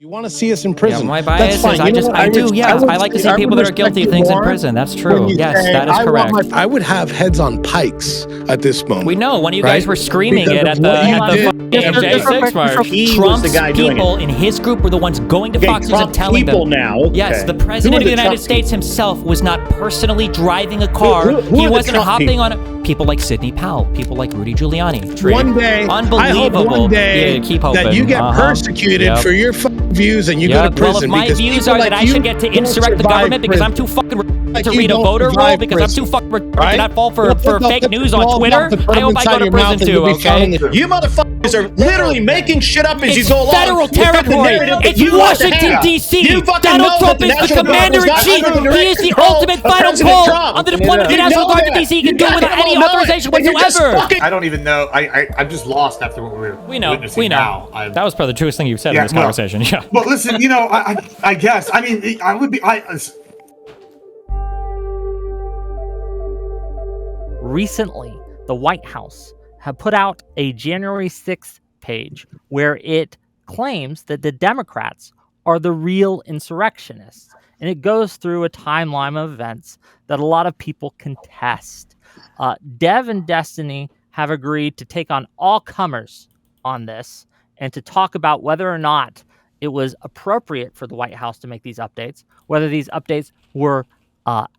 You want to see us in prison? Yeah, my bias is I like to see people that are guilty of things in prison. That's true. Yes, that is correct. I would have heads on pikes at this moment. We know one of you guys were screaming Because it of at the what you did. J6 march. He was the guy doing people it. in his group were the ones going to Fox News and telling people them. now. Yes, Okay. the president of the United Trump States himself was not personally driving a car. Who He are the wasn't Trump hopping people? on people like Sidney Powell, people like Rudy Giuliani. One day, Unbelievable. I hope one day Yeah, keep hoping. that you get persecuted for your views and you go to prison. Well, if my because views people are like that I you should get to don't insurrect the survive government because I'm prison. too fucking Like to you read a don't voter roll survive because I'm prison. too fucking Right? to not fall for Put the fake news on 12 Twitter. mouth and put I them hope I inside go to your mouth prison and too, you'll be found in okay? the- You motherfuckers are literally making shit up as you It's go along. federal You've got the territory. narrative that It's you want to Washington, have. D.C. You fucking Donald know Trump that is the National Guard commander was in not chief. under the He is the direct control ultimate of final President call Trump. on the deployment of the You National know Guard to that. D.C. He can You do guys without all any know it. authorization And you're just whatsoever. fucking- I don't even know. I'm just lost after what we're We know. witnessing We know. now. That was probably the truest thing you've said in Yeah, this no. conversation. Yeah. But listen, I guess. I mean, I would be. Recently, the White House have put out a January 6th page where it claims that the Democrats are the real insurrectionists. And it goes through a timeline of events that a lot of people contest. Dev and Destiny have agreed to take on all comers on this and to talk about whether or not it was appropriate for the White House to make these updates, whether these updates were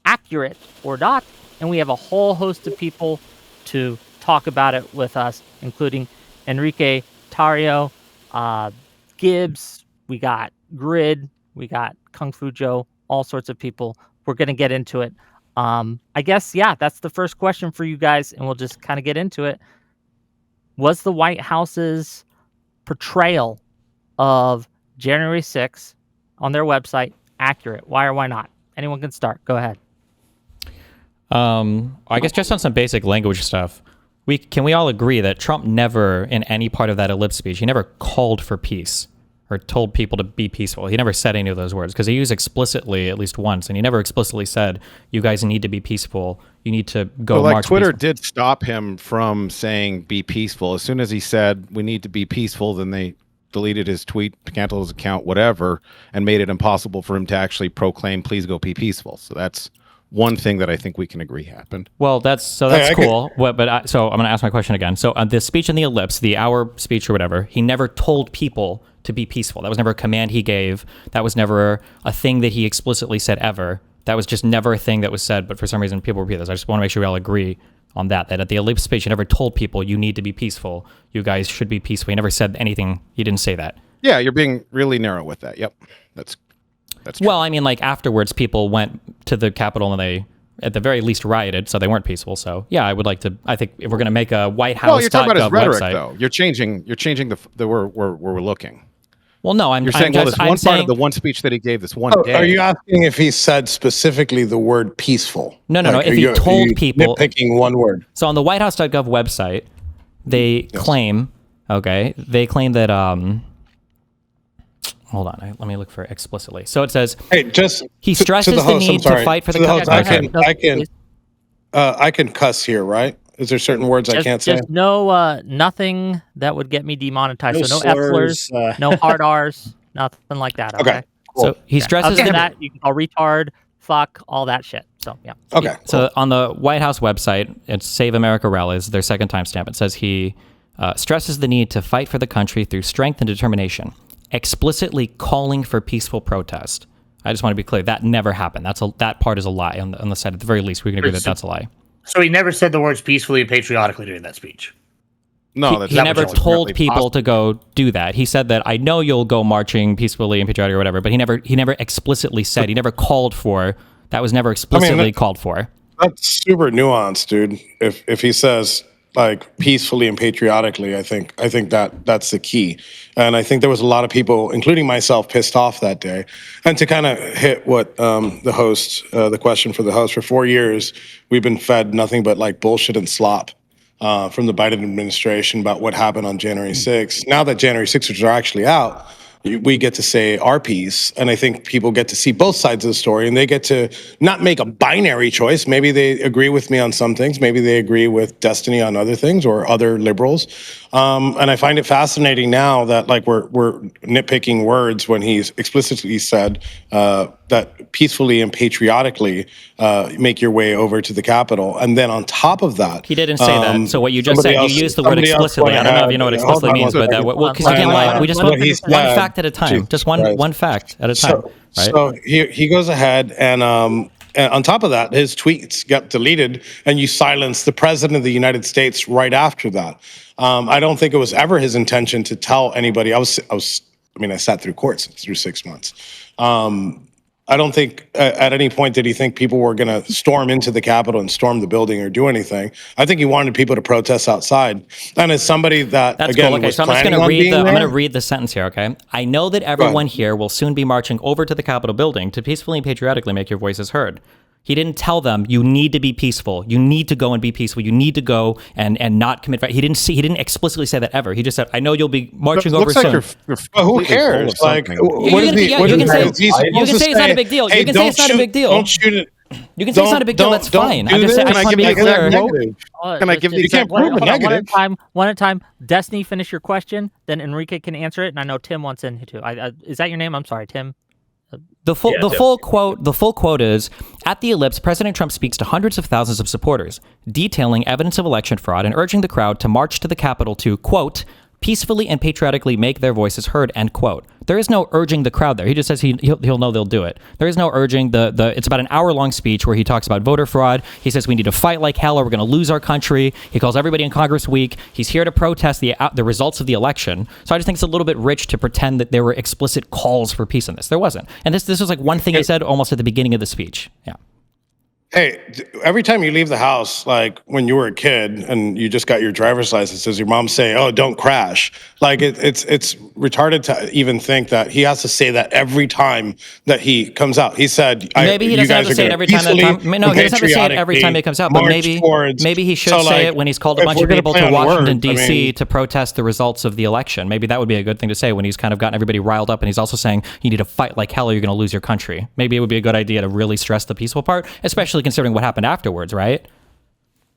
accurate or not. And we have a whole host of people to talk about it with us, including Enrique Tario, Gibbs, we got Grid, we got Kung Fu Joe, all sorts of people. We're going to get into it. I guess, yeah, that's the first question for you guys, and we'll just kind of get into it. Was the White House's portrayal of January 6th on their website accurate? Why or why not? Anyone can start. Go ahead. I guess just on some basic language stuff, can we all agree that Trump never, in any part of that ellipse speech, he never called for peace or told people to be peaceful. He never said any of those words because he used explicitly at least once, and he never explicitly said, "You guys need to be peaceful. You need to go march." Twitter peaceful. did stop him from saying "be peaceful." As soon as he said we need to be peaceful, then they deleted his tweet, canceled his account, whatever, and made it impossible for him to actually proclaim "please go be peaceful." So that's one thing that I think we can agree happened. Well, that's cool. So I'm going to ask my question again. So the speech in the ellipse, the hour speech or whatever, he never told people to be peaceful. That was never a command he gave. That was never a thing that he explicitly said ever. That was just never a thing that was said. But for some reason, people repeat this. I just want to make sure we all agree on that at the ellipse speech, he never told people you need to be peaceful. You guys should be peaceful. He never said anything. He didn't say that. Yeah, you're being really narrow with that. Yep, that's true. Well, I mean, like afterwards, people went to the Capitol and they, at the very least, rioted, so they weren't peaceful. So yeah, I would like to. I think if we're going to make a White House, well, you're talking about his rhetoric, website, though. You're changing the where we're looking. Well, no, You're saying, there's one part of the one speech that he gave this one day. Are you asking if he said specifically the word peaceful? No. If are he you people, nitpicking one word. So on the WhiteHouse.gov website, they claim that hold on, let me look for it explicitly. So it says, hey, just he stresses the need to fight for the country. I can cuss here, right? Is there certain words I can't say? Just no, nothing that would get me demonetized. No So no slurs, F-slurs, no hard R's, nothing like that. Okay. Cool. So he stresses Other than the that, you can call retard, fuck, all that shit. So yeah. Okay. So on the White House website, it's Save America Rallies, their second timestamp. It says he stresses the need to fight for the country through strength and determination, explicitly calling for peaceful protest. I just want to be clear, that never happened. That part is a lie on the side. At the very least, we can agree that that's a lie. So he never said the words peacefully and patriotically during that speech. No, he never told people to go do that. He said that I know you'll go marching peacefully and patriotic or whatever, but he never explicitly said. He never called for. That was never explicitly called for. That's super nuanced, dude. If he says like peacefully and patriotically, I think that's the key. And I think there was a lot of people, including myself, pissed off that day. And to kind of hit what the question for the host, for 4 years, we've been fed nothing but like bullshit and slop from the Biden administration about what happened on January 6th. Now that January 6th are actually out, we get to say our piece, and I think people get to see both sides of the story, and they get to not make a binary choice. Maybe they agree with me on some things, maybe they agree with Destiny on other things, or other liberals. And I find it fascinating now that like we're nitpicking words when he's explicitly said that peacefully and patriotically make your way over to the Capitol, and then on top of that, He didn't say that. So what you just said, somebody you used the word somebody else explicitly. I went don't know if ahead. you know what Hold explicitly on means, one but that second. because you can't lie. We just What want he one said- fact at a time. Jesus Just one Christ. fact at a time. Right? So he goes ahead and on top of that, his tweets got deleted, and you silence the president of the United States right after that. I don't think it was ever his intention to tell anybody. I sat through courts through 6 months. I don't think at any point did he think people were going to storm into the Capitol and storm the building or do anything. I think he wanted people to protest outside. And as somebody that That's again cool. Okay, was so I'm just planning going to on read being the. I'm there, going to read the sentence here. Okay, I know that everyone here will soon be marching over to the Capitol building to peacefully and patriotically make your voices heard. He didn't tell them you need to be peaceful. You need to go and be peaceful. You need to go and not commit. He didn't explicitly say that ever. He just said, "I know you'll be marching over Looks like soon." you're But who completely full cares? of Like, something. what is he? You what can is say- he- he's you can supposed to say it's not a big deal. You Hey, can say it's not a big deal. Don't shoot it. You can say it's not a big deal. That's fine. do I'm just this. saying. I Can I just want to give be the exact clear. quote? Can I give the You can't prove a One at a negative. time. One at a time. Destiny, finish your question. Then Enrique can answer it. And I know Tim wants in here too. Is that your name? I'm sorry, Tim. The full quote is, at the ellipse, President Trump speaks to hundreds of thousands of supporters, detailing evidence of election fraud and urging the crowd to march to the Capitol to, quote, peacefully and patriotically make their voices heard, end quote. There is no urging the crowd there. He just says he'll know they'll do it. There is no urging. It's about an hour-long speech where he talks about voter fraud. He says we need to fight like hell or we're going to lose our country. He calls everybody in Congress weak. He's here to protest the results of the election. So I just think it's a little bit rich to pretend that there were explicit calls for peace in this. There wasn't. And this was like one thing he said almost at the beginning of the speech. Yeah. Hey, every time you leave the house, like when you were a kid and you just got your driver's license, does your mom say, "Oh, don't crash"? Like it's retarded to even think that he has to say that every time that he comes out. He said, Maybe he doesn't have to say it every time. No, he doesn't have to say it every time he comes out. But maybe he should say it when he's called a bunch of people to Washington D.C. to protest the results of the election. Maybe that would be a good thing to say when he's kind of gotten everybody riled up, and he's also saying you need to fight like hell or you're going to lose your country. Maybe it would be a good idea to really stress the peaceful part, especially considering what happened afterwards, right?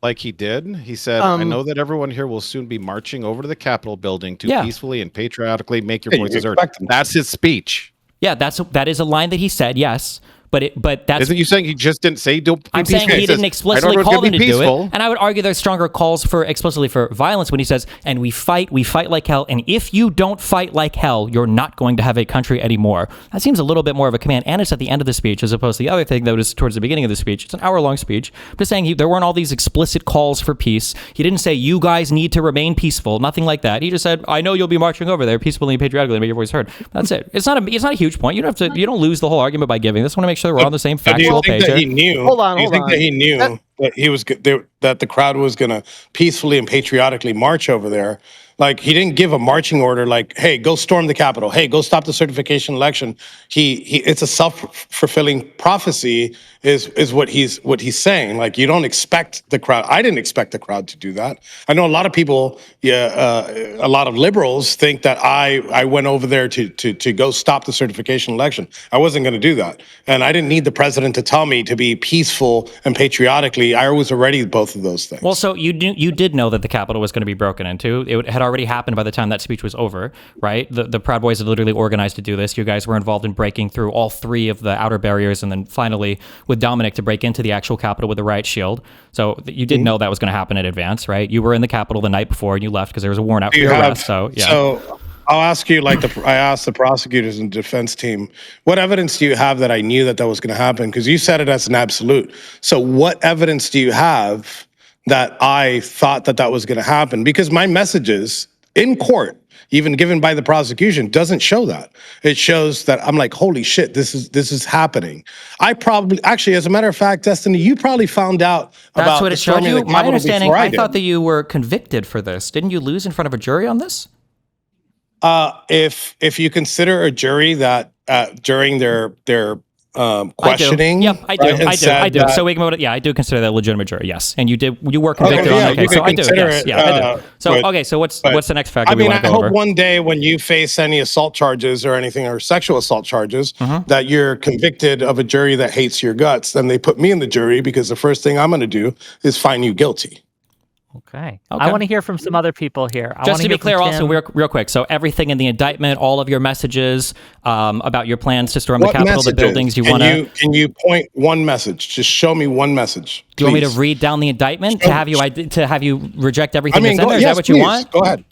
Like he did. He said, I know that everyone here will soon be marching over to the Capitol building to peacefully and patriotically make your voices heard. That's his speech. Yeah, that is a line that he said, yes. But that's Isn't you saying he just didn't say don't be I'm peaceful? saying he didn't explicitly call them to do peaceful. it. And I would argue there's stronger calls for explicitly for violence when he says, and we fight like hell. And if you don't fight like hell, you're not going to have a country anymore. That seems a little bit more of a command. And it's at the end of the speech as opposed to the other thing that was towards the beginning of the speech. It's an hour-long speech. I'm just saying there weren't all these explicit calls for peace. He didn't say, you guys need to remain peaceful. Nothing like that. He just said, I know you'll be marching over there peacefully and patriotically and make your voice heard. That's it. It's not a huge point. You don't lose the whole argument by giving this. I want to make sure we're on the same factual page. That he knew? Hold on. That he knew that he was that the crowd was going to peacefully and patriotically march over there? Like he didn't give a marching order like, "Hey, go storm the Capitol. Hey, go stop the certification election." It's a self-fulfilling prophecy is what he's saying. Like you don't expect the crowd. I didn't expect the crowd to do that. I know a lot of people, a lot of liberals think that I went over there to go stop the certification election. I wasn't going to do that, and I didn't need the president to tell me to be peaceful and patriotically. I was already both of those things. Well, so you did know that the Capitol was going to be broken into. It had already happened by the time that speech was over, right? The Proud Boys had literally organized to do this. You guys were involved in breaking through all three of the outer barriers, and then finally with Dominic to break into the actual Capitol with the riot shield. So you did know that was going to happen in advance, right? You were in the Capitol the night before and you left because there was a warrant out for your arrest. So yeah. So I'll ask you, I asked the prosecutors and defense team, what evidence do you have that I knew that was going to happen? Because you said it as an absolute. So what evidence do you have that I thought that was going to happen? Because my messages in court, even given by the prosecution, doesn't show that. It shows that I'm like, holy shit, this is happening. I probably, actually, as a matter of fact, Destiny, you probably found out about that's what it showed you. My understanding, I did. thought that you were convicted for this. Didn't you lose in front of a jury on this? If you consider a jury that during their questioning. Yep, I do. right, and I said do. that- So we can vote. Yeah, I do consider that a legitimate jury. Yes, and you were convicted Okay, on yeah, that you case. So could I do. consider Yes, it, yeah, I do. So but- okay, so what's the next factor I we mean, want I to go hope over? one day when you face any assault charges or anything or sexual assault charges that you're convicted of a jury that hates your guts. Then they put me in the jury because the first thing I'm going to do is find you guilty. Okay. Okay. I want to hear from some other people here. I Just wanna to hear be clear, from also Tim. real quick. So everything in the indictment, all of your messages about your plans to storm the What Capitol, the messages? buildings you want to. Can you point one message? Just show me one message. Do you want me to please. read down the indictment Show- to have you reject I everything mean, that's in there? Is yes, that what you please. want? Go ahead.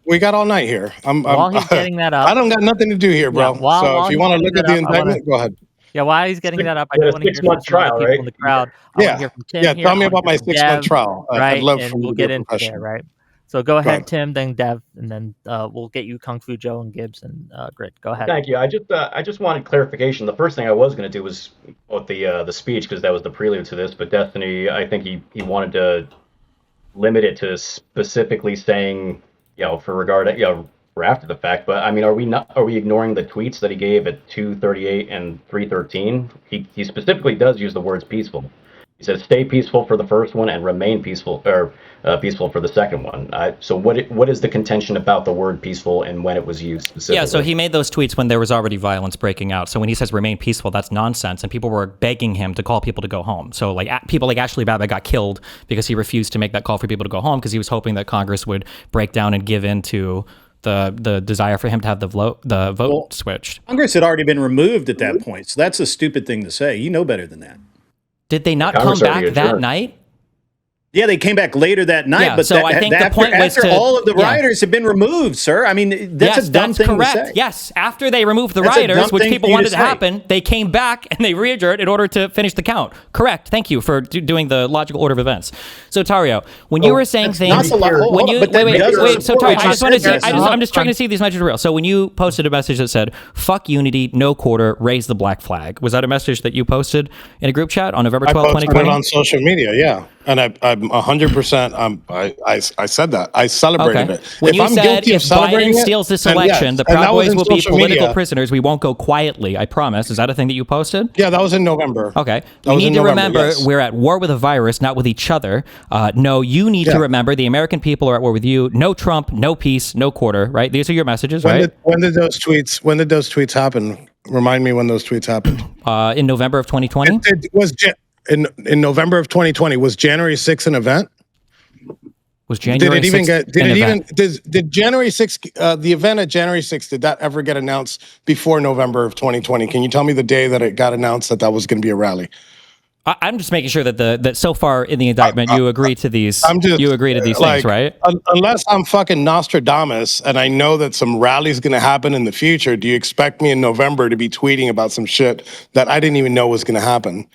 We got all night here. While he's getting that up. I don't got nothing to do here, bro. Yeah, while so if you he's want to getting look at that the up, I wanna- indictment, go ahead. Yeah, while he's getting that up, I You do had a want to hear from 6-month some other trial, people right? in the crowd. I want Yeah. to hear from Tim Yeah, here. tell me I wanna about my hear from 6-month Dev, trial. right? I'd love and for you we'll to be get a into professional. there, right? So go ahead, ahead. Tim, then Dev, and then we'll get you Kung Fu Joe and Gibbs and Grit. Go ahead. Thank you. I just wanted clarification. The first thing I was going to do was with the speech, because that was the prelude to this. But Destiny, I think he wanted to limit it to specifically saying, for after the fact. But I mean, are we ignoring the tweets that he gave at 2:38 and 3:13? He specifically does use the words peaceful. He says, "Stay peaceful" for the first one and "remain peaceful" or peaceful for the second one. So what is the contention about the word peaceful and when it was used specifically? Yeah, so he made those tweets when there was already violence breaking out. So when he says remain peaceful, that's nonsense. And people were begging him to call people to go home. So like people like Ashley Babbitt got killed because he refused to make that call for people to go home because he was hoping that Congress would break down and give in to the desire for him to have the vote switched. Congress had already been removed at that point, so that's a stupid thing to say. You know better than that. Did they not Congress come already back that adjourned. night? Yeah, they came back later that night, Yeah, but so I think the point was after to- all of the yeah. rioters have been removed, sir. I mean, that's Yes, a dumb thing correct. to say. Yes, after they removed the That's a rioters, dumb which thing people for you wanted to to say. happen, they came back and they re-adjourned in order to finish the count. Correct. Thank you for doing the logical order of events. So Tario, when you were saying That's things, not the law. Hold when on, you but that wait. doesn't So support Tario, what I you just want to said, see. Jesse. I'm just trying to see if these messages are real. So when you posted a message that said "fuck unity, no quarter, raise the black flag," was that a message that you posted in a group chat on November I 12, posted it 2020? on social media, yeah. And I'm 100%. I said that. I celebrated Okay. it. When If you I'm said guilty if of celebrating Biden it, steals this then election, yes. the And that Proud was Boys in will be social political media. prisoners. We won't go quietly. I promise. Is that a thing that you posted? Yeah, that was in November. Okay. That You was need in to November, remember yes. we're at war with a virus, not with each other. No, you need to Yeah. remember the American people are at war with you. No Trump, no peace, no quarter, right? These are your messages, right? When did those tweets happen? Remind me when those tweets happened. In November of 2020? In November of 2020, was January 6th an event? Was January 6th an event? Did January 6th, the event at January 6th, did that ever get announced before November of 2020? Can you tell me the day that it got announced that was going to be a rally? I'm just making sure that so far in the indictment you agree to these. You agree to these things, right? Unless I'm fucking Nostradamus and I know that some rally's going to happen in the future, do you expect me in November to be tweeting about some shit that I didn't even know was going to happen?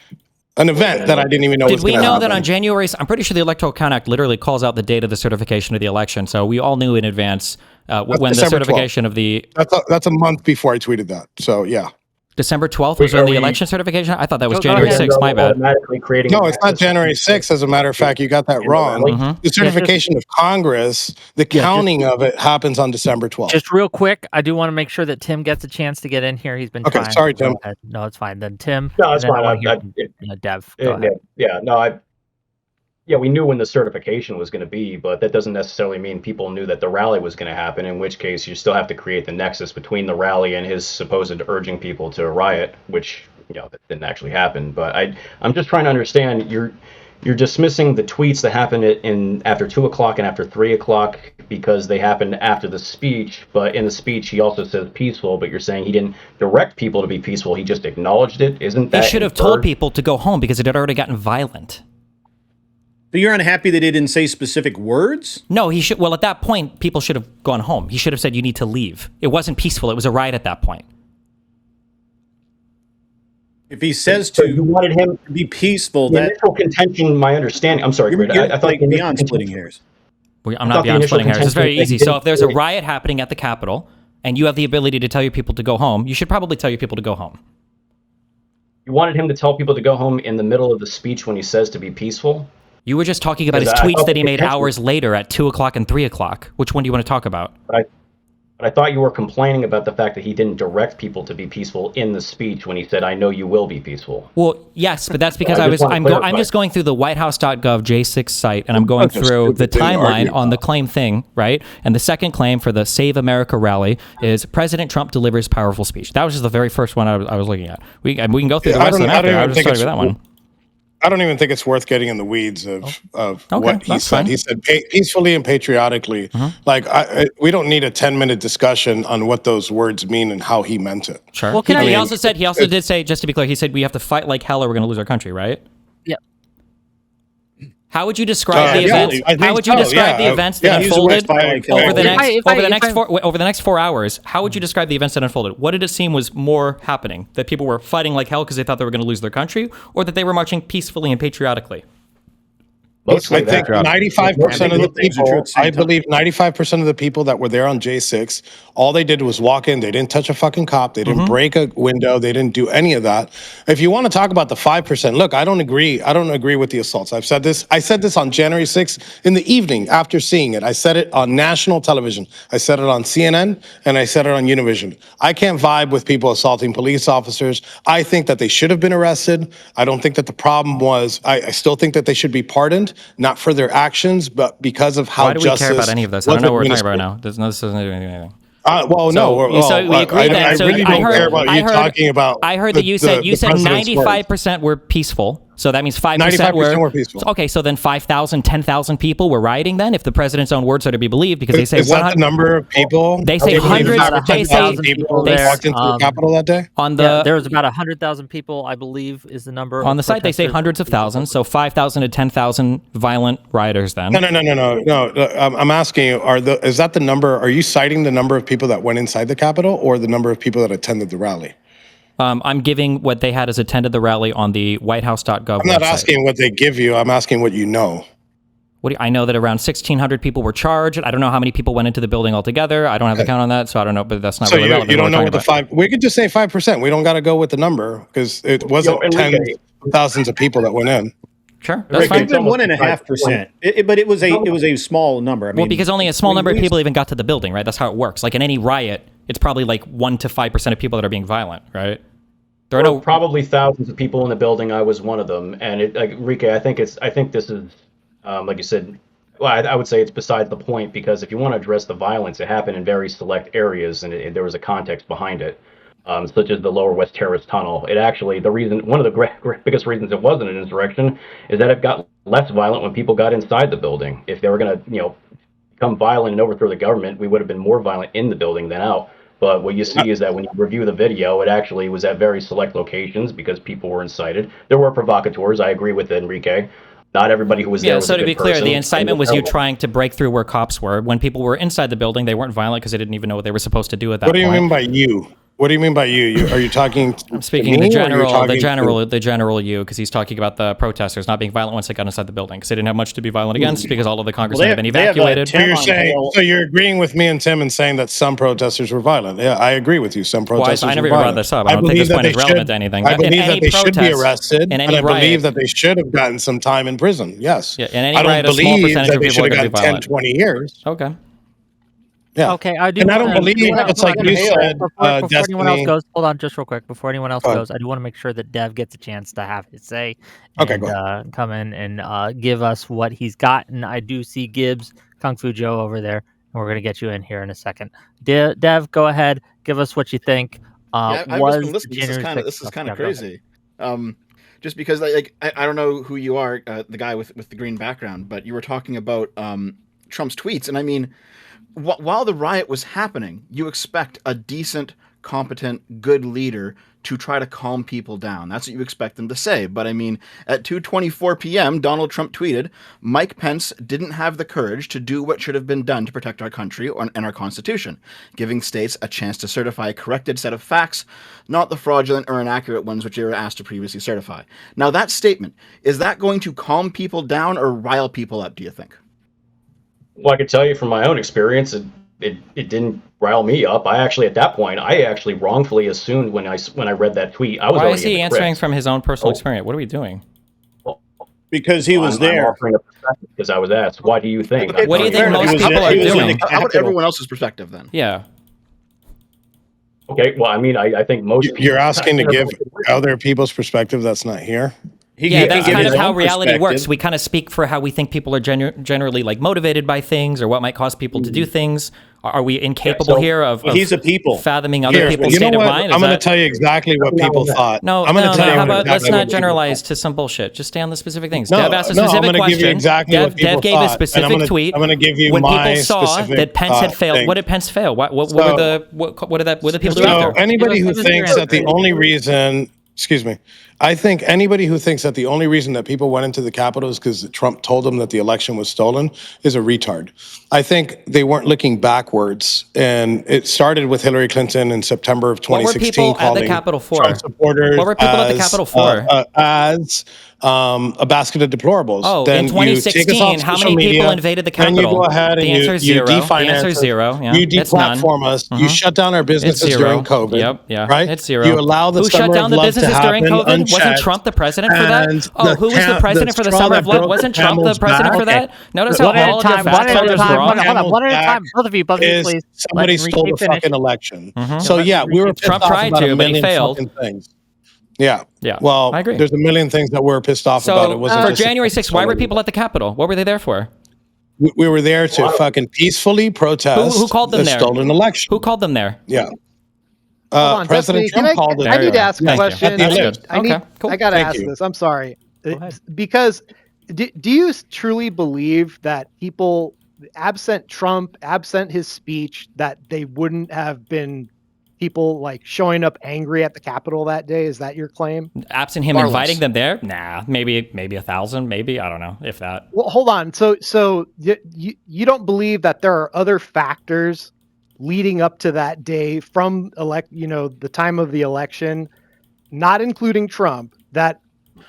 An event that I didn't even know was Did we going to know happen. that on January? I'm pretty sure the Electoral Count Act literally calls out the date of the certification of the election. So we all knew in advance when the December 12th. certification of the That's a month before I tweeted that. So yeah. December 12th was Wait, when are the we- election certification. I thought that was Go January ahead. 6th. My bad. Automatically creating No, it's not January 6th. As a matter of fact, you got that wrong. Mhm. The certification of Congress, the counting of it happens on December 12th. Just real quick, I do want to make sure that Tim gets a chance to get in here. He's been Okay, trying. sorry, Go Tim. ahead. No, it's fine. Then Tim. No, it's and then I fine. wanna hear I- from, it- Dev. Go ahead. We knew when the certification was going to be, but that doesn't necessarily mean people knew that the rally was going to happen, in which case you still have to create the nexus between the rally and his supposed urging people to riot, which, that didn't actually happen. But I'm just trying to understand, you're dismissing the tweets that happened after 2 o'clock and after 3 o'clock because they happened after the speech, but in the speech he also says peaceful, but you're saying he didn't direct people to be peaceful, he just acknowledged it. Isn't that He should have told inferred? people to go home because it had already gotten violent. So you're unhappy that he didn't say specific words? No, he should. Well, at that point, people should have gone home. He should have said, "You need to leave." It wasn't peaceful. It was a riot at that point. If he says So you wanted him to be peaceful, the that initial contention, my understanding. I'm sorry, you're, Grid. you're I thought like the initial beyond contention- splitting hairs. I'm thought not the beyond initial splitting hairs. It's very contention easy. that he So if there's a didn't- riot happening at the Capitol and you have the ability to tell your people to go home, you should probably tell your people to go home. You wanted him to tell people to go home in the middle of the speech when he says to be peaceful. You were just talking about his Because I tweets thought that he the made contention- hours later at 2 o'clock and 3 o'clock. Which one do you want to talk about? But But I thought you were complaining about the fact that he didn't direct people to be peaceful in the speech when he said, "I know you will be peaceful." Well, yes, but that's because I just wanna I'm clarify. just going through the whitehouse.gov J6 site, and I'm going Bunch of through the stupid thing to timeline argue on the about. claim thing, right? And the second claim for the Save America rally is President Trump delivers powerful speech. That was just the very first one I was looking at. We can go through the I rest of don't- them I don't after. I even was think starting with it's- that one. I don't even think it's worth getting in the weeds of Okay, what he that's said. fine. He said peacefully and patriotically. Like we don't need a 10-minute discussion on what those words mean and how he meant it. Sure. Well, can I- he I mean, also did say, just to be clear, he said we have to fight like hell or we're going to lose our country, right? Yeah. How would you describe the yeah, events? I think How would you so, describe yeah. the events Yeah, that use the words unfolded fight like hell. over the If next I- if over the I- next if I- four over the next 4 hours? How would you describe the events that unfolded? What did it seem was more happening? That people were fighting like hell because they thought they were going to lose their country, or that they were marching peacefully and patriotically? Mostly I think that. 95% of the Both things are people, true at the same I time. believe 95% of the people that were there on J6, all they did was walk in. They didn't touch a fucking cop. They didn't break a window. They didn't do any of that. If you want to talk about the 5%, look, I don't agree. I don't agree with the assaults. I've said this. I said this on January 6th in the evening after seeing it. I said it on national television. I said it on CNN and I said it on Univision. I can't vibe with people assaulting police officers. I think that they should have been arrested. I don't think that the problem was, I still think that they should be pardoned, not for their actions, but because of how Why do we justice care about any of this? I don't was know what we're talking about administered. right now. This doesn't do anything. Well, no. we agree that. I So really I don't heard- care about I you heard- talking about. I heard that you said the president's words. 95% were peaceful. So that means 5% 95% were peaceful. Okay, so then 5,000, 10,000 people were rioting then, if the president's own words are to be believed, because they say Is that 100 the number of people? They say Do you believe hundreds- about they say- 100,000 people they- walked into the Capitol that day? on Yeah, the there was about 100,000 people, I believe, is the number. on of the site. They say protesters. hundreds of thousands, so 5,000 to 10,000 violent rioters. Then No. I'm asking you: is that the number? Are you citing the number of people that went inside the Capitol, or the number of people that attended the rally? I'm giving what they had as attended the rally on the WhiteHouse.gov. I'm not website. asking what they give you. I'm asking what you know. I know that around 1,600 people were charged. I don't know how many people went into the building altogether. I don't have the count on that, so I don't know. But that's not So really relevant. you to don't what know we're what the talking about. 5? We could just say 5%. We don't got to go with the number because it wasn't Enrique. tens of thousands of people that went in. Sure, that's It fine. could have been 1.5%, but it was a small number. I mean, Well, because only a small number of we- people even got to the building, right? That's how it works. Like in any riot, it's probably like 1 to 5% of people that are being violent, right? There are There were no. probably thousands of people in the building. I was one of them, and Enrique, I think this is, like you said. Well, I would say it's beside the point because if you want to address the violence, it happened in very select areas, and there was a context behind it, such as the Lower West Terrace Tunnel. It actually, one of the biggest reasons it wasn't an insurrection is that it got less violent when people got inside the building. If they were going to, become violent and overthrow the government, we would have been more violent in the building than out. But what you see is that when you review the video, it actually was at very select locations because people were incited. There were provocateurs. I agree with Enrique. Not everybody who was there Yeah, was so a to good be clear, person. the incitement It was you terrible. trying to break through where cops were. When people were inside the building, they weren't violent because they didn't even know what they were supposed to do at that What do point. you mean by you? What do you mean by you? Are you talking? I'm speaking the general you, because he's talking about the protesters not being violent once they got inside the building, because they didn't have much to be violent against because all of the congressmen had been they have, evacuated. Tim So you're on saying, bail. so you're agreeing with me and Tim and saying that some protesters were violent. Yeah, I agree with you. Some protesters I never were even brought violent. this up. I don't think believe this point that is they relevant should- to anything. I In believe any that they should be protest, arrested, in and any I riot- believe that they should have gotten some time in prison. Yes. Yeah, in any I don't riot, a small believe percentage that of they people should are have going to gotten be 10, violent. 20 years. Okay. Yeah. Okay, I do. And I don't wanna- believe it's like you said, Before anyone else Destiny. goes, hold on, just real quick. Before anyone else Go ahead. goes, I do want to make sure that Dev gets a chance to have his say. Okay, and, go come in and give us what he's gotten. I do see Gibbs, Kung Fu Joe over there, and we're gonna get you in here in a second. Dev, go ahead, give us what you think. Yeah, I've Was just been listening. January This is 6th kind of go ahead. crazy. Just because I don't know who you are, the guy with the green background, but you were talking about Trump's tweets, and I mean, while the riot was happening, you expect a decent, competent, good leader to try to calm people down. That's what you expect them to say. But I mean, at 2:24 p.m., Donald Trump tweeted, Mike Pence didn't have the courage to do what should have been done to protect our country and our Constitution, giving states a chance to certify a corrected set of facts, not the fraudulent or inaccurate ones which they were asked to previously certify. Now, that statement, is that going to calm people down or rile people up, do you think? Well, I can tell you from my own experience, it didn't rile me up. I actually, at that point, wrongfully assumed when I read that tweet, I was Why already is he in the answering crypt. from his own personal experience? What are we doing? because he was I'm there. offering a perspective because I was asked, "What do you think?" Okay, What do you think fair most enough. people are he was in doing? the How about Capitol. everyone else's perspective then? Yeah. Okay, well, I mean, I think most people. You're asking to give other people's perspective that's not here. Yeah, that's give kind his of how own reality works. perspective. We kind of speak for how we think people are generally like motivated by things or what might cause people to do things. Are we incapable here of He's a people. fathoming other Here, people's you know state of what? mind? I'm going to tell you exactly what people thought. No, I'm going no, to tell no. you How about let's exactly not what people generalize thought. to some bullshit. Just stay on the specific things. No, Dev asked a no, I'm specific gonna question. give you exactly what people Dev gave thought, a and specific tweet. I'm gonna give you when my people saw specific, that Pence had failed. thing. What did Pence fail? What So- were the what did the people do So after? anybody who Give us thinks your that the answer. only reason, excuse me, I think anybody who thinks that the only reason that people went into the Capitol is because Trump told them that the election was stolen is a retard. I think they weren't looking backwards, and it started with Hillary Clinton in September of What were 2016 people at the calling Capitol for? Trump supporters What were people at the Capitol for? as a basket of deplorables. Oh, Then in you take us 2016, off how social many people media, invaded the then you Capitol? go ahead and The answer is zero. The definance answer is us, zero. Yeah, you it's none. deplatform us. You shut down our businesses zero. during COVID. Yep, yeah, right? it's zero. You allow the Who shut summer down of the love businesses to during happen COVID? Wasn't unchecked. Trump the president for that? And Oh, who was the president for the straw summer that of love? broke Wasn't the Trump the camel's president back- for that? Notice how One at all a of your time. fact One at a checkers time. wrong. Hold on. One at a Camel's time. Both of you, is please. somebody Let stole the Enrique finish. fucking election. Mhm. So yeah, we were pissed Trump off tried about to, a but he million failed. fucking things. Yeah. Yeah, Well, I agree. there's a million things that we're pissed off about. It So wasn't for just January 6th, why were people at the Capitol? What were they there for? We were there to fucking peacefully protest Who called them the there? stolen election. Who called them there? Yeah. Hold on, President Destiny, Trump called it. I need to ask a Thank you. question. That's I good. need, Okay, cool. I gotta Thank ask you. this. I'm sorry. ahead. Because do you truly believe that people, absent Trump, absent his speech, that they wouldn't have been people like showing up angry at the Capitol that day? Is that your claim? Absent him Far inviting less. them there? Nah, maybe 1,000, maybe, I don't know, if that. Well, hold on. So you don't believe that there are other factors leading up to that day from the time of the election, not including Trump, that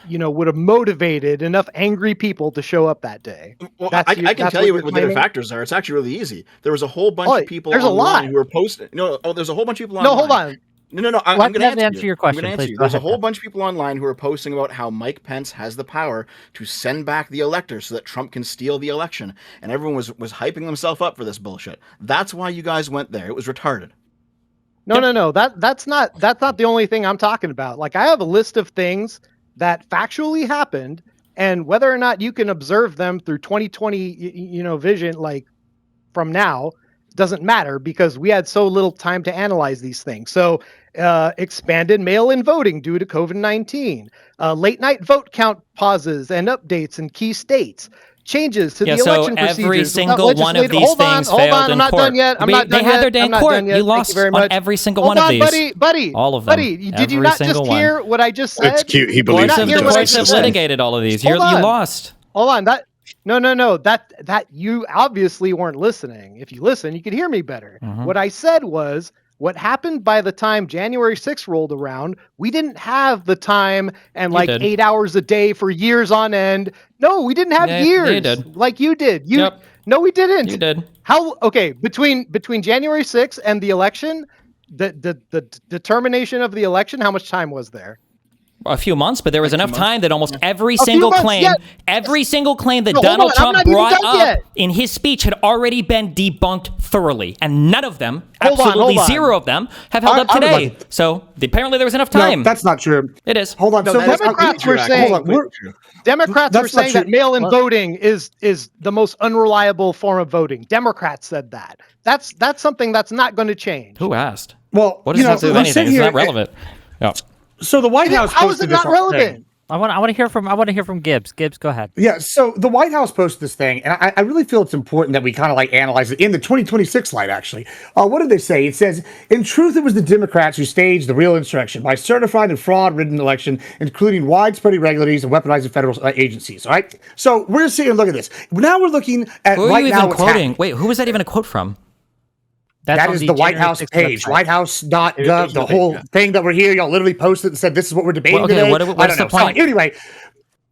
would have motivated enough angry people to show up that day? Well, That's I you- can that's tell what you you're what the other claiming? factors are. It's actually really easy. There was a whole bunch Oh, of people there's a online lot. who were posting. There's a whole bunch of people No, online. hold on. No. I'm Let going to Dev answer your question, I'm gonna please. answer you. Go There's a ahead, whole Dev. bunch of people online who are posting about how Mike Pence has the power to send back the electors so that Trump can steal the election, and everyone was hyping themselves up for this bullshit. That's why you guys went there. It was retarded. No. That's not the only thing I'm talking about. Like, I have a list of things that factually happened, and whether or not you can observe them through 2020, vision, like from now, doesn't matter because we had so little time to analyze these things. So, expanded mail-in voting due to COVID-19, late night vote count pauses and updates in key states. Changes to Yeah, the so election every procedures. without single one of legislative- these Hold on, things hold failed on, in I'm not court. done yet. I'm They- not they done had yet. their day I'm in not court. done yet. You Thank lost very on much. every single Hold one of on, these. buddy. All of them. Buddy, did Every you not single just one. hear what I just said? It's cute. He Did you believes not in hear the what I Courts have just said? litigated all of these. Hold You on. lost. Hold on. No. That you obviously weren't listening. If you listen, you could hear me better. Mhm. What I said was, what happened by the time January 6th rolled around, we didn't have the time and You like did. 8 hours a day for years on end. No, we didn't have Yeah, years you did. like you did. Yep. No, we didn't. You did. How? Okay, between January 6th and the election, the determination of the election, how much time was there? A few months, but there was enough time that almost every few single months, claim, yeah. every single claim that No, hold Donald on, I'm Trump not even brought done up yet. in his speech had already been debunked thoroughly, and none of them, Hold on, absolutely hold on. zero of them, have held I- up I would today. like So apparently there was enough No, time. that's not true. It is. Hold on. No, so that is Democrats completely were true, saying- actually. Hold on, we're- Completely true. Democrats were That's not saying that true. mail-in voting is the most unreliable form of voting. Democrats said that. That's something that's not going to change. Who asked? Well, What does that have to do with we're anything? sitting It's not here- relevant. Yeah. So the White House How is posted it not this relevant? thing. I want to hear from Gibbs. Gibbs, go ahead. Yeah, so the White House posted this thing, and I really feel it's important that we kind of like analyze it in the 2026 light, actually. What did they say? It says, in truth, it was the Democrats who staged the real insurrection by certifying a fraud-ridden election, including widespread irregularities and weaponizing federal agencies, all right? So we're sitting and look at this. Now we're looking at Who are right you now even what's quoting? happening. Wait, who was that even a quote from? That's That on is the White January House 6th page, website. whitehouse.gov, the whole thing that we're here. Y'all literally posted and said, this is what we're debating Well, okay, today. what's I don't the know. So point? anyway,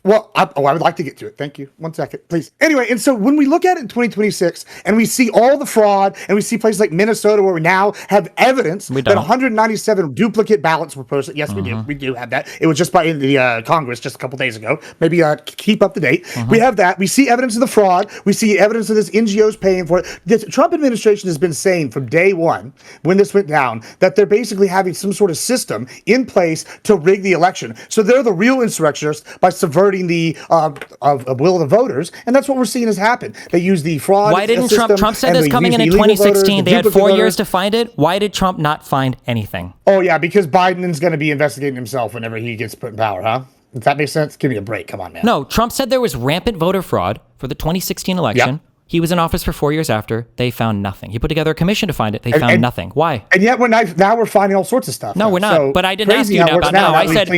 Well, I would like to get to it. Thank you. 1 second, please. Anyway, and so when we look at it in 2026 and we see all the fraud and we see places like Minnesota where we now have evidence that 197 duplicate ballots were posted. Yes, we do. We do have that. It was just by the Congress just a couple days ago. Maybe keep up to date. We have that. We see evidence of the fraud. We see evidence of this NGOs paying for it. The Trump administration has been saying from day one when this went down that they're basically having some sort of system in place to rig the election. So they're the real insurrectionists by subverting the will of the voters, and that's what we're seeing has happened. They use the fraud. Why didn't Trump said this coming in 2016? They had 4 years to find it. Why did Trump not find anything? Oh yeah, because Biden's going to be investigating himself whenever he gets put in power, huh? Does that make sense? Give me a break. Come on, man. No, Trump said there was rampant voter fraud for the 2016 election. Yep. He was in office for 4 years after. They found nothing. He put together a commission to find it. They found nothing. Why? And yet now we're finding all sorts of stuff. No, we're not. So but I didn't ask you about now. I said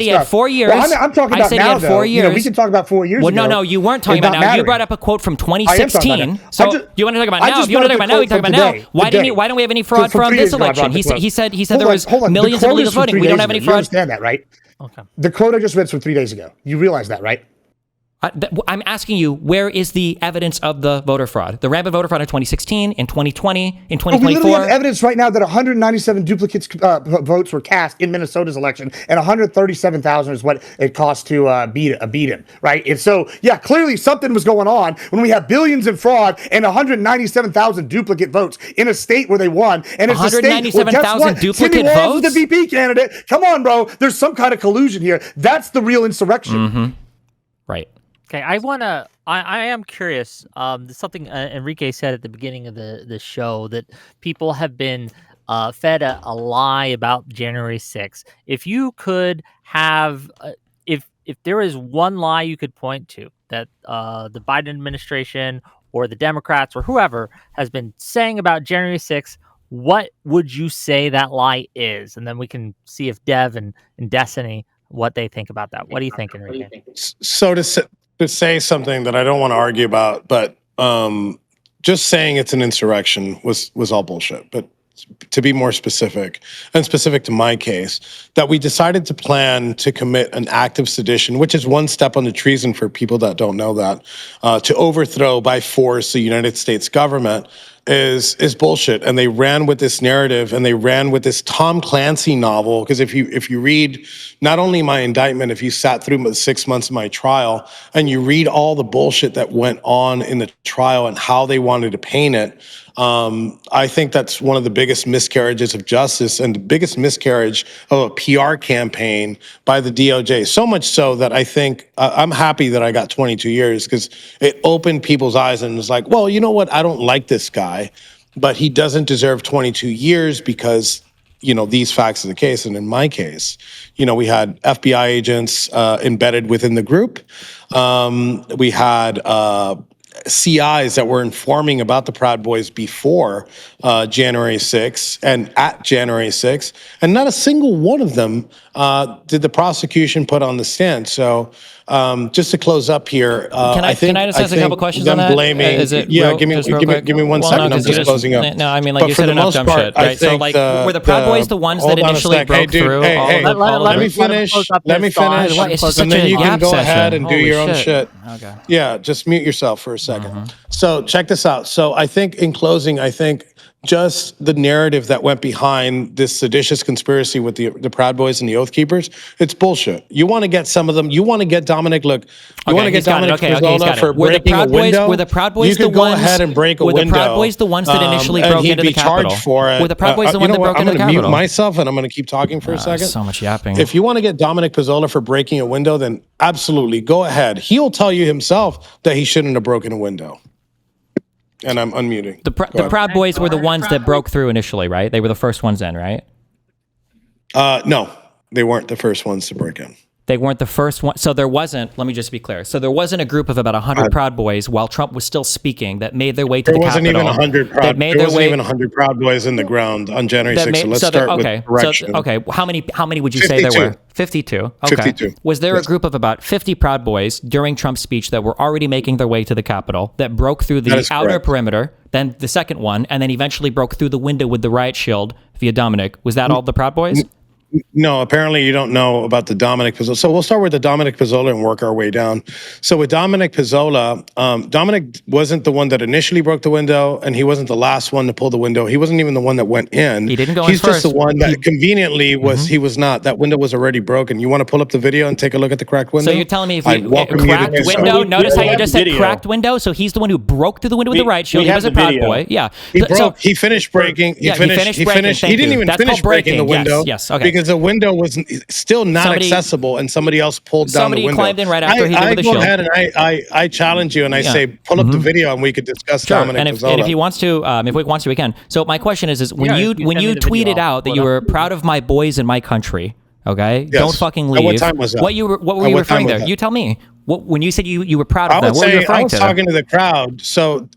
he had 4 years. Well, I'm talking about now, though. 4 years. We can talk about 4 years ago. Well, no, you weren't talking about now. You brought up a quote from 2016. So you want to talk about now? If you want to talk about now, we can talk about now. Why don't we have any fraud from this election? He said there was millions of illegal voting. We don't have any fraud. You understand that, right? Okay. The quote I just read from 3 days ago. You realize that, right? I'm asking you, where is the evidence of the voter fraud? The rampant voter fraud in 2016, in 2020, in 2024? We literally have evidence right now that 197 duplicates votes were cast in Minnesota's election, and 137,000 is what it cost to beat him, right? And so, yeah, clearly something was going on when we have billions in fraud and 197,000 duplicate votes in a state where they won. And it's 197,000 duplicate votes? Was the VP candidate. Come on, bro. There's some kind of collusion here. That's the real insurrection. Mm-hmm. Right. Okay, I am curious. There's something Enrique said at the beginning of the show that people have been fed a lie about January 6th. If you could have, if there is one lie you could point to that the Biden administration or the Democrats or whoever has been saying about January 6th, what would you say that lie is? And then we can see if Dev and Destiny, what they think about that. What do you think, Enrique? So to say something that I don't want to argue about, but just saying it's an insurrection was all bullshit. But to be more specific, and specific to my case, that we decided to plan to commit an act of sedition, which is one step on the treason for people that don't know that, to overthrow by force the United States government is bullshit. And they ran with this narrative, and they ran with this Tom Clancy novel. Because if you read not only my indictment, if you sat through the 6 months of my trial and you read all the bullshit that went on in the trial and how they wanted to paint it, I think that's one of the biggest miscarriages of justice and the biggest miscarriage of a PR campaign by the DOJ. So much so that I think I'm happy that I got 22 years because it opened people's eyes and was like, well, you know what? I don't like this guy, but he doesn't deserve 22 years because, these facts are the case. And in my case, we had FBI agents embedded within the group. We had CIs that were informing about the Proud Boys before January 6th and at January 6th, and not a single one of them did the prosecution put on the stand. So just to close up here, can I just ask a couple questions on that? Blaming, give me 1 second. I'm just closing up. No, I mean, like you said enough dumb shit, right? So like, were the Proud Boys the ones that initially broke through? Let me finish. And then you can go ahead and do your own shit. Okay. Yeah, just mute yourself for a second. So check this out. So I think in closing, just the narrative that went behind this seditious conspiracy with the Proud Boys and the Oath Keepers, it's bullshit. You want to get some of them. You want to get Dominic. Look, you want to get Dominic Pizzola for breaking a window. Were the Proud Boys you could go ahead and break a window. Were the Proud Boys the ones that initially broke into the Capitol? For it. Were the Proud Boys the ones that broke into the Capitol? I'm going to mute myself and I'm going to keep talking for a second. So much yapping. If you want to get Dominic Pizzola for breaking a window, then absolutely go ahead. He'll tell you himself that he shouldn't have broken a window. And I'm unmuting. The Proud Boys were the ones that broke through initially, right? They were the first ones in, right? No, they weren't the first ones to break in. They weren't the first one. So there wasn't, let me just be clear. So there wasn't a group of about 100 Proud Boys while Trump was still speaking that made their way to the Capitol. There wasn't even 100 Proud Boys in the ground on January 6th. So let's start with correction. How many would you say there were? 52. Okay. 52. Was there a group of about 50 Proud Boys during Trump's speech that were already making their way to the Capitol that broke through the outer perimeter, then the second one, and then eventually broke through the window with the riot shield via Dominic? Was that all the Proud Boys? No, apparently you don't know about the Dominic Pizzola. So we'll start with the Dominic Pizzola and work our way down. So with Dominic Pizzola, Dominic wasn't the one that initially broke the window, and he wasn't the last one to pull the window. He wasn't even the one that went in. He didn't go in He's just first. the one that conveniently was. He was not. That window was already broken. You want to pull up the video and take a look at the cracked window? So you're telling me if I'd you welcome you to cracked do so. window? Notice how you have just said video. cracked window. So he's the one who broke through the window with the right shield. we He have was a the proud video. boy. Yeah. He So- broke. He finished breaking. He Yeah, finished. He breaking. finished. Thank He didn't you. even That's finish called breaking the breaking. window. Yes. Okay. Because the window was still not Somebody- accessible, and somebody else pulled down the Somebody window. climbed in right after he did with the go shield. ahead and I challenge you, and I Yeah. say pull up the video, and we could discuss Sure. Dominic And if Pizzola. he wants to, if Wick wants to, we can. So my question is when Yeah, you if you when send you me the video, tweeted I'll out that pull you it were up. proud of my boys in my country, okay? Yes. Don't fucking At leave. what time was that? What were At you what referring time there? was that? You tell me. When you said you were proud of I them, would what were you say I referring was to? talking to the crowd. So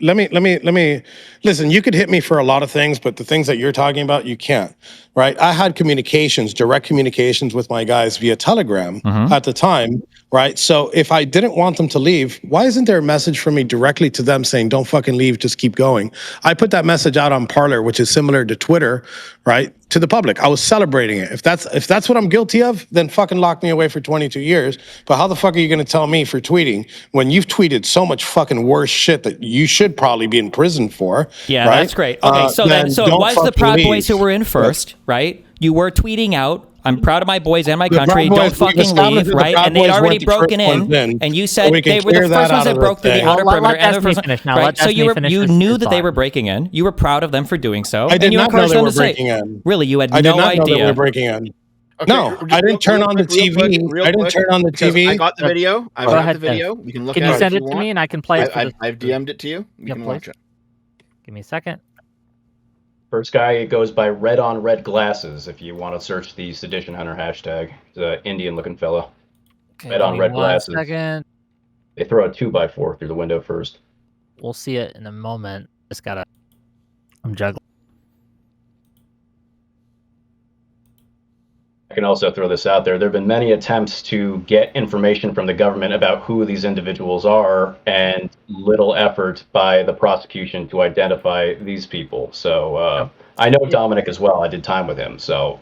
let me listen. You could hit me for a lot of things, but the things that you're talking about, you can't. Right? I had direct communications with my guys via Telegram at the time. Right? So if I didn't want them to leave, why isn't there a message from me directly to them saying, "Don't fucking leave, just keep going"? I put that message out on Parler, which is similar to Twitter, right? To the public. I was celebrating it. If that's what I'm guilty of, then fucking lock me away for 22 years. But how the fuck are you going to tell me for tweeting when you've tweeted so much fucking worse shit that you should probably be in prison for? Yeah, right? that's great. Okay, so then it don't was the fucking Proud leave. Boys who were in first, right? You were tweeting out, "I'm proud of my boys and my The country. Proud Don't Boys- we've fucking established leave," that the right? Proud And they'd Boys already weren't the first broken ones in, in. and you So said we can they were the clear first that ones out that of the broke through the thing. outer Let perimeter. And the Destiny first finish now. right? Let So you Destiny finish knew his that they thought. were breaking in. You were proud of them for doing so. I did and you not know encouraged they them were to say, breaking in. Really, you had I did no not know they idea. were breaking in. Okay, No, I didn't turn on the TV. I didn't turn on the because TV. I got the video. I Go got ahead, the video. We can look Can at you it send if it you to want. me and I can play it? for I've DM'd it to you. You Yeah, can please. watch it. Give me a second. First guy goes by Red on Red Glasses. If you want to search the Sedition Hunter hashtag, it's an Indian-looking fella. Okay, Red give on me red one glasses. second. They throw a 2x4 through the window first. We'll see it in a moment. Just gotta. I'm juggling. I can also throw this out there. There have been many attempts to get information from the government about who these individuals are, and little effort by the prosecution to identify these people. So I know Dominic as well. I did time with him. So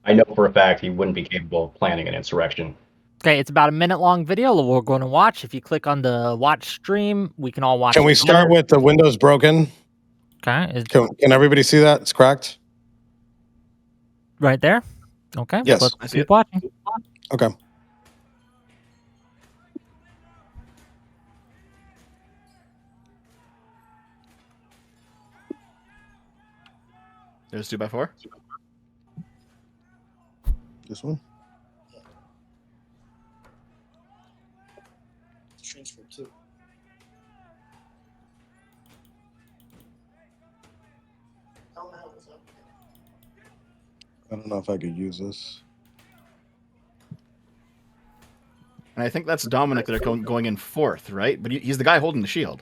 I know for a fact he wouldn't be capable of planning an insurrection. Okay, it's about a minute-long video that we're going to watch. If you click on the watch stream, we can all watch. Can it we together. start with the windows broken? Okay, it's Can everybody see that? It's cracked. right there. Okay. Yes. Let's I see keep it. watching. Okay. There's 2x4. This one. Transfer too. I don't know if I could use this. And I think that's Dominic that are going in fourth, right? But he's the guy holding the shield.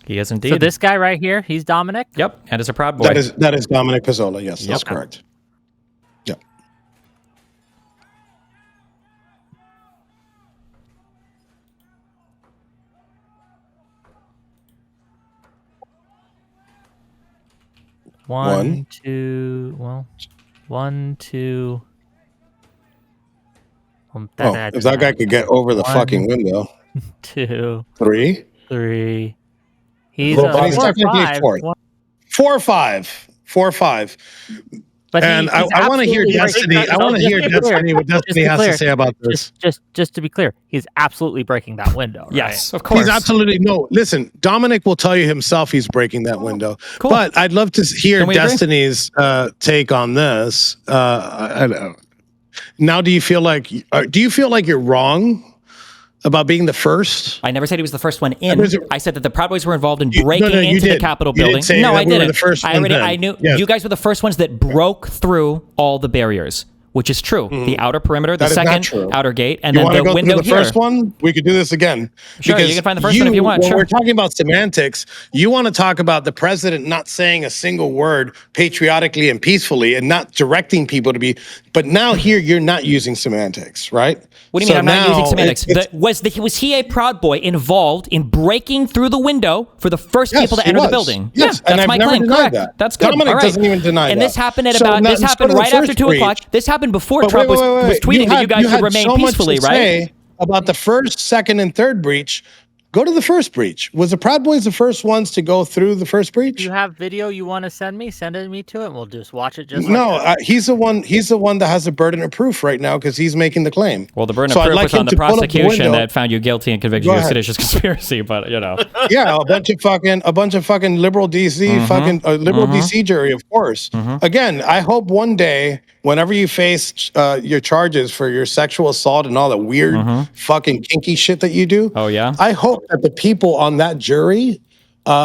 He is indeed. So this guy right here, he's Dominic. Yep, and is a Proud Boy. That is Dominic Pizzola. Yes, that's Yep. correct. Yeah. One, two. Well, 1, 2. Oh, if that guy could get over the fucking window. 2, 3. 3. He's Well, a he's 4 or technically 5. fourth. 4 or 5. 4 or 5. But And he's I want to hear absolutely Destiny. breaking I that- want to just hear be clear, Destiny. What just Destiny be has clear, to say about this. Just to be clear, he's absolutely breaking that window. Right? Yes, of course. He's absolutely no. Listen, Dominic will tell you himself he's breaking that window. Cool. But I'd love to hear Can we agree? Destiny's take on this. I don't know. Now, do you feel like you're wrong about being the first? I never said he was the first one in. There's a- I said that the Proud Boys were involved in You- breaking no, you into the did. Capitol You did building. say No, that I we were didn't. the first I ones already. in. I knew Yes. you guys were the first ones that broke through all the barriers. which is true. The outer perimeter, the That is not second true. outer gate, and You then want to the go window through the here. first one? We could do this again. Sure, you can find the first one if you want, When sure. we're talking about semantics, you want to talk about the president not saying a single word patriotically and peacefully and not directing people to be. But now here, you're not using semantics, right? What do you mean I'm not using now semantics? Was he a Proud Boy involved in breaking through the window for the first Yes, people to he enter the was. building? Yes, yeah, and that's I've my never claim. denied Correct. that. That's good. Dominic All right. doesn't even deny and that. this happened at So about. now This let's happened go to the right after first 2 o'clock. breach. This happened before But Trump was tweeting that you guys should had remain so much peacefully, to right? say about the first, second, and third breach. Go to the first breach. Was the Proud Boys the first ones to go through the first breach? You have video you want to send me? Send it me to it. And we'll just watch it. Just No, like that. he's the one. He's the one that has the burden of proof right now because he's making the claim. Well, the burden So of I'd proof like was on him the to pull up the prosecution window. that found you guilty and convicted Go you of ahead. seditious conspiracy, but you know. Yeah, a bunch of fucking liberal DC, liberal DC jury, of course. Again, I hope one day, whenever you face your charges for your sexual assault and all that weird fucking kinky shit that you do. Oh, yeah? I hope that the people on that jury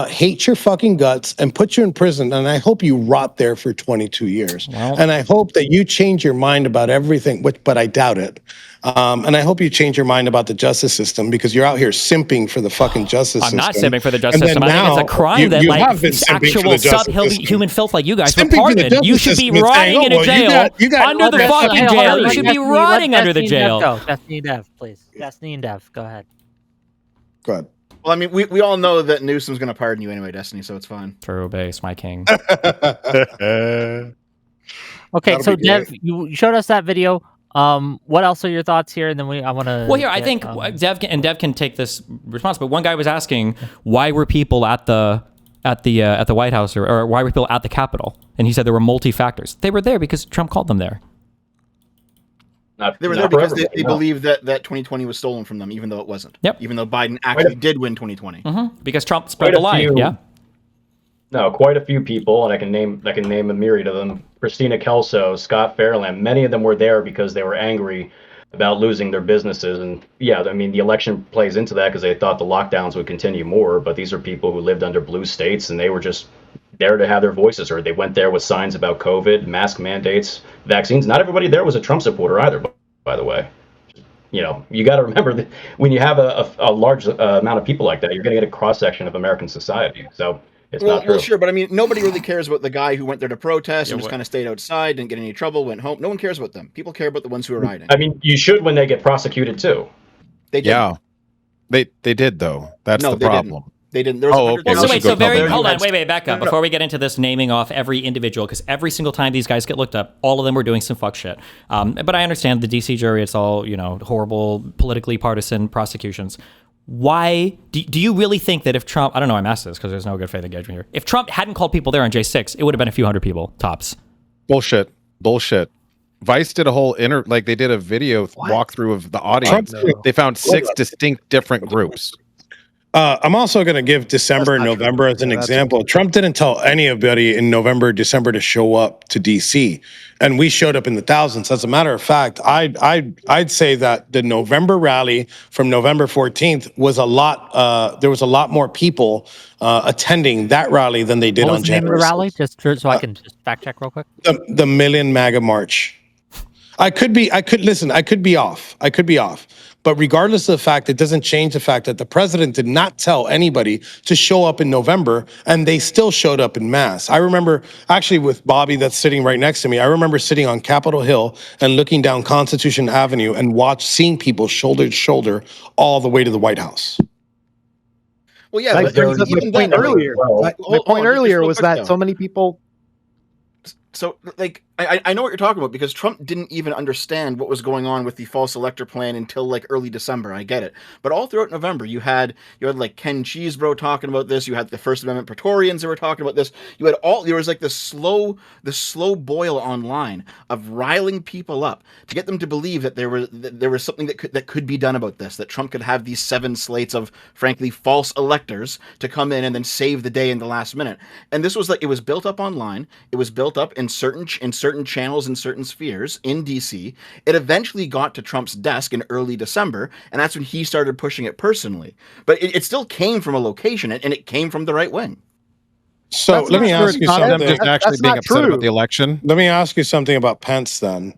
hate your fucking guts and put you in prison, and I hope you rot there for 22 years. And I hope that you change your mind about everything, but I doubt it. And I hope you change your mind about the justice system because you're out here simping for the fucking justice I'm system. not simping for the justice And then system. I think it's a now crime that you like have been simping for actual the justice sub system. human filth like you guys were Simping for the pardoned. You justice should be system is saying, rotting in oh, a well, jail you got under all the that fucking stuff. jail. You should be rotting under the jail. Go. Destiny and Dev, please. Destiny and Dev, go ahead. Go ahead. Well, I mean, we all know that Newsom's going to pardon you anyway, Destiny, so it's fine. True base, my king. Okay, That'll so be Dev, great. you showed us that video. What else are your thoughts here? And then I want to. Well, here I think Dev can take this response. But one guy was asking why were people at the White House or why were people at the Capitol? And he said there were multi factors. They were there because Trump called them there. They were there because they believed that 2020 was stolen from them, even though it wasn't. Yep. Even though Biden actually did win 2020. Because Trump spread the lie. Yeah. No, quite a few people, and I can name a myriad of them. Christina Kelso, Scott Fairland, many of them were there because they were angry about losing their businesses. And yeah, I mean, the election plays into that because they thought the lockdowns would continue more, but these are people who lived under blue states and they were just there to have their voices heard. They went there with signs about COVID, mask mandates, vaccines. Not everybody there was a Trump supporter either, by the way. You know, you got to remember that when you have a large amount of people like that, you're going to get a cross-section of American society. So it's not true. Well, sure, but I mean, nobody really cares about the guy who went there to protest and just kind of stayed outside, didn't get any trouble, went home. No one cares about them. People care about the ones who are rioting. I mean, you should when they get prosecuted too. They did. Yeah, they did though. That's No, the they didn't. problem. They didn't. There was Oh, 100 okay. Well, so we wait, should so go very cover hold that. on, wait, back up before we get into this naming off every individual because every single time these guys get looked up, all of them were doing some fuck shit. But I understand the DC jury; it's all horrible, politically partisan prosecutions. Why do you really think that if Trump? I don't know. I'm asked this because there's no good faith engagement here. If Trump hadn't called people there on J6, it would have been a few hundred people tops. Bullshit. Vice did a whole they did a video walkthrough of the audience. They found 6 distinct different groups. I'm also going to give December and November as an example. Trump didn't tell anybody in November, December to show up to DC, and we showed up in the thousands. As a matter of fact, I'd say that the November rally from November 14th was a lot. There was a lot more people attending that rally than they did What on was the name of the January rally? 6th. Just so I can just fact check real quick. The Million MAGA March. I could be off. But regardless of the fact, it doesn't change the fact that the president did not tell anybody to show up in November, and they still showed up in mass. I remember actually with Bobby that's sitting right next to me, I remember sitting on Capitol Hill and looking down Constitution Avenue and seeing people shoulder to shoulder all the way to the White House. Well, yeah, That but brings up even my point then, earlier. My hold point on, earlier just was real quick, that though. so many people. So, I know what you're talking about because Trump didn't even understand what was going on with the false elector plan until early December. I get it, but all throughout November, you had Ken Cheesebro talking about this. You had the First Amendment Praetorians that were talking about this. There was the slow boil online of riling people up to get them to believe that there was something that could be done about this. That Trump could have these 7 slates of frankly false electors to come in and then save the day in the last minute. And this was it was built up online. It was built up in certain channels in certain spheres in DC. It eventually got to Trump's desk in early December, and that's when he started pushing it personally. But it still came from a location, and it came from the right wing. So That's let me not ask you true, Connor. something. Them just actually That's being not upset true. about the election. Let me ask you something about Pence then.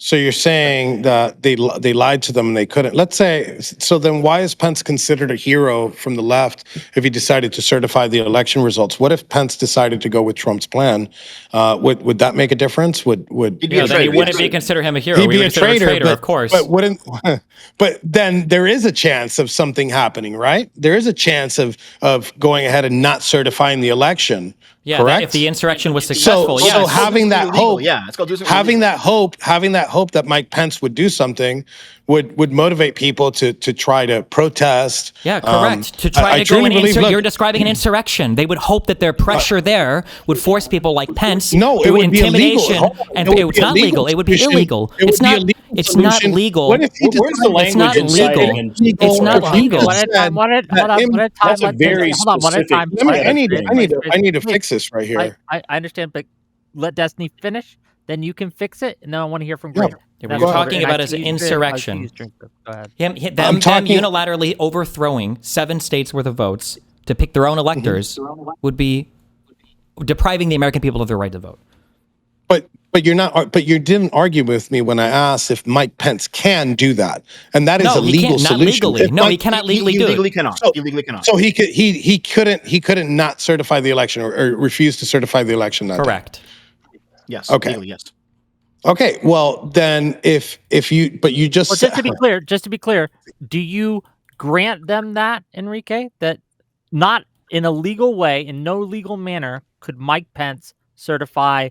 So you're saying that they lied to them and they couldn't. Let's say, so then why is Pence considered a hero from the left if he decided to certify the election results? What if Pence decided to go with Trump's plan? Would that make a difference? Would then he wouldn't be consider him a hero. He'd We be would a consider him traitor, of course. But wouldn't? But then there is a chance of something happening, right? There is a chance of going ahead and not certifying the election. Yeah, correct? if the insurrection was successful, So yes. having that hope, it's called doing something having illegal. that hope that Mike Pence would do something would motivate people to try to protest. Yeah, correct. To try to go and you're describing an insurrection. They would hope that their pressure there would force people like Pence No, it through would be illegal. intimidation. And It would it's be not legal. It would be solution. illegal. It would It's be a not. legal It's not solution. legal. What if he Where's the It's not language inside legal. it? It's not If he legal. just said One at a time. That's a Let very Destiny- hold on, one at a specific- time. I need to fix this right here. I understand, but let Destiny finish. Then you can fix it, and then I want to hear from Yeah. Greg. Yeah, That's we're what talking we're- about I as see an you drink- I see insurrection. you drink this. Go ahead. Them talking- unilaterally overthrowing 7 states worth of votes to pick their own electors would be depriving the American people of their right to vote. But you're not. But you didn't argue with me when I asked if Mike Pence can do that, and that is No, a he legal can't. Not solution. legally. If No, Mike- he cannot legally He do legally it. cannot. So- He legally cannot. So he couldn't not certify the election or refuse to certify the election that day. Correct. Yes. Okay. Legally, yes. Okay, well then, if you just Well, said, just to be clear, do you grant them that, Enrique, that not in a legal way, in no legal manner, could Mike Pence certify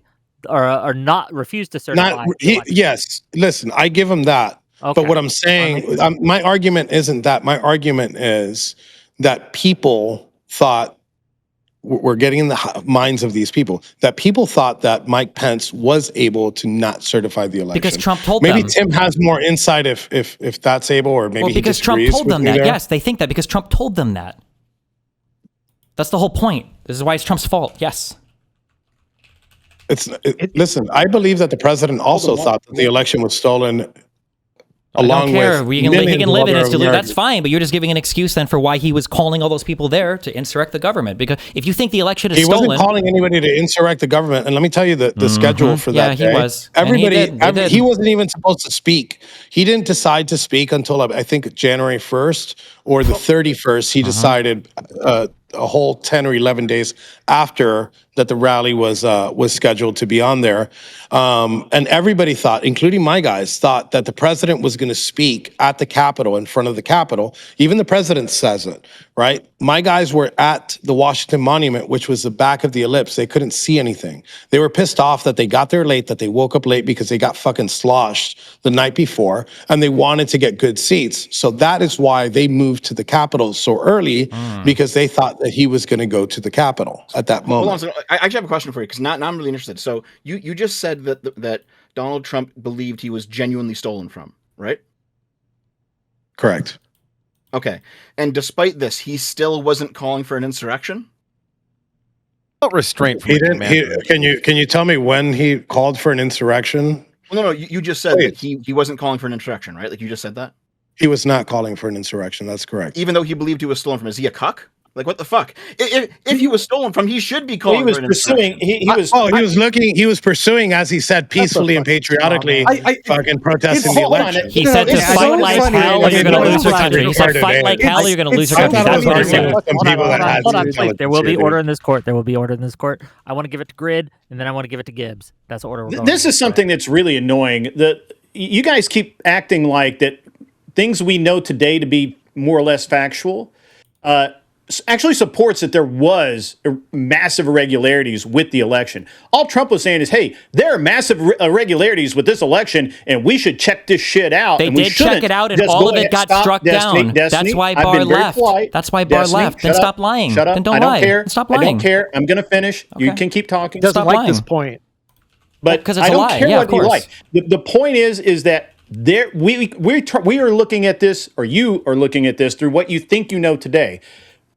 or not refuse to certify? not the election? yes. Listen, I give him that, Okay. but what I'm saying, my argument isn't that. My argument is that people thought we're getting in the minds of these people that people thought that Mike Pence was able to not certify the election Because Trump told maybe them. Tim has more insight if that's able, or maybe Well, he because Trump disagrees told with them me that. there. Yes, they think that because Trump told them that. That's the whole point. This is why it's Trump's fault. Yes. Listen, I believe that the president also thought that the election was stolen. I Along don't care. with He can millions live of in his other delusion. That's Americans. fine, but you're just giving an excuse then for why he was calling all those people there to insurrect the government. Because if you think the election is He stolen, wasn't calling anybody to insurrect the government. And let me tell you the schedule for that Yeah, he day. was. And he Everybody, did. He did. he wasn't even supposed to speak. He didn't decide to speak until I think January 1st or the 31st. He decided a whole 10 or 11 days after that the rally was scheduled to be on there. And everybody thought, including my guys, thought that the president was going to speak at the Capitol, in front of the Capitol. Even the president says it, right? My guys were at the Washington Monument, which was the back of the ellipse. They couldn't see anything. They were pissed off that they got there late, that they woke up late because they got fucking sloshed the night before, and they wanted to get good seats. So that is why they moved to the Capitol so early, because they thought that he was going to go to the Capitol at that moment. Hold on a second. I actually have a question for you because now I'm really interested. So you just said that Donald Trump believed he was genuinely stolen from, right? Correct. Okay. And despite this, he still wasn't calling for an insurrection? About restraint from He the didn't. commander. Can you tell me when he called for an insurrection? Well, no, you just said Wait. that he wasn't calling for an insurrection, right? Like you just said that? He was not calling for an insurrection. That's correct. Even though he believed he was stolen from, is he a cuck? Like what the fuck? If he was stolen from, he should be calling He was for an pursuing. insurrection. He was pursuing, as he said, peacefully and patriotically, fucking protesting the Hold on, election. he said to it's fight so like funny. hell or you're going to It's lose your so country. He said fight like hell or you're going to lose your I country. thought I That's was what he arguing said. with some people that had Hold on, some please. There intelligence will be here, order dude. in this court. There will be order in this court. I want to give it to Grid, and then I want to give it to Gibbs. That's the order we're going. This is something that's really annoying. You guys keep acting like that things we know today to be more or less factual actually supports that there was massive irregularities with the election. All Trump was saying is, hey, there are massive irregularities with this election, and we should check this shit out. They and we did check shouldn't it out, and just all go of it ahead- got stop, struck down. That's why I've Barr been very left. polite. That's why Barr left. Then shut stop up. lying. Shut up. Then don't I lie. don't care. Then stop I lying. don't care. I'm going to finish. You Okay. can keep talking. Doesn't Stop like lying. this point. But 'cause it's I a don't lie. care Yeah, of what you course. like. The point is that we are looking at this, or you are looking at this through what you think you know today.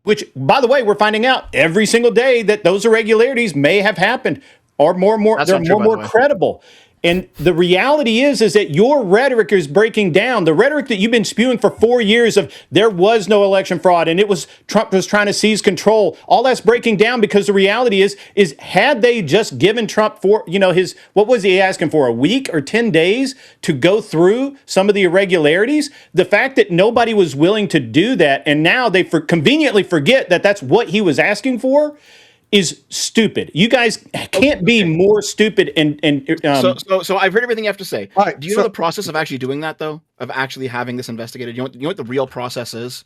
Which, by the way, we're finding out every single day that those irregularities may have happened, or more. That's They're not true, by more the way. credible. And the reality is that your rhetoric is breaking down. The rhetoric that you've been spewing for 4 years of there was no election fraud and it was Trump was trying to seize control. All that's breaking down because the reality is had they just given Trump what was he asking for, a week or 10 days to go through some of the irregularities? The fact that nobody was willing to do that and now they conveniently forget that that's what he was asking for is stupid. You guys can't be more stupid So I've heard everything you have to say. Right, Do you know the process of actually doing that, though? Of actually having this investigated? You know what the real process is?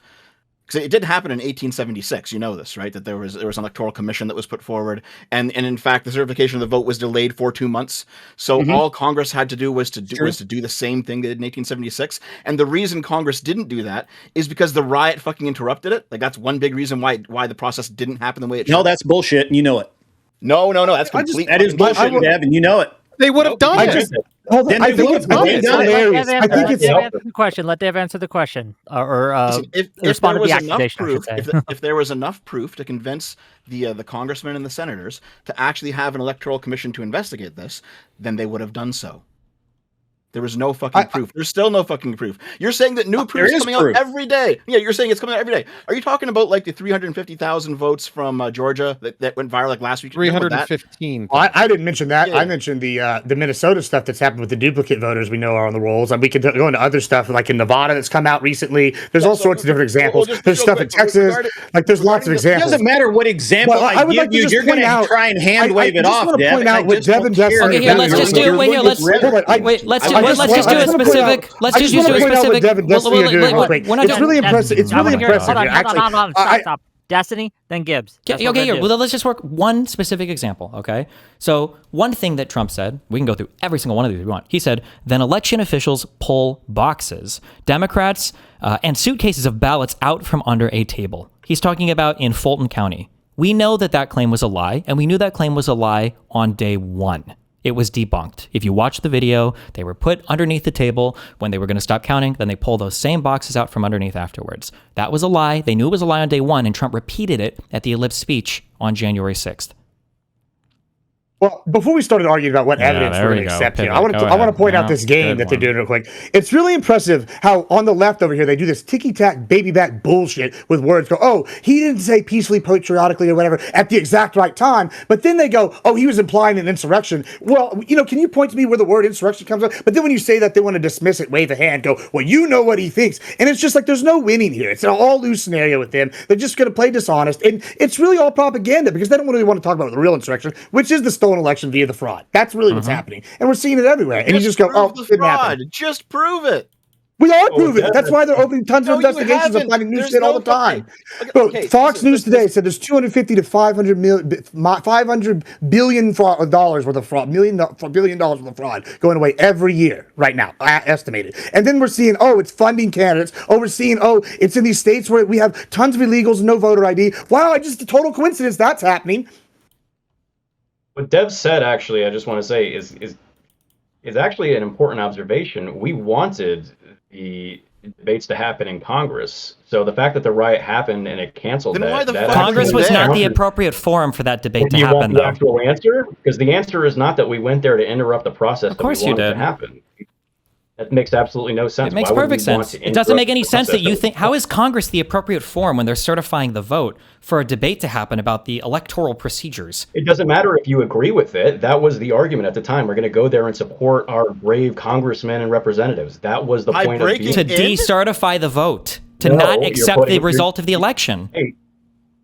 Because it did happen in 1876. You know this, right? That there was an electoral commission that was put forward, and in fact, the certification of the vote was delayed for 2 months. So all Congress had to do was to do the same thing they did in 1876. And the reason Congress didn't do that is because the riot fucking interrupted it. Like that's one big reason why the process didn't happen the way it should. No, that's bullshit, and you know it. No, that's complete. That is bullshit, Dev, and you know it. They would have done it. Hold on. I think it's hilarious. I think it's answer the question. Let Dave answer the question, Listen, if respond there to the was enough accusation. proof, I should say. if there was enough proof to convince the congressmen and the senators to actually have an electoral commission to investigate this, then they would have done so. There was no fucking proof. There's still no fucking proof. You're saying that new proof is coming out every day. Yeah, you're saying it's coming out every day. Are you talking about like the 350,000 votes from Georgia that went viral like last week? 315. Well, I didn't mention that. Yeah. I mentioned the Minnesota stuff that's happened with the duplicate voters we know are on the rolls. And we could go into other stuff like in Nevada that's come out recently. There's all sorts of different examples. There's stuff in Texas. There's lots of It examples. doesn't matter what example I would give like to you. just You're going point out- to try and hand wave it I just off, want to Dev. point out what Devin Destiny. Okay, here, let's just do it. Wait, here, let's just do a specific. Let's just do a specific. It's really impressive. It's really impressive. Hold on. Stop. Destiny, then Gibbs. That's what Okay, we're here. gonna do. Well, let's just work one specific example, okay? So, one thing that Trump said, we can go through every single one of these if we want. He said, then election officials pull boxes, Democrats, and suitcases of ballots out from under a table. He's talking about in Fulton County. We know that claim was a lie, and we knew that claim was a lie on day one. It was debunked. If you watch the video, they were put underneath the table when they were going to stop counting. Then they pull those same boxes out from underneath afterwards. That was a lie. They knew it was a lie on day one, and Trump repeated it at the Ellipse speech on January 6th. Well, before we started arguing about what evidence we're going to accept here, I want to point out this game that they're doing real quick. It's really impressive how on the left over here they do this ticky-tack, baby-back bullshit with words. Go, oh, he didn't say peacefully, patriotically, or whatever at the exact right time. But then they go, oh, he was implying an insurrection. Well, can you point to me where the word insurrection comes from? But then when you say that, they want to dismiss it, wave a hand, go, well, you know what he thinks. And it's just like there's no winning here. It's an all-lose scenario with them. They're just going to play dishonest. And it's really all propaganda because they don't really want to talk about the real insurrection, which is the stolen election via the fraud. That's really what's happening. And we're seeing it everywhere. And you just go, oh, it didn't happen. Just prove it. We are proving it. That's why they're opening tons of investigations and finding new shit all the time. Fox News today said there's 250 to 500 billion dollars worth of fraud, billion dollars worth of fraud going away every year right now, estimated. And then we're seeing, oh, it's funding candidates. Oh, we're seeing, oh, it's in these states where we have tons of illegals, no voter ID. Wow, just a total coincidence that's happening. What Dev said, actually, I just want to say is actually an important observation. We wanted the debates to happen in Congress. So the fact that the riot happened and it canceled Then why the fuck Congress was there? not the appropriate forum for that debate to Do you happen, want the though. actual answer? Because the answer is not that we went there to interrupt the process Of course that we you wanted did. to happen. That makes absolutely no sense. It makes Why would perfect we want sense. to It doesn't make interrupt any the sense that process you we think, how is Congress the appropriate forum when they're certifying the vote for a debate to happen about the electoral procedures? It doesn't matter if you agree with it. That was the argument at the time. We're going to go there and support our brave congressmen and representatives. That was the point of To decertify the vote, to No, not you're accept putting- the result of the election. Hey,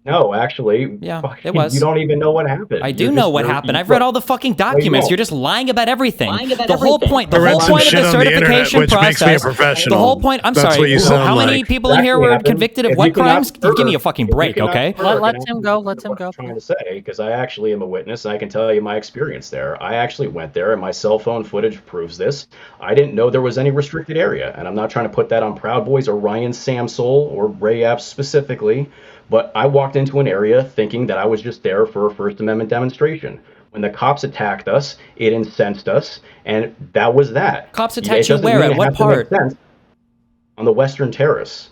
no, actually, Yeah, fucking- it was. You don't even know what happened. I do know what happened. I've read all the fucking documents. don't. You're just lying about everything. about The whole everything. point I read of some the shit on the internet, certification which makes me a process. professional. The whole point. I'm That's sorry. what you sound How many like. people in here Exactly were happened. convicted of If what you cannot crimes? Give me a prove- fucking if you break, cannot okay? prove Let it, him go. Let that's him what go. I'm trying to say, because I actually am a witness, and I can tell you my experience there. I actually went there, and my cell phone footage proves this. I didn't know there was any restricted area, and I'm not trying to put that on Proud Boys or Ryan Samsel or Ray Apps specifically, but I walked into an area thinking that I was just there for a First Amendment demonstration. When the cops attacked us, it incensed us, and that was that. Cops It attacked you doesn't where? mean At it what has to make part? sense. On the Western Terrace.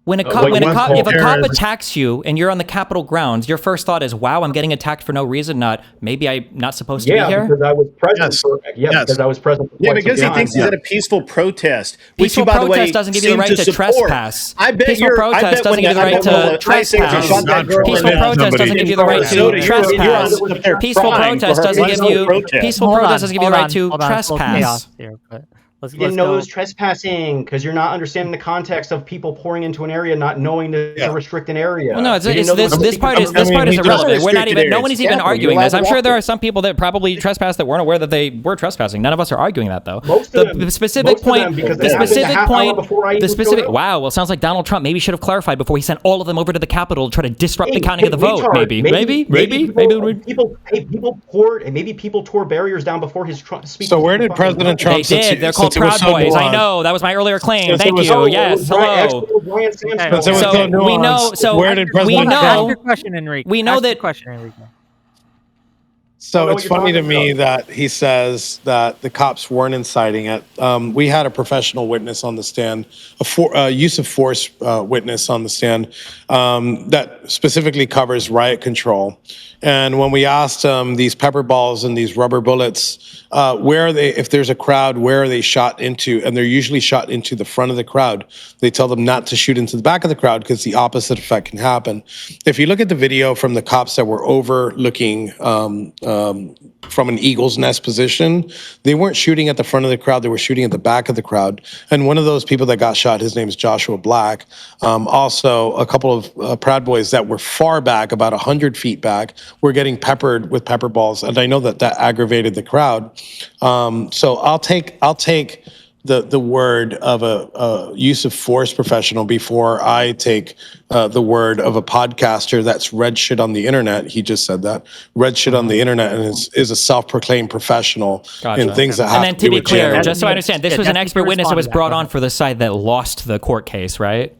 When a cop, what you want if a cop is- attacks you and you're on the Capitol grounds, your first thought is, "Wow, I'm getting attacked for no reason." Not maybe I'm not supposed to be Yeah, here. because I was present. Yes. Because I was present. For Yeah, quite because some he time. thinks he's at a peaceful protest. Which Peaceful you, by the way, protest doesn't give you the seem right to support. trespass. I bet Peaceful you're. protest I bet doesn't when give you the I right bet to when the ICE agent trespass. shot that girl Peaceful in the- protest doesn't give you the right to So you're trespass. up there Peaceful crying protest for her doesn't give peaceful you protest. peaceful Hold protest on, doesn't give you hold the on, right to hold on, it's a little trespass. chaos here, but let's didn't know go. it was trespassing because you're not understanding the context of people pouring into an area, not knowing to restrict an area. Well, no, You didn't know there was this part is I mean, he irrelevant. does We're not even. restricted No areas. one is even Exactly. arguing You're allowed this. I'm to sure walk there there. are some people that probably trespassed that weren't aware that they were trespassing. None of us are arguing that though. Most of them- The specific most of them, point. because The it happened a specific half hour point. before I The even specific. showed up. Wow. Well, it sounds like Donald Trump maybe should have clarified before he sent all of them over to the Capitol to try to disrupt the counting of the vote. retard. Maybe. People tore barriers down before his speech. So where did President Trump? They since did. he- They're called since it was Proud so Boys. I nuanced- know. That was my earlier claim. Since it Thank was you. so- Yes. Hello. Since it was So so nuanced, we know. So where did we President know. Ask your question, Enrique. We know Ask your that- question, Enrique. So know it's what you're funny to talking me about. that he says that the cops weren't inciting it. We had a professional witness on the stand, a use of force witness on the stand that specifically covers riot control. And when we asked these pepper balls and these rubber bullets, where are they? If there's a crowd, where are they shot into? And they're usually shot into the front of the crowd. They tell them not to shoot into the back of the crowd because the opposite effect can happen. If you look at the video from the cops that were overlooking from an eagle's nest position, they weren't shooting at the front of the crowd. They were shooting at the back of the crowd. And one of those people that got shot, his name is Joshua Black. Also, a couple of Proud Boys that were far back, about 100 feet back, were getting peppered with pepper balls. And I know that that aggravated the crowd. So I'll take the word of a use of force professional before I take the word of a podcaster that's read shit on the internet. He just said that. Read shit on the internet and is a self-proclaimed professional in things that have And then to to do be with clear, gender. just so I understand, this Yeah, was an that's expert your witness that was response to that. brought on for the side that lost the court case, right?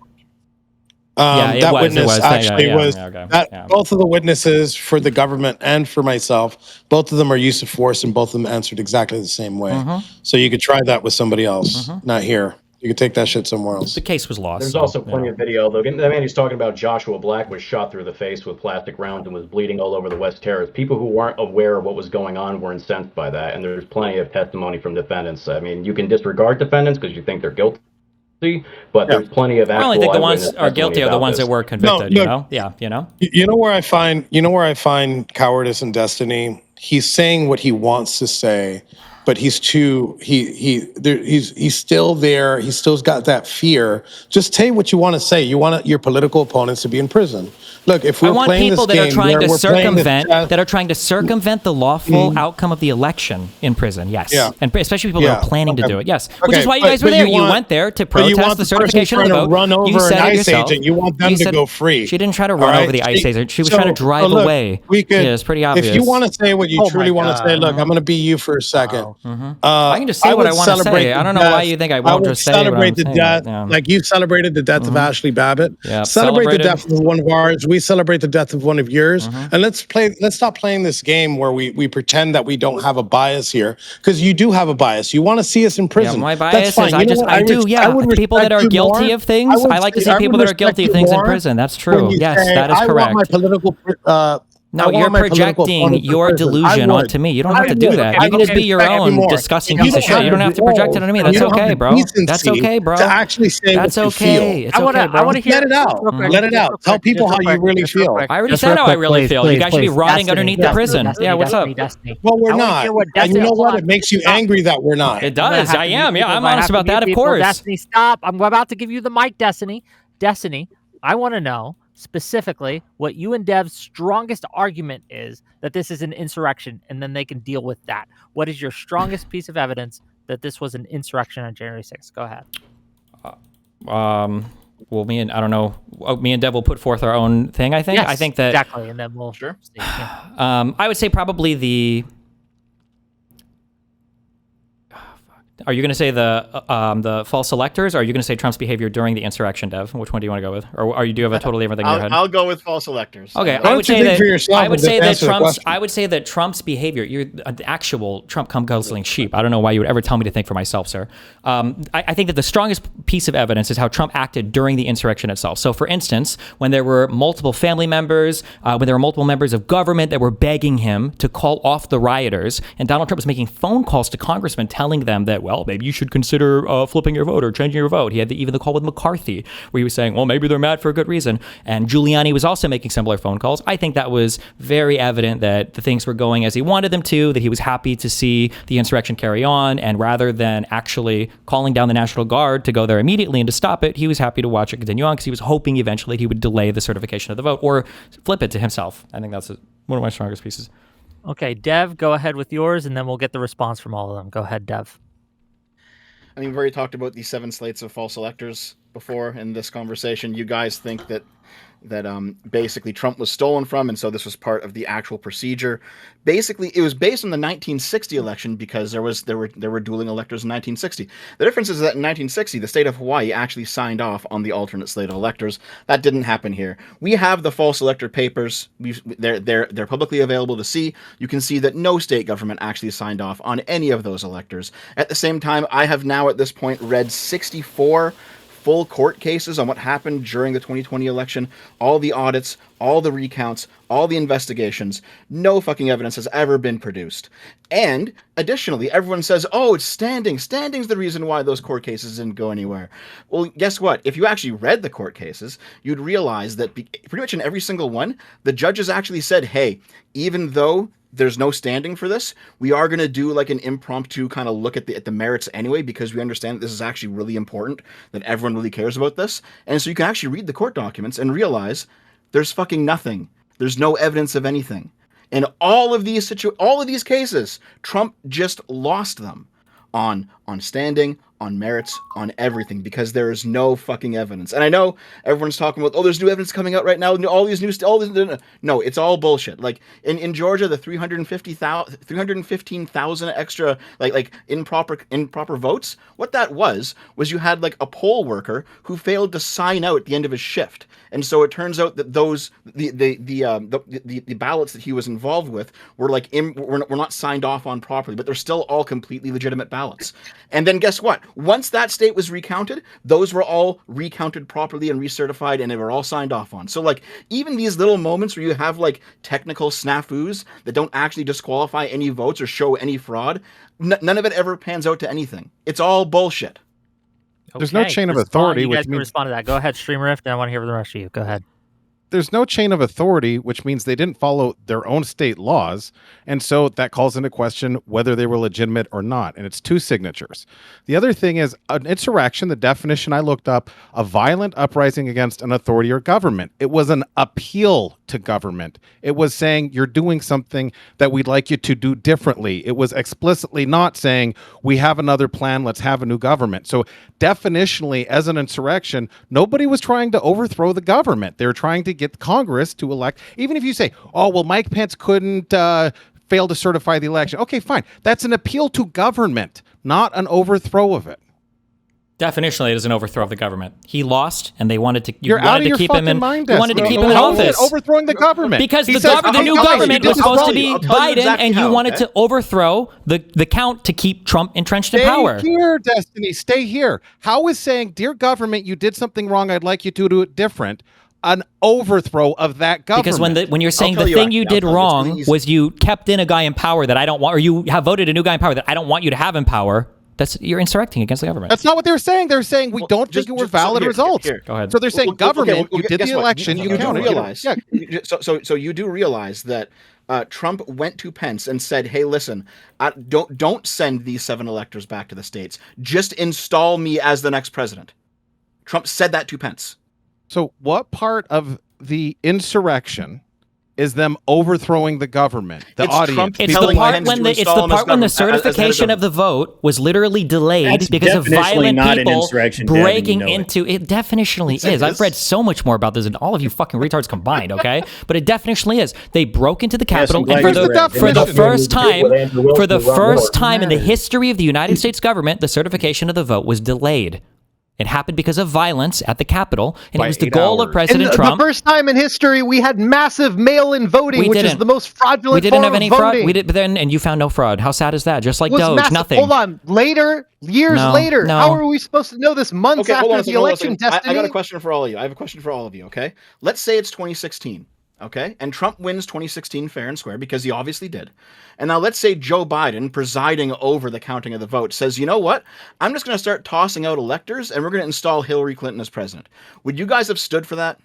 it That was, witness yeah, actually yeah, was yeah, okay, that yeah. both of the witnesses for the government and for myself, both of them are use of force and both of them answered exactly the same way. So you could try that with somebody else, not here. You could take that shit somewhere else. The case was lost. There's so, also you plenty know. of video, though. The man he's talking about, Joshua Black, was shot through the face with plastic rounds and was bleeding all over the West Terrace. People who weren't aware of what was going on were incensed by that, and there's plenty of testimony from defendants. I mean, you can disregard defendants because you think they're guilty, but there's plenty of I actual only think the ones eyewitness are guilty testimony are the about ones this. that were convicted. look, you know, yeah, you know. You know where I find cowardice and destiny. He's saying what he wants to say, but he's still there. He's still got that fear. Just say what you want to say. You want your political opponents to be in prison. Look, if I we're want playing people this that are game, trying to we're playing this circumvent the lawful outcome of the election in prison. Yes, Yeah. and especially people that are planning to do it. Yes, which Okay, is why you but- guys were but there. you You want- went there to but you protest want the the person certification of the trying to vote. run over You said an it ICE yourself. agent. You want them You to said- go free. She didn't try to All run right? over the ICE agent. She was So- trying to drive look, away. We could, Yeah, it's pretty obvious. If you want to say what you Oh my truly want to say, God. look, I'm going to be you for a second. I can just say what I would want to celebrate say. I the don't know why death- you think I won't would just say what I'm celebrate the saying. death, Yeah. like you celebrated the death of Ashley Babbitt. Yeah, Celebrate the celebrated. death of one of ours. We celebrate the death of one of yours. And let's stop playing this game where we pretend that we don't have a bias here, because you do have a bias. You want to see us in prison. Yeah, my That's bias fine. is You I know just what? I do res- yeah. would People that respect are you guilty more. of things, would I like to say- see I people would that are guilty of respect you things in more prison. That's when true. you Yes, say, that is I correct. want my political. No, you're projecting your delusion onto me. You don't have to do that. You can just be your own disgusting piece of shit. You don't have to project it onto me. That's okay, bro. That's okay, bro. To actually say That's what you okay. feel. It's okay, bro. I want to hear. Let it out. just real quick, Let it just out. real Tell quick, people just how real you quick, really just real feel. quick. I already Just said real how I quick, really please, feel. You please, guys should be please. rotting Destiny, underneath the Destiny, prison. Destiny, Yeah, what's up? Destiny. Well, we're I wanna not. hear what And you know Destiny- what? hold It makes you angry that we're not. It I'm gonna does. have I to am. mute Yeah, people. I'm I honest have to about that, mute of people. course. Destiny, stop. I'm about to give you the mic, Destiny. Destiny, I want to know specifically what you and Dev's strongest argument is that this is an insurrection, and then they can deal with that. What is your strongest piece of evidence that this was an insurrection on January 6th? Go ahead. Well, me and I don't know. Me and Dev will put forth our own thing. I think. Yes, I think that exactly, and then we'll see. Yeah. I would say probably the. Are you going to say the false electors, or are you going to say Trump's behavior during the insurrection, Dev? Which one do you want to go with? Or do you have a totally different thing in your head? I'll go with false electors. Okay, Why don't you think for yourself and just answer the question? I would say that Trump's behavior, you're the actual Trump come guzzling sheep. I don't know why you would ever tell me to think for myself, sir. I think that the strongest piece of evidence is how Trump acted during the insurrection itself. So, for instance, when there were multiple family members, when there were multiple members of government that were begging him to call off the rioters, and Donald Trump was making phone calls to congressmen telling them that, well, maybe you should consider flipping your vote or changing your vote. He had even the call with McCarthy, where he was saying, well, maybe they're mad for a good reason. And Giuliani was also making similar phone calls. I think that was very evident that the things were going as he wanted them to, that he was happy to see the insurrection carry on, and rather than actually calling down the National Guard to go there immediately and to stop it, he was happy to watch it continue on because he was hoping eventually he would delay the certification of the vote or flip it to himself. I think that's one of my strongest pieces. Okay, Dev, go ahead with yours, and then we'll get the response from all of them. Go ahead, Dev. I mean, we've already talked about these 7 slates of false electors before in this conversation. You guys think that basically Trump was stolen from, and so this was part of the actual procedure. Basically, it was based on the 1960 election because there were dueling electors in 1960. The difference is that in 1960, the state of Hawaii actually signed off on the alternate slate of electors. That didn't happen here. We have the false elector papers. They're publicly available to see. You can see that no state government actually signed off on any of those electors. At the same time, I have now at this point read 64 full court cases on what happened during the 2020 election, all the audits, all the recounts, all the investigations. No fucking evidence has ever been produced. And additionally, everyone says, oh, it's standing. Standing's the reason why those court cases didn't go anywhere. Well, guess what? If you actually read the court cases, you'd realize that pretty much in every single one, the judges actually said, hey, even though there's no standing for this, we are going to do like an impromptu kind of look at the merits anyway, because we understand that this is actually really important, that everyone really cares about this. And so you can actually read the court documents and realize there's fucking nothing. There's no evidence of anything. In all of these cases, Trump just lost them on standing, on merits, on everything, because there is no fucking evidence. And I know everyone's talking about, oh, there's new evidence coming out right now, all this. No, it's all bullshit. Like in Georgia, the 315,000 extra like improper votes. What that was you had like a poll worker who failed to sign out at the end of his shift, and so it turns out that the ballots that he was involved with were like were not signed off on properly, but they're still all completely legitimate ballots. And then guess what? Once that state was recounted, those were all recounted properly and recertified, and they were all signed off on. So like even these little moments where you have like technical snafus that don't actually disqualify any votes or show any fraud, none of it ever pans out to anything. It's all bullshit. There's no chain of authority. You which guys can means respond to that. Go ahead, Streamrift, and I want to hear from the rest of you. Go ahead. there's no chain of authority, which means they didn't follow their own state laws. And so that calls into question whether they were legitimate or not. And it's two signatures. The other thing is an insurrection, the definition I looked up, a violent uprising against an authority or government. It was an appeal to government. It was saying you're doing something that we'd like you to do differently. It was explicitly not saying we have another plan, let's have a new government. So definitionally, as an insurrection, nobody was trying to overthrow the government. They were trying to get Congress to elect. Even if you say, oh, well, Mike Pence couldn't fail to certify the election. Okay, fine. That's an appeal to government, not an overthrow of it. Definitionally, it is an overthrow of the government. He lost, and they wanted to. You're out of your fucking mind. You wanted to keep him in office. Overthrowing the government because the new government was supposed to be Biden, and you wanted to overthrow the count to keep Trump entrenched in power. Stay here, Destiny. Stay here. How is saying, dear government, you did something wrong. I'd like you to do it different. An overthrow of that government. Because when you're saying the thing you did wrong was you kept in a guy in power that I don't want, or you have voted a new guy in power that I don't want you to have in power. You're insurrecting against the government. That's not what they were saying. They're saying we don't think it were valid results. Go ahead. So they're saying government, you did the election, you counted. So you do realize that Trump went to Pence and said, "Hey, listen, don't send these 7 electors back to the states. Just install me as the next president." Trump said that to Pence. So what part of the insurrection is them overthrowing the government, the It's audience. Trump It's the telling part Pence when to the it's install the him as part when the government- as head of certification of the vote was literally delayed That's because of definitionally violent not an people insurrection, Devin, breaking you know it. into it. Definitionally is. I've read so much more about this than all of you fucking retards combined. Okay, but it definitionally is. They broke into the Capitol I'm glad and for you the read. for the Definition. first time With Andrew Wilson for the and Ron first Moore. time in the history of the United States government, the certification of the vote was delayed. It happened because of violence at the Capitol, and By it was the 8 goal of hours. President And Trump. the first time in history we had massive mail-in voting, We which is didn't. the most fraudulent We didn't form have of any voting. fraud. We did, but then and you found no fraud. How sad is that? Just like Was Doge, massive. nothing. Hold on. Later, years No, later, no. how are we supposed to know this months Okay, hold on after a the second, hold on a election? second. I Destiny. got a question for all of you. I have a question for all of you, okay? Let's say it's 2016, okay? And Trump wins 2016 fair and square because he obviously did. And now let's say Joe Biden, presiding over the counting of the vote, says, you know what? I'm just going to start tossing out electors and we're going to install Hillary Clinton as president. Would you guys have stood for that?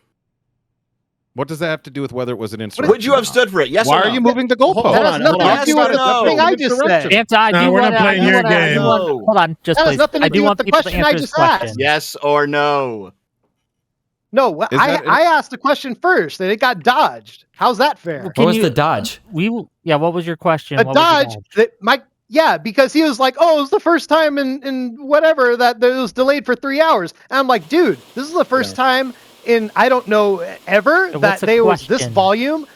What does that have to do with whether it was an insurrection? Would you have stood for it? Yes Why or no? are you moving the Hold goalpost? That on, has nothing yes to do or with the no? thing I just said. Answer, I No, do we're not wanna- I playing do your wanna- I do game. wanna- No. Hold on, just That has please. nothing to I do do with want the people to question I answer this just asked. question. Yes or no? No, Is that- I asked the question first, and it got dodged. How's that fair? What Can was you- the dodge? Yeah, what was your question? A What was your dodge that Mike. Yeah, because he was like, "Oh, it was the first time in whatever that it was delayed for 3 hours." And I'm like, "Dude, this is the first time in I don't know ever So that what's the they was this question? volume."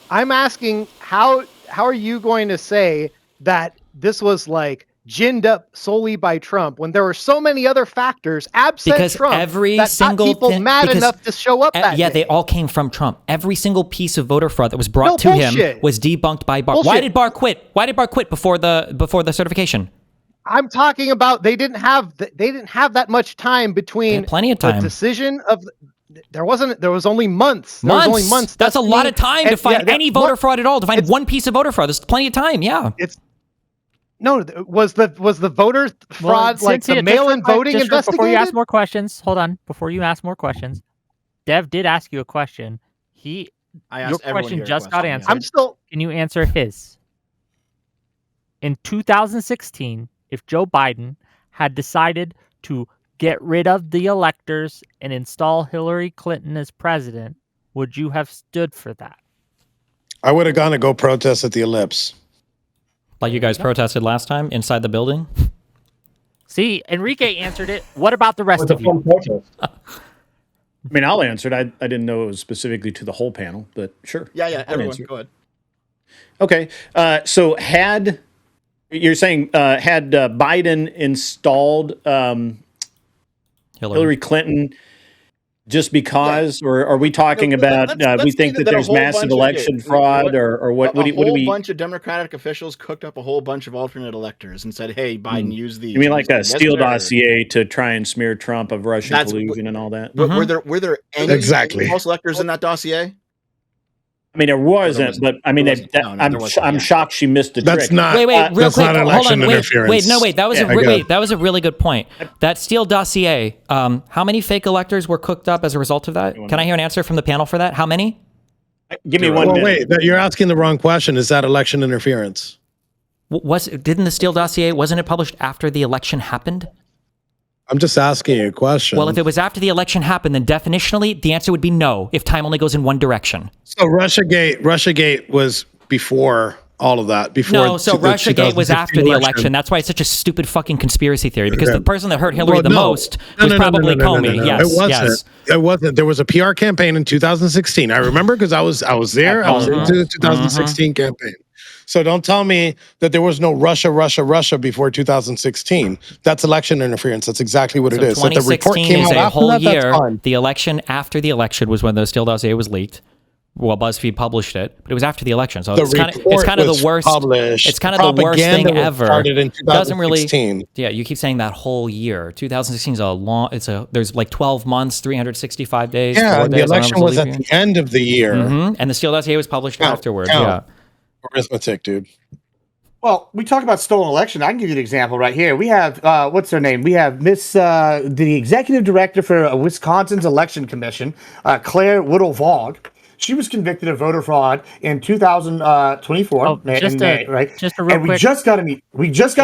I'm asking how are you going to say that this was like ginned up solely by Trump when there were so many other factors absent Because Trump every that single got people thing- mad because enough to show up that yeah, day? they all came from Trump. Every single piece of voter fraud that was brought No, to him bullshit. was debunked by Barr. Why Bullshit. did Barr quit? Why did Barr quit before the certification? I'm talking about they didn't have that much time between had plenty of the time. decision of there was only months. There was only months. That's a lot of time to And- find yeah, any that- voter what- fraud at all. To find it's- one piece of voter fraud. There's plenty of time. Yeah. Was the voter fraud like Cynthia, the mail-in voting just investigated? before you ask more questions, hold on. Before you ask more questions, Dev did ask you a question. I Your asked everyone question here a just got question, answered. I'm still Can you answer his? In 2016, if Joe Biden had decided to get rid of the electors and install Hillary Clinton as president, would you have stood for that? I would have gone to go protest at the Ellipse. Like you guys protested last time inside the building. See, Enrique answered it. What about the rest It's a of fun you? protest. I mean, I'll answer it. I didn't know it was specifically to the whole panel, but sure. Yeah, I'll everyone, answer it. go ahead. Okay. So you're saying had Biden installed Hillary Clinton just because, or are we talking No, about let's we say think that a there's whole massive bunch of- election okay, fraud, or what? What do a whole we? bunch of Democratic officials cooked up a whole bunch of alternate electors and said, "Hey, Biden, use these." You mean like a Yes, Steele sir. dossier to try and smear Trump of Russian That's- collusion and all that? Were there any Exactly. false electors in that dossier? I mean, there wasn't, but I mean, There wasn't. No, there wasn't, I'm yeah. shocked she missed the That's trick. not. Wait, real that's quick. not Hold election on. interference. Wait. That was Yeah. that was a really good point. That Steele dossier. How many fake electors were cooked up as a result of that? Can I hear an answer from the panel for that? How many? Give me one Well, minute. wait. You're asking the wrong question. Is that election interference? Didn't the Steele dossier, wasn't it published after the election happened? I'm just asking you a question. Well, if it was after the election happened, then definitionally the answer would be no. If time only goes in one direction. So Russiagate was before all of that. Before No, so the Russiagate was 2016 after the election. That's why it's such a stupid fucking conspiracy theory. Because the person that hurt Hillary Well, the no. most was probably Comey. Yes, it wasn't. yes. It wasn't. There was a PR campaign in 2016. I remember because I was there. I was into the 2016 campaign. So don't tell me that there was no Russia before 2016. That's election interference. That's exactly what it is. So if the report 2016 came is out a after whole that, that's year. fine. The election after the election was when the Steele dossier was leaked. Well, BuzzFeed published it, but it was after the election, so The it's kind of report the worst. published. It's kind of the worst thing Propaganda was ever. started in Doesn't really. 2016. Yeah, you keep saying that whole year. 2016 is a long. There's like 12 months, 365 days. Yeah, 4 and the days, I don't election know if was it's a at leap the end of the year. year. And the Steele dossier was published afterwards. Yeah. Arithmetic, dude. Well, we talk about stolen election. I can give you an example right here. We have what's her name? We have the executive director for Wisconsin's election commission, Claire Whittle-Vaugh. She was convicted of voter fraud in 2024. Oh, just a real and we quick- just got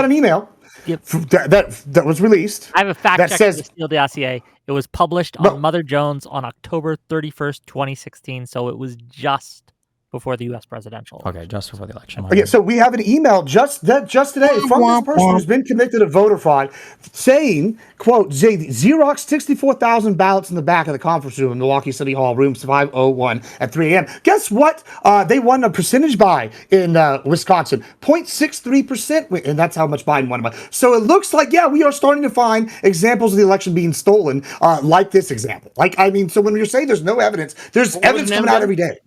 an email Yep. that was released. I have a fact that check says- for the Steele dossier. It was published No. on Mother Jones on October 31st, 2016, so it was just before the U.S. presidential. Okay, just before the election. Okay, so we have an email just today from this person who's been convicted of voter fraud, saying, "quote Xerox 64,000 ballots in the back of the conference room in Milwaukee City Hall, room 501 at 3 a.m." Guess what? They won a percentage by in Wisconsin, 0.63%, and that's how much Biden won by. So it looks like, yeah, we are starting to find examples of the election being stolen, like this example. Like, I mean, so when you're saying there's no evidence, there's evidence coming out every day.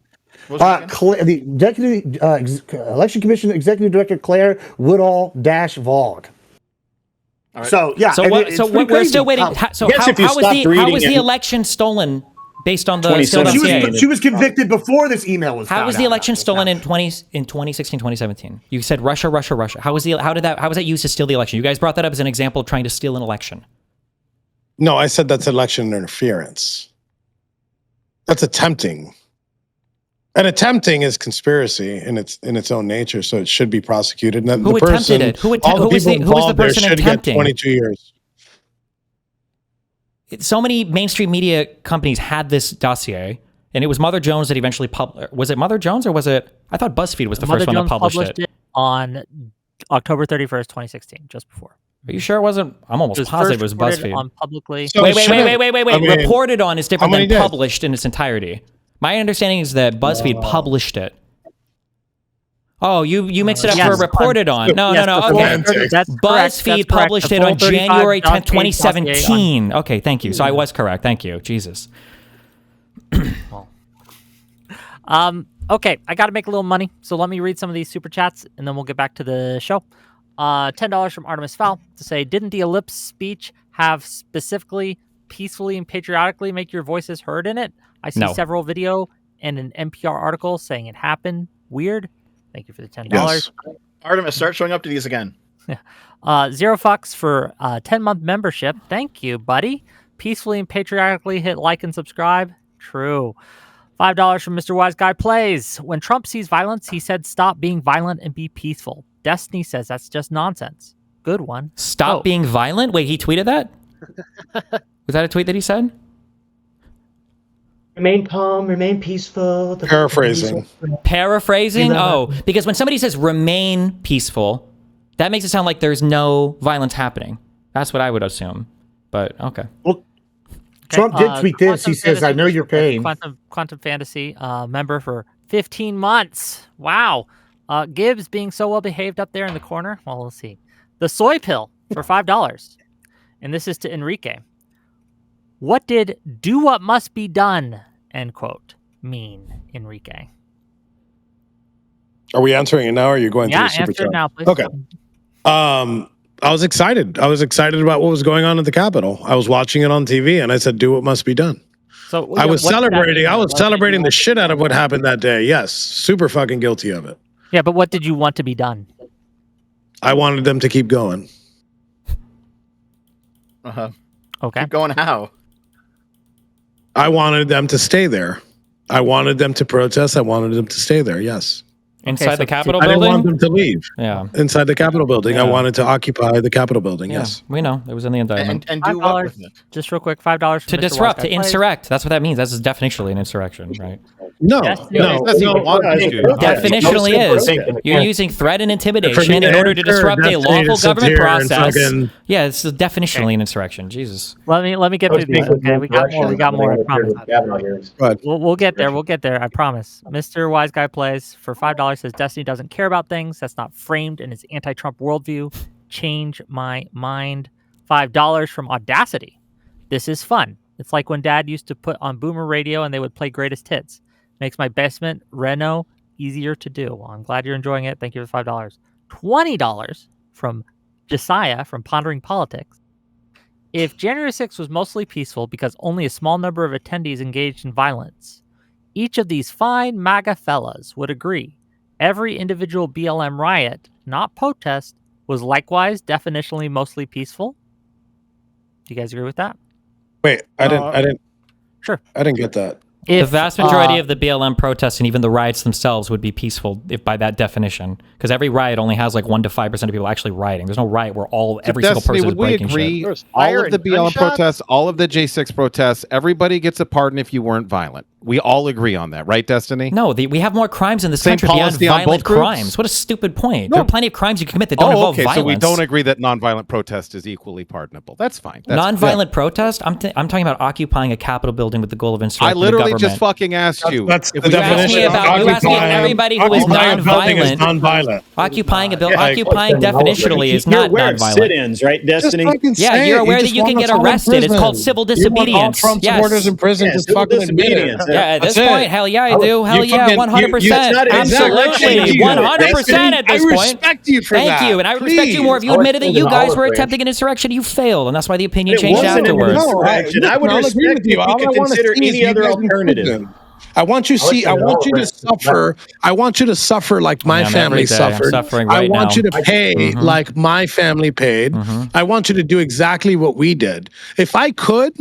The Executive Election Commission Executive Director Claire Woodall-Vogue. Right. So yeah, we're still waiting. So how was the election stolen based on the she was convicted before this email was. How was the election stolen in 2016, 2017? You said Russia. How was that used to steal the election? You guys brought that up as an example of trying to steal an election. No, I said that's election interference. That's attempting. And attempting is conspiracy in its own nature, so it should be prosecuted. And who attempted it? Who was the person attempting? 22 years. So many mainstream media companies had this dossier, and it was Mother Jones that eventually published. Was it Mother Jones or was it? I thought BuzzFeed was the first one that published it on October 31st, 2016, just before. Are you sure it wasn't? I'm almost positive it was BuzzFeed. On publicly. So wait. I mean, reported on is different than published in its entirety. My understanding is that BuzzFeed published it. Oh, you mixed it up for reported on. No. Okay. BuzzFeed published it on January 10th, 2017. Okay, thank you. So I was correct. Thank you. Jesus. Okay, I got to make a little money, so let me read some of these super chats, and then we'll get back to the show. $10 from Artemis Fowl to say, didn't the ellipse speech have specifically peacefully and patriotically make your voices heard in it? I see several video and an NPR article saying it happened. Weird. Thank you for the $10. Yes. Artemis, start showing up to these again. Zero Fucks for 10-month membership. Thank you, buddy. Peacefully and patriotically hit like and subscribe. True. $5 from Mr. Wise Guy Plays. When Trump sees violence, he said, stop being violent and be peaceful. Destiny says that's just nonsense. Good one. Stop being violent? Wait, he tweeted that? Was that a tweet that he said? Remain calm, remain peaceful. Paraphrasing. Paraphrasing? Oh, because when somebody says remain peaceful, that makes it sound like there's no violence happening. That's what I would assume. But okay. Well, Trump did tweet this. He says, I know your pain. Quantum Fantasy member for 15 months. Wow. Gibbs being so well behaved up there in the corner. Well, we'll see. The soy pill for $5. And this is to Enrique. What did do what must be done, end quote, mean, Enrique? Are we answering it now or are you going through the super answer chat? it now, please. Okay. I was excited. I was excited about what was going on at the Capitol. I was watching it on TV and I said, do what must be done. So I was celebrating. I was celebrating the shit out of what happened that day. Yes. Super fucking guilty of it. Yeah, but what did you want to be done? I wanted them to keep going. Uh-huh. Okay. Keep going how? I wanted them to stay there. I wanted them to protest. I wanted them to stay there. Yes. Inside the Capitol I building? didn't want them to leave. Yeah. Inside the Capitol building. Yeah. I wanted to occupy the Capitol building. Yeah, Yes. we know. It was in the indictment. And do what with it? Just real quick, $5 To disrupt, to insurrect. That's what that means. That's definitionally an insurrection, right? No. Definitionally is. You're using threat and intimidation in order to disrupt a lawful government process. Yeah, it's definitionally an insurrection. Jesus. Let me get through these. Okay, we got more. I promise. We'll get there. We'll get there. I promise. Mr. Wise Guy Plays for $5 says Destiny doesn't care about things that's not framed in his anti-Trump worldview. Change my mind. $5 from Audacity. This is fun. It's like when Dad used to put on Boomer Radio and they would play greatest hits. Makes my basement reno easier to do. Well, I'm glad you're enjoying it. Thank you for $5. $20 from Josiah from Pondering Politics. If January 6th was mostly peaceful because only a small number of attendees engaged in violence, each of these fine MAGA fellas would agree every individual BLM riot, not protest, was likewise definitionally mostly peaceful. Do you guys agree with that? Wait, I didn't. Sure. I didn't get that. The vast majority of the BLM protests and even the riots themselves would be peaceful if by that definition, because every riot only has like 1 to 5% of people actually rioting. There's no riot where every single person is breaking shit. All of the BLM protests, all of the J6 protests, everybody gets a pardon if you weren't violent. We all agree on that, right, Destiny? No, we have more crimes in this Same country beyond policy on violent both groups? crimes. What a stupid point. There are plenty of crimes you can commit that don't involve okay. violence. So we don't agree that nonviolent protest is equally pardonable. That's fine. That's Nonviolent protest? I'm talking about occupying a Capitol building with the goal of instructing I literally the just government. fucking asked you. That's if the we You asked definition me of about you asked me occupying- everybody who is occupying a building is nonviolent. nonviolent. Occupying a Yeah, building, occupying question, definitionally is You're not aware of nonviolent. sit-ins, right, Destiny? Yeah, you're aware that you can get arrested. It's called civil disobedience. Trump supporters in prison. Yeah, Just civil fucking admit it. disobedience. Yeah, at this That's point, it. hell yeah, I do. Hell You yeah, fucking- 100%. That's not Absolutely, insurrection. 100% at this I point. respect you for Thank that. you, and I respect you more if you Please. admitted that you I was guys were thinking attempting an insurrection. You failed, and that's why the opinion It changed wasn't an afterwards. insurrection. I would I'll agree respect with you. if All you I could wanna consider see is any you other guys in alternative. prison. I want you to suffer. I want you to suffer like my I am family every day. I'm suffered. suffering I right want now. you to pay like my family paid. I want you to do exactly what we did. If I could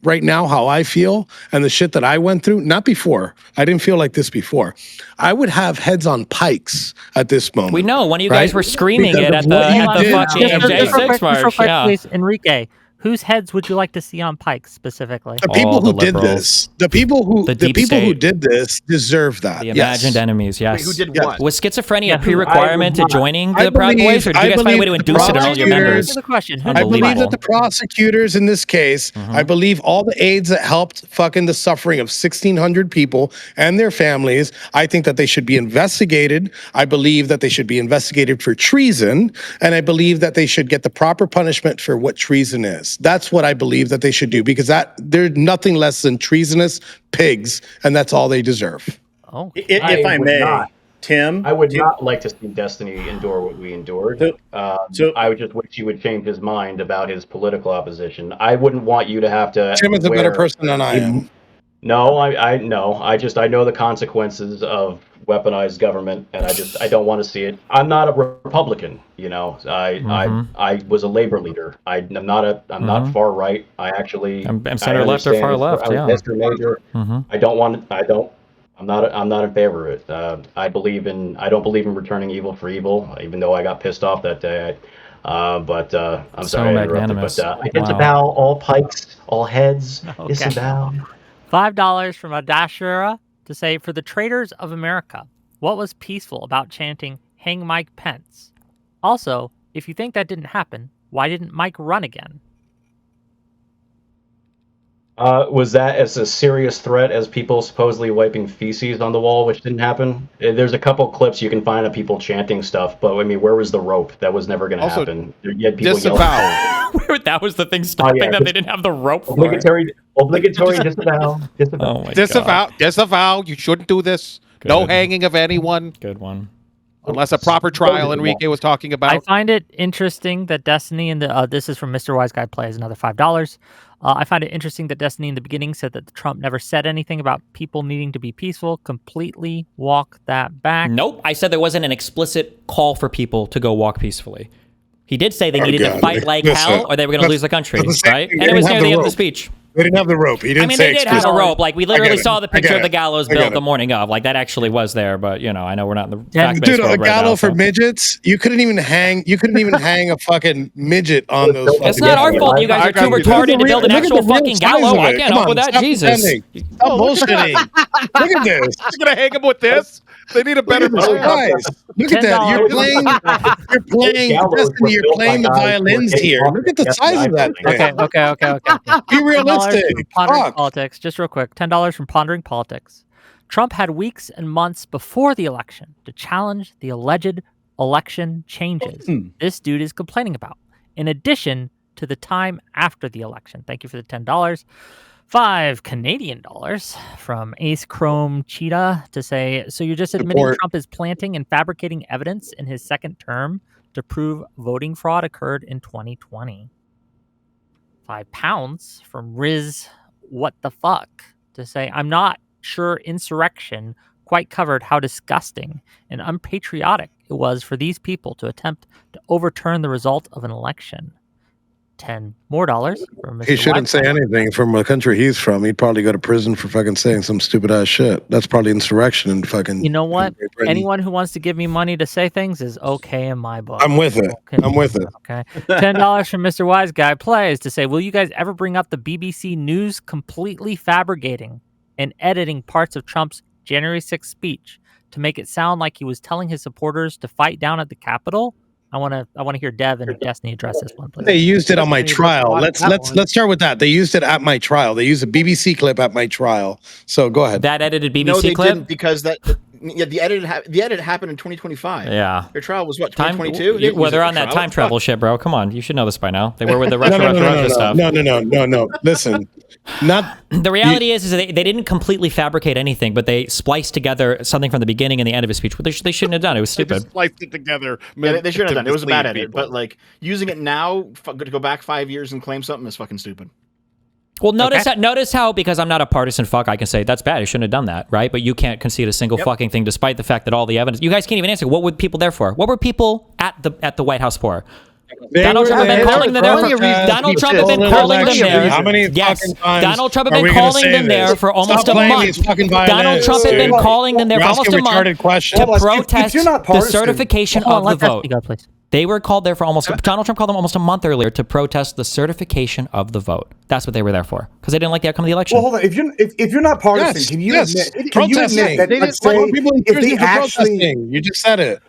right now, how I feel and the shit that I went through, not before. I didn't feel like this before. I would have heads on pikes at this moment. We know one of you Right? guys were screaming Because it of at the what you did fucking to everybody. J6 march. Yeah. Please, Enrique, whose heads would you like to see on pikes specifically? The people All the who did liberals. this, the people who The deep who state. did this deserve that. The Yes. imagined enemies, yes. Wait, who did Yeah. what? Was schizophrenia Yeah, a prerequirement to joining I the Proud believe- Boys, or did I you guys find a way to believe the induce it on all your members? prosecutors- Answer the question. Who I believe Unbelievable. that the prosecutors in this case, I believe all the aides that helped fucking the suffering of 1,600 people and their families, I think that they should be investigated. I believe that they should be investigated for treason, and I believe that they should get the proper punishment for what treason is. That's what I believe that they should do, because that they're nothing less than treasonous pigs, and that's all they deserve. Oh, If I I would may, not. Tim. I would Tim- not like to see Destiny endure what we endured. So- I would just wish he would change his mind about his political opposition. I wouldn't want you to have to. Tim is a better wear- person than I am. No, I no. I know the consequences of weaponized government, and I don't want to see it. I'm not a Republican, you know. I was a labor leader. I'm not far right. I actually I'm I center left or understand far it's- left, I was a yeah. history major. Mhm. I'm not in favor of it. I don't believe in returning evil for evil, even though I got pissed off that day. I'm So sorry I interrupted, magnanimous. but Wow. disavow all pikes, all heads. Okay. Disavow. $5 from Adashura to say, for the traitors of America, what was peaceful about chanting, hang Mike Pence? Also, if you think that didn't happen, why didn't Mike run again? Was that as a serious threat as people supposedly wiping feces on the wall, which didn't happen? There's a couple clips you can find of people chanting stuff, but I mean, where was the rope? That was never going to Also, happen. You had people yelling. Disavow. That was the thing stopping yeah, them. They didn't have the rope for it. Obligatory disavow. Disavow. Oh my God. Disavow. You shouldn't do this. No Good. hanging of anyone Good one. unless a proper trial. Enrique was talking I about. find it interesting that Destiny and the this is from Mr. Wise Guy Plays, another $5. I find it interesting that Destiny in the beginning said that Trump never said anything about people needing to be peaceful. Completely walk that back. Nope. I said there wasn't an explicit call for people to go walk peacefully. He did say they needed to God. fight like Listen, hell or they were going to that's- lose the country, that's the same right? thing. And They it was didn't near have the the end of the rope. speech. They didn't have the rope. He didn't I mean, say they did have a explicitly. rope. Like, we I get literally it. saw the I get picture of it. the gallows I get built it. the morning of. Like, that actually was there, but, you know, I know we're not in the Yeah, fact-based Dude, a world right gallow now, for so. midgets. You couldn't even hang a fucking midget on those. It's fucking not our gallows. fault you guys are too retarded to build an Look at actual the real fucking size gallow. of I it. can't Come help on, with that, stop Jesus. pretending. Stop bullshitting. Look at this. You're gonna hang him with this? They need a better Look at this, guys. Look at that. You're playing Destiny. You're playing the violins here. Look at the size of that thing. Okay. Be realistic. $10 from Pondering Fuck. Politics. Just real quick, $10 from Pondering Politics. Trump had weeks and months before the election to challenge the alleged election changes this dude is complaining about, in addition to the time after the election. Thank you for the $10. 5 Canadian dollars from Ace Chrome Cheetah to say, so you're just admitting Support. Trump is planting and fabricating evidence in his second term to prove voting fraud occurred in 2020. £5 from Riz What the Fuck to say, I'm not sure insurrection quite covered how disgusting and unpatriotic it was for these people to attempt to overturn the result of an election. $10 more for Mr. He shouldn't say Wi-Fi. anything from the country he's from. He'd probably go to prison for fucking saying some stupid ass shit. That's probably insurrection and fucking. You know what? Great Britain. Anyone who wants to give me money to say things is okay in my book. I'm with it. Okay. I'm with it. Okay. $10 from Mr. Wise Guy Plays to say, will you guys ever bring up the BBC News completely fabricating and editing parts of Trump's January 6th speech to make it sound like he was telling his supporters to fight down at the Capitol? I want to hear Dev and Destiny address this one, please. They used it on my Destiny trial. was Let's start with that. They used it at my trial. They used a BBC clip at my trial. So go ahead. That edited BBC No, they clip? didn't, because the edit happened in 2025. Yeah. Your trial was what, Time, 2022? well, they're on that time travel shit, bro. Come on, you should know this by now. They were with the Russia stuff. No. Listen, not The reality is they didn't completely fabricate anything, but they spliced together something from the beginning and the end of his speech, which they shouldn't have done. It was They stupid. just spliced it together. Yeah, they shouldn't have done it. It was a bad mislead edit. people. But like using it now to go back 5 years and claim something is fucking stupid. Well, notice how, because I'm not a partisan fuck, I can say that's bad. You shouldn't have done that, right? But you can't concede a single fucking thing, despite the fact that all the evidence. You guys can't even answer. What were people there for? What were people at the White House for? Donald Trump had been calling them there. Donald Trump had been calling them there. How many Yes, fucking times Donald Trump are had we been gonna calling say them there this? for almost Stop a playing month. these fucking Donald violinists, Trump had been dude. calling them there You're for almost asking a month retarded questions. to Hold on, if protest you're not the partisan- certification Hold on, of the let Destiny vote. go, please. They were called there for Donald Trump called them almost a month earlier to protest the certification of the vote. That's what they were there for, because they didn't like the outcome of the election. Well, hold on. If you're not partisan, Yes, can you yes. admit Protesting. that? They Let's didn't want say people in if prison they for actually. protesting. You just said it.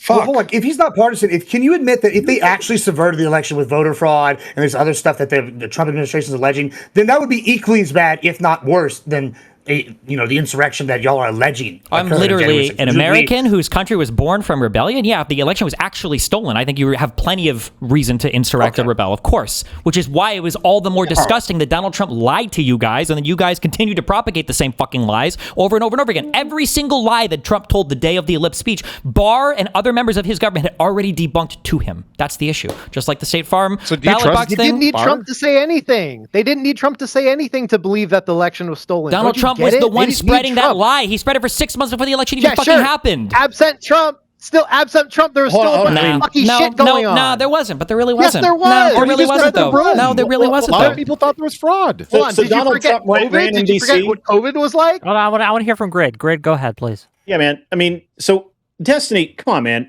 Well, Fuck. hold on. If he's not partisan, can you admit that if they actually subverted the election with voter fraud and there's other stuff that the Trump administration is alleging, then that would be equally as bad, if not worse, than the insurrection that y'all are alleging. I'm occurred on January literally 6th. an Would you agree? American whose country was born from rebellion. Yeah, if the election was actually stolen, I think you have plenty of reason to insurrect or rebel, of course, which is why it was all the more disgusting that Donald Trump lied to you guys, and then you guys continue to propagate the same fucking lies over and over and over again. Every single lie that Trump told the day of the ellipse speech, Barr and other members of his government had already debunked to him. That's the issue. Just like the State Farm So do you ballot trust- box They thing. didn't need Barr? Trump to say anything. They didn't need Trump to say anything to believe that the election was stolen. Donald Don't you Trump get was it? the They one didn't need spreading that Trump. lie. He spread it for 6 months before the election even fucking happened. Absent Trump, there was still a bunch of fucking shit going on. No, there wasn't, but there really Yes, wasn't. there was. No, Or there you really just wasn't, read the though. room. No, there really A wasn't, lot though. of people thought there was fraud. Hold on, So did you Donald forget Trump ran COVID? Did you forget NBC? what COVID was like? Hold on, I want to hear from Grid. Grid, go ahead, please. Yeah, man. I mean, so Destiny, come on, man.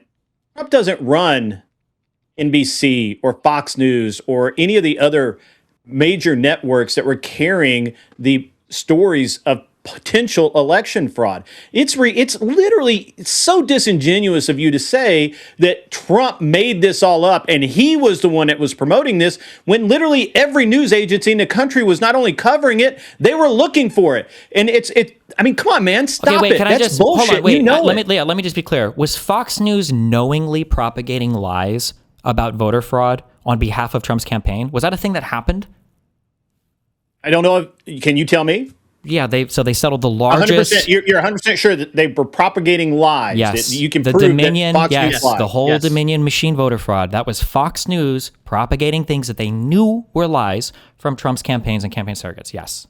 Trump doesn't run NBC or Fox News or any of the other major networks that were carrying the stories of potential election fraud. It's literally so disingenuous of you to say that Trump made this all up and he was the one that was promoting this, when literally every news agency in the country was not only covering it, they were looking for it. And I mean, come on, man, stop Okay, wait, it. can That's I just bullshit. hold on? Wait, you know let it. me just be clear. Was Fox News knowingly propagating lies about voter fraud on behalf of Trump's campaign? Was that a thing that happened? I don't know. Can you tell me? Yeah, they settled the 100%. largest. You're 100% sure that they were propagating lies. Yes, That you can the prove Dominion. that Fox Yes, News lied. the whole Yes. Dominion machine voter fraud. That was Fox News propagating things that they knew were lies from Trump's campaigns and campaign surrogates. Yes,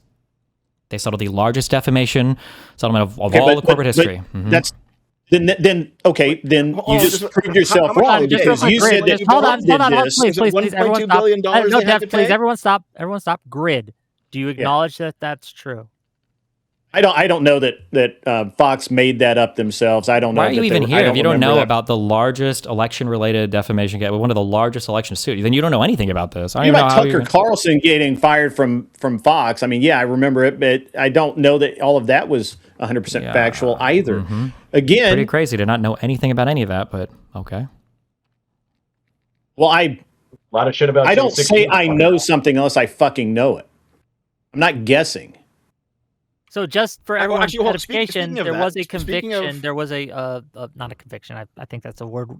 they settled the largest defamation settlement of Okay, all but- the corporate but history. Mhm. That's then okay. Then you on, just just- proved yourself how- wrong Just because real quick, you Grid, said that just hold on, Trump did this. please, Is it please, everyone $1.2 stop. billion No, they had Jeff, to please, pay? everyone stop. Grid, do you acknowledge that that's true? I don't know that Fox made that up themselves. I don't know. Why are you that even they- here I if you don't remember know that. about the largest election-related defamation case, one of the largest election suits? Then you don't know anything about this. I don't You even know about how Tucker Carlson getting fired from Fox? I mean, yeah, I remember it, but I don't know that all of that was 100% Yeah, factual either. pretty Again, crazy to not know anything about any of that, but okay. well, A lot of shit about. I don't 2016 say I coming know out. something unless I fucking know it. I'm not guessing. So just for Well, everyone's actually, hold on. edification, Speaking of there that, was a speaking conviction. of- There was a not a conviction. I think that's a word.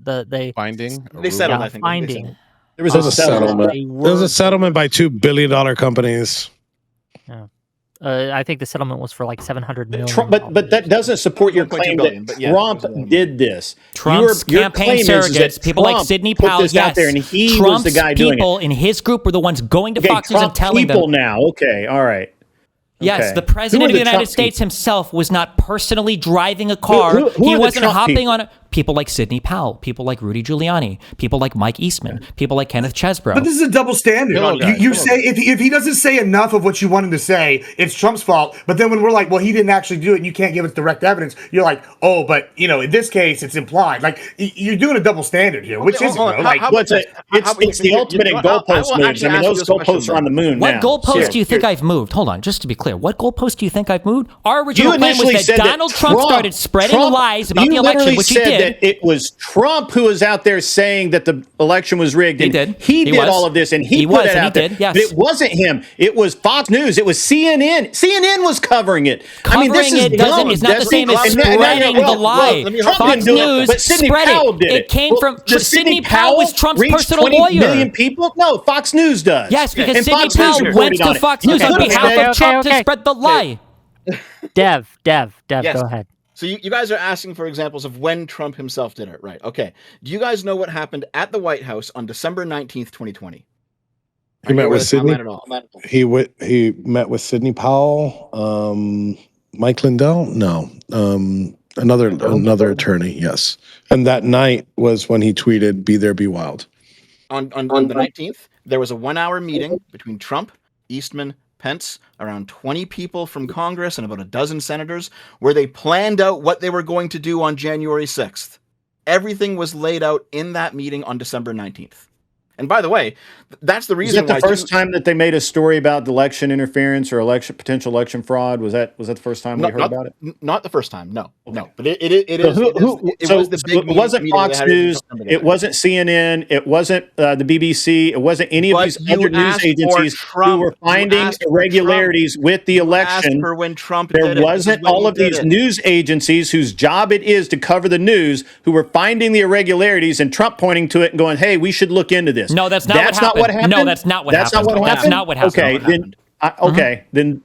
Finding. They settled, Yeah, I think. finding. There was There's a a settlement. settlement. There's a settlement by $2 billion companies. I think the settlement was for like $700 million. But that doesn't support your 1.2 claim billion, that but yeah, Trump it was a lot. did this. Trump's Your campaign claim is surrogates, that people like Trump Sidney put Powell, this yes. out there and he Trump's was the guy doing people it. in his group were the ones going to Okay, Fox News Trump and telling people them. now. Okay, all right. Yes, Okay. the president Who of are the United Trump States people? himself was not personally driving a car. who he are the wasn't Trump hopping people? on a. people like Sidney Powell, people like Rudy Giuliani, people like Mike Eastman, people like Kenneth Chesbrough. But this is a double standard. Hello, guys. You say if he doesn't say enough of what you want him to say, it's Trump's fault. But then when we're like, well, he didn't actually do it, and you can't give us direct evidence, you're like, oh, but in this case, it's implied. Like you're doing a double standard here, which is like. It's the ultimate in goalpost moves. I mean, those goalposts are on the moon What now. goalpost do you think I've moved? Hold on, just to be clear, what goalpost do you think I've moved? Our original You plan was initially that said Donald Trump started spreading lies about the election, which he said did. that it was Trump who was out there saying that the election was rigged. He and did. He He did was. all of this, and he was, put it and he out there. did, yes. But it wasn't him. It was Fox News. It was CNN. CNN was covering it. I mean, this is Covering it dumb. is not the same as And spreading the lie. Trump Fox didn't do it, News but Sidney spread Powell it. did It came from Does Sidney Powell was Trump's reach personal 20 lawyer. million people? No, Fox News does. Yes, because And Sidney Fox News Powell reported went on to it. Fox News Okay, on behalf okay, of Trump to okay. spread the lie. Dev, Yes. go ahead. So you guys are asking for examples of when Trump himself did it, right? Okay. Do you guys know what happened at the White House on December 19th, 2020? He met with Sidney. At all? He met with Sidney Powell, Mike Lindell. No, another attorney. Yes, and that night was when he tweeted, "Be there, be wild." On the 19th, there was a 1-hour meeting between Trump, Eastman, Pence, around 20 people from Congress, and about a dozen senators, where they planned out what they were going to do on January 6th. Everything was laid out in that meeting on December 19th. And by the way, that's the Is reason that why the first time that they made a story about election interference or potential election fraud? Was that the first time we heard about it? Not the first time, no. But it was the big. It wasn't Fox News. It wasn't CNN. It wasn't the BBC. It wasn't any of But these you other news asked for agencies Trump. who were You finding asked for irregularities with the election. For when Trump did There it. This is wasn't when all he of did these it. news agencies whose job it is to cover the news who were finding the irregularities and Trump pointing to it and going, "Hey, we should look into this." No, that's not what happened. No, that's not what That's happened. not what That's happened? not what happened. Okay, then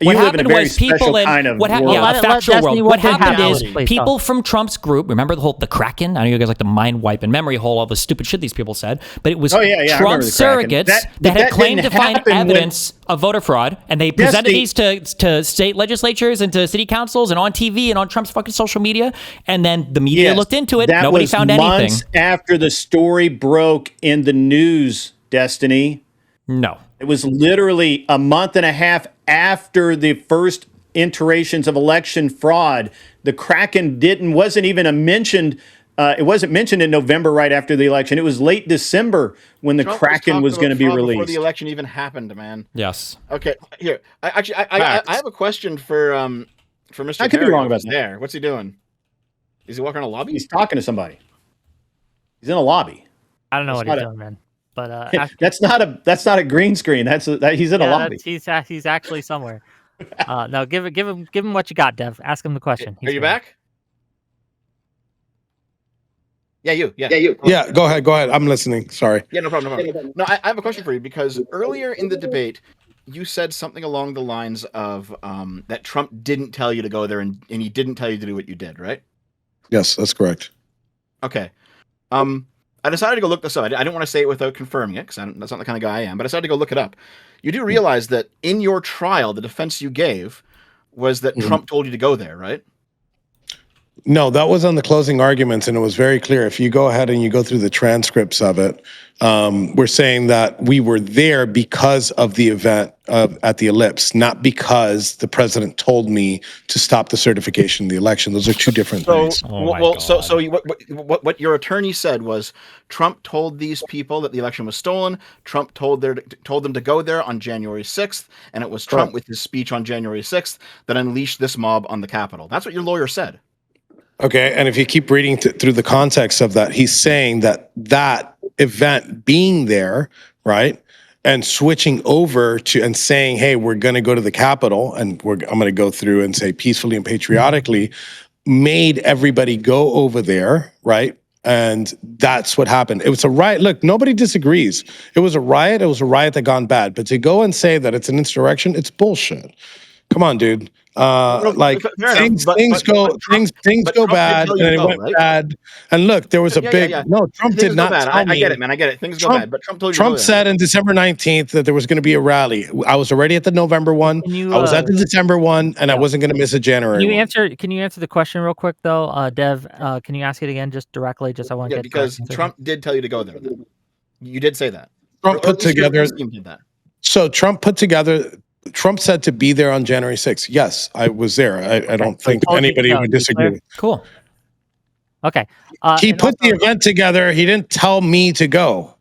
you What live in a happened very was people special in kind of what world. yeah, Let a it- let factual Destiny world. What what happened happened. is Please people from Trump's group. Remember the Kraken? I know you guys like the mind wipe and memory hole, all the stupid shit these people said. But it was Oh, yeah, I remember Trump's the Kraken. surrogates That that had claimed to didn't find happen when- evidence of voter fraud, and they presented Yes, these to state legislatures and to city councils and on TV and on Trump's fucking social media. And then the media Yes, looked into it. that Nobody was found months anything. after the story broke in the news, Destiny. No. It was literally a month and a half after the first iterations of election fraud. The Kraken wasn't even mentioned. It wasn't mentioned in November, right after the election. It was late December when the Trump Kraken was going to be talking about fraud released. before the election even happened, man. Yes. Okay, here. I Facts. have a question for Mr. I could be Perry, wrong if about he's that. there. What's he doing? Is he walking around a lobby? He's talking to somebody. He's in a lobby. I don't know That's what he's not doing, man. But That's not a green screen. He's in a lobby. he's actually somewhere. No, give him what you got, Dev. Ask him the question. Are you back? Yeah, you. Yeah. Yeah, go ahead. I'm listening. Sorry. Yeah, no problem. No, I have a question for you because earlier in the debate, you said something along the lines of that Trump didn't tell you to go there and he didn't tell you to do what you did, right? Yes, that's correct. Okay. I decided to go look this up. I didn't want to say it without confirming it because that's not the kind of guy I am, but I decided to go look it up. You do realize that in your trial, the defense you gave was that Trump told you to go there, right? No, that was on the closing arguments, and it was very clear. If you go ahead and you go through the transcripts of it, we're saying that we were there because of the event at the Ellipse, not because the president told me to stop the certification of the election. Those are two different things. What your attorney said was Trump told these people that the election was stolen. Trump told them to go there on January 6th, and it was Trump with his speech on January 6th that unleashed this mob on the Capitol. That's what your lawyer said. Okay, and if you keep reading through the context of that, he's saying that event being there, right, and switching over to and saying, "Hey, we're going to go to the Capitol, and I'm going to go through and say peacefully and patriotically," made everybody go over there, right? And that's what happened. It was a riot. Look, nobody disagrees. It was a riot. It was a riot that gone bad. But to go and say that it's an insurrection, it's bullshit. Come on, dude. Like fair things enough, things but go Trump- things but go Trump did bad, tell and you then to it go, went right? bad. And look, there was a big no. Trump Things did go not bad. tell me. I get it, man. I get it. Things go Trump- bad, but Trump told you to go Trump there. said on December 19th that there was going to be a rally. I was already at the November one. Can you, I was at the December one, and I wasn't going to miss a January Can you one. answer the question real quick though, Dev? Can you ask it again just directly? Just I want to Yeah, get because Trump did tell you to go there. Then. You did say that. Trump Or put at least your together. team did that. So Trump said to be there on January 6th. Yes, I was there. I don't think told you to anybody go. would You disagree. clear? Cool. Okay. He and put the also- event together. He didn't tell me to go.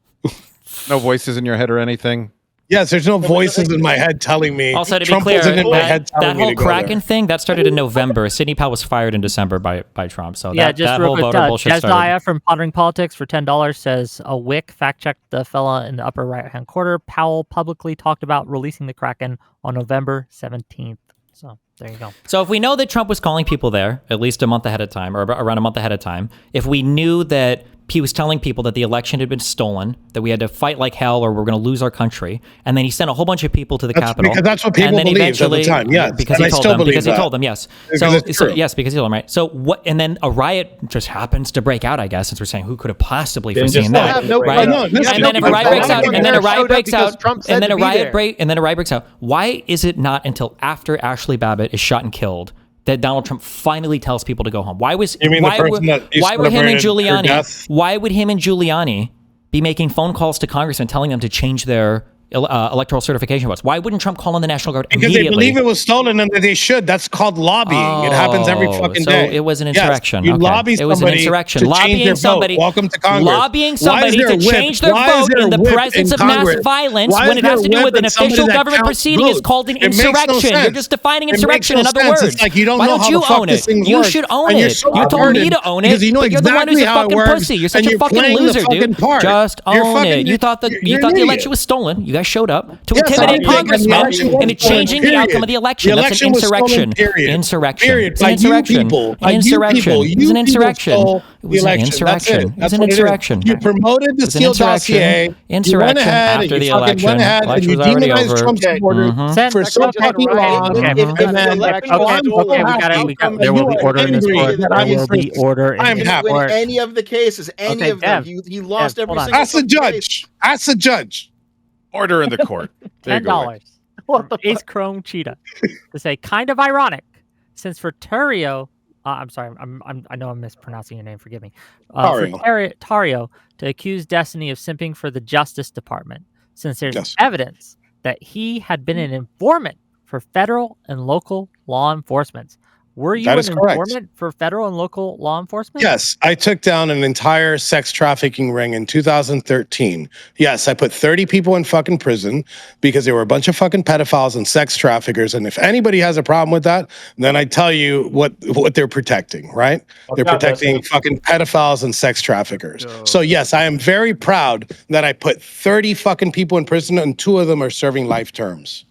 No voices in your head or anything. Yes, there's no voices in my head telling me. Also, to be Trump clear, wasn't in my head that telling me whole to go Kraken there. thing that started in November. Sidney Powell was fired in December by Trump. So Yeah, that, just that real whole quick. voter bullshit started. Jesiah from Pondering Politics for $10 says a Wick fact checked the fella in the upper right hand corner. Powell publicly talked about releasing the Kraken on November 17th. So there you go. So if we know that Trump was calling people there at least a month ahead of time, or around a month ahead of time, if we knew that he was telling people that the election had been stolen, that we had to fight like hell or we're going to lose our country, and then he sent a whole bunch of people to the Capitol. Because that's what people and then believed at the eventually- time, yes. Because And he I told still them. believe Because he that. told them, yes. Because it's So true. yes, because he told them, right. So what? And then a riot just happens to break out. I guess since we're saying who could have possibly Didn't foreseen just that, happen. No, right? no, listen, And then if a no, riot breaks out, everyone and then a there riot showed up breaks because out, Trump said and then to a be riot there. break, and then a riot breaks out. Why is it not until after Ashley Babbitt is shot and killed that Donald Trump finally tells people to go home? Why was You mean the why person would, that you why were him and celebrated her Giuliani? death? Why would him and Giuliani be making phone calls to congressmen telling them to change their electoral certification votes? Why wouldn't Trump call in the National Guard Because immediately? they believe it was stolen and that they should. That's called lobbying. It happens every fucking so day. it was an Yes, insurrection. you Okay. lobby It was an somebody insurrection. to change Lobbying their vote. somebody. Welcome to Congress. Lobbying Why is somebody there to a whip? change their Why is vote there in a the whip presence in of mass Congress? violence Why when is it has there to do a with whip an in somebody official that government counts proceeding is votes? called an It makes no insurrection. You're sense. just defining It makes insurrection no in other sense. words. It's like you don't Why know don't how you the fuck own these it? things You work, should own and you're it. so You told me hardened to own it, because you know but you're the one who's exactly a how it fucking works, pussy. You're such and a you're fucking playing the loser, fucking dude. part. Just You're own fucking- it. You thought you're the an election idiot. was stolen. You guys showed up to Yes, I intimidate think the congressmen election was into stolen, changing the outcome of the election. The That's an election was stolen, insurrection. period. Insurrection. Period. It's By an you insurrection. people. By An you insurrection. people. It was You an people insurrection. stole It the was an election. That's insurrection. it. It was That's an what it is. insurrection. You promoted the It was an Steele insurrection. dossier. You went Insurrection ahead after and the you fucking election. went ahead and Election you was already demonized over. Trump supporters Mhm. for so fucking long. If And the then election okay, was stolen, okay, we got it. how We got come it. There will be you order in this angry court. that There I'm will be imprisoned? order in I am this happy. Win court. any of the cases, any Okay, of them. Dev. He lost Dev, every hold on. single Ask the fucking case. judge. Ask the judge. Order in the court. There you go. $10 from Ace Chrome Cheetah to say kind of ironic since for Tario, I'm sorry, I know I'm mispronouncing your name. Forgive me. For Tario to accuse Destiny of simping for the Justice Department, since there's Yes. evidence that he had been an informant for federal and local law enforcement. Were you That an is correct. informant for federal and local law enforcement? Yes, I took down an entire sex trafficking ring in 2013. Yes, I put 30 people in fucking prison because they were a bunch of fucking pedophiles and sex traffickers. And if anybody has a problem with that, then I tell you what they're protecting, right? They're protecting fucking pedophiles and sex traffickers. So yes, I am very proud that I put 30 fucking people in prison and 2 of them are serving life terms.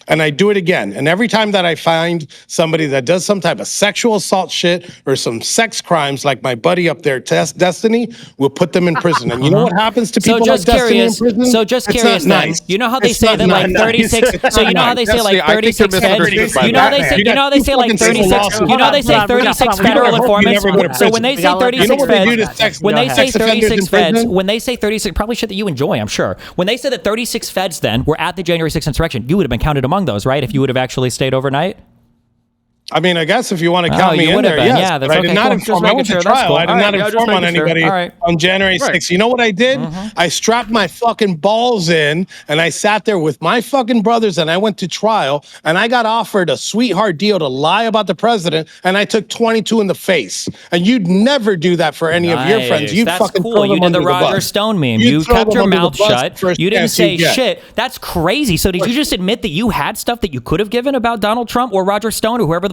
And I do it again. And every time that I find somebody that does some type of sexual assault shit or some sex crimes, like my buddy up there, Destiny, we'll put them in prison. And you know what happens to people like Destiny in prison? So just It's curious not then. nice. You know how they It's say not that like nice. 36 so you know how they say like Destiny, I think you're 36 feds misunderstood by you know how they Batman. say You you know how they say like fucking say 36 lawsuit. you know how they say Hold on, 36 we got federal one. You informants. never go to So when they prison. say You know 36 what they do to feds sex- when they say sex offenders 36 in prison? feds when they say 36 probably shit that you enjoy, I'm sure. When they say that 36 feds then were at the January 6th insurrection, you would have been counted among those, right? If you would have actually stayed overnight? I mean, I guess if you want to Oh, count me you in would have there, been. yes. Yeah, but that's I did okay, not cool. Just inform. I making went to sure. That's trial. cool. I did All not right, yeah, just inform on making sure. anybody All right. on January 6th. You know what I did? I strapped my fucking balls in and I sat there with my fucking brothers and I went to trial and I got offered a sweetheart deal to lie about the president and I took 22 in the face. And you'd never do that for any of your friends. Nice. You That's fucking cool. throw You them did under the Roger bus. Stone meme. You You throw kept them your under the mouth bus shut. first You didn't chance say you get. shit. That's crazy. So did you just admit that you had stuff that you could have given about Donald Trump or Roger Stone or whoever the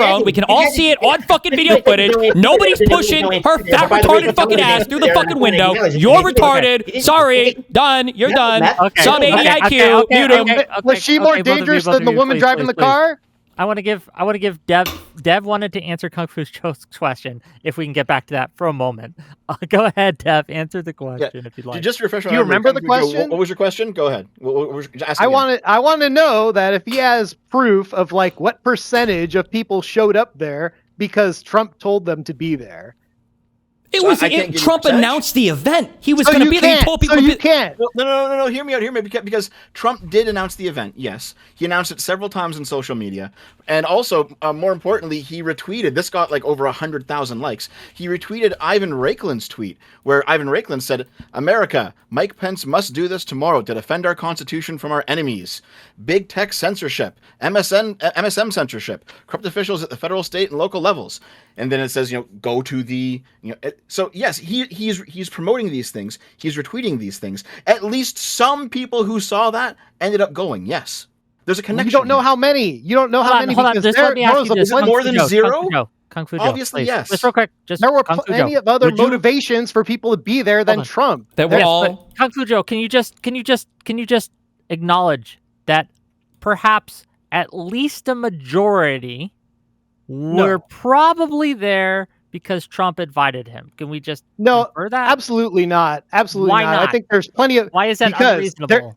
own. We can all see it on fucking video footage. Nobody's pushing her fat retarded fucking ass through the fucking window. You're retarded. Sorry. Done. You're done. Okay. Sub 80 IQ. Mute him. Was she more okay, both of you, dangerous than the woman please, driving the please. car? I want to give Dev wanted to answer Kung Fu Joe's question. If we can get back to that for a moment, go ahead, Dev. Answer the question if you'd like. Just refresh my Do you memory. remember the Kung Fu Joe, question? What was your question? Go ahead. What was, ask I again. want to know that if he has proof of like what percentage of people showed up there because Trump told them to be there. It was I can't give you Trump percentage. announced the event. He was So going to you be there. He can't. told people So to you be- can't. No. Hear me out. Because Trump did announce the event. Yes, he announced it several times on social media, and also, more importantly, he retweeted. This got like over 100,000 likes. He retweeted Ivan Raiklin's tweet, where Ivan Raiklin said, "America, Mike Pence must do this tomorrow to defend our Constitution from our enemies. Big tech censorship, MSM censorship, corrupt officials at the federal, state, and local levels." And then it says, go to the, so yes, he's promoting these things. He's retweeting these things. At least some people who saw that ended up going. Yes, there's a connection. You don't know here. how many. You don't know how many. Hold on. Because Just there let me ask was you a this. Is it plenty- more than zero? Kung Fu Joe, Obviously, please. yes. Just real quick. Just There were Kung Fu plenty Joe. of other Would you- motivations for people to be there than on. Trump. That were Yes, all. but Kung Fu Joe, can you just acknowledge that perhaps at least a majority were probably there because Trump invited him? Can we just No, infer that? absolutely not. Absolutely Why not. not? I think there's plenty of. Why is that because unreasonable?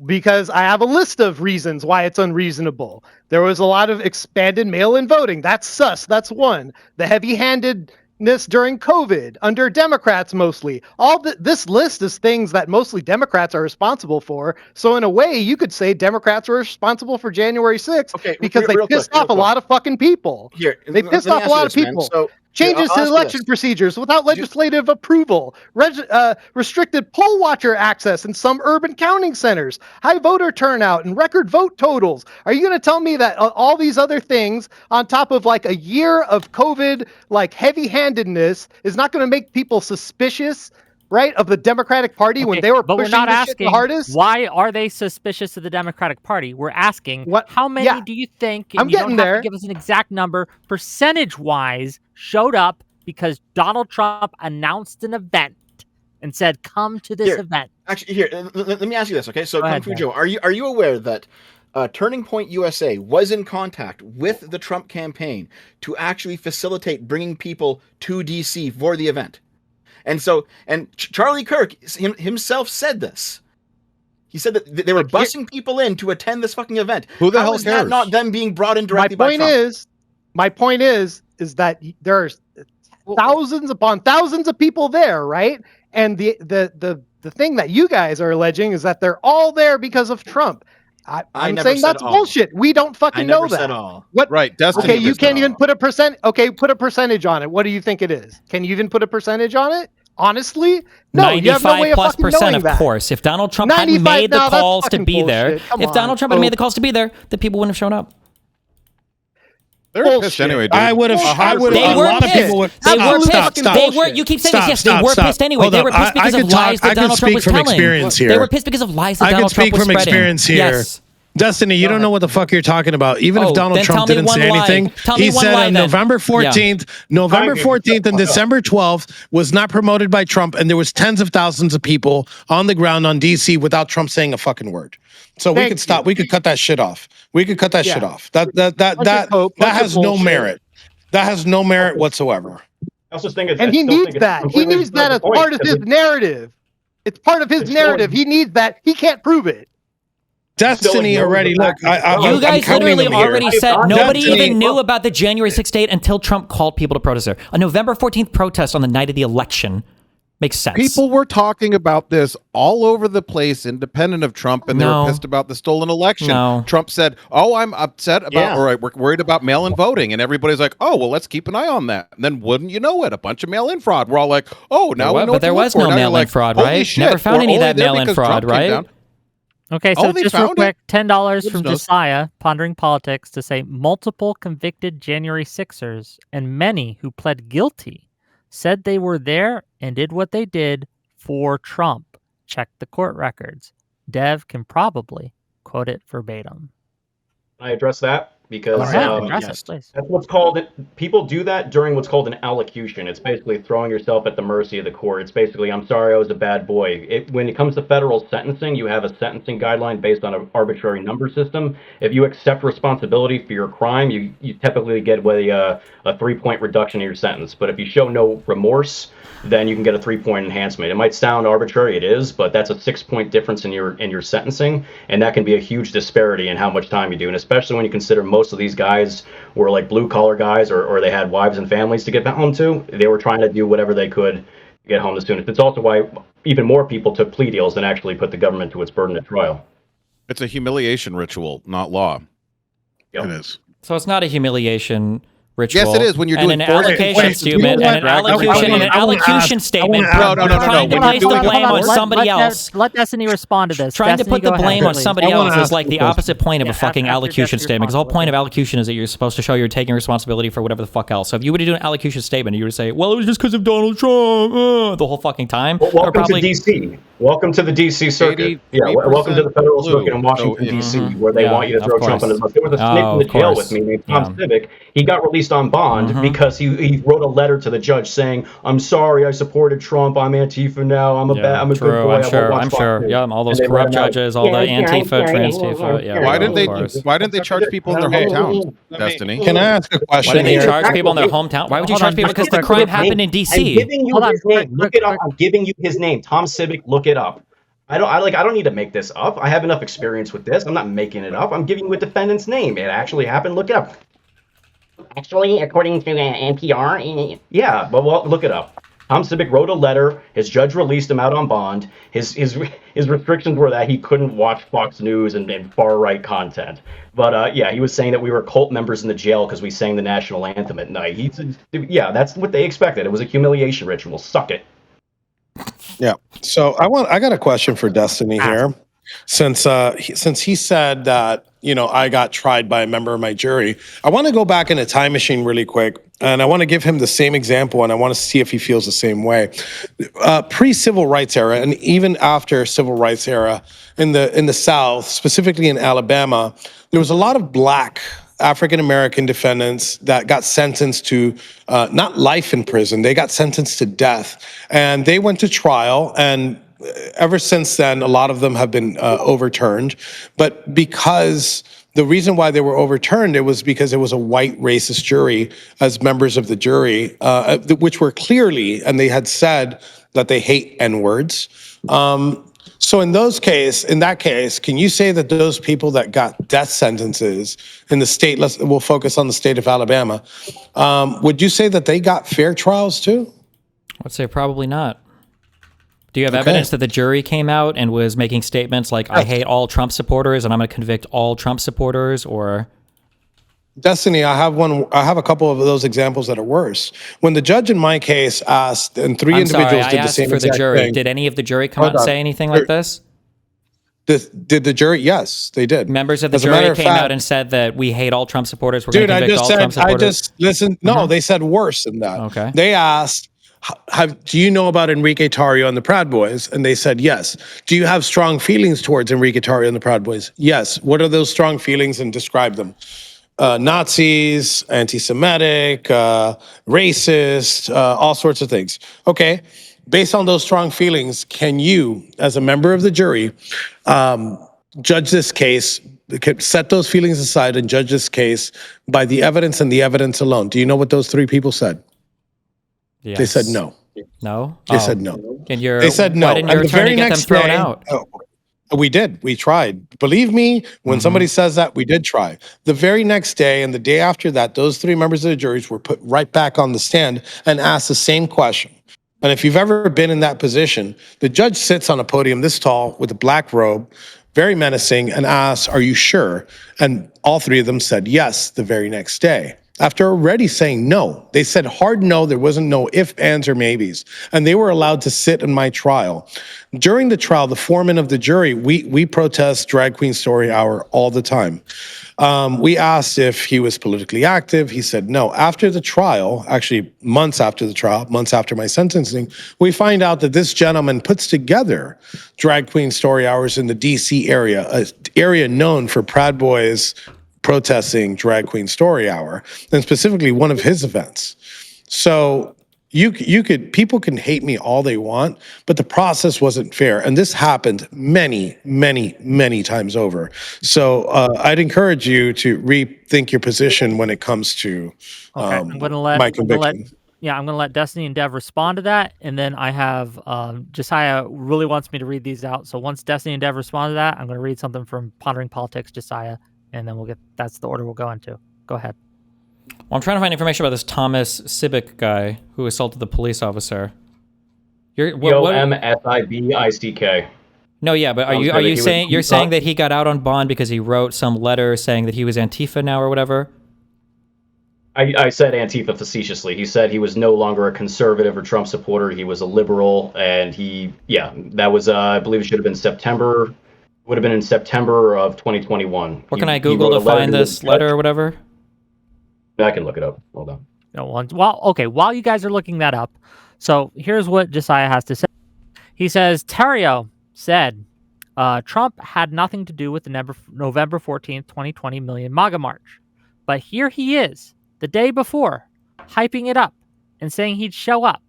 Because I have a list of reasons why it's unreasonable. There was a lot of expanded mail-in voting. That's sus. That's one. The heavy-handedness during COVID under Democrats mostly. This list is things that mostly Democrats are responsible for. So in a way, you could say Democrats were responsible for January 6th Okay, because they real pissed quick, off a lot of fucking people. Here, They let pissed me off a ask you lot of this, man. people. So, Changes I'll to ask you election this. procedures without legislative approval, restricted poll watcher access in some urban counting centers, high voter turnout, and record vote totals. Are you going to tell me that all these other things, on top of like a year of COVID, like heavy-handedness, is not going to make people suspicious, right, of the Democratic Party when they were but pushing we're not this shit the asking hardest? why are they suspicious of the Democratic Party. We're asking how many Yeah. do you think, I'm and you don't getting have there. to give us an exact number, percentage-wise showed up because Donald Trump announced an event and said, come to this Here, event. Actually, here, let me ask you this, okay? So, Go Kung ahead, Fu Ben. Joe, are you aware that Turning Point USA was in contact with the Trump campaign to actually facilitate bringing people to DC for the event? And so, Charlie Kirk himself said this. He said that they were busing people in to attend this fucking event. Who the How hell is that cares? not them being brought in My directly by point Trump? is that there are thousands upon thousands of people there, right? And the thing that you guys are alleging is that they're all there because of Trump. I'm never saying said that's all. bullshit. We don't I fucking know never that. said all. What? Right, Destiny. Okay, you missed can't it even all. put a percent. Okay, put a percentage on it. What do you think it is? Can you even put a percentage on it? Honestly, no. You have no way of fucking +% knowing of that. course. If Donald Trump hadn't 95 made the now, that's calls to fucking be there, bullshit. Come if on, Donald Trump had made the folks. calls to be there, the people wouldn't have shown up. They were pissed Bullshit. anyway, dude. I would have. They A were lot of pissed. people would. They were Stop, pissed. stop. They were. You keep saying this. Yes, they were pissed anyway. Hold They up. were pissed because I of could lies talk- that Donald Trump I was could speak from telling. experience They here. were pissed because of lies that I Donald could speak Trump was from spreading. experience here. Yes. Destiny, you don't know what the fuck you're talking about. Even Oh, if Donald then Trump tell me didn't one say lie. anything, Tell me he one said lie on then. November 14th, November 14th and December 12th was not promoted by Trump, and there was tens of thousands of people on the ground on DC without Trump saying a fucking word. So we Thank could stop. you. We could cut that shit off. We could cut that shit Yeah. off. That hope, bunch of has no bullshit. merit. That has no merit whatsoever. I also think it's, And I he still think needs it's that. He completely needs beside that the as point, part of 'cause his narrative. It's part of his It's still- narrative. He needs that. He can't prove it. Destiny ignores already. the Look, fact that- You I'm guys counting literally them here. already said nobody Destiny- even knew about the January 6th date until Trump called people to protest there. A November 14th protest on the night of the election makes sense. People were talking about this all over the place, independent of Trump, and they No. were pissed about the stolen election. No. Trump said, "Oh, I'm upset about, Yeah. or we're worried about mail-in voting," and everybody's like, "Oh, well, let's keep an eye on that." And then, wouldn't you know it, a bunch of mail-in fraud. We're all like, "Oh, now we know." But there was no mail-in fraud, right? Never found any of that mail-in fraud, right? Okay, so Oh, they just real found quick, it? $10 Goodness from knows. Josiah, Pondering Politics, to say multiple convicted January 6ers and many who pled guilty said they were there and did what they did for Trump. Check the court records. Dev can probably quote it verbatim. Can I address that? because Address yes. it, please. that's what's called it. People do that during what's called an allocution. It's basically throwing yourself at the mercy of the court. It's basically, I'm sorry, I was a bad boy. When it comes to federal sentencing, you have a sentencing guideline based on an arbitrary number system. If you accept responsibility for your crime, you typically get a 3-point reduction in your sentence. But if you show no remorse, then you can get a 3-point enhancement. It might sound arbitrary, it is, but that's a 6-point difference in your sentencing, and that can be a huge disparity in how much time you do. And especially when you consider most of these guys were like blue collar guys, or they had wives and families to get home to. They were trying to do whatever they could to get home the soonest. It's also why even more people took plea deals than actually put the government to its burden at trial. It's a humiliation ritual, not law. Yep. It is. So it's not a humiliation ritual. Yes, it is when you're and doing an forced- allocation Wait, statement, and an allocution statement. No, no, no, no, Trying to no. place the Hold on, blame on Let- somebody let else. Let Destiny respond to this. Trying to Destiny, put the go ahead, blame on please. somebody I wanna else is ask like a the question. opposite point of a Yeah, fucking after allocution Destiny statement. Because the whole responds, point of allocution is that you're supposed to show you're taking responsibility for whatever the fuck else. So if you were to do an allocution statement, you would say, "Well, it was just because of Donald Trump," the whole fucking time. Well, Or welcome to DC. Welcome to the DC circuit. Yeah, welcome to the federal blue. circuit in Washington, So D.C., where they Yeah, want you to of throw Trump course. under the bus. There was a snitch Oh, in the of jail course. with me named Tom Yeah. Civic. He got released on bond because he wrote a letter to the judge saying, "I'm sorry, I supported Trump. I'm Antifa now. I'm a good boy. I won't watch I'm Fox sure. News." Yeah, all those And they let corrupt him out. judges, all the Antifa, Transtifa. Yeah, Why of didn't they? course. Why didn't they charge people in their hometowns? Destiny. Can I ask a Why question didn't they here? charge people in their hometown? Why would you Hold charge on, people? quick, Because the quick, crime quick. happened in I'm DC. giving you Hold on, his name. quick, Look quick, it up. quick. I'm giving you his name. Tom Civic. Look it up. I don't need to make this up. I have enough experience with this. I'm not making it up. I'm giving you a defendant's name. It actually happened. Look it up. Actually, according to NPR, yeah, but well, look it up. Tom Civic wrote a letter. His judge released him out on bond. His restrictions were that he couldn't watch Fox News and far right content. But yeah, he was saying that we were cult members in the jail because we sang the national anthem at night. Yeah, that's what they expected. It was a humiliation ritual. Suck it. Yeah. So I got a question for Destiny here. Since he said that, I got tried by a member of my jury, I want to go back in a time machine really quick, and I want to give him the same example, and I want to see if he feels the same way. Pre-civil rights era, and even after civil rights era, in the South, specifically in Alabama, there was a lot of black African-American defendants that got sentenced to not life in prison, they got sentenced to death. And they went to trial, and ever since then, a lot of them have been overturned. But because the reason why they were overturned, it was because it was a white racist jury as members of the jury, which were clearly, and they had said that they hate N-words. So in that case, can you say that those people that got death sentences in the state, we'll focus on the state of Alabama, would you say that they got fair trials too? I would say probably not. Do you have evidence that the jury came out and was making statements like, I hate all Trump supporters and I'm going to convict all Trump supporters, or... Destiny, I have a couple of those examples that are worse. When the judge in my case asked, and three individuals did the same for the exact jury. thing. Did any of the jury come out and say anything like this? Did the jury? Yes, they did. Members of the As a matter jury of came fact- out and said that we hate all Trump supporters. We're going Dude, to convict all Trump supporters. No, they said worse than that. Okay. They asked, do you know about Enrique Tarrio and the Proud Boys? And they said yes. Do you have strong feelings towards Enrique Tarrio and the Proud Boys? Yes. What are those strong feelings, and describe them? Nazis, anti-Semitic, racist, all sorts of things. Okay. Based on those strong feelings, can you, as a member of the jury, judge this case, set those feelings aside and judge this case by the evidence and the evidence alone? Do you know what those three people said? Yes. They said no. No? They said no. And they said no. Why didn't your And the attorney very get them next thrown day- out? We did. We tried. Believe me, when somebody says that, we did try. The very next day and the day after that, those three members of the juries were put right back on the stand and asked the same question. And if you've ever been in that position, the judge sits on a podium this tall with a black robe, very menacing, and asks, "Are you sure?" And all three of them said yes the very next day. After already saying no, they said hard no, there wasn't no ifs, ands, or maybes. And they were allowed to sit in my trial. During the trial, the foreman of the jury, we protest Drag Queen Story Hour all the time. We asked if he was politically active. He said no. After the trial, actually months after the trial, months after my sentencing, we find out that this gentleman puts together Drag Queen Story Hours in the DC area, an area known for Proud Boys protesting Drag Queen Story Hour, and specifically one of his events. So people can hate me all they want, but the process wasn't fair, and this happened many, many, many times over. So I'd encourage you to rethink your position when it comes to I'm gonna let my conviction. I'm gonna let Destiny and Dev respond to that, and then I have Josiah really wants me to read these out. So once Destiny and Dev respond to that, I'm gonna read something from Pondering Politics, Josiah, and then that's the order we'll go into. Go ahead. Well, I'm trying to find information about this Thomas Cibic guy who assaulted the police officer. Msibick. No, yeah, but are you saying that he got out on bond because he wrote some letter saying that he was Antifa now or whatever? I said Antifa facetiously. He said he was no longer a conservative or Trump supporter. He was a liberal, and that was I believe it should have been September. Would have been in September of 2021. What can I Google to find this letter or whatever? I can look it up. Hold on. While you guys are looking that up, so here's what Josiah has to say. He says, Terrio said Trump had nothing to do with the November 14th, 2020 Million MAGA March. But here he is, the day before, hyping it up and saying he'd show up.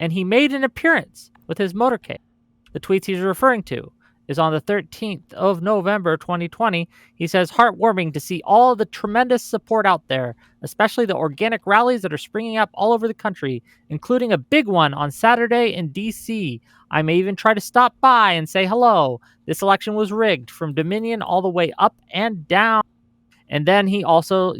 And he made an appearance with his motorcade. The tweets he's referring to is on the 13th of November 2020. He says, heartwarming to see all the tremendous support out there, especially the organic rallies that are springing up all over the country, including a big one on Saturday in D.C. I may even try to stop by and say hello. This election was rigged from Dominion all the way up and down. And then he also,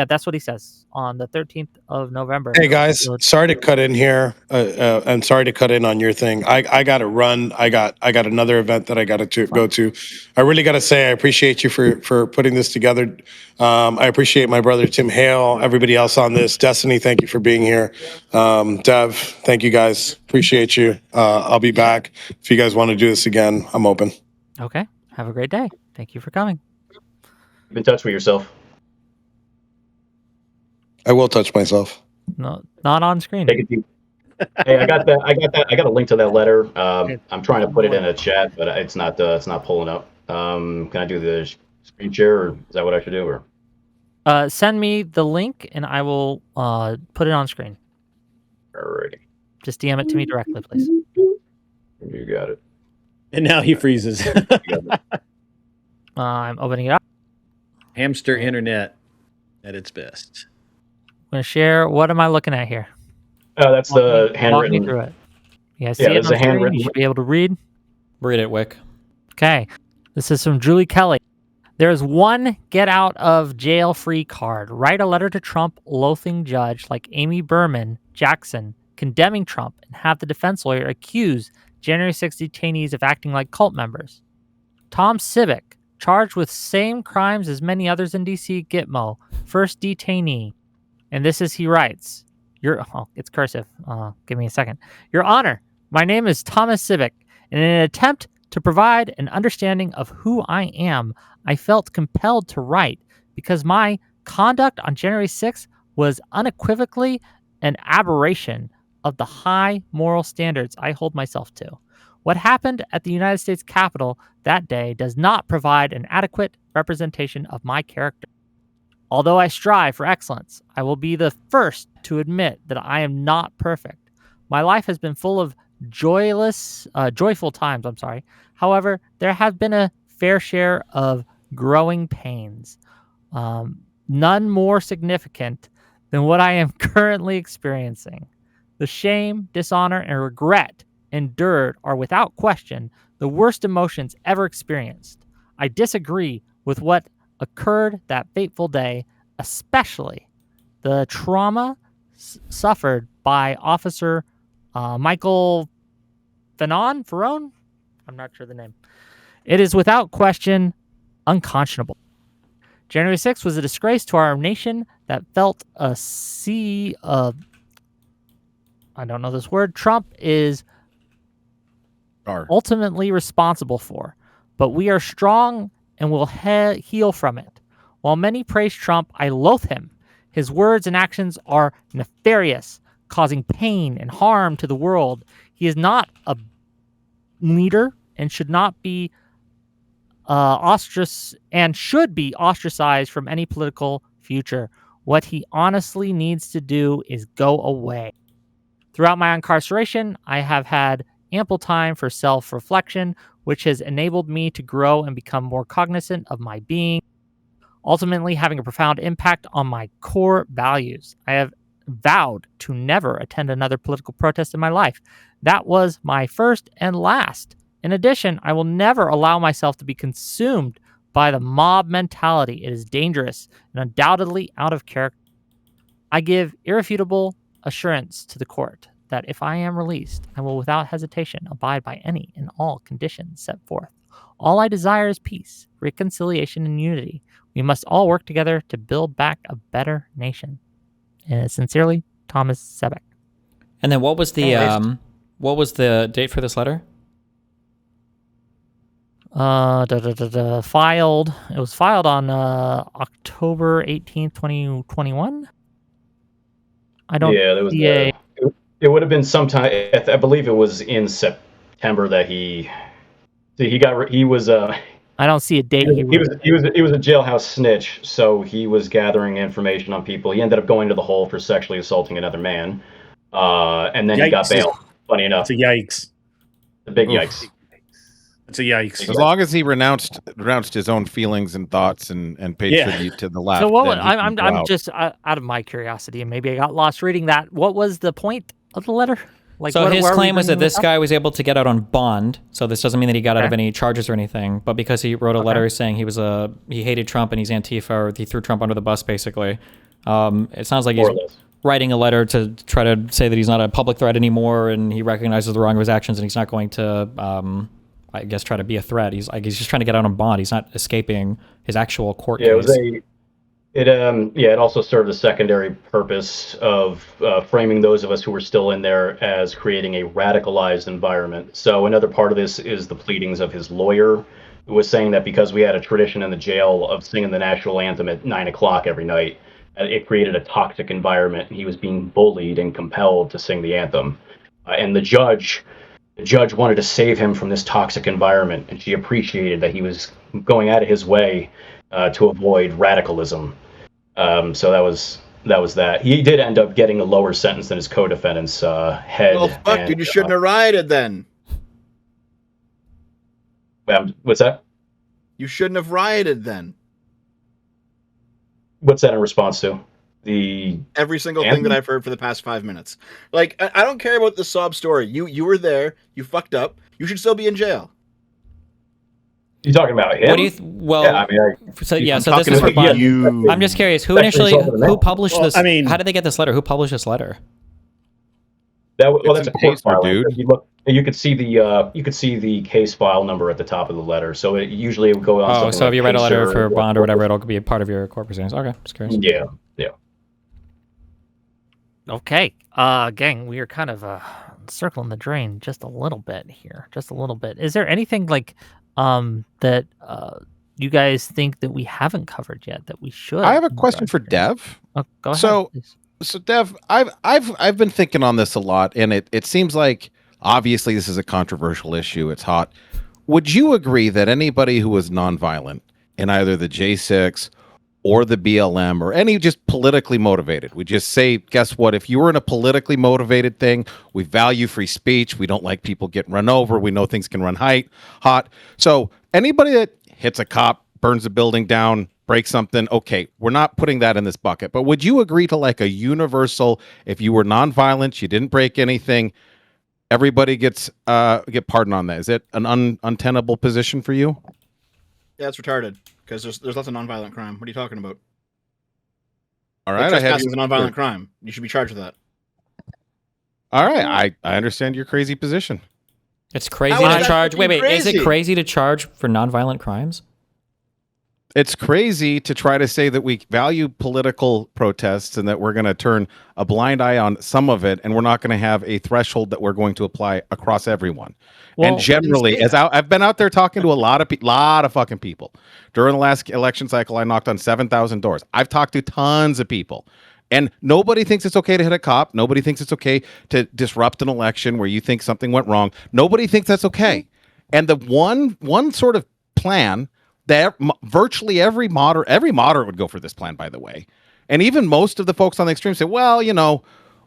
that's what he says on the 13th of November. Hey guys, sorry to cut in here, and sorry to cut in on your thing. I got to run. I got another event that I got to go to. I really got to say I appreciate you for putting this together. I appreciate my brother Tim Hale, everybody else on this. Destiny, thank you for being here. Dev, thank you guys. Appreciate you. I'll be back if you guys want to do this again. I'm open. Okay. Have a great day. Thank you for coming. Keep in touch with yourself. I will touch myself. No, not on screen. Take it deep. Hey, I got a link to that letter. I'm trying to put it in a chat, but it's not pulling up. Can I do the screen share, or is that what I should do? Or send me the link and I will put it on screen. Alrighty. Just DM it to me directly, please. You got it. And now he freezes. I'm opening it up. Hamster internet at its best. I'm going to share. What am I looking at here? Oh, that's the handwritten. Walk me through it. Yeah, see it on the screen? You should be able to read. Read it, Wick. Okay. This is from Julie Kelly. There's one get out of jail free card. Write a letter to Trump loathing judge like Amy Berman Jackson condemning Trump and have the defense lawyer accuse January 6 detainees of acting like cult members. Tom Cibic, charged with same crimes as many others in D.C. Gitmo, first detainee. And this is, he writes, it's cursive. Give me a second. Your Honor, my name is Thomas Cibic. In an attempt to provide an understanding of who I am, I felt compelled to write because my conduct on January 6th was unequivocally an aberration of the high moral standards I hold myself to. What happened at the United States Capitol that day does not provide an adequate representation of my character. Although I strive for excellence, I will be the first to admit that I am not perfect. My life has been full of joyful times, However, there have been a fair share of growing pains, none more significant than what I am currently experiencing. The shame, dishonor, and regret endured are without question the worst emotions ever experienced. I disagree with what occurred that fateful day, especially the trauma suffered by Officer Michael Ferrone? I'm not sure the name. It is without question unconscionable. January 6th was a disgrace to our nation that felt a sea of, I don't know this word, Trump is ultimately responsible for, but we are strong and will heal from it. While many praise Trump, I loathe him. His words and actions are nefarious, causing pain and harm to the world. He is not a leader and should not be should be ostracized from any political future. What he honestly needs to do is go away. Throughout my incarceration, I have had ample time for self-reflection, which has enabled me to grow and become more cognizant of my being, ultimately having a profound impact on my core values. I have vowed to never attend another political protest in my life. That was my first and last. In addition, I will never allow myself to be consumed by the mob mentality. It is dangerous and undoubtedly out of character. I give irrefutable assurance to the court that if I am released, I will without hesitation abide by any and all conditions set forth. All I desire is peace, reconciliation, and unity. We must all work together to build back a better nation. And sincerely, Thomas Sebeck. And then what was the date for this letter? Filed. It was filed on October 18th, 2021. I don't. Yeah, there was. It would have been sometime. I believe it was in September that he was. I don't see a date. He was a jailhouse snitch, so he was gathering information on people. He ended up going to the hole for sexually assaulting another man, and then he got bailed. Funny enough, it's a yikes. The big yikes. It's a yikes. As long as he renounced his own feelings and thoughts and paid tribute to the left. So what? I'm just out of my curiosity, and maybe I got lost reading that. What was the point of the letter? Like, so his claim was that this guy was able to get out on bond. So this doesn't mean that he got out of any charges or anything, but because he wrote a letter saying he hated Trump and he's Antifa, or he threw Trump under the bus, basically. It sounds like he's writing a letter to try to say that he's not a public threat anymore, and he recognizes the wrong of his actions, and he's not going to, I guess, try to be a threat. He's just trying to get out on bond. He's not escaping his actual court case. It also served a secondary purpose of framing those of us who were still in there as creating a radicalized environment. So another part of this is the pleadings of his lawyer, who was saying that because we had a tradition in the jail of singing the national anthem at 9:00 every night, it created a toxic environment, and he was being bullied and compelled to sing the anthem. And the judge wanted to save him from this toxic environment, and she appreciated that he was going out of his way to avoid radicalism. So that was that. He did end up getting a lower sentence than his co-defendant's head. Well, fuck, dude, you shouldn't have rioted then. What's that? You shouldn't have rioted then. What's that in response to? Every single thing that I've heard for the past 5 minutes. Like, I don't care about the sob story. You were there. You fucked up. You should still be in jail. You talking about him? What do you? So this is for bond. I'm just curious. Who published this? I mean, how did they get this letter? Who published this letter? That's a case file, dude. You could see the case file number at the top of the letter. So it usually would go on. Oh, so if you write a letter for bond or whatever, it'll be a part of your court proceedings. Okay, just curious. Yeah. Okay, gang, we are kind of circling the drain just a little bit here, just a little bit. Is there anything like that you guys think that we haven't covered yet that we should? I have a question for Dev. Oh, go ahead. So Dev, I've been thinking on this a lot, and it seems like obviously this is a controversial issue. It's hot. Would you agree that anybody who was nonviolent in either the J6 or the BLM or any just politically motivated, we just say, guess what? If you were in a politically motivated thing, we value free speech. We don't like people getting run over. We know things can run hot. So anybody that hits a cop, burns a building down, breaks something, okay, we're not putting that in this bucket. But would you agree to like a universal, if you were nonviolent, you didn't break anything, everybody get pardoned on that? Is it an untenable position for you? Yeah, it's retarded because there's lots of nonviolent crime. What are you talking about? All right, trespassing is a nonviolent crime. You should be charged with that. All right, I understand your crazy position. It's crazy to charge. Wait, is it crazy to charge for nonviolent crimes? It's crazy to try to say that we value political protests and that we're going to turn a blind eye on some of it, and we're not going to have a threshold that we're going to apply across everyone. Well, and generally, I've been out there talking to a lot of fucking people. During the last election cycle, I knocked on 7,000 doors. I've talked to tons of people. And nobody thinks it's okay to hit a cop. Nobody thinks it's okay to disrupt an election where you think something went wrong. Nobody thinks that's okay. And the one sort of plan Virtually every moderate would go for this plan, by the way. And even most of the folks on the extreme say, well,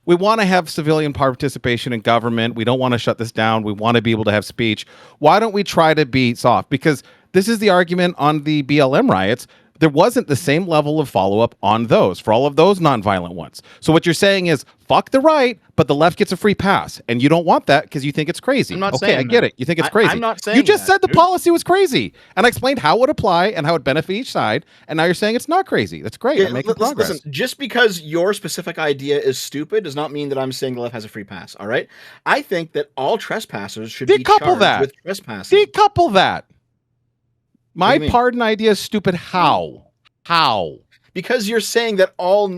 we want to have civilian participation in government. We don't want to shut this down. We want to be able to have speech. Why don't we try to be soft? Because this is the argument on the BLM riots. There wasn't the same level of follow-up on those, for all of those nonviolent ones. So what you're saying is, fuck the right, but the left gets a free pass. And you don't want that because you think it's crazy. I'm not okay, saying I get that. it. You think it's crazy. I'm not saying you just that, said the dude. policy was crazy. And I explained how it would apply and how it benefit each side. And now you're saying it's not crazy. That's great. I'm making progress. Listen, just because your specific idea is stupid does not mean that I'm saying the left has a free pass, all right? I think that all trespassers should be charged with trespassing. Decouple that. My do you mean? pardon idea is stupid. How? How? Because you're saying that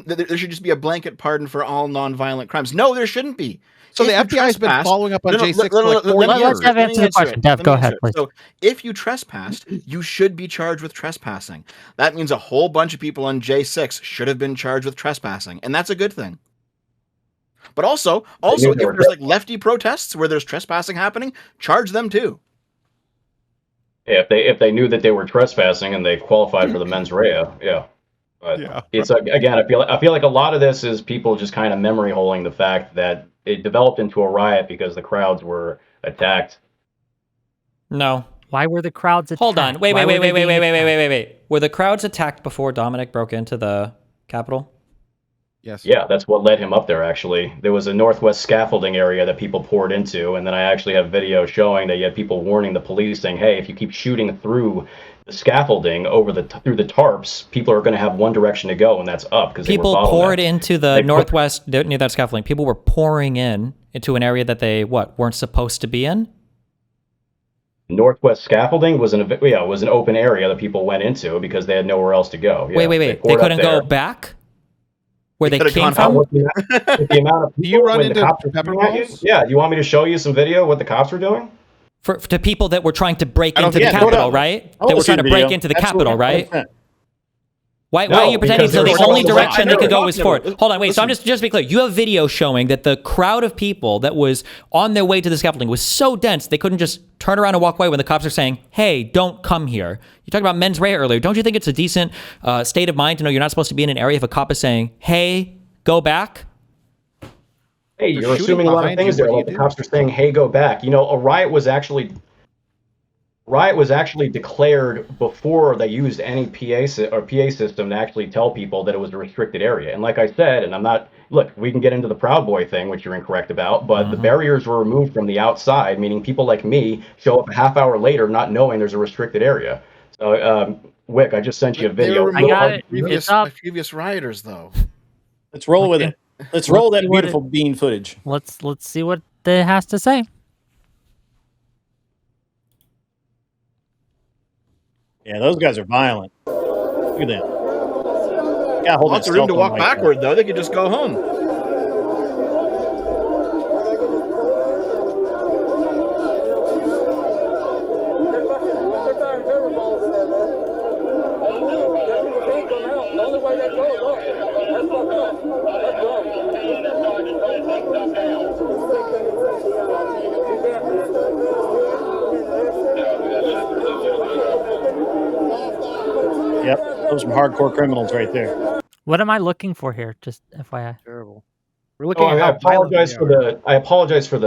there should just be a blanket pardon for all nonviolent crimes. No, there shouldn't be. So If the you FBI has been trespassed- following up on No, no, J6 let- for like let- 4 let- years. Let's have Let me answer the question. Dev, go ahead, please. So if you trespassed, you should be charged with trespassing. That means a whole bunch of people on J6 should have been charged with trespassing, and that's a good thing. But also, if there's like lefty protests where there's trespassing happening, charge them too. Yeah, if they knew that they were trespassing and they qualified for the mens rea, yeah. But it's again, I feel like a lot of this is people just kind of memory holing the fact that it developed into a riot because the crowds were attacked. No. Why were the crowds attacked? Hold on. Wait. Why were they being attacked? Wait. Were the crowds attacked before Dominic broke into the Capitol? Yes. Yeah, that's what led him up there, actually. There was a northwest scaffolding area that people poured into, and then I actually have video showing that you had people warning the police saying, hey, if you keep shooting through the scaffolding through the tarps, people are going to have one direction to go, and that's up. Because People poured into the northwest, near that scaffolding. People were pouring into an area that they, weren't supposed to be in? Northwest scaffolding was an open area that people went into because they had nowhere else to go. Yeah, Wait. They couldn't go back? Where they came from? With the amount of Do you run when the into cops were pepper shooting at you? balls? Yeah, do you want me to show you some video what the cops were doing? To people that were trying to break into the yeah, Capitol, right? I That wanna were see trying the to break video. into the Absolutely, Capitol, right? 100%. Why No, are you pretending because so there the was only also- direction they could go was forward? Listen, Hold on, wait. So I'm just to be clear, you have video showing that the crowd of people that was on their way to the scaffolding was so dense they couldn't just turn around and walk away when the cops are saying, "Hey, don't come here." You talked about mens rea earlier. Don't you think it's a decent state of mind to know you're not supposed to be in an area if a cop is saying, "Hey, go back"? Hey, They're you're shooting assuming a lot of behind you, things there. what do Like you the do? cops are saying, "Hey, go back." A riot was actually declared before they used any PA system to actually tell people that it was a restricted area. And like I said, and I'm not look, we can get into the Proud Boy thing, which you're incorrect about, but the barriers were removed from the outside, meaning people like me show up a half hour later not knowing there's a restricted area. So, Wick, I just sent you a They video. were I got removed it. It's up. by previous rioters, though. Let's roll with it. Let's roll Let's that see what beautiful bean footage. Let's see what it has to say. Yeah, those guys are violent. Look at that. Got hold Lots of room to walk backward, though. They could just go home. Yep, those are some hardcore criminals right there. What am I looking for here? Just FYI. Terrible. We're looking Oh, at I how violent apologize they for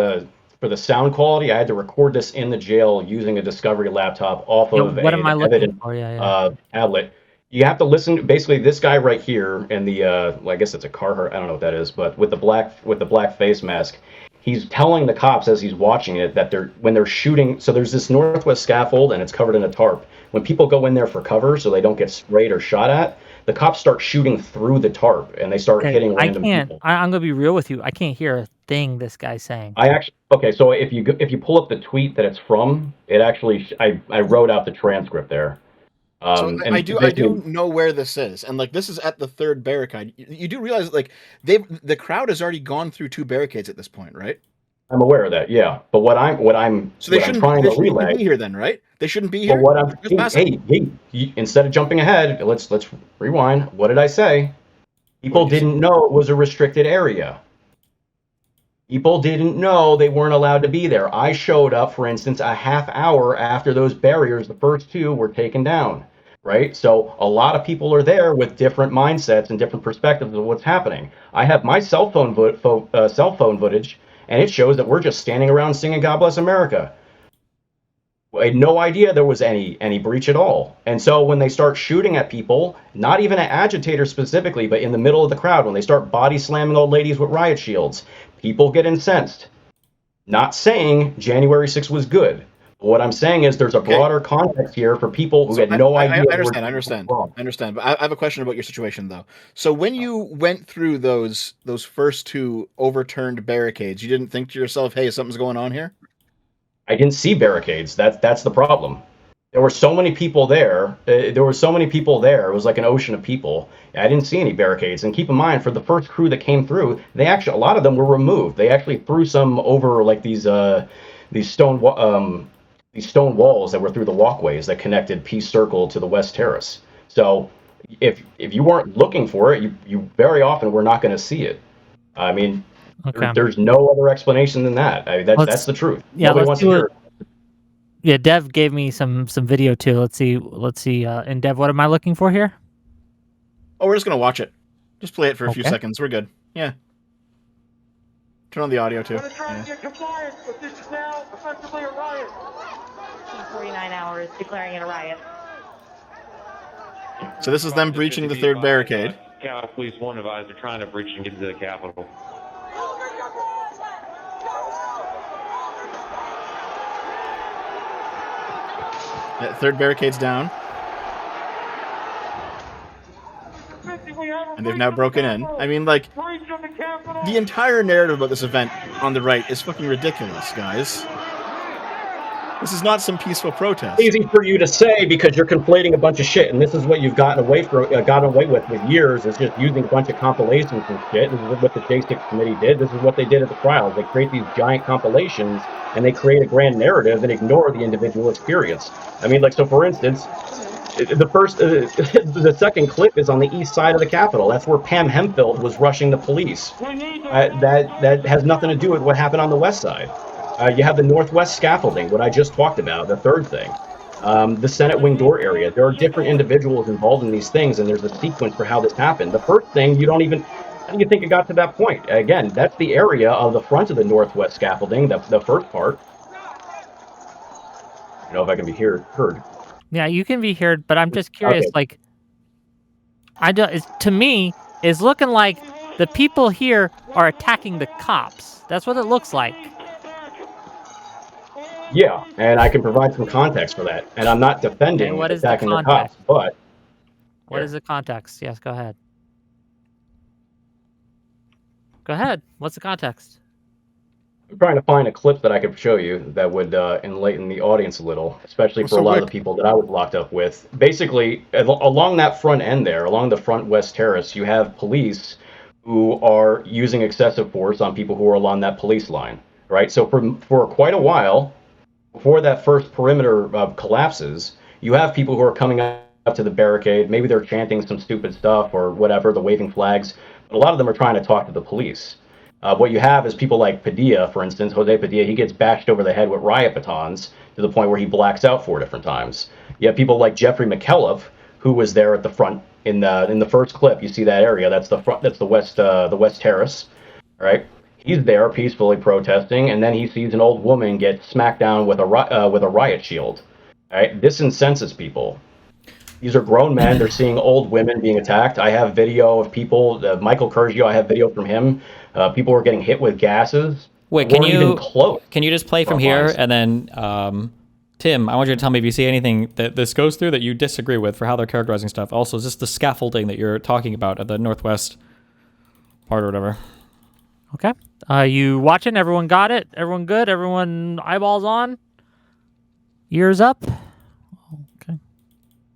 are. the sound quality. I had to record this in the jail using a Discovery laptop off Yeah, of what am I an looking Evident for? Yeah. tablet. You have to listen. Basically, this guy right here, and the I guess it's a Carhartt. I don't know what that is, but with the black face mask, he's telling the cops as he's watching it that when they're shooting. So there's this northwest scaffold, and it's covered in a tarp. When people go in there for cover, so they don't get sprayed or shot at, the cops start shooting through the tarp, and they start hitting I random can't. people. I'm gonna be real with you. I can't hear a thing this guy's saying. So if you pull up the tweet that it's from, it actually I wrote out the transcript there. So And I do know where this is, and like this is at the third barricade. You do realize like the crowd has already gone through 2 barricades at this point, right? I'm aware of that, yeah. But what I'm So they what I'm shouldn't, trying they to shouldn't relay. be here then, right? They shouldn't be But here. what I'm Just passing. hey, instead of jumping ahead, let's rewind. What did I say? People didn't know it was a restricted area. People didn't know they weren't allowed to be there. I showed up, for instance, a half hour after those barriers, the first two, were taken down, right? So a lot of people are there with different mindsets and different perspectives of what's happening. I have my cell phone footage, and it shows that we're just standing around singing God Bless America. I had no idea there was any breach at all. And so when they start shooting at people, not even at agitators specifically, but in the middle of the crowd, when they start body slamming old ladies with riot shields, people get incensed. Not saying January 6th was good. But what I'm saying is there's a broader context here for people who had no idea. I understand. But I have a question about your situation, though. So when you went through those first two overturned barricades, you didn't think to yourself, hey, something's going on here? I didn't see barricades. That's the problem. There were so many people there. It was like an ocean of people. I didn't see any barricades. And keep in mind, for the first crew that came through, a lot of them were removed. They actually threw some over like these stone walls that were through the walkways that connected Peace Circle to the West Terrace. So if you weren't looking for it, you very often were not going to see it. I mean, there's no other explanation than that. That's the truth. Yeah, Nobody wants to hear it. Yeah, Dev gave me some video too. Let's see. And Dev, what am I looking for here? Oh, we're just gonna watch it. Just play it for a few seconds. We're good. Yeah. Turn on the audio too. We're trying to get compliance, but this is now effectively a riot. 49 hours declaring it a riot. So this is them breaching the third barricade. Cal Police 1 advised they're trying to breach and get into the Capitol. That third barricade's down. And they've now broken in. I mean, like, the entire narrative about this event on the right is fucking ridiculous, guys. This is not some peaceful protest. Easy for you to say because you're conflating a bunch of shit, and this is what you've gotten away with years. Is just using a bunch of compilations and shit. This is what the J6 committee did. This is what they did at the trials. They create these giant compilations and they create a grand narrative and ignore the individual experience. I mean, like, so for instance, the second clip is on the east side of the Capitol. That's where Pam Hempfield was rushing the police. That has nothing to do with what happened on the west side. You have the northwest scaffolding, what I just talked about, the third thing. The Senate wing door area. There are different individuals involved in these things, and there's a sequence for how this happened. The first thing, how do you think it got to that point? Again, that's the area of the front of the northwest scaffolding, the first part. I don't know if I can be heard. Yeah, you can be heard, but I'm just curious. Okay. To me, it's looking like the people here are attacking the cops. That's what it looks like. Yeah, and I can provide some context for that. And I'm not defending attacking the cops, but... What is the context? Yes, go ahead. Go ahead. What's the context? I'm trying to find a clip that I could show you that would enlighten the audience a little, especially for a lot of the people that I was locked up with. Basically, along that front end there, along the front west terrace, you have police who are using excessive force on people who are along that police line, right? So for quite a while, before that first perimeter collapses, you have people who are coming up to the barricade. Maybe they're chanting some stupid stuff or whatever, the waving flags. But a lot of them are trying to talk to the police. What you have is people like Padilla, for instance, Jose Padilla, he gets bashed over the head with riot batons to the point where he blacks out 4 different times. You have people like Jeffrey McKelliff, who was there at the front in the first clip. You see that area? That's the front. That's the west terrace, right? He's there peacefully protesting, and then he sees an old woman get smacked down with a riot shield. Right? This incenses people. These are grown men. They're seeing old women being attacked. I have video of people. Michael Curgio, I have video from him. People were getting hit with gases. Wait, can you just play from here and then Tim, I want you to tell me if you see anything that this goes through that you disagree with for how they're characterizing stuff. Also, is this the scaffolding that you're talking about at the northwest part or whatever? Okay. You watching? Everyone got it? Everyone good? Everyone eyeballs on? Ears up? Okay.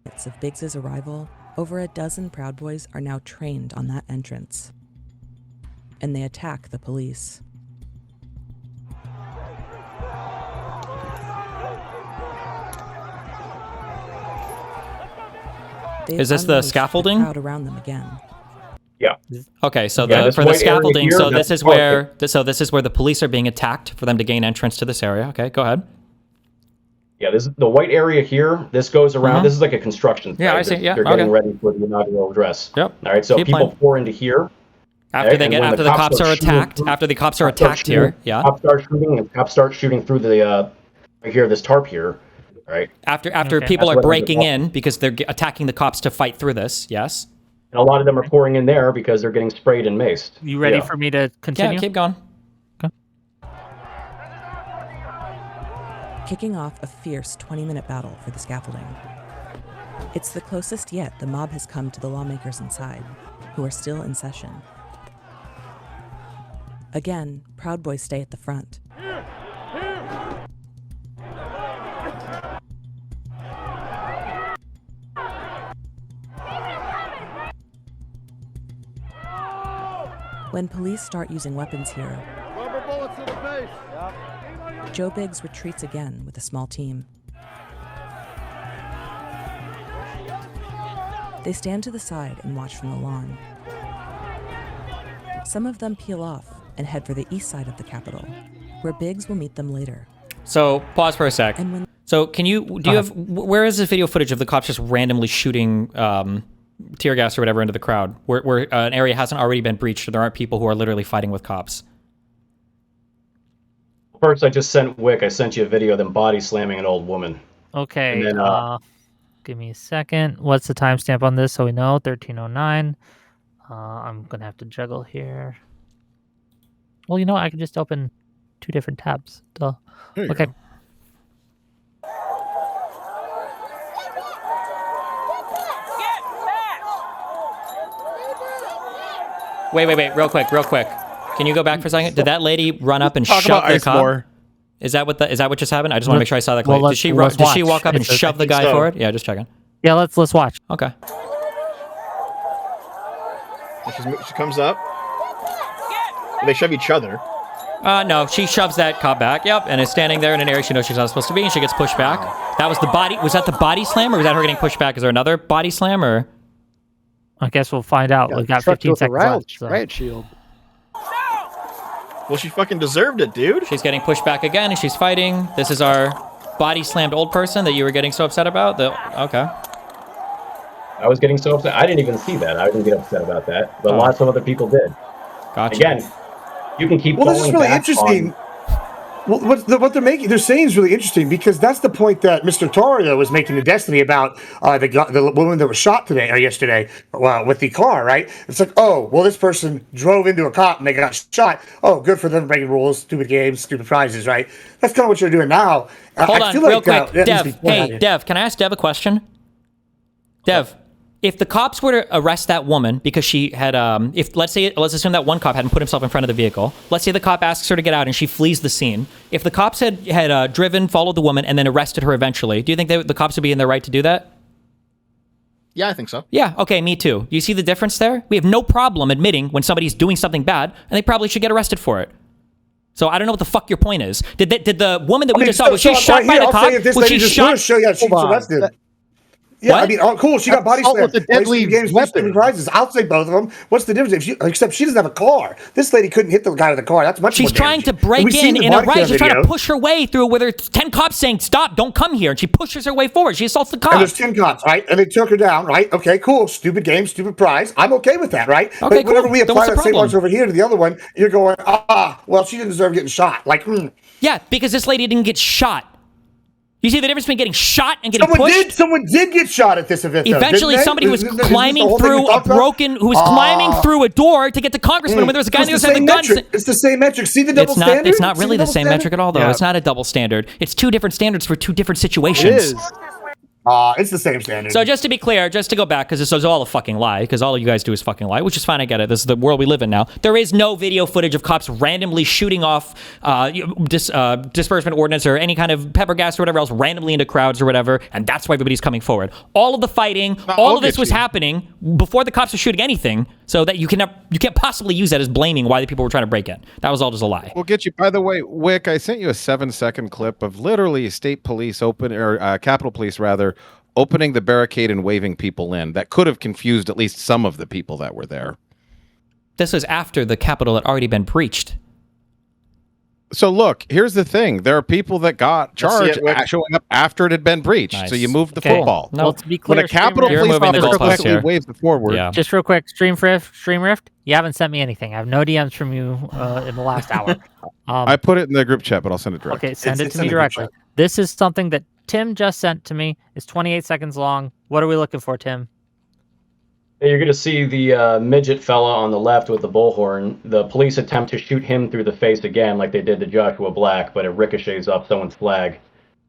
Of Biggs's arrival, over a dozen Proud Boys are now trained on that entrance. And they attack the police. Is this the scaffolding? The crowd around them again. Yeah. Okay, so Yeah, this for the white area scaffolding, here, so that's this is where the police are being attacked for them to gain entrance to this area. Okay, go ahead. Yeah, this the white area here. This goes around. Mhm. This is like a construction site. Yeah, I see. Yeah, they're getting okay. ready for the inaugural address. Yep. All right, so Keep people playing. pour into here. After okay, after the cops are attacked, after the cops are attacked here, yeah. Cops start shooting, and cops start shooting through the right here, this tarp here. All right. After Okay. people That's are what breaking they're- in because they're attacking the cops to fight through this. Yes. And a lot of them are pouring in there because they're getting sprayed and maced. You ready Yeah. for me to continue? Yeah, keep going. Kicking off a fierce 20-minute battle for the scaffolding. It's the closest yet the mob has come to the lawmakers inside, who are still in session. Again, Proud Boys stay at the front. When police start using weapons here, Joe Biggs retreats again with a small team. They stand to the side and watch from the lawn. Some of them peel off and head for the east side of the Capitol, where Biggs will meet them later. So pause for a sec. And when So do you have where is this video footage of the cops just randomly shooting tear gas or whatever into the crowd, where an area hasn't already been breached, or there aren't people who are literally fighting with cops? First, I just sent Wick. I sent you a video of them body slamming an old woman. Okay. And then, Give me a second. What's the timestamp on this so we know? 1309. I'm going to have to juggle here. Well, you know what? I can just open two different tabs. Duh. There you Okay. go. Wait, real quick. Can you go back for a second? Did that lady run up and Talk shove about the ice cop? more. Is that what just happened? I just want to make sure I saw that Well, clearly. Did let's she walk watch. up and It's a- shove the I think guy so. forward? Yeah, just checking. Yeah, let's watch. Okay. She comes up. They shove each other. No, she shoves that cop back. Yep, and is standing there in an area she knows she's not supposed to be, and she gets pushed back. That was the body. Was that the body slam, or was that her getting pushed back? Is there another body slam, or? I guess we'll find out. We got Trucked 15 with a seconds riot, left. So. riot shield. Well, she fucking deserved it, dude. She's getting pushed back again, and she's fighting. This is our body slammed old person that you were getting so upset about. Okay. I was getting so upset. I didn't even see that. I didn't get upset about that, but lots of other people did. Gotcha. Again, you can keep. Well, this is going really back interesting. on- Well, what they're saying is really interesting, because that's the point that Mr. Torrio was making to Destiny about the woman that was shot today or yesterday with the car, right? It's like, oh, well, this person drove into a cop and they got shot. Oh, good for them breaking rules, stupid games, stupid prizes, right? That's kind of what you're doing now. Hold I on, feel real like, quick. that needs to Dev, be pointed out hey, here. Dev, can I ask Dev a question? Dev, if the cops were to arrest that woman because she had, let's assume that one cop hadn't put himself in front of the vehicle. Let's say the cop asks her to get out and she flees the scene. If the cops had driven, followed the woman, and then arrested her eventually, do you think the cops would be in their right to do that? Yeah, I think so. Yeah, okay, me too. You see the difference there? We have no problem admitting when somebody's doing something bad, and they probably should get arrested for it. So I don't know what the fuck your point is. Did the woman that we just saw, was she shot by the cop? Was she shot? Show you she's Hold on. arrested. Yeah, What? I mean, oh, cool. She got body Assault slammed. with a deadly Wasted games, weapon. wasted prizes. I'll say both of them. What's the difference? Except she doesn't have a car. This lady couldn't hit the guy with a car. That's much She's more trying to damaging. break And we've seen the in a body riot. cam She's trying to video. push her way through where there's 10 cops saying, stop, don't come here. And she pushes her way forward. She assaults the And there's cops. 10 cops, right? And they took her down, right? Okay, cool. Stupid game, stupid prize. I'm okay with that, right? Okay, But whenever cool. we Then apply what's the that same problem? logic over here to the other one, you're going, well, she didn't deserve getting shot. Like, Yeah, because this lady didn't get shot. You see the difference between getting shot and getting pushed? Someone did get shot at this event. though, Eventually, didn't they? somebody was Isn't this the climbing whole thing we through a talked about? broken, who was climbing through a door to get to Congressman when there was a guy on the other side of the guns. It's the same metric. See the double It's not. standard? It's not See really the double same standard? metric at all, though. Yeah. It's not a double standard. It's two different standards for two different It situations. is. It's the same standard. So just to be clear, just to go back, because this is all a fucking lie, because all you guys do is fucking lie, which is fine, I get it. This is the world we live in now. There is no video footage of cops randomly shooting off disbursement ordinance or any kind of pepper gas or whatever else randomly into crowds or whatever, and that's why everybody's coming forward. All of the fighting, all of this was happening before the cops were shooting anything, so that you can't possibly use that as blaming why the people were trying to break in. That was all just a lie. We'll get you. By the way, Wick, I sent you a 7-second clip of literally state police Capitol Police rather opening the barricade and waving people in. That could have confused at least some of the people that were there. This was after the Capitol had already been breached. So look, here's the thing: there are people that got charged showing up after it had been breached. Nice. So you moved the Okay. football. No. Well, to be clear, When a Capitol You're Police moving the officer goalposts quickly here. waves it forward. Yeah. just real quick, Stream Rift, you haven't sent me anything. I have no DMs from you in the last hour. I put it in the group chat, but I'll send it direct. Okay, send it it's to me in the group directly. chat. This is something that Tim just sent to me. It's 28 seconds long. What are we looking for, Tim? You're going to see the midget fella on the left with the bullhorn. The police attempt to shoot him through the face again, like they did to Joshua Black, but it ricochets off someone's flag.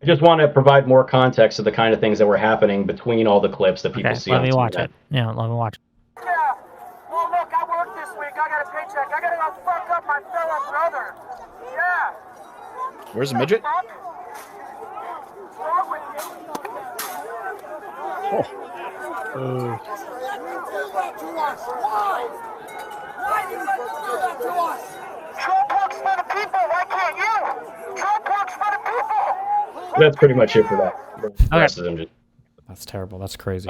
I just want to provide more context to the kind of things that were happening between all the clips that people Okay, see let on me watch internet. it. Yeah, let me watch it. Yeah. Well, look, I work this week. I got a paycheck. I gotta go fuck up my fellow brother. Yeah. Where's the midget? What's wrong with you? Trump works for the people. Why can't you? Trump works for the people. That's pretty much it for that. The rest of them just, That's terrible. That's crazy.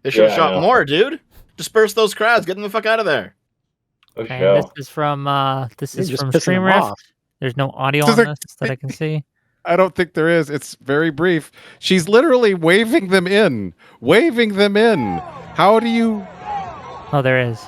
They should have Yeah, I shot know. more, dude. Disperse those crowds. Get them the fuck out of there. Okay, show. this is from just pissing Stream them Rift. off. There's no audio This on is this that I can see. I don't think there is. It's very brief. She's literally waving them in. Waving them in. How do you... Oh, there is.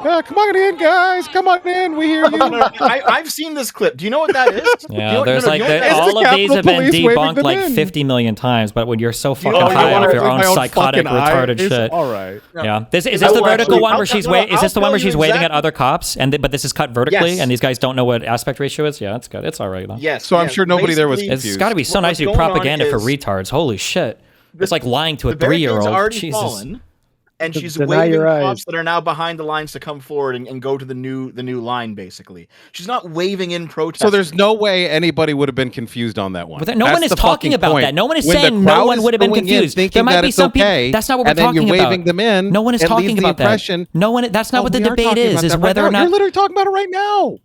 come on in, guys. Come on in. We hear you. I've seen this clip. Do you know what that is? Yeah, there's like all of these have been debunked like 50 million times, but when you're so fucking Oh, high wanna off your see own my own psychotic, fucking eye? retarded It's shit. all right. Yeah. Is this I the will vertical actually- one where I'll she's tell- waving? Is I'll this the one tell where you she's waving at exactly- other cops? But this is cut vertically, Yes. and these guys don't know what aspect ratio is. Yeah, it's good. It's all right. Though. Yes. So I'm yes. sure nobody there was Basically, It's confused. got to be so What's nice to be going on propaganda for is retards. Holy shit! It's like lying to a the barricade's 3-year-old. already Jesus. fallen, and she's Deny waving your eyes. cops that are now behind the lines to come forward and go to the new line. Basically, she's not waving in protest. So there's no way anybody would have been confused on that one. But no That's one is the talking fucking about point. that. No one is When the saying no crowd one is would have been going in confused. thinking There might that be it's some people. okay, That's not what we're and then talking you're about. waving them in. No one is it talking leaves the about that. impression- No one. That's not what the we are debate talking is. about Is that right whether now. or not. You're literally talking about it right now.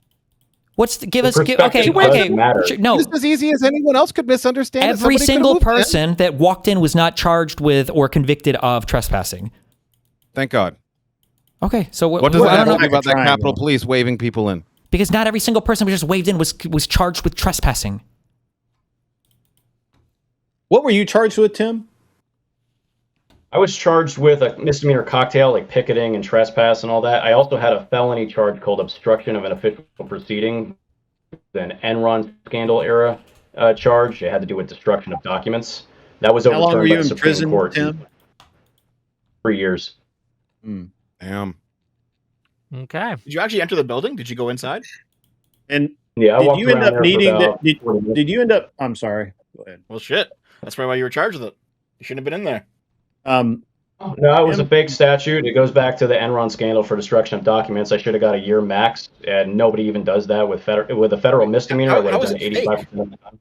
What's give The us? Okay, perspective okay. doesn't matter. No, Just as easy as anyone else could misunderstand. it. every Somebody could've single moved in. person that walked in was not charged with or convicted of trespassing. Thank God. Okay, so What does I that don't tell know you about that Triangle. Capitol Police waving people in? because not every single person who just waved in was charged with trespassing. What were you charged with, Tim? I was charged with a misdemeanor cocktail, like picketing and trespass and all that. I also had a felony charge called obstruction of an official proceeding, an Enron scandal era charge. It had to do with destruction of documents. That was How long overturned were by you the in Supreme prison, Court. Tim? 3 years. Damn. Okay. Did you actually enter the building? Did you go inside? And Yeah, I did walked you end around up there for needing that? about 40 minutes. Did you end up? I'm sorry. Go ahead. Well, shit. That's probably why you were charged with it. You shouldn't have been in there. No, it was a fake statute. It goes back to the Enron scandal for destruction of documents. I should have got a year max, and nobody even does that with a federal misdemeanor. I would have how is done it 85% of the time.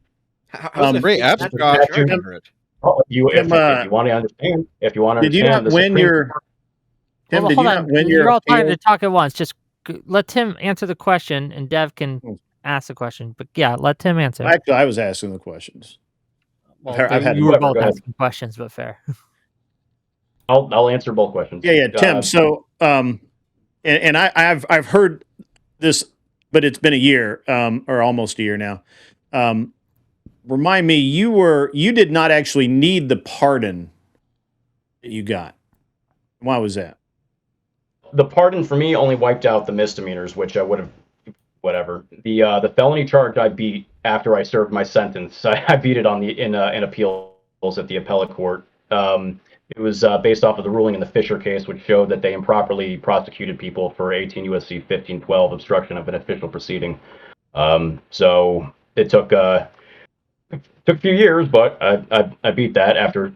How's it Great fake? abstract. That's Tim, accurate. Oh, if you want to understand, Did you not win your? Tim, Well, did hold you on. not win You're your all trying to appeal? talk at once. Just let Tim answer the question, and Dev can ask the question. But yeah, let Tim answer. Actually, I was asking the questions. I've had you were Go both ahead. asking questions, but fair. I'll answer both questions. Yeah, Tim. So, and I've heard this, but it's been a year, or almost a year now. Remind me, you did not actually need the pardon that you got. Why was that? The pardon for me only wiped out the misdemeanors, which I would have, whatever. The felony charge I beat after I served my sentence. I beat it on in appeals at the appellate court. It was based off of the ruling in the Fisher case, which showed that they improperly prosecuted people for 18 U.S.C. 1512, obstruction of an official proceeding. So it took a few years, but I beat that after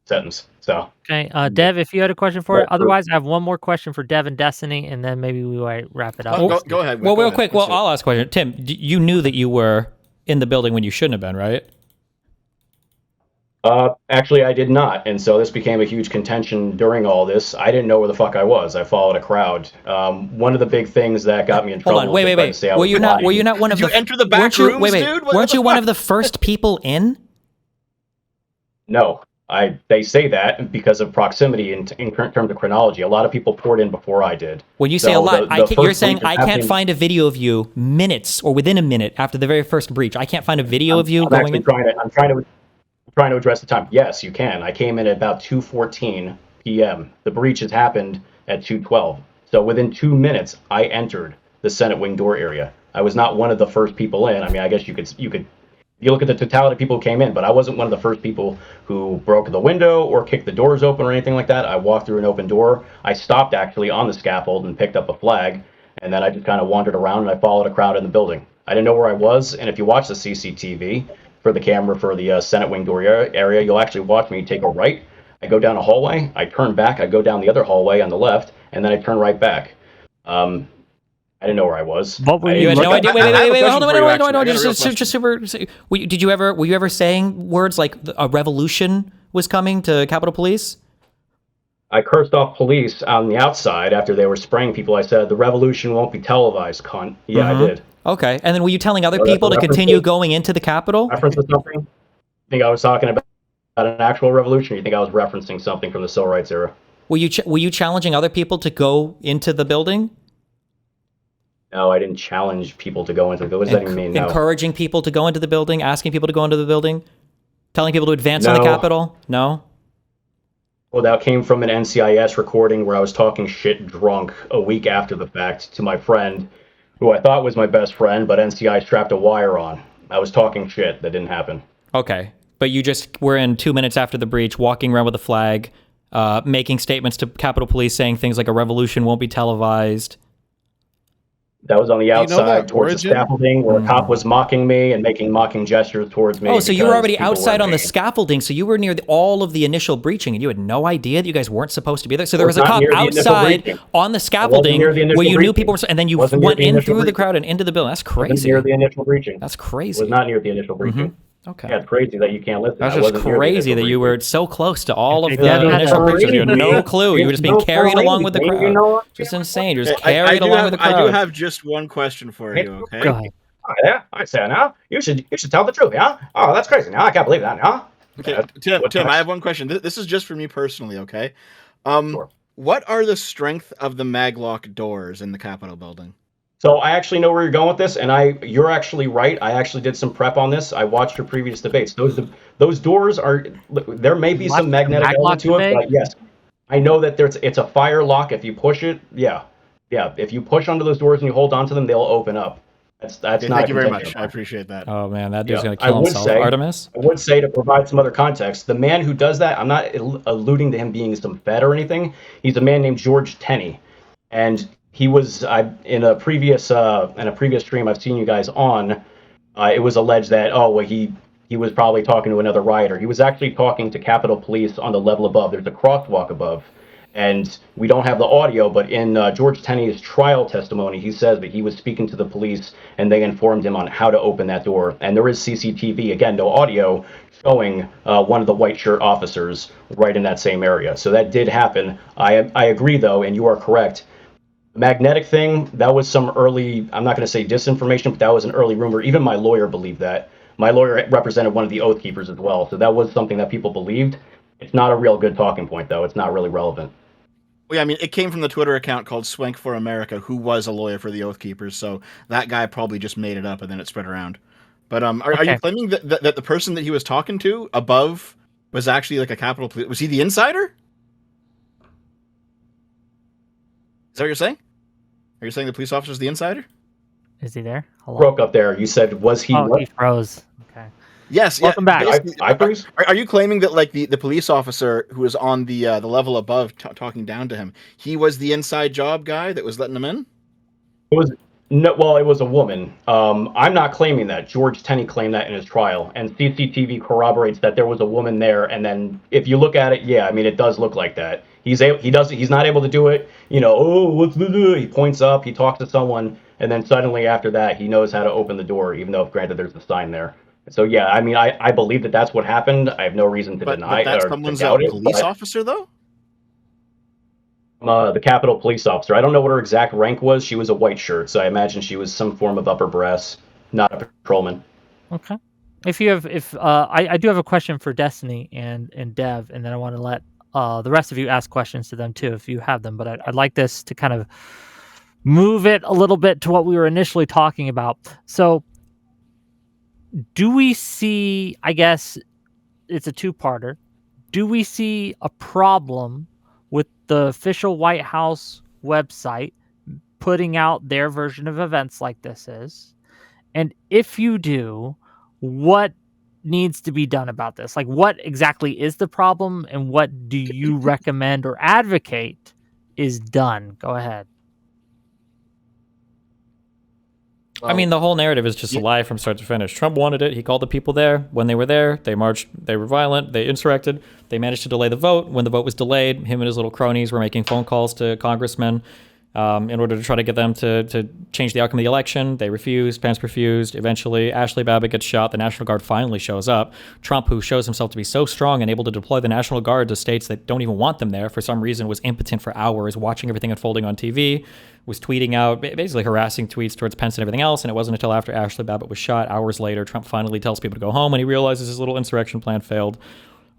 sentence. So Okay, Dev, if you had a question for it. Otherwise, I have one more question for Dev and Destiny, and then maybe we might wrap it up. Go ahead. Well, go real ahead. quick. Well, I'll ask a question. Tim, you knew that you were in the building when you shouldn't have been, right? actually, I did not, and so this became a huge contention during all this. I didn't know where the fuck I was. I followed a crowd. One of the big things that got me in trouble. Hold on, wait. was they tried to say I Were was you not? lying. Were you not one of Did the? you enter the back weren't you, rooms, wait, dude? What weren't the you one fuck? of the first people in? No. They say that because of proximity in terms of chronology. A lot of people poured in before I did. When you say So a lot, you're saying breach I can't happened- find a video of you minutes or within a minute after the very first breach. I can't find a video of you I'm going actually in. I'm trying to address the time. Yes, you can. I came in at about 2:14 p.m. The breach has happened at 2:12. So within 2 minutes, I entered the Senate wing door area. I was not one of the first people in. I mean, I guess you could you look at the totality of people who came in, but I wasn't one of the first people who broke the window or kicked the doors open or anything like that. I walked through an open door. I stopped actually on the scaffold and picked up a flag, and then I just kind of wandered around and I followed a crowd in the building. I didn't know where I was, and if you watch the CCTV for the camera for the Senate wing door area, you'll actually watch me take a right. I go down a hallway, I turn back, I go down the other hallway on the left, and then I turn right back. I didn't know where I was. What were You had no idea. Wait, hold on, wait, just super. Were you ever saying words like a revolution was coming to Capitol Police? I cursed off police on the outside after they were spraying people. I said, the revolution won't be televised, cunt. Yeah, I did. Okay, and then were you telling other So that's people a to reference continue to- going into the Capitol? Reference to something? I think I was talking about an actual revolution, or you think I was referencing something from the civil rights era? Were you challenging other people to go into the building? No, I didn't challenge people to go into the building. What does that even mean? No. Encouraging people to go into the building, asking people to go into the building, telling people to advance on the No. Capitol? No? Well, that came from an NCIS recording where I was talking shit drunk a week after the fact to my friend, who I thought was my best friend, but NCI strapped a wire on. I was talking shit. That didn't happen. Okay. But you just were in 2 minutes after the breach, walking around with a flag, making statements to Capitol Police saying things like a revolution won't be televised. That was on the know outside that towards origin? the scaffolding where a cop was mocking me and making mocking gestures towards me. Oh, so you were because already people were outside on the invading. scaffolding, so you were near all of the initial breaching, and you had no idea that you guys weren't supposed to be there. So there Was was a not cop near the initial outside breaching. on the scaffolding near the initial where you knew breaching. people were, and then you Wasn't near went the in initial through the breaching. crowd and into the building. That's Wasn't crazy. near the initial breaching. That's crazy. Was not near the initial breaching. Okay. Yeah, it's crazy that you can't listen. That's I just wasn't near the crazy initial that you breaching. were so close to all of the Yeah, that's initial breaches. You had no crazy. clue. You were just being It's carried so along with the crazy, crowd. you know what? Just insane. You're just I carried do along have, with the I crowd. do have just one question for you, okay? Go ahead. Oh, yeah, I say now. You should tell the truth, yeah? Oh, that's crazy. Now I can't believe that, yeah? Okay, Tim, I have one question. This is just for me personally, okay? What are the strength of the maglock doors in the Capitol building? So I actually know where you're going with this, and you're actually right. I actually did some prep on this. I watched your previous debates. Those doors are, there may be some magnetic element to it, but yes, I know that it's a fire lock. If you push it, yeah. If you push onto those doors and you hold onto them, they'll open up. That's Okay, not. thank you very contention much. of I mine. appreciate that. Oh man, that dude's Yeah, gonna kill himself. Artemis. I would say, to provide some other context, the man who does that, I'm not alluding to him being some fed or anything. He's a man named George Tenney, and he was in a previous stream I've seen you guys on. It was alleged that he was probably talking to another rioter. He was actually talking to Capitol Police on the level above. There's a crosswalk above. And we don't have the audio, but in George Tenney's trial testimony, he says that he was speaking to the police and they informed him on how to open that door. And there is CCTV, again, no audio, showing one of the white shirt officers right in that same area. So that did happen. I agree, though, and you are correct. Magnetic thing, that was some early, I'm not going to say disinformation, but that was an early rumor. Even my lawyer believed that. My lawyer represented one of the Oath Keepers as well. So that was something that people believed. It's not a real good talking point, though. It's not really relevant. Well, yeah, I mean, it came from the Twitter account called Swank for America, who was a lawyer for the Oath Keepers, so that guy probably just made it up and then it spread around. But are you claiming that the person that he was talking to above was actually like a Capitol Police? Was he the insider? Is that what you're saying? Are you saying the police officer's the insider? Is he there? Hello? Broke up there. You said, was he what? He froze. Okay. Yes. Welcome back. Are you claiming that like the police officer who was on the level above talking down to him, he was the inside job guy that was letting him in? It was it was a woman. I'm not claiming that. George Tenney claimed that in his trial, and CCTV corroborates that there was a woman there. And then if you look at it, yeah, I mean, it does look like that. He's not able to do it. You know, what's the do? He points up, he talks to someone, and then suddenly after that, he knows how to open the door, even though, granted, there's a sign there. So yeah, I mean, I believe that that's what happened. I have no reason to deny but that's or to someone's doubt it. police officer, though? The Capitol Police officer. I don't know what her exact rank was. She was a white shirt, so I imagine she was some form of upper brass, not a patrolman. Okay. if you have, I do have a question for Destiny and Dev, and then I want to let the rest of you ask questions to them too, if you have them. But I'd like this to kind of move it a little bit to what we were initially talking about. So, do we see? I guess it's a two-parter. Do we see a problem with the official White House website putting out their version of events like this is? And if you do, what needs to be done about this? Like, what exactly is the problem, and what do you recommend or advocate is done? Go ahead. I mean, the whole narrative is just a lie from start to finish. Trump wanted it. He called the people there. When they were there, they marched. They were violent. They insurrected. They managed to delay the vote. When the vote was delayed, him and his little cronies were making phone calls to congressmen in order to try to get them to change the outcome of the election. They refused. Pence refused. Eventually, Ashley Babbitt gets shot. The National Guard finally shows up. Trump, who shows himself to be so strong and able to deploy the National Guard to states that don't even want them there, for some reason was impotent for hours, watching everything unfolding on TV, was tweeting out, basically harassing tweets towards Pence and everything else. And it wasn't until after Ashley Babbitt was shot, hours later, Trump finally tells people to go home, and he realizes his little insurrection plan failed.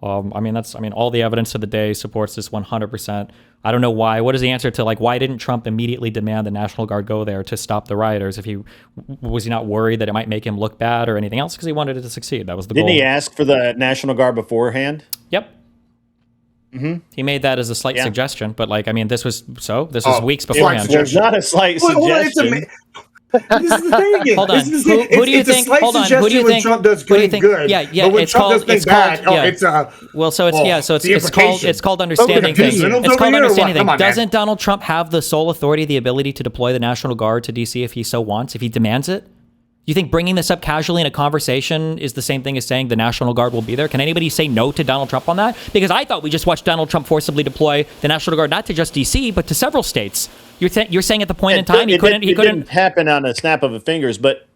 I mean, all the evidence of the day supports this 100%. I don't know why. What is the answer to, like, why didn't Trump immediately demand the National Guard go there to stop the rioters? Was he not worried that it might make him look bad or anything else? Because he wanted it to succeed. That was the goal. Didn't he ask for the National Guard beforehand? Yep. Mm-hmm. He made that as a slight suggestion, but this was weeks beforehand. There's not a slight suggestion. This is the thing again. Hold on. Who do you think? Hold on. Who do you think? Trump does good, good. Yeah. But when it's Trump called. does bad, It's called understanding things. It's called understanding things. Doesn't Donald Trump have the sole authority, the ability to deploy the National Guard to DC if he so wants, if he demands it? You think bringing this up casually in a conversation is the same thing as saying the National Guard will be there? Can anybody say no to Donald Trump on that? Because I thought we just watched Donald Trump forcibly deploy the National Guard not to just DC, but to several states. You're saying at the point in time he couldn't. It didn't happen on a snap of a fingers, but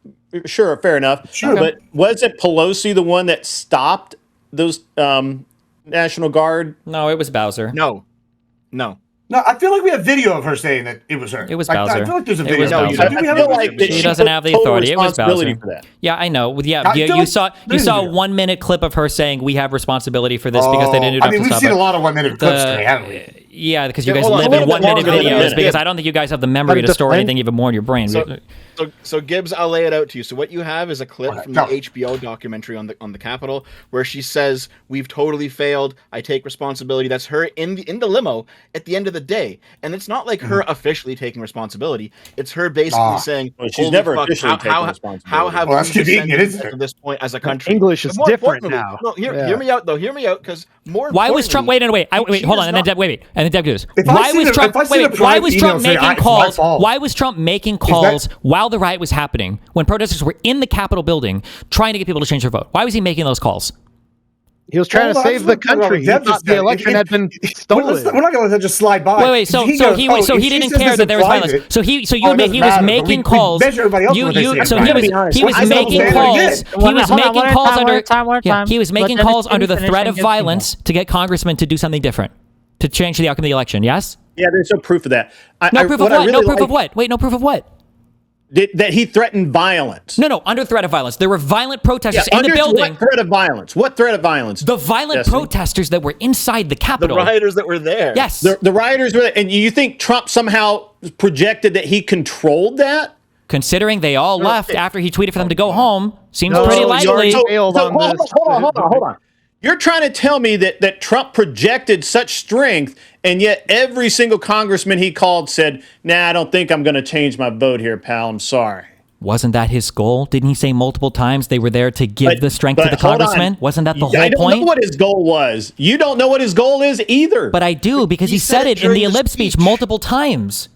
sure, fair enough. Sure. But wasn't Pelosi the one that stopped those National Guard? No, it was Bowser. No. No, I feel like we have video of her saying that it was her. It was Bowser. I feel like there's a It video. was Bowser. I feel like that she doesn't have the authority. It was Bowser. For that. Yeah, I know. Yeah, you saw a 1 minute clip of her saying we have responsibility for this because they didn't do enough to stop it. we've seen a lot of 1 minute clips today, haven't we? Yeah, because you guys live in 1 minute videos. Because I don't think you guys have the memory to store anything even more in your brain. So Gibbs, I'll lay it out to you. So what you have is a clip from the HBO documentary on the Capitol where she says, "We've totally failed. I take responsibility." That's her in the limo at the end of the day, and it's not like her officially taking responsibility. It's her basically saying, well, she's never officially taken responsibility. How have we descended to this point as a country? English is different now. No, hear me out though. Hear me out, because why was Trump? Wait, hold on, and then Deb, wait, and then Deb goes. Why was Trump? Why was Trump making calls? Why was Trump making calls while the riot was happening? When protesters were in the Capitol building trying to get people to change their vote? Why was he making those calls? He was trying to save the country. He thought the election had been stolen. We're not going to let that just slide by. Wait. So he didn't care that there was violence. So he was making calls. He was making calls under the threat of violence to get congressmen to do something different, to change the outcome of the election. Yes. Yeah, there's no proof of that. No proof of what? No proof of what? Wait, no proof of what? That he threatened violence. No, under threat of violence. There were violent protesters in the building. What threat of violence? What threat of violence? The violent protesters that were inside the Capitol. The rioters that were there. Yes. The rioters were there. And you think Trump somehow projected that he controlled that? Considering they all left after he tweeted for them to go home, seems pretty likely. Hold on. You're trying to tell me that Trump projected such strength, and yet every single congressman he called said, "Nah, I don't think I'm going to change my vote here, pal. I'm sorry." Wasn't that his goal? Didn't he say multiple times they were there to give the strength to the congressman? Wasn't that the whole point? I don't know what his goal was. You don't know what his goal is either. But I do, because he said it in the ellipse speech multiple times.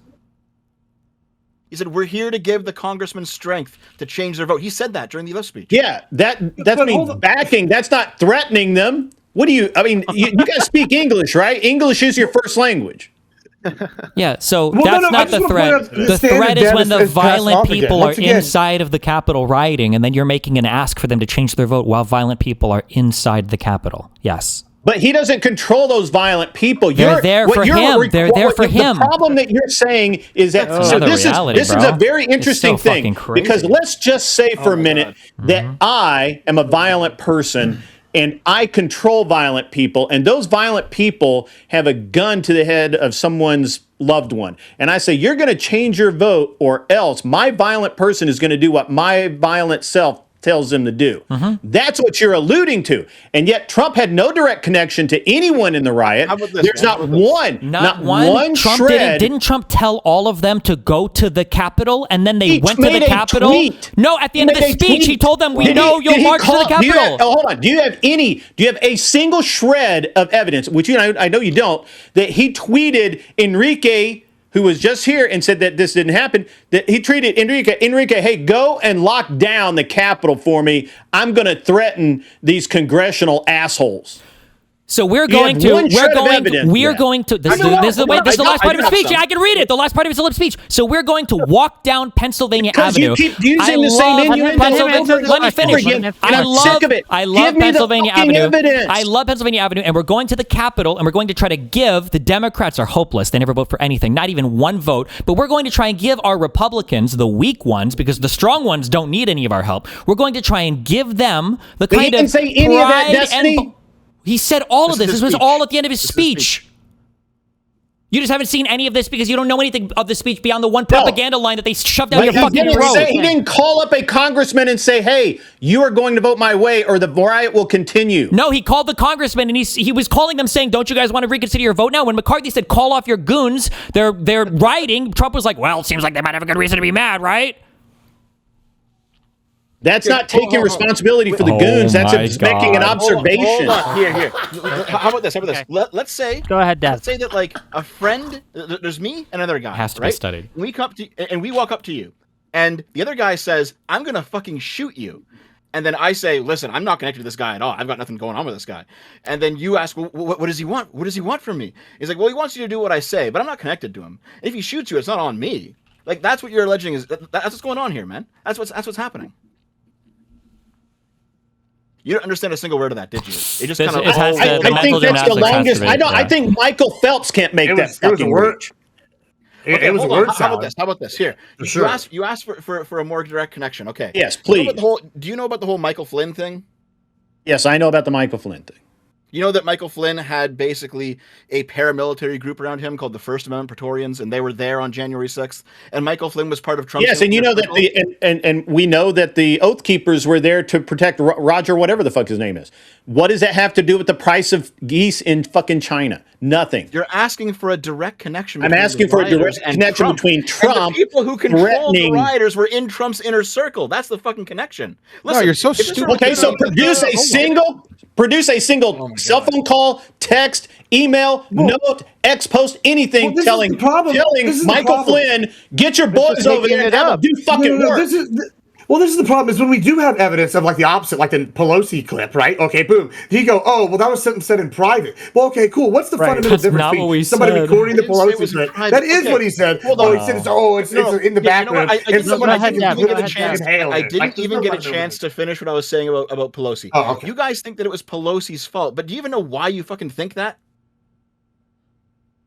He said, "We're here to give the congressmen strength to change their vote." He said that during the ellipse speech. Yeah, that's me backing. That's not threatening them. What do you? I mean, you guys speak English, right? English is your first language. Yeah, so that's not the threat. The threat is when the violent people are inside of the Capitol rioting, and then you're making an ask for them to change their vote while violent people are inside the Capitol. Yes. But he doesn't control those violent people. They're there for him. They're there for him. The problem that you're saying is that so this is a very interesting thing, because let's just say for a minute that I am a violent person and I control violent people, and those violent people have a gun to the head of someone's loved one. And I say, you're going to change your vote, or else my violent person is going to do what my violent self tells them to do. That's what you're alluding to. And yet Trump had no direct connection to anyone in the riot. There's not one Trump shred. didn't Trump tell all of them to go to the Capitol, and then they went to the Capitol? No, at the end of the speech, he told them, we know you'll march to the Capitol. Hold on. Do you have a single shred of evidence, which I know you don't, that he tweeted Enrique, who was just here and said that this didn't happen, that he tweeted Enrique, hey, go and lock down the Capitol for me. I'm going to threaten these congressional assholes. So this is the last part of his speech. I can read it. The last part of his lip speech. So we're going to walk down Pennsylvania Avenue. You keep using the same innuendo. Let me finish. I'm sick of it. I love Pennsylvania Avenue. Evidence. I love Pennsylvania Avenue, and we're going to the Capitol, and we're going to try to give, the Democrats are hopeless. They never vote for anything, not even one vote. But we're going to try and give our Republicans, the weak ones, because the strong ones don't need any of our help. We're going to try and give them the kind of he didn't say any of that, Destiny. He said all of this. This was all at the end of his speech. You just haven't seen any of this because you don't know anything of the speech beyond the one propaganda line that they shoved down your fucking throat. He didn't call up a congressman and say, hey, you are going to vote my way or the riot will continue. No, he called the congressman and he was calling them saying, don't you guys want to reconsider your vote now? When McCarthy said, call off your goons, they're rioting, Trump was like, well, it seems like they might have a good reason to be mad, right? That's not taking responsibility for the goons. That's making an observation. Hold on. Here. How about this? Let's say. Go ahead, Dad. Let's say that like a friend. There's me and another guy. Has to right? be studied. We walk up to you, and the other guy says, "I'm gonna fucking shoot you." And then I say, "Listen, I'm not connected to this guy at all. I've got nothing going on with this guy." And then you ask, well, "What does he want? What does he want from me?" He's like, "Well, he wants you to do what I say, but I'm not connected to him. If he shoots you, it's not on me." Like that's what you're alleging is. That's what's going on here, man. That's what's happening. You don't understand a single word of that, did you? It just kind of. I think that's the longest. I think Michael Phelps can't make that fucking word. It was a word salad. How about this? Here, you asked for a more direct connection. Okay. Yes, please. Do you know about the whole Michael Flynn thing? Yes, I know about the Michael Flynn thing. You know that Michael Flynn had basically a paramilitary group around him called the First Amendment Praetorians, and they were there on January 6th. And Michael Flynn was part of Trump's. Yes, and you know that and we know that the Oath Keepers were there to protect Roger, whatever the fuck his name is. What does that have to do with the price of geese in fucking China? Nothing. You're asking for a direct connection. I'm asking for a direct connection between Trump. And the people who control the rioters were in Trump's inner circle. That's the fucking connection. Listen, no, you're so stupid. Okay, so produce a single cell phone call, text, email, note, X post, anything telling Michael Flynn, get your boys over there and have them do fucking work. This is the problem is when we do have evidence of like the opposite, like the Pelosi clip, right? Okay, boom. You go, oh, well, that was something said in private. Well, okay, cool. What's the fundamental difference between somebody recording the Pelosi clip? That is what he said. Well, he said it's in the background. And someone I didn't even get a chance to finish what I was saying about Pelosi. Oh, okay. You guys think that it was Pelosi's fault, but do you even know why you fucking think that?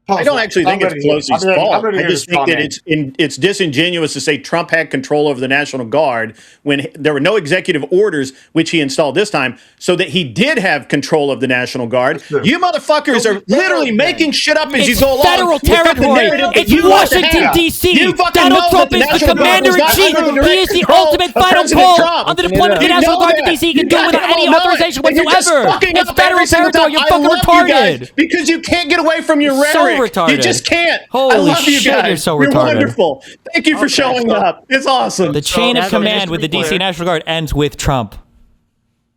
I don't actually think it's Pelosi's fault. I just think that it's disingenuous to say Trump had control over the National Guard when there were no executive orders, which he installed this time, so that he did have control of the National Guard. You motherfuckers are literally making shit up as you go along. Federal territory. It's Washington, D.C. Donald Trump is the commander-in-chief. He is the ultimate final call on the deployment of the National Guard to D.C. He can do it without any authorization whatsoever. It's federal territory. You're fucking retarded. Because you can't get away from your rhetoric. Retarded. You just can't. Holy I love you shit, guys. you're so You're retarded. wonderful. Thank you for showing up. It's awesome. The chain of command with the DC National Guard ends with Trump.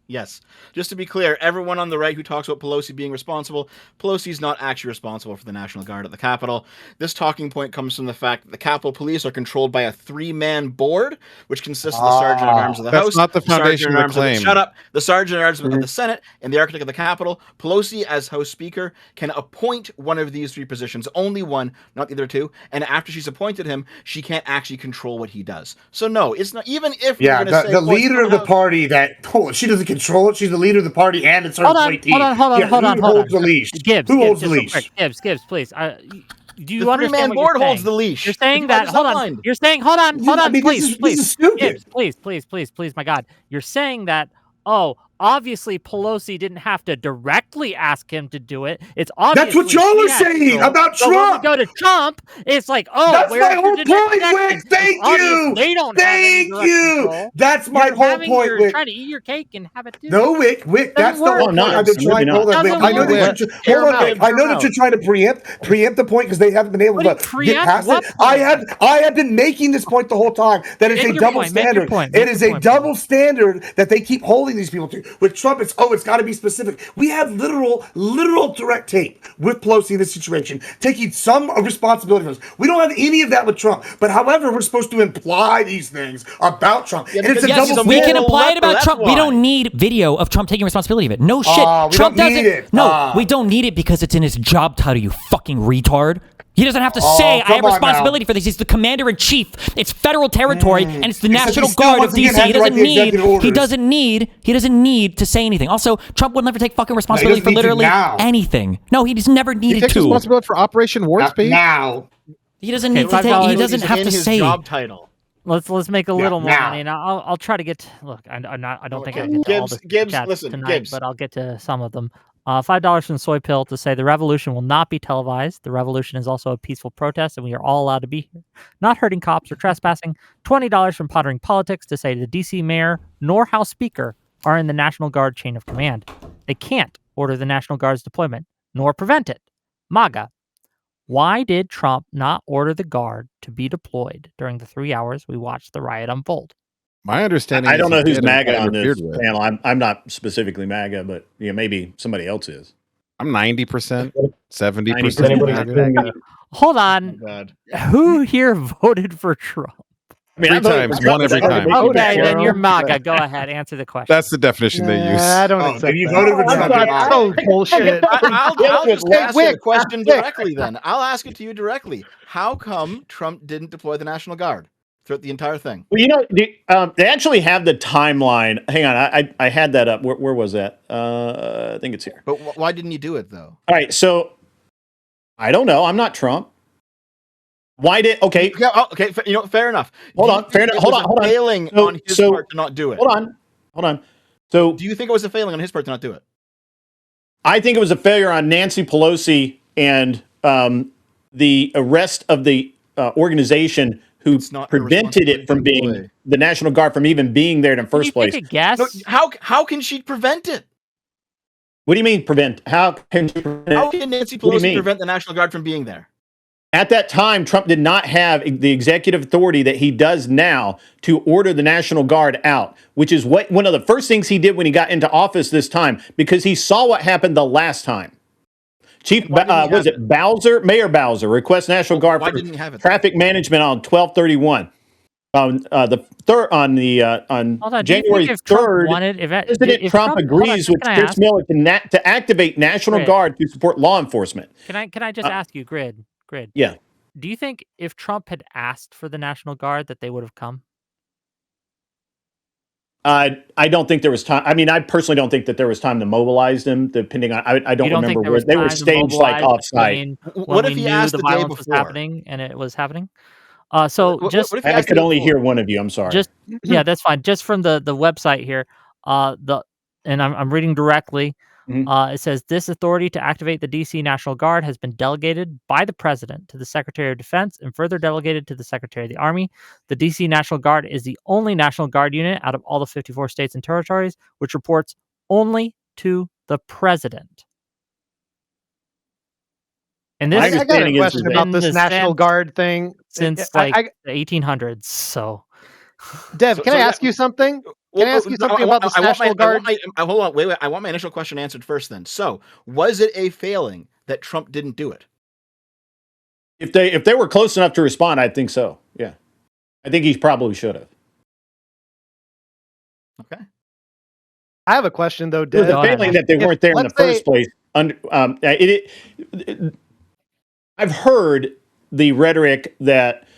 Yes. Just to be clear, everyone on the right who talks about Pelosi being responsible, Pelosi's not actually responsible for the National Guard at the Capitol. This talking point comes from the fact that the Capitol Police are controlled by a 3-man board, which consists of the Sergeant at Arms of the House, That's not the foundation of the claim. Shut up. The Sergeant at Arms of the Senate, and the Architect of the Capitol. Pelosi, as House Speaker, can appoint one of these 3 positions, only one, not the other 2. And after she's appointed him, she can't actually control what he does. So no, it's not even if the leader of the party that she doesn't control it. She's the leader of the party and it's her Hold on, point team. hold on, hold on, Yeah, hold on, who hold holds on. the leash? Gibbs, Who Gibbs, holds the just real leash? quick. Gibbs, please. Do you The understand three-man what board you're holds saying? the leash. You're saying You that. guys Hold on. outlined. You're saying. Hold on. Hold I on. mean, Please, this is stupid. Gibbs, please. My God, you're saying that. Oh, obviously Pelosi didn't have to directly ask him to do it. It's obviously That's what y'all she are had saying control. about So when we Trump. go to Trump, it's like, oh, That's where's my your whole direct point, connection? Wick. It's Thank obvious you. they don't have any Thank direct you. control. That's my You're whole point, You're Wick. trying to eat your cake and have it too. No, Wick, Doesn't that's the work. whole point I've been trying. Hold on, Wick. Doesn't I know work. that you're. Hold on, Wick. I know that you're trying to preempt the point because they haven't been able to get past it. I have been making this point the whole time that it's a double standard. It is a double standard that they keep holding these people to. With Trump, it's got to be specific. We have literal direct tape with Pelosi in this situation, taking some responsibility for this. We don't have any of that with Trump. But however, we're supposed to imply these things about Trump, and it's a double standard. We can apply it about Trump. We don't need video of Trump taking responsibility of it. No shit. We Trump don't need doesn't. it. No, we don't need it because it's in his job title. You fucking retard. He doesn't have to say I have responsibility for this. He's the commander in chief. It's federal territory, and it's the National Guard of DC. He doesn't need to say anything. Also, Trump would never take fucking responsibility for literally anything. No, he's never needed He takes to. responsibility for Operation Warp Speed. Now he doesn't need to take. He doesn't have to say. Job title. Let's make a little more now. money, and I'll try to get. Look, I don't think I'll get to all the chats listen, tonight, Gibbs. but I'll get to some of them. $5 from Soy Pill to say the revolution will not be televised. The revolution is also a peaceful protest, and we are all allowed to be here, not hurting cops or trespassing. $20 from Pottering Politics to say the DC mayor nor House Speaker are in the National Guard chain of command. They can't order the National Guard's deployment nor prevent it. MAGA. Why did Trump not order the Guard to be deployed during the 3 hours we watched the riot unfold? My understanding. I don't know who's MAGA on interfered this with. panel. I'm not specifically MAGA, but maybe somebody else is. I'm 90%, 70%. Hold on. Who here voted for Trump? I mean, Three times, one every time. Okay, then you're MAGA. Go ahead, answer the question. That's the definition they use. I don't accept you that. voted for Trump. Oh, bullshit. I'll just ask you Wick, a question Wick. directly then. I'll ask it to you directly. How come Trump didn't deploy the National Guard throughout the entire thing? Well, they actually have the timeline. Hang on, I had that up. Where was that? I think it's here. But why didn't you do it though? All right, so I don't know. I'm not Trump. Why did okay? Okay, fair enough. Hold on, fair enough. Hold on. Failing on his part to not do it. Hold on. So, do you think it was a failing on his part to not do it? I think it was a failure on Nancy Pelosi and the arrest of the organization who prevented it from being the National Guard from even being there in the first place. Take a guess. No, how can she prevent it? What do you mean prevent? How can Nancy Pelosi prevent the National Guard from being there? At that time, Trump did not have the executive authority that he does now to order the National Guard out, which is one of the first things he did when he got into office this time, because he saw what happened the last time. Mayor Bowser requests National Guard for traffic management on 12/31. On January 3rd, President Trump agrees with Chris Miller to activate National Guard to support law enforcement. Can I just ask you, Grid? Yeah. Do you think if Trump had asked for the National Guard that they would have come? I don't think there was time. I mean, I personally don't think that there was time to mobilize them. Depending on, I don't remember where they were staged like offsite. What if he asked the day before? Was happening and it was happening? I could only hear one of you. I'm sorry. That's fine. Just from the website here, and I'm reading directly. It says this authority to activate the DC National Guard has been delegated by the President to the Secretary of Defense and further delegated to the Secretary of the Army. The DC National Guard is the only National Guard unit out of all the 54 states and territories which reports only to the President. And this I got a question about this National Guard thing since the 1800s. So, Dev, can I ask you something? Can I ask you something about this National Guard? Hold on, wait. I want my initial question answered first then. So, was it a failing that Trump didn't do it? If they were close enough to respond, I think so. Yeah. I think he probably should have. Okay. I have a question though, Dev. It was a failing that they weren't there in the first place. I've heard the rhetoric that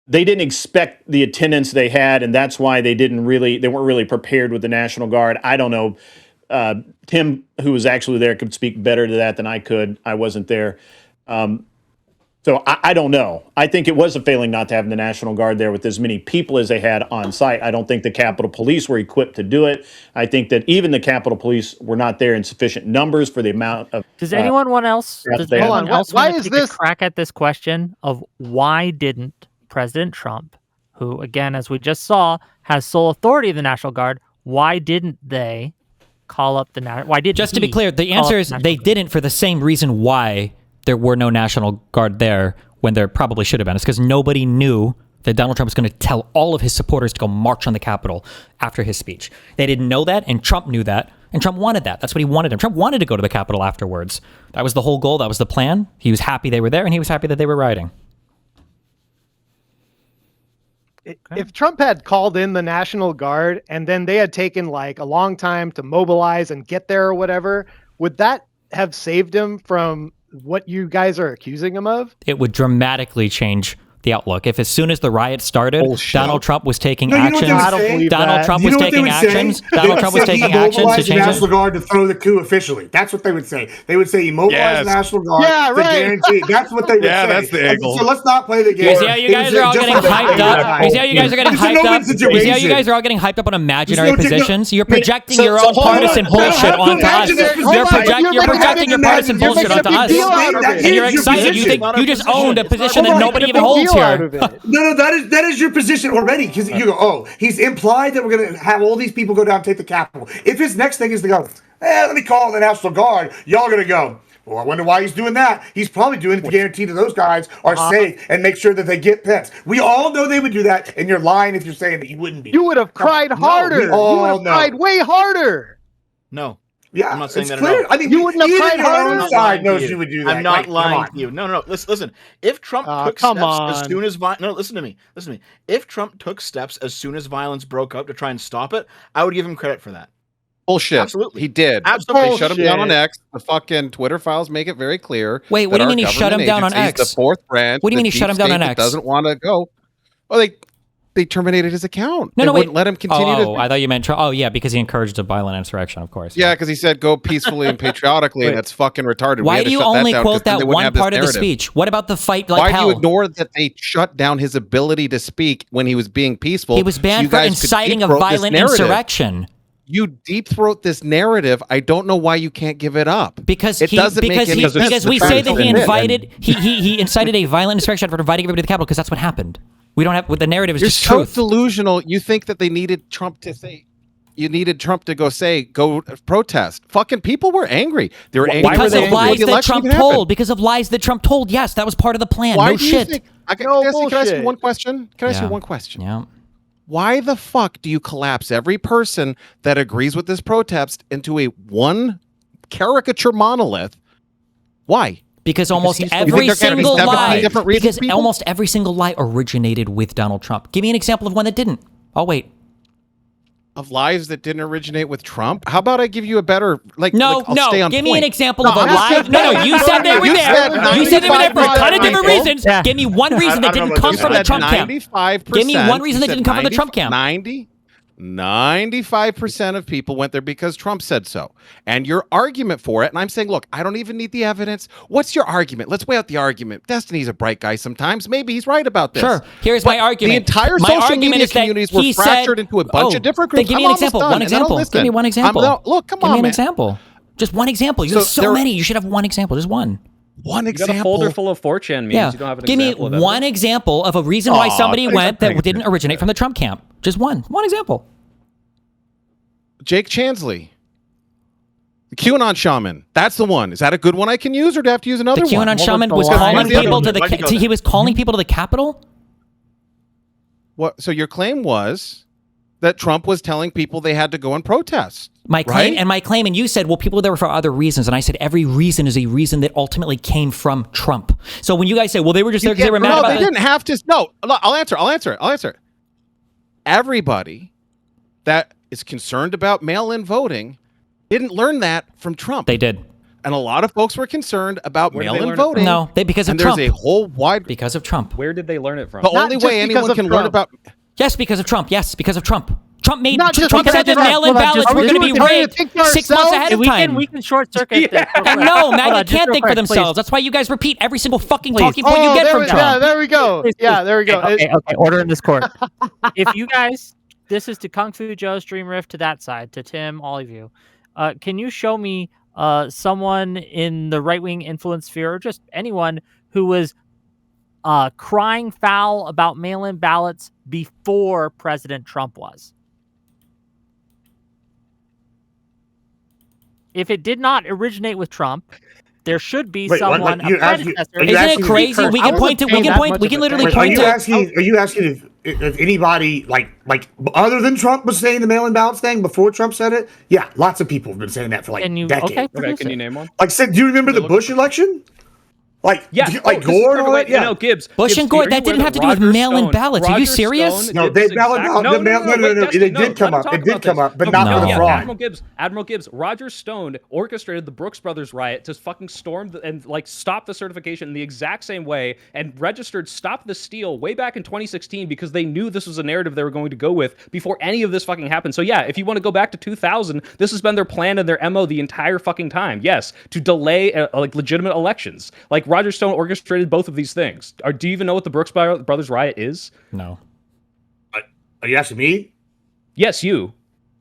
they didn't expect the attendance they had, and that's why they weren't really prepared with the National Guard. I don't know. Tim, who was actually there, could speak better to that than I could. I wasn't there. So I don't know. I think it was a failing not to have the National Guard there with as many people as they had on site. I don't think the Capitol Police were equipped to do it. I think that even the Capitol Police were not there in sufficient numbers for the amount of. Does anyone else? Yes, Does they anyone have. else Why want to is take this- a crack at this question of why didn't President Trump, who again, as we just saw, has sole authority of the National Guard, why didn't they call up the Why did Just to be clear, the answer is they didn't for the same reason why there were no National Guard there when there probably should have been. It's because nobody knew that Donald Trump was going to tell all of his supporters to go march on the Capitol after his speech. They didn't know that, and Trump knew that, and Trump wanted that. That's what he wanted him. Trump wanted to go to the Capitol afterwards. That was the whole goal. That was the plan. He was happy they were there, and he was happy that they were rioting. If Trump had called in the National Guard and then they had taken like a long time to mobilize and get there or whatever, would that have saved him from what you guys are accusing him of? It would dramatically change the outlook. If as soon as the riot started, Donald Trump was taking No, you know what actions. they would say? I don't believe Donald that. Trump You was know what they taking would say? actions. They Donald would Trump say was he taking actions to mobilized the change National it. Guard to throw the coup officially. That's what they would say. They would say he mobilized the National Guard Yeah, to right. guarantee. That's what they would say. Yeah, that's the angle. So let's not play the game. You see how you guys are all getting hyped up? You see how you guys are getting It's a hyped no-win up? You see how you situation. guys are all getting hyped up on imaginary There's no- positions? You're I mean, projecting so- your so own hold on. partisan I don't bullshit have to onto us. imagine this You're position. projecting your You're partisan making bullshit a onto big us. deal out of it. And you're That is your excited. You position. think you just owned a position Hold that on. nobody even Big holds deal out here. of it. No, that is your position already. Because you go, oh, he's implied that we're going to have all these people go down and take the Capitol. If his next thing is to go, let me call the National Guard, y'all going to go, well, I wonder why he's doing that. He's probably doing it to guarantee that those guys are safe and make sure that they get pets. We all know they would do that, and you're lying if you're saying that you wouldn't be. You would have cried harder. we You all would have know. cried way harder. No. Yeah, I'm not saying it's that at clear. all. I mean, You wouldn't have even cried your harder. own I'm not side knows you would do that. I'm not Like, come lying on. to you. No. Listen. If Trump took come steps as on. soon as listen to me. If Trump took steps as soon as violence broke up to try and stop it, I would give him credit for that. Bullshit. Absolutely. He did. Absolutely. They shut him down on Bullshit. X. The fucking Twitter files make it very clear. Wait, what that do you our mean he shut him government down on agencies, X? The fourth branch. What do you the mean he shut deep him down state on that X? Doesn't want to go. Well, they terminated his account. No, they no, wait. wouldn't let him continue Oh, to. I thought you meant. Oh, yeah, because he encouraged a violent insurrection, of course. Yeah, because he said go peacefully and patriotically, and that's fucking retarded. We Why had to do you shut only down 'cause quote then they that wouldn't one have this part of the narrative. speech? What about the fight like Why hell? do you ignore that they shut down his ability to speak when he was being peaceful? He was so banned you for guys could inciting a deep-throat this violent narrative. insurrection. You deep throat this narrative. I don't know why you can't give it up. Because it doesn't make any sense. because we The say truth that he is- invited he incited a violent insurrection for inviting everybody to the Capitol because that's what happened. We don't have the narrative is You're just so truth. delusional. You think that they needed Trump to say. You needed Trump to go protest. Fucking people were angry. They were angry Because of lies the that election Trump even happened. told. Because of lies that Trump told. Yes, that was part of the plan. Why No do you shit. think? Can No I ask you bullshit. one question? Can I ask you Yeah. one question? Yeah. Why the fuck do you collapse every person that agrees with this protest into a one caricature monolith? Why? Because almost you think every there gotta be single 17 lie, different reasons, because people? almost every single lie originated with Donald Trump. Give me an example of one that didn't. I'll wait. Of lies that didn't originate with Trump? How about I give you a better No, I'll stay on give me point. an example of a I'm lie. just- No, you said they were You there. said You said they were there for a ton of 95% different people. reasons. Yeah. Give me one reason that I don't didn't know come about from this. the Trump camp. 95%. Give me one reason that you said didn't come from the Trump camp. 95% of people went there because Trump said so. And your argument for it, and I'm saying, look, I don't even need the evidence. What's your argument? Let's weigh out the argument. Destiny's a bright guy sometimes. Maybe he's right about this. Sure. Here's my argument. The entire My social argument media is that communities were he fractured said- into a bunch Oh, of different then groups. give me I'm an almost example. done, One and then I'll example. listen. Give me one example. Look, come Give on, me an man. example. Just one example. You So have so there- many. You should have one example. Just one. One You got a example. folder full of 4chan memes. Yeah. You don't have an Give me example of one evidence? example of a reason why Aw, somebody thanks, went that thanks. didn't originate from the Trump camp. Just one. One example. Jake Chansley. The QAnon shaman. That's the one. Is that a good one I can use, or do I have to use another The one? QAnon shaman the was line? calling What's the other people one? to the. Why'd you go He there? was calling people to the Capitol. What? So your claim was that Trump was telling people they had to go and protest. My claim right? and my claim, and you said, well, people were there for other reasons, and I said every reason is a reason that ultimately came from Trump. So when you guys say, well, they were just there because they were mad No, about they it. didn't have to. No, look, I'll answer it. Everybody that is concerned about mail-in voting didn't learn that from Trump. They did. And a lot of folks were concerned about Where did they mail-in learn it from? voting. No, because of and Trump. there's a whole wide. Because of Trump. Where did they learn it from? The Not only just way because anyone of can learn Trump. about. Yes, because of Trump. Yes, because of Trump. Trump made Not just Trump because said that of that, mail-in hold on, ballots just- were going to be are we trying to rigged think for 6 months ourselves? ahead of we time. can short circuit. this. I know, Hold maggot on, just can't real think for quick, themselves. please. That's why you guys repeat every single fucking Please. talking point you get from Yeah, Trump. there we go. Please, Yeah, please. there we go. Okay, order in this court. If you guys, this is to Kung Fu Joe, Stream Rift, to that side, to Tim, all of you. Can you show me someone in the right-wing influence sphere, or just anyone who was crying foul about mail-in ballots before President Trump was? If it did not originate with Trump, there should be Wait, what? someone. You a asking- predecessor. are you Isn't it asking- crazy? We can point to. We can point. We can literally Wait, point to. Are you asking if anybody like other than Trump was saying the mail-in ballots thing before Trump said it? Yeah, lots of people have been saying that for like decades. Okay, can you name one? Like, said, do you remember the Bush election? Like, Yeah, like Gore and all that? Yeah, Gibbs. Bush and Gore. That didn't have to do with mail-in ballots. Are you serious? No, they ballot out. No, it did come up. It did come up, but not for the fraud. Admiral Gibbs. Roger Stone orchestrated the Brooks Brothers riot to fucking storm and like stop the certification in the exact same way, and registered Stop the Steal way back in 2016 because they knew this was a narrative they were going to go with before any of this fucking happened. So yeah, if you want to go back to 2000, this has been their plan and their MO the entire fucking time. Yes, to delay like legitimate elections. Like Roger Stone orchestrated both of these things. Do you even know what the Brooks Brothers riot is? No. Are you asking me? Yes, you.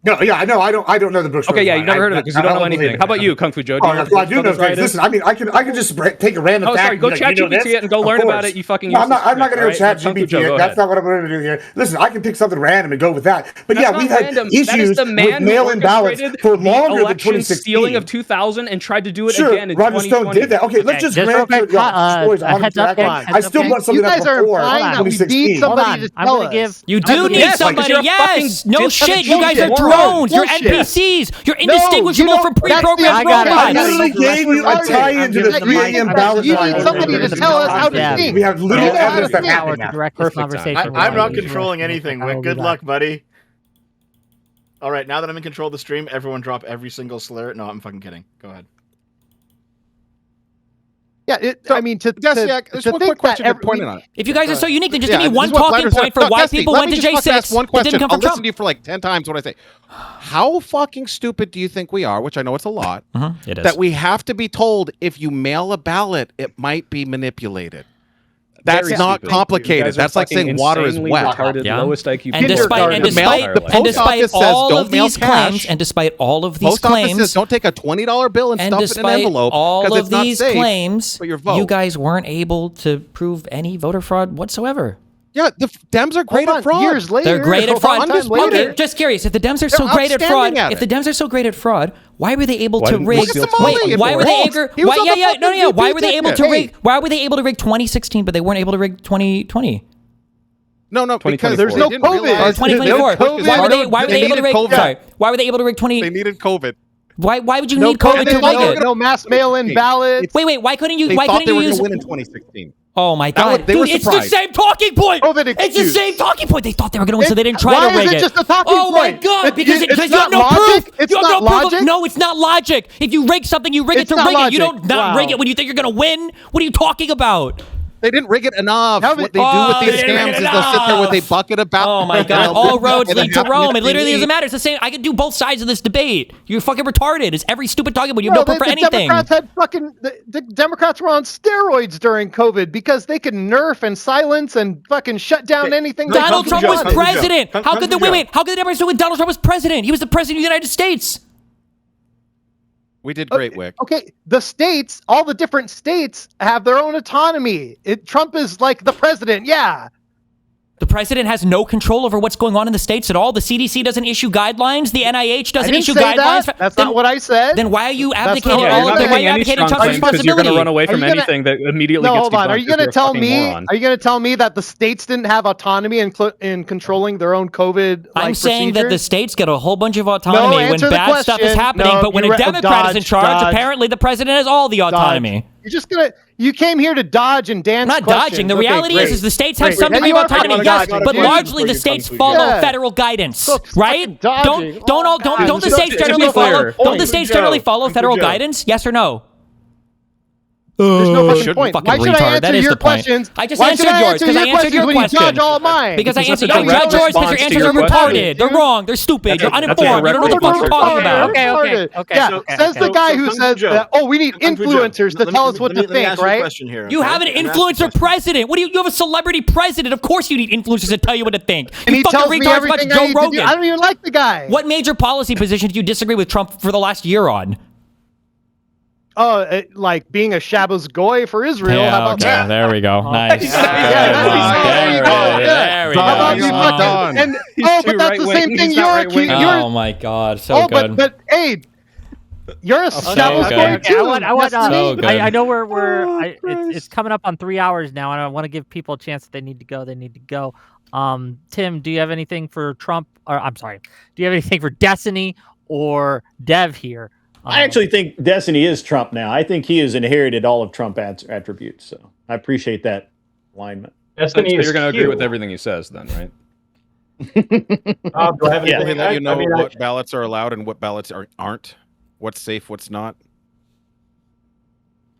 No, yeah, I know. I don't know the Brooks. Okay, yeah, Brothers you've never riot. heard of it because you don't know anything. How about you, Kung Fu Joe? Do you know what the I do know Brooks Brothers riot things. is? Listen, I mean, I can just take a random Oh, fact. sorry. Go and be chat like, you know GPT this? it and go Of learn about course. it. You fucking. No, I'm not going to go right? chat Kung Fu GPT Joe, it. go That's ahead. not what I'm going to do here. Listen, I can pick something random and go with that. But That's yeah, not we've had random. That is issues the man with who mail-in ballots orchestrated for the longer than election 2016. stealing of 2000 and tried to do it Sure, again in Roger 2020. Stone did that. Okay, let's just just grant real you quick, stories a on heads the up, track. heads I still up, brought something You up guys are before implying that we 2016. need somebody Hold on, to I'm tell gonna us. give. You I'm do gonna need give- somebody. you're a fucking Yes. No dis- shit. You guys are bullshit. drones. You're Bullshit. NPCs. You're No, indistinguishable you from don't- that's the- pre-programmed I got it. I robots. literally gave you a tie-in to the 3 a.m. ballot. You need somebody to tell us how to think. We have literal You know how to evidence that think. happened. to now. direct this Perfect time. conversation. I'm not Right. controlling anything, I will Wick. be Good back. luck, buddy. All right, now that I'm in control of the stream, everyone drop every single slur. No, I'm fucking kidding. Go ahead. Yeah, I mean, to There's think one quick question that to point on it. If you guys are so unique, then just Yeah, give me this one is what talking Blatter said. point for No, why Dusty, people let went me to just fucking J6 ask one that question. didn't come I'll from listen Trump. to you for like 10 times what I say. How fucking stupid do you think we are, which I know it's a lot, It is. that we have to be told if you mail a ballot, it might be manipulated? That's Very not stupid. You complicated. guys are That's like fucking saying water is insanely wet. retarded, Yeah. lowest IQ And people despite in the entire life. post office says all don't of mail these cash. claims, and despite all of these Post office says claims, don't take a $20 bill and and stuff it in an despite envelope all because of it's not these safe claims, for your vote. you guys weren't able to prove any voter fraud whatsoever. Yeah, the Dems are great Hold at on, fraud. years later, They're great at fraud. sometime later. Okay, just curious. If the Dems are so They're great at fraud, outstanding at if the it. Dems are so great at fraud, why were they able Why to didn't we rig? steal Somali Wait, in why were they Bolt? able? He was on the Yeah, fucking yeah. Why VP were they able to ticket. rig? Why were they able to rig 2016, but they weren't able to rig 2020? No, because There's no they didn't COVID. Or realize- 2024? No COVID. Why were they able to needed rig? COVID. Sorry, why were they able to rig 20? They needed COVID. Why would you No need COVID to COVID, rig it? no mass mail-in ballots. Wait. Why couldn't you? They Why thought couldn't they you were going use? to win in 2016. Oh my That god, was- they were dude! It's the surprised. same talking point. COVID It's the excuse. same talking point. They thought they were going to win, so they didn't try Why to rig is it just a talking Oh my point? god! Because It's you have not no logic? proof. It's You have not no proof. logic? No, it's not logic. If you rig something, you rig It's it to not rig it. You logic. don't not Wow. rig it when you think you're going to win. What are you talking about? They didn't rig it enough. How What they- they do Oh, with these they didn't rig scams it is they'll sit there with a enough. bucket of ballots. Oh my and god! they'll All zip them roads and then lead to have them Rome. in It literally TV. doesn't matter. It's the same. I can do both sides of this debate. You're fucking retarded. It's every stupid talking point. You have no proof for anything. Democrats had fucking the Democrats were on steroids during COVID because they could nerf and silence and fucking shut down anything. they Donald fucking Trump was wanted. president. How could the wait? How could the Democrats do when Donald Trump was president? He was the president of the United States. We did great, Wick. Okay, the states, all the different states have their own autonomy. Trump is like the president, yeah. The president has no control over what's going on in the states at all. The CDC doesn't issue guidelines. The NIH doesn't didn't issue say guidelines. that. That's not what I said. Then why are you That's abdicating not what I all of said. the? Why are you advocating Trump's because you're going responsibility? to run away from Are you gonna- anything that immediately No, gets hold on. Are debunked you if going to you're a tell fucking me? moron. Are you going to tell me that the states didn't have autonomy in controlling their own COVID? I'm saying that the procedures? states get a whole bunch of autonomy when answer the bad stuff is question. happening, No, but when a you're Democrat is in charge, apparently the president has all the autonomy. You're just gonna. You came here to dodge and dance. I'm not dodging. The reality is the states have some Great. degree You of are fucking autonomy, yes, dodging, but dude. largely the states follow Yeah. federal guidance, Look, right? dodging. Don't the just- states just generally be follow? clear. Don't the states generally follow federal Joe. guidance? Yes or no? There's no fucking Shouldn't point. fucking Why should I retard. answer That is your the point. questions? I just Why answered should I yours answer because I your answered your questions when you question. judge all mine? Because I Because answered. that's a You judge direct yours because your response to answers your are question. retarded. They're wrong. They're stupid. You're that's a uninformed. You don't know what the fuck you're talking about. Okay. Yeah, So- says the so- guy so who Kung Fu says Joe. that, oh, we need Kung Fu Joe. influencers to Let me- tell us what let me- to let me think, ask you a right? question here, You okay? have an Let me ask you a influencer question. president. What do you have a celebrity president? Of course you need influencers to tell you what to think. And You he fucking tells me retards about everything I Joe need to do. Rogan. I don't even like the guy. What major policy position do you disagree with Trump for the last year on? Oh, like being a Shabbos goy for Israel. How about that? There we go. Nice. There you go. There we How about go. you fucking- and but that's the same thing you're accusing. Oh my God, so Oh, good. but hey, you're a Shabbos good. goy too. I want, So good. I know it's coming up on 3 hours now, and I want to give people a chance. If they need to go, they need to go. Tim, do you have anything for Trump? Or I'm sorry, do you have anything for Destiny or Dev here? I actually think Destiny is Trump now. I think he has inherited all of Trump attributes. So I appreciate that alignment. Destiny So is you're going to agree cute. with everything he says, then, right? Do I have They anything? let you know I mean, what ballots are allowed and what ballots aren't. What's safe, what's not.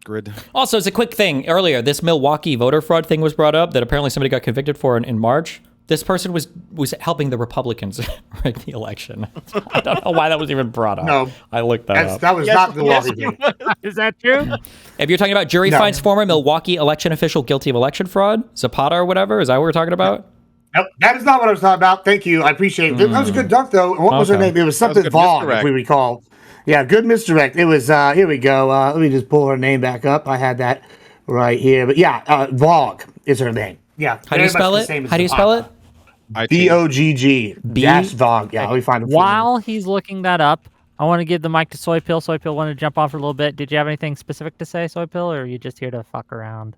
Grid. Also, as a quick thing, earlier, this Milwaukee voter fraud thing was brought up that apparently somebody got convicted for in March. This person was helping the Republicans rig the election. I don't know why that was even brought up. No. I looked that up. That was not the Milwaukee thing. Is that true? If you're talking about jury No. finds former Milwaukee election official guilty of election fraud, Zapata or whatever, is that what we're talking about? Nope, that is not what I was talking about. Thank you. I appreciate it. That was a good dunk, though. And what was her Okay. name? It was That was a something good Vaughn, if misdirect. we recall. Yeah, good misdirect. It was, here we go. Let me just pull her name back up. I had that right here. But yeah, Vogue is her name. Yeah. How do you spell it? How do you spell it? VOGG. Dash Vogue. Yeah, let me find it. While he's looking that up, I want to give the mic to Soy Pill. Soy Pill, want to jump on for a little bit. Did you have anything specific to say, Soy Pill, or are you just here to fuck around?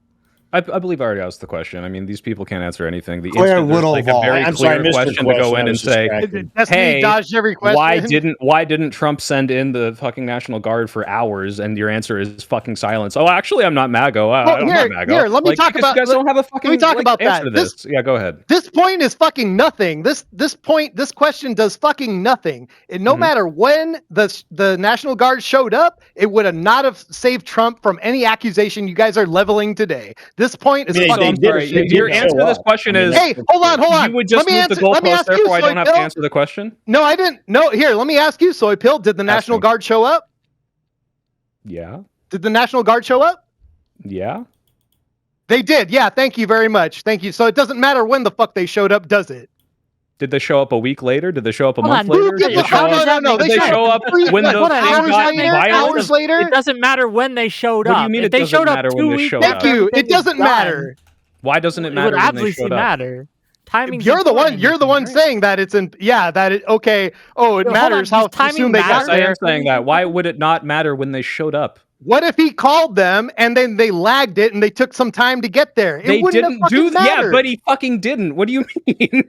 I believe I already asked the question. I mean, these people can't answer anything. The Claire instant there's like a Woodall very I'm clear sorry, I missed your question to go question. in I and was say, distracted. Destiny hey, dodged every question. why didn't Trump send in the fucking National Guard for hours? And your answer is fucking silence. Oh, actually, I'm not MAGA. I'm not MAGA. Here, let me talk because about. You guys don't have a fucking. Let me talk like, about answer that. to this. Yeah, go ahead. This point is fucking nothing. This question does fucking nothing. And no matter when the National Guard showed up, it would have not have saved Trump from any accusation you guys are leveling today. This point is Yeah, fucking. they did. Your answer to this question is. Hey, hold on. You would just let me move answer, the let me goalpost, ask you, therefore I don't Soy have to Pill. answer the question. No, I didn't. No, here, let me ask you, Soy Pill. Did the National me. Guard show up? Yeah. Did the National Guard show up? Yeah. They did. Yeah, thank you very much. Thank you. So it doesn't matter when the fuck they showed up, does it? Did they show up a week later? Did they show up a Hold month on. later? Who Did gives they a show fuck? up? No, Did they show up when the Hold on, thing hours got later, violent? hours later. It doesn't matter when they showed What do up. you mean if it they doesn't showed up matter 2 when they weeks showed Thank up? you. after It doesn't everything was matter. done, Why doesn't it it matter would when they absolutely showed up? matter. Timing. You're the one saying that it's in. Yeah, that it. Okay. Oh, it Hold matters on, how does timing soon they matter? got Yes, I there. am saying that. Why would it not matter when they showed up? What if he called them and then they lagged it and they took some time to get there? It They wouldn't didn't have do fucking that. Yeah, mattered. but he fucking didn't. What do you mean?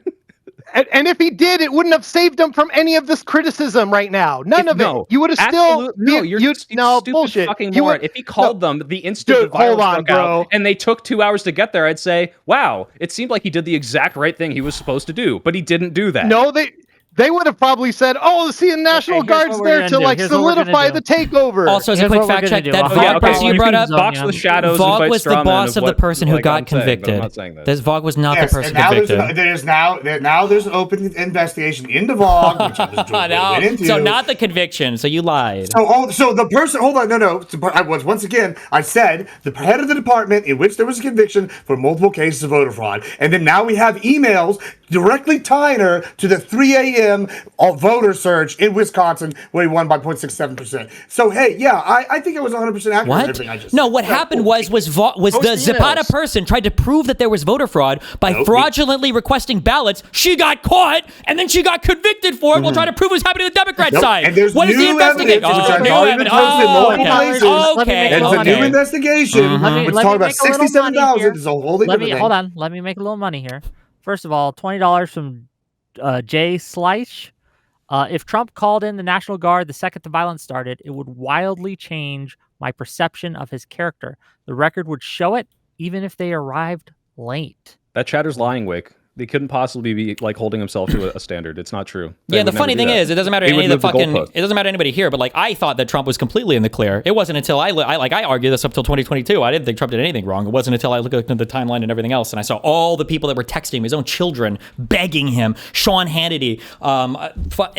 And if he did, it wouldn't have saved him from any of this criticism right now. None of No, it. You would have still. absolute- no, you're stupid bullshit. fucking You moron. would, If he called them the instant Dude, the virus hold on, broke out bro. and they took 2 hours to get there, I'd say, wow, it seemed like he did the exact right thing he was supposed to do, but he didn't do that. no, they would have probably said, "Oh, see, the National Okay, here's Guard's what we're there gonna to do. like Here's what we're gonna solidify do. the takeover." Also, as a Here's quick what we're fact gonna check, do. that Oh, Vogue yeah, okay, person you you brought can up, zone Box with shadows. Vogue invite was the straw man boss is of the what, person who like, got I'm saying, but I'm convicted. not saying that. This Vogue was not Yes, the person and now convicted. there's an open investigation into Vogue, which I was went into. So not the conviction. So you lied. So the person, hold on, no. I was once again, I said the head of the department in which there was a conviction for multiple cases of voter fraud, and then now we have emails directly tying her to the 3 a.m. voter surge in Wisconsin where he won by 0.67%. So hey, yeah, I think it was 100% accurate. What? Everything I just No, said. what happened was Post the the Zapata emails. person tried to prove that there was voter fraud by fraudulently requesting ballots. She got caught, and then she got convicted for it while trying to prove it was happening to the Democrat Nope. side. And there's What is the new investigation? evidence, which I've new already been evidence. posted in multiple okay. places. Okay. There's a new investigation, Let me which make talking a about little money 67,000 here. is a wholly Let different me thing. hold on. Let me make a little money here. First of all, $20 from Jay Slice. If Trump called in the National Guard the second the violence started, it would wildly change my perception of his character. The record would show it, even if they arrived late. That chatter's lying, Wick. They couldn't possibly be like holding himself to a standard. It's not true. They Yeah, the would never funny do thing that. is, it doesn't matter They any would of the move fucking. goalposts. It doesn't matter anybody here, but like I thought that Trump was completely in the clear. It wasn't until I argued this up till 2022. I didn't think Trump did anything wrong. It wasn't until I looked at the timeline and everything else, and I saw all the people that were texting him, his own children, begging him. Sean Hannity,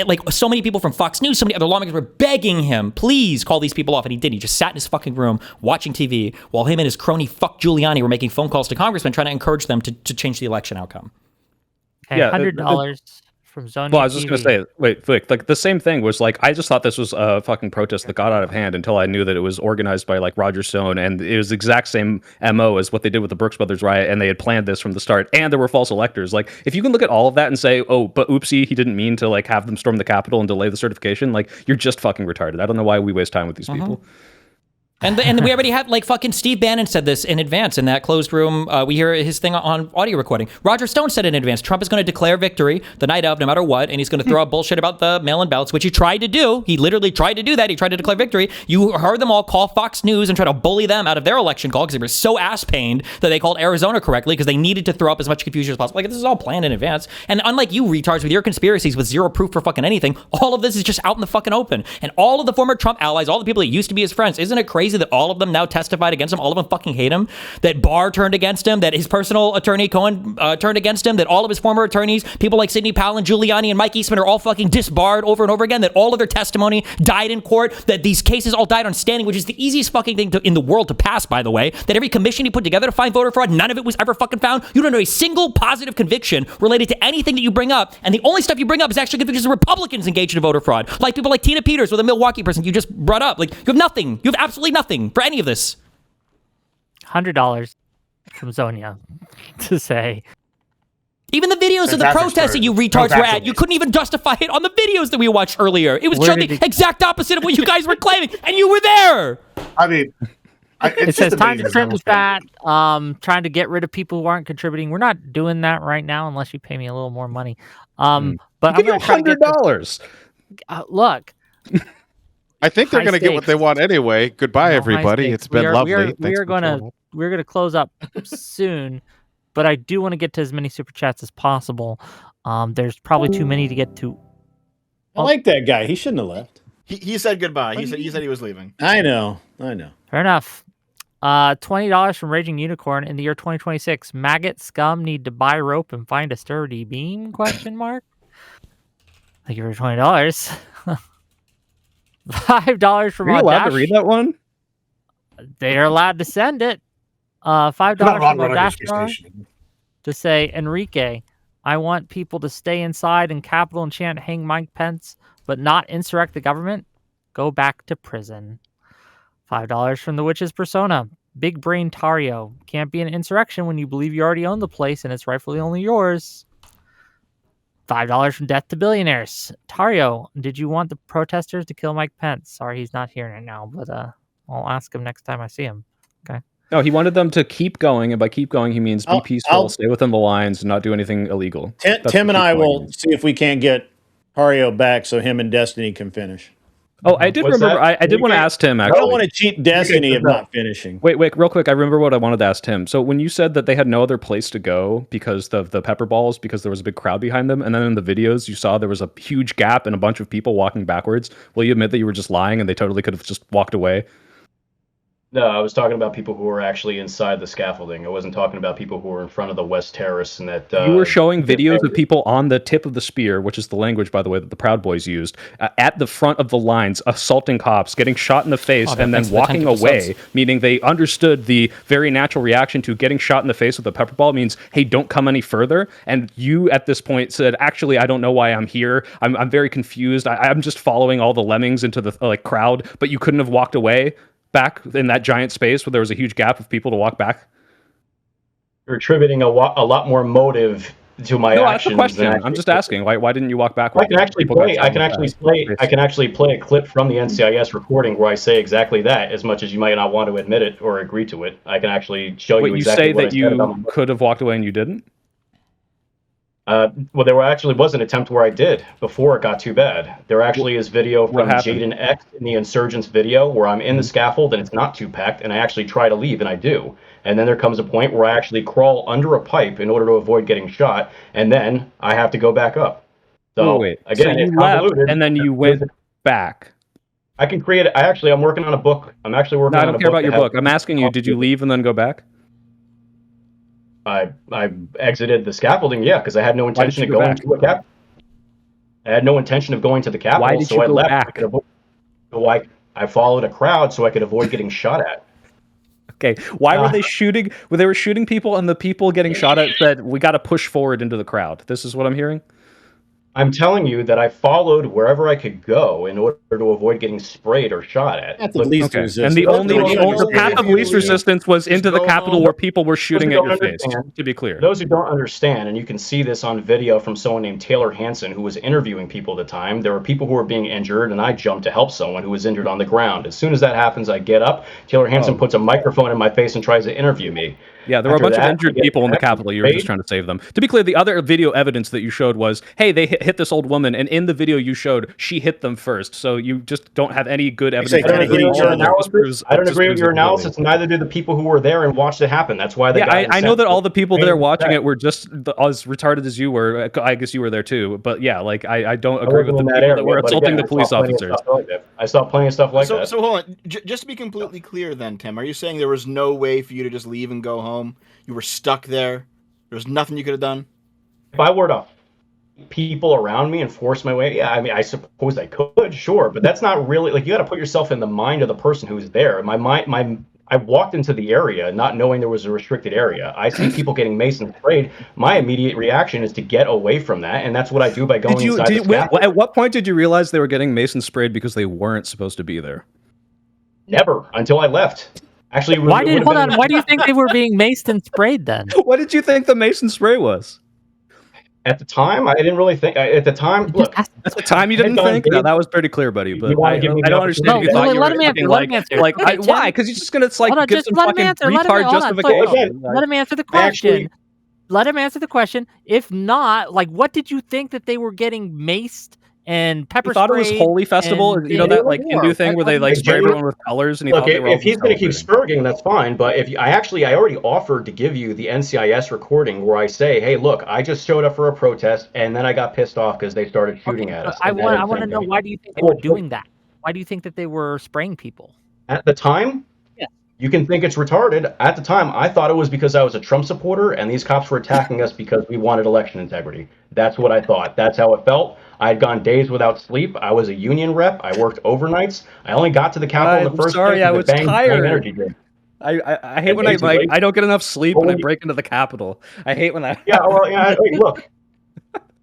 like so many people from Fox News, so many other lawmakers were begging him, please call these people off, and he didn't. He just sat in his fucking room watching TV while him and his crony fuck Giuliani were making phone calls to congressmen trying to encourage them to change the election outcome. Okay, $100 from Zonia Well, I was just TV. gonna say, wait, like the same thing was like I just thought this was a fucking protest that got out of hand until I knew that it was organized by like Roger Stone, and it was the exact same MO as what they did with the Brooks Brothers riot, and they had planned this from the start, and there were false electors. Like, if you can look at all of that and say, oh, but oopsie, he didn't mean to like have them storm the Capitol and delay the certification, like you're just fucking retarded. I don't know why we waste time with these people. And we already had, like, fucking Steve Bannon said this in advance in that closed room. We hear his thing on audio recording. Roger Stone said in advance, Trump is going to declare victory the night of, no matter what, and he's going to throw out bullshit about the mail-in ballots, which he tried to do. He literally tried to do that. He tried to declare victory. You heard them all call Fox News and try to bully them out of their election call because they were so ass-pained that they called Arizona correctly because they needed to throw up as much confusion as possible. Like, this is all planned in advance. And unlike you retards with your conspiracies with zero proof for fucking anything, all of this is just out in the fucking open. And all of the former Trump allies, all the people that used to be his friends, isn't it crazy that all of them now testified against him? All of them fucking hate him. That Barr turned against him. That his personal attorney Cohen turned against him. That all of his former attorneys, people like Sidney Powell and Giuliani and Mike Eastman, are all fucking disbarred over and over again. That all of their testimony died in court. That these cases all died on standing, which is the easiest fucking thing in the world to pass, by the way. That every commission he put together to find voter fraud, none of it was ever fucking found. You don't know a single positive conviction related to anything that you bring up, and the only stuff you bring up is actually convictions of Republicans engaged in voter fraud, like people like Tina Peters or the Milwaukee person you just brought up. Like, you have nothing. You have absolutely nothing for any of this. $100 from Zonia to say. Even the videos of the protests that you retards were at, you couldn't even justify it on the videos that we watched earlier. It was showing the exact opposite of what you guys were claiming, and you were there. I mean, It says time to trim the fat. Trying to get rid of people who aren't contributing. We're not doing that right now unless you pay me a little more money. But I'm going to try to get $100. look. I think they're High going to get what they stakes. want anyway. Goodbye, High everybody. stakes. It's been lovely. We're gonna close up soon, but I do want to get to as many super chats as possible. There's probably too many to get to. I like that guy. He shouldn't have left. He said goodbye. He said he was leaving. I know. Fair enough. $20 from Raging Unicorn in the year 2026. Maggot scum need to buy rope and find a sturdy beam? Question mark. Thank you for $20. $5 from Are you allowed to Audash. read that one? They're allowed to send it. $5 from Audash to say, Enrique, I want people to stay inside in Capitol and chant hang Mike Pence, but not insurrect the government. Go back to prison. $5 from the Witch's Persona. Big Brain Tario. Can't be an insurrection when you believe you already own the place and it's rightfully only yours. $5 from Death to Billionaires. Tario, did you want the protesters to kill Mike Pence? Sorry, he's not here right now, but I'll ask him next time I see him. Okay. No, he wanted them to keep going, and by keep going, he means be peaceful, stay within the lines, and not do anything illegal. Tim and I will see if we can't get Hario back so him and Destiny can finish. Oh, I did remember. I did want to ask Tim. Actually, I don't want to cheat Destiny of not finishing. Wait, real quick. I remember what I wanted to ask Tim. So when you said that they had no other place to go because of the pepper balls, because there was a big crowd behind them, and then in the videos you saw there was a huge gap and a bunch of people walking backwards, will you admit that you were just lying and they totally could have just walked away? No, I was talking about people who were actually inside the scaffolding. I wasn't talking about people who were in front of the West Terrace and that... You were showing videos of people on the tip of the spear, which is the language, by the way, that the Proud Boys used, at the front of the lines, assaulting cops, getting shot in the face, and then walking away, meaning they understood the very natural reaction to getting shot in the face with a pepper ball means, hey, don't come any further. And you, at this point, said, actually, I don't know why I'm here. I'm very confused. I'm just following all the lemmings into the crowd, but you couldn't have walked away back in that giant space where there was a huge gap of people to walk back? You're attributing a lot more motive to my actions. That's the question. I'm just asking. Why didn't you walk back? I can actually play a clip from the NCIS recording where I say exactly that. As much as you might not want to admit it or agree to it, I can actually show you exactly what I said. You say that you could have walked away and you didn't? Well, there actually was an attempt where I did before it got too bad. There actually is video from Jaden X in the Insurgents video where I'm in the scaffold and it's not Tupac, and I actually try to leave, and I do. And then there comes a point where I actually crawl under a pipe in order to avoid getting shot, and then I have to go back up. So wait. again, So it's you left, convoluted. and then you went back. I can create it. I'm working on a book. I'm actually working No, I on a don't care about that your has- book. I'm asking you, did you leave and then go back? I exited the scaffolding, yeah, because I had no Why did intention you of go going back? to a cap. I had no intention of going to the Capitol, Why did so you I go left. back? I followed a crowd so I could avoid getting shot at. Okay, why were they shooting? Well, they were shooting people, and the people getting shot at said, "We got to push forward into the crowd." This is what I'm hearing. I'm telling you that I followed wherever I could go in order to avoid getting sprayed or shot at. That's the least Okay. resistance. And the path of least resistance was into the Capitol where people were shooting at your face. To be clear, Those who don't understand, and you can see this on video from someone named Taylor Hansen, who was interviewing people at the time. There were people who were being injured, and I jumped to help someone who was injured on the ground. As soon as that happens, I get up. Taylor Hansen puts a microphone in my face and tries to interview me. yeah, there were a bunch of injured I get people in the back, Capitol. You were just trying to save them. To be clear, the other video evidence that you showed was, hey, they hit this old woman, and in the video you showed, she hit them first. So you just don't have any good evidence. I don't agree with your analysis. I don't just agree with proves your it completely. analysis. Neither do the people who were there and watched it happen. That's why they got I know that all the people there incensed. watching it were just as retarded as you were. I guess you were there too. But yeah, like I don't agree with the people that were assaulting the police officers. I saw plenty of stuff like so, that. So hold on. Just to be completely clear then, Tim, are you saying there was no way for you to just leave and go home? You were stuck there? There was nothing you could have done? If I were to people around me and force my way, yeah, I mean, I suppose I could, sure, but that's not really, like, you got to put yourself in the mind of the person who's there. I walked into the area not knowing there was a restricted area. I see people getting maced and sprayed. My immediate reaction is to get away from that, and that's what I do by going inside the scaffold. At what point did you realize they were getting mason sprayed because they weren't supposed to be there? Never, until I left. Actually, Why do you think they were being maced and sprayed then? What did you think the mason spray was? At the time, I didn't really think. At the time, look. At the time, you didn't think? No, that was pretty clear, buddy. But I don't understand. You thought you were thinking like, why? Because you're just gonna give some fucking retard justification. Let him answer the question. Let him answer the question. If not, like, what did you think that they were getting maced and pepper sprayed? He thought it was Holy Festival, you know, that like Hindu thing where they like spray everyone with colors, and he Look, thought they were all if he's going to keep spurging, that's fine. But if I already offered to give you the NCIS recording where I say, hey, look, I just showed up for a protest, and then I got pissed off because they started shooting at us. I want to know, why do you think they were doing that? Why do you think that they were spraying people? At the time, you can think it's retarded. At the time, I thought it was because I was a Trump supporter and these cops were attacking us because we wanted election integrity. That's what I thought. That's how it felt. I had gone days without sleep. I was a union rep. I worked overnights. I only got to the Capitol the first day. I was tired. Energy drink. I hate when I don't get enough sleep and I break into the Capitol. I hate when that. Yeah, well, look.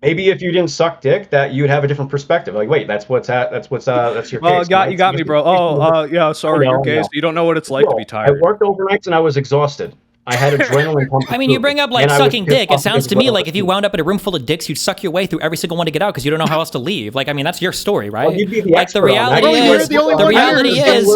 Maybe if you didn't suck dick, that you'd have a different perspective. Like, wait, that's your Well, case. you got me, bro. Yeah, sorry, you're gay, so you don't know what it's like to be tired. I worked overnights and I was exhausted. I had adrenaline pumping. I mean, you bring up like sucking dick. It sounds to me like if you wound up in a room full of dicks, you'd suck your way through every single one to get out because you don't know how else to leave. Like, I mean, that's your story, right? Well, you'd be the like the reality is,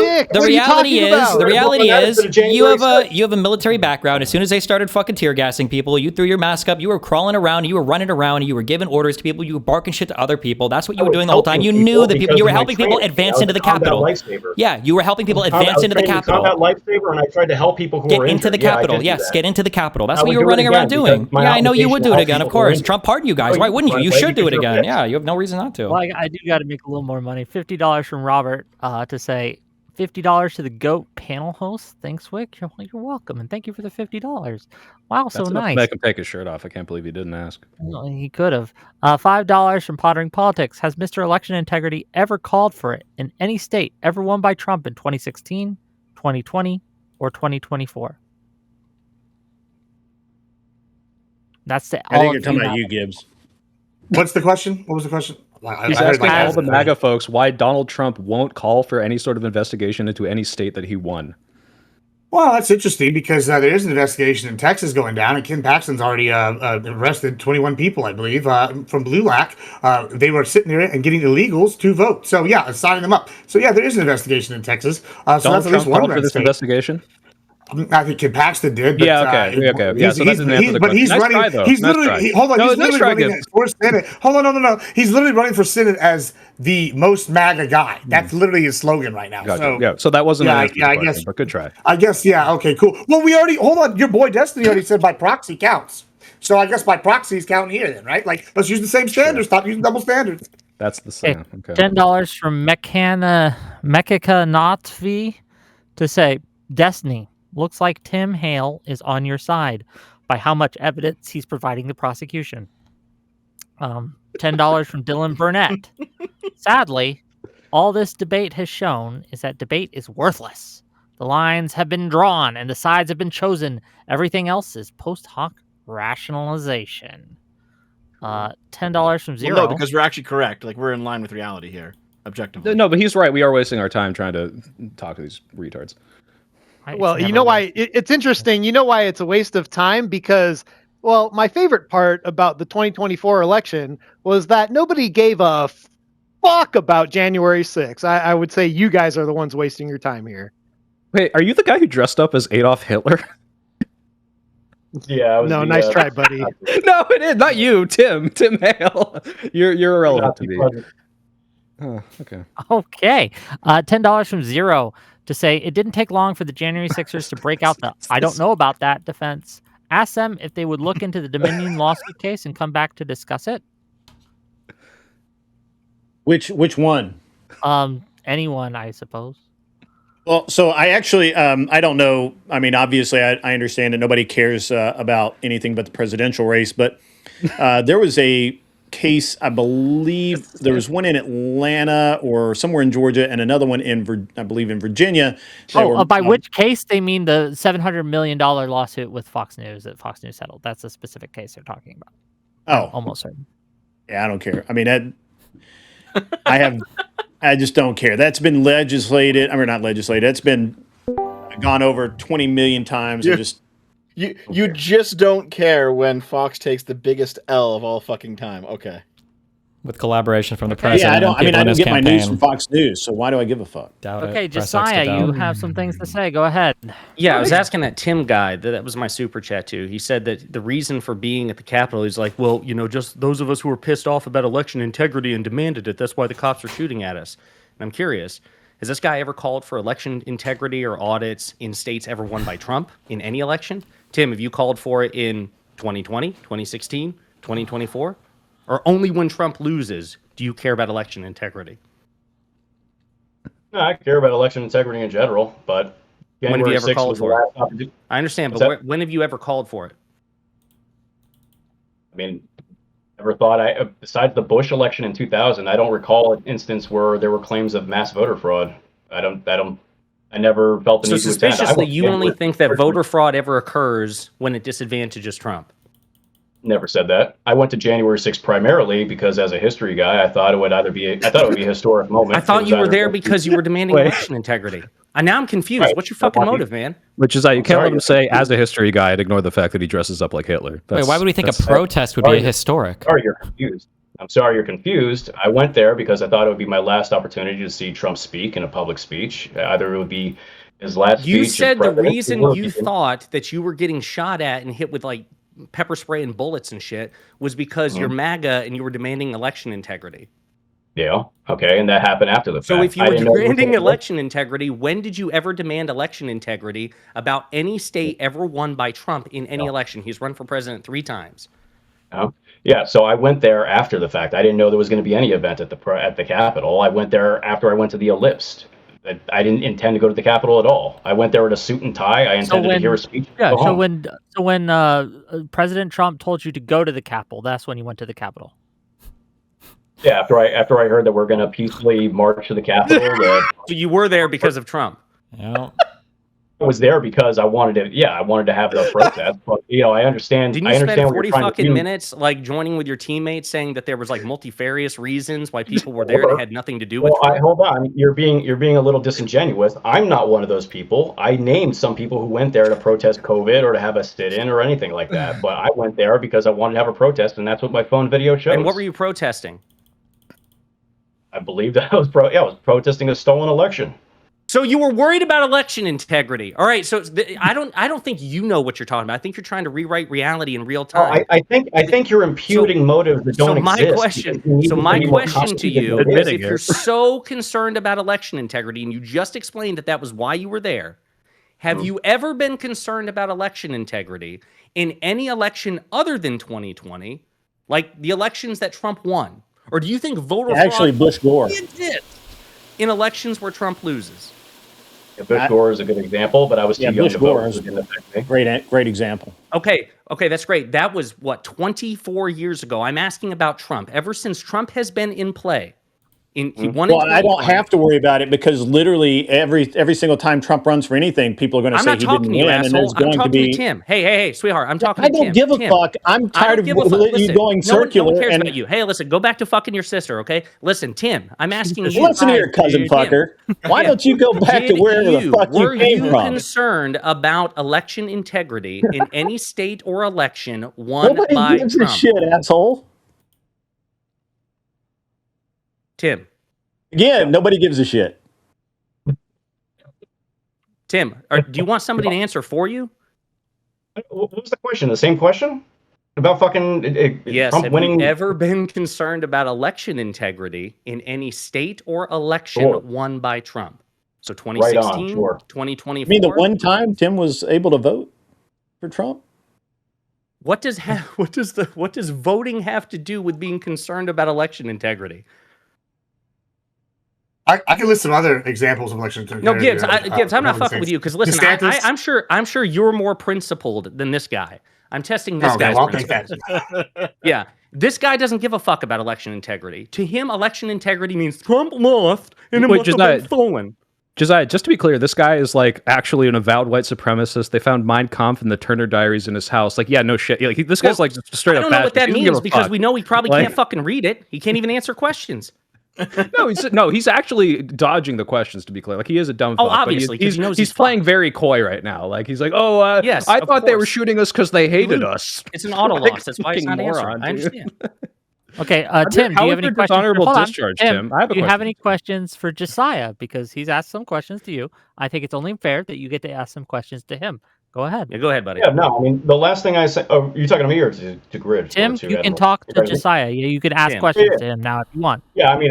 you have a military background. As soon as they started fucking tear gassing people, you threw your mask up. You were crawling around. You were running around. You were giving orders to people. You were barking shit to other people. That's what you were doing the whole time. You knew that you were helping people advance into the Capitol. Yeah, you were helping people advance into the Capitol. Lifesaver, and I tried to help people who were get into the Capitol. Yes, get into the Capitol. That's what you were running around doing. Yeah, I know you would do it again, of course. Trump pardoned you guys. Why wouldn't you? You should do it again. Yeah, you have no reason not to. Well, I do got to make a little more money. $50 from Robert to say $50 to the GOAT panel host. Thanks, Wick. You're welcome, and thank you for the $50. Wow, so nice. Make him take his shirt off. I can't believe he didn't ask. Well, he could have. $5 from Pottering Politics. Has Mr. Election Integrity ever called for it in any state ever won by Trump in 2016, 2020, or 2024? That's the. I think you're talking about you, Gibbs. What's the question? What was the question? He's asking all the MAGA folks why Donald Trump won't call for any sort of investigation into any state that he won. Well, that's interesting because there is an investigation in Texas going down, and Ken Paxton's already arrested 21 people, I believe, from Blue Lac. They were sitting there and getting illegals to vote. So, yeah, signing them up. So, yeah, there is an investigation in Texas. So Donald that's at least Trump one called for this investigation? I think Kid Paxton did. But, Yeah, okay. Yeah, so that doesn't answer the but question. he's Nice running. try, though. He's Nice literally. try. Hold on. No, He's nice literally try, running Gibbs. for Senate. Hold on. No. He's literally running for Senate as the most MAGA guy. That's literally his slogan right now. Gotcha. So, Yeah, so that wasn't an answer to the I question, guess. but good try. I guess. Yeah. Okay. Cool. Well, we already. Hold on. Your boy Destiny already said by proxy counts. So I guess by proxy is counting here then, right? Like, let's use the same standards. Stop using double standards. That's the same. Okay. $10 from Mekika Notvi to say, Destiny, looks like Tim Hale is on your side by how much evidence he's providing the prosecution. $10 from Dylan Burnett. Sadly, all this debate has shown is that debate is worthless. The lines have been drawn and the sides have been chosen. Everything else is post hoc rationalization. $10 from Zero. Well, no, because we're actually correct. Like, we're in line with reality here, objectively. No, but he's right. We are wasting our time trying to talk to these retards. Well, you know why it's interesting. You know why it's a waste of time? Because, well, my favorite part about the 2024 election was that nobody gave a fuck about January 6th. I would say you guys are the ones wasting your time here. Wait, are you the guy who dressed up as Adolf Hitler? Yeah. No, nice try, buddy. No, it is not you, Tim Hale. You're irrelevant to me. Oh, okay. Okay. $10 from Zero to say it didn't take long for the January 6ers to break out the I don't know about that defense. Ask them if they would look into the Dominion lawsuit case and come back to discuss it. Which one? Anyone, I suppose. Well, so I actually, I don't know. I mean, obviously, I understand that nobody cares about anything but the presidential race, but there was a case, I believe there was one in Atlanta or somewhere in Georgia and another one I believe in Virginia. By which case they mean the $700 million lawsuit with Fox News that Fox News settled. That's a specific case they're talking about. Oh, almost certain. Yeah, I don't care. I mean, I just don't care. That's been legislated. I mean, not legislated. It's been gone over 20 million times. You just don't care when Fox takes the biggest L of all fucking time. Okay. With collaboration from the president. Yeah, I don't. I mean, I don't get my news from campaign. Fox News, so why do I give a fuck? Okay, Josiah, you have some things to say. Go ahead. Yeah, I was asking that Tim guy. That was my super chat too. He said that the reason for being at the Capitol is like, well, just those of us who were pissed off about election integrity and demanded it. That's why the cops are shooting at us. And I'm curious, has this guy ever called for election integrity or audits in states ever won by Trump in any election? Tim, have you called for it in 2020, 2016, 2024? Or only when Trump loses do you care about election integrity? No, I care about election integrity in general, but When have you January ever 6th called was the for it? last opportunity. I understand, What's but that? when have you ever called for it? I mean, never thought besides the Bush election in 2000, I don't recall an instance where there were claims of mass voter fraud. I never felt the So need to attend. suspiciously, you only think that voter fraud ever occurs when it disadvantages Trump. Never said that. I went to January 6th primarily because, as a history guy, I thought it would be a historic moment. I thought It was you were either- there because you were demanding Wait. election integrity. And now I'm confused. Right. What's your fucking motive, man? Which is, you can't sorry. let him say, as a history guy, and ignore the fact that he dresses up like Hitler. Wait, why would we think a that's- protest would be Sorry. historic? Sorry, you're confused. I'm sorry you're confused. I went there because I thought it would be my last opportunity to see Trump speak in a public speech. Either it would be his last You speech. as said the president reason or you he can- thought that you were getting shot at and hit with like pepper spray and bullets and shit was because you're MAGA and you were demanding election integrity. Yeah. Okay. And that happened after the fact. So if you I were didn't know it was demanding gonna- election integrity, when did you ever demand election integrity about any state ever won by Trump in any election? He's run for president 3 times. Oh. Yeah, so I went there after the fact. I didn't know there was going to be any event at the Capitol. I went there after I went to the Ellipse. I didn't intend to go to the Capitol at all. I went there in a suit and tie. I intended to hear a speech. and Yeah. go So home. when President Trump told you to go to the Capitol, that's when you went to the Capitol. Yeah, after I heard that we're going to peacefully march to the Capitol, So you were there because of Trump. Yeah. I was there because I wanted to. Yeah, I wanted to have the protest. But I understand. Didn't I you understand spend what 40 you're trying to fucking do. minutes like joining with your teammates saying that there was like multifarious reasons why people were there that had nothing to do with Well, Trump? hold on. You're being a little disingenuous. I'm not one of those people. I named some people who went there to protest COVID or to have a sit-in or anything like that. But I went there because I wanted to have a protest, and that's what my phone video shows. And what were you protesting? I believe that I was protesting a stolen election. So you were worried about election integrity. All right. So I don't think you know what you're talking about. I think you're trying to rewrite reality in real time. I think you're imputing motives that don't exist. So my question to you is, if you're it. so concerned about election integrity, and you just explained that was why you were there, have you ever been concerned about election integrity in any election other than 2020, like the elections that Trump won? Or do you think voter Actually, fraud Bush Gore exists in elections where Trump loses? Yeah, Bush Gore is a good example, but I was too young Bush to Gore vote. is So it didn't affect me. great example. Okay, that's great. That was, 24 years ago. I'm asking about Trump. Ever since Trump has been in play, he won. Well, I don't have to worry about it because literally every single time Trump runs for anything, people are going to say he didn't win, and there's I'm going talking to be. to Tim. Hey, sweetheart, I'm talking I to Tim. don't give a Tim, fuck. I'm tired of you Listen, going circular. No one cares and about you. Hey, listen, go back to fucking your sister, okay? Listen, Tim, I'm asking you. listen here, cousin fucker. Why don't you go back to wherever the fuck you came from? Were you concerned about election integrity in any state or election won Nobody by gives Trump? a shit, asshole. Tim. Again, nobody gives a shit. Tim, do you want somebody to answer for you? What was the question? The same question about fucking Yes. Trump Have winning? you ever been concerned about election integrity in any state or election won by Trump? So 2016, 2024. I mean, the one time Tim was able to vote for Trump. What does voting have to do with being concerned about election integrity? I can list some other examples of election integrity. No, Gibbs, I'm not fucking with you because listen, I'm sure you're more principled than this guy. I'm testing this guy's principles. Yeah, this guy doesn't give a fuck about election integrity. To him, election integrity means Trump lost and it must have been stolen. Josiah, just to be clear, this guy is like actually an avowed white supremacist. They found Mein Kampf and the Turner Diaries in his house. Like, yeah, no shit. Like, this guy's like straight up. I don't know what that means because fuck. we know he probably can't fucking read it. He can't even answer questions. he's actually dodging the questions. To be clear, like he is a dumb. Oh, fuck, obviously, but he's playing very coy right now. Like he's like, yes, I thought they were shooting us because they hated us. It's an auto loss. That's why he's not answering. I understand. Okay, Tim, do you have any questions? Honorable discharge, Tim. Do you have any questions for Josiah? Because he's asked some questions to you. I think it's only fair that you get to ask some questions to him. Go ahead. Yeah, go ahead, buddy. Yeah, no, I mean, the last thing I said, oh, you talking to me or to Grid? Tim, you can talk to Josiah. Yeah, you can ask questions to him now if you want. Yeah, I mean,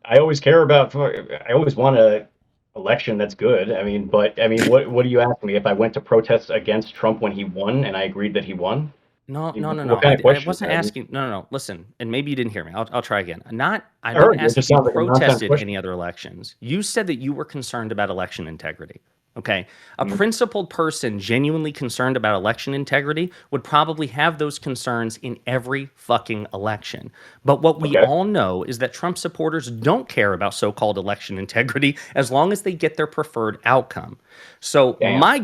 I always care about, I always want a election that's good. I mean, but I mean, what are you asking me? If I went to protest against Trump when he won and I agreed that he won? No. What kind of I wasn't asking. No. Listen, and maybe you didn't hear me. I'll try again. I didn't ask if you like protested any other elections. You said that you were concerned about election integrity. Okay. A principled person genuinely concerned about election integrity would probably have those concerns in every fucking election. But what we all know is that Trump supporters don't care about so-called election integrity as long as they get their preferred outcome. So my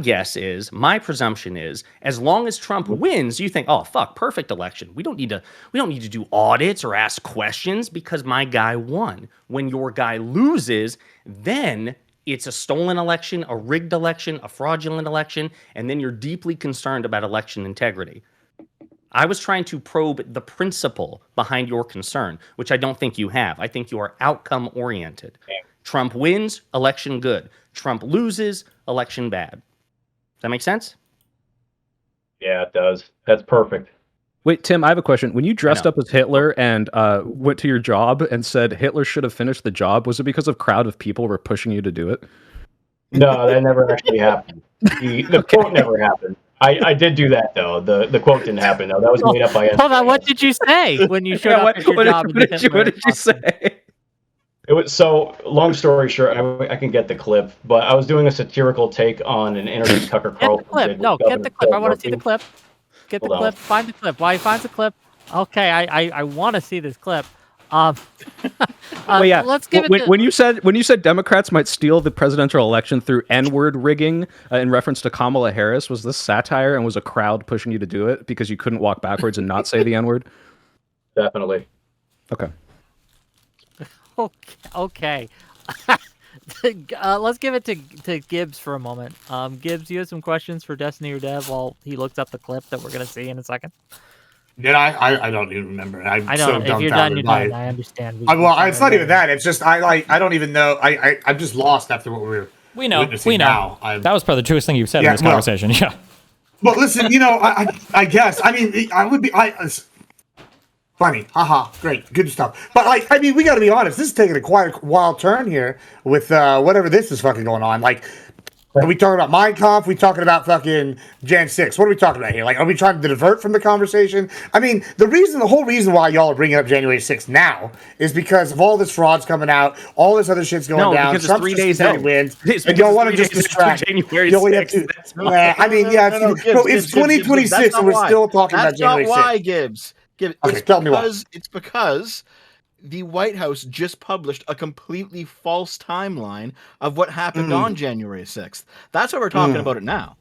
presumption is, as long as Trump wins, you think, oh fuck, perfect election. We don't need to do audits or ask questions because my guy won. When your guy loses, then it's a stolen election, a rigged election, a fraudulent election, and then you're deeply concerned about election integrity. I was trying to probe the principle behind your concern, which I don't think you have. I think you are outcome-oriented. Trump wins, election good. Trump loses, election bad. Does that make sense? Yeah, it does. That's perfect. Wait, Tim, I have a question. When you dressed up as Hitler and went to your job and said Hitler should have finished the job, was it because a crowd of people were pushing you to do it? No, that never actually happened. The quote never happened. I did do that though. The quote didn't happen though. That was made up by. Hold on, what did you say when you showed up at your job? What did you say? It was so long story short. I can get the clip, but I was doing a satirical take on an interview Tucker Carlson did. Get the clip. I want to see the clip. Get the clip. Find the clip. While he finds the clip, okay, I want to see this clip. Let's give it. When you said Democrats might steal the presidential election through N-word rigging in reference to Kamala Harris, was this satire and was a crowd pushing you to do it because you couldn't walk backwards and not say the N-word? Definitely. Okay. Okay. Let's give it to Gibbs for a moment. Gibbs, you have some questions for Destiny or Dev while he looks up the clip that we're going to see in a second? Did I don't even remember. I don't. If you're done, you're done. I understand. Well, it's not even that. It's just I don't even know. I'm just lost after what we were We know. witnessing We know. now. That was probably the truest thing you've said in this conversation. Yeah. But listen, I guess. I mean, I would be. Funny, haha, great, good stuff. But like, I mean, we got to be honest. This is taking a quite wild turn here with whatever this is fucking going on. Like, are we talking about Mein Kampf? We talking about fucking Jan 6? What are we talking about here? Like, are we trying to divert from the conversation? I mean, the whole reason why y'all are bringing up January 6th now is because of all this fraud's coming out, all this other shit's going down. Because Trump's it's 3 days out. wins, and y'all want to just distract. January You only have 6th. to. I mean, yeah, it's 2026, and we're still talking about January 6th. That's not why, Gibbs. Okay, tell me why. It's because the White House just published a completely false timeline of what happened on January 6th. That's why we're talking about it now.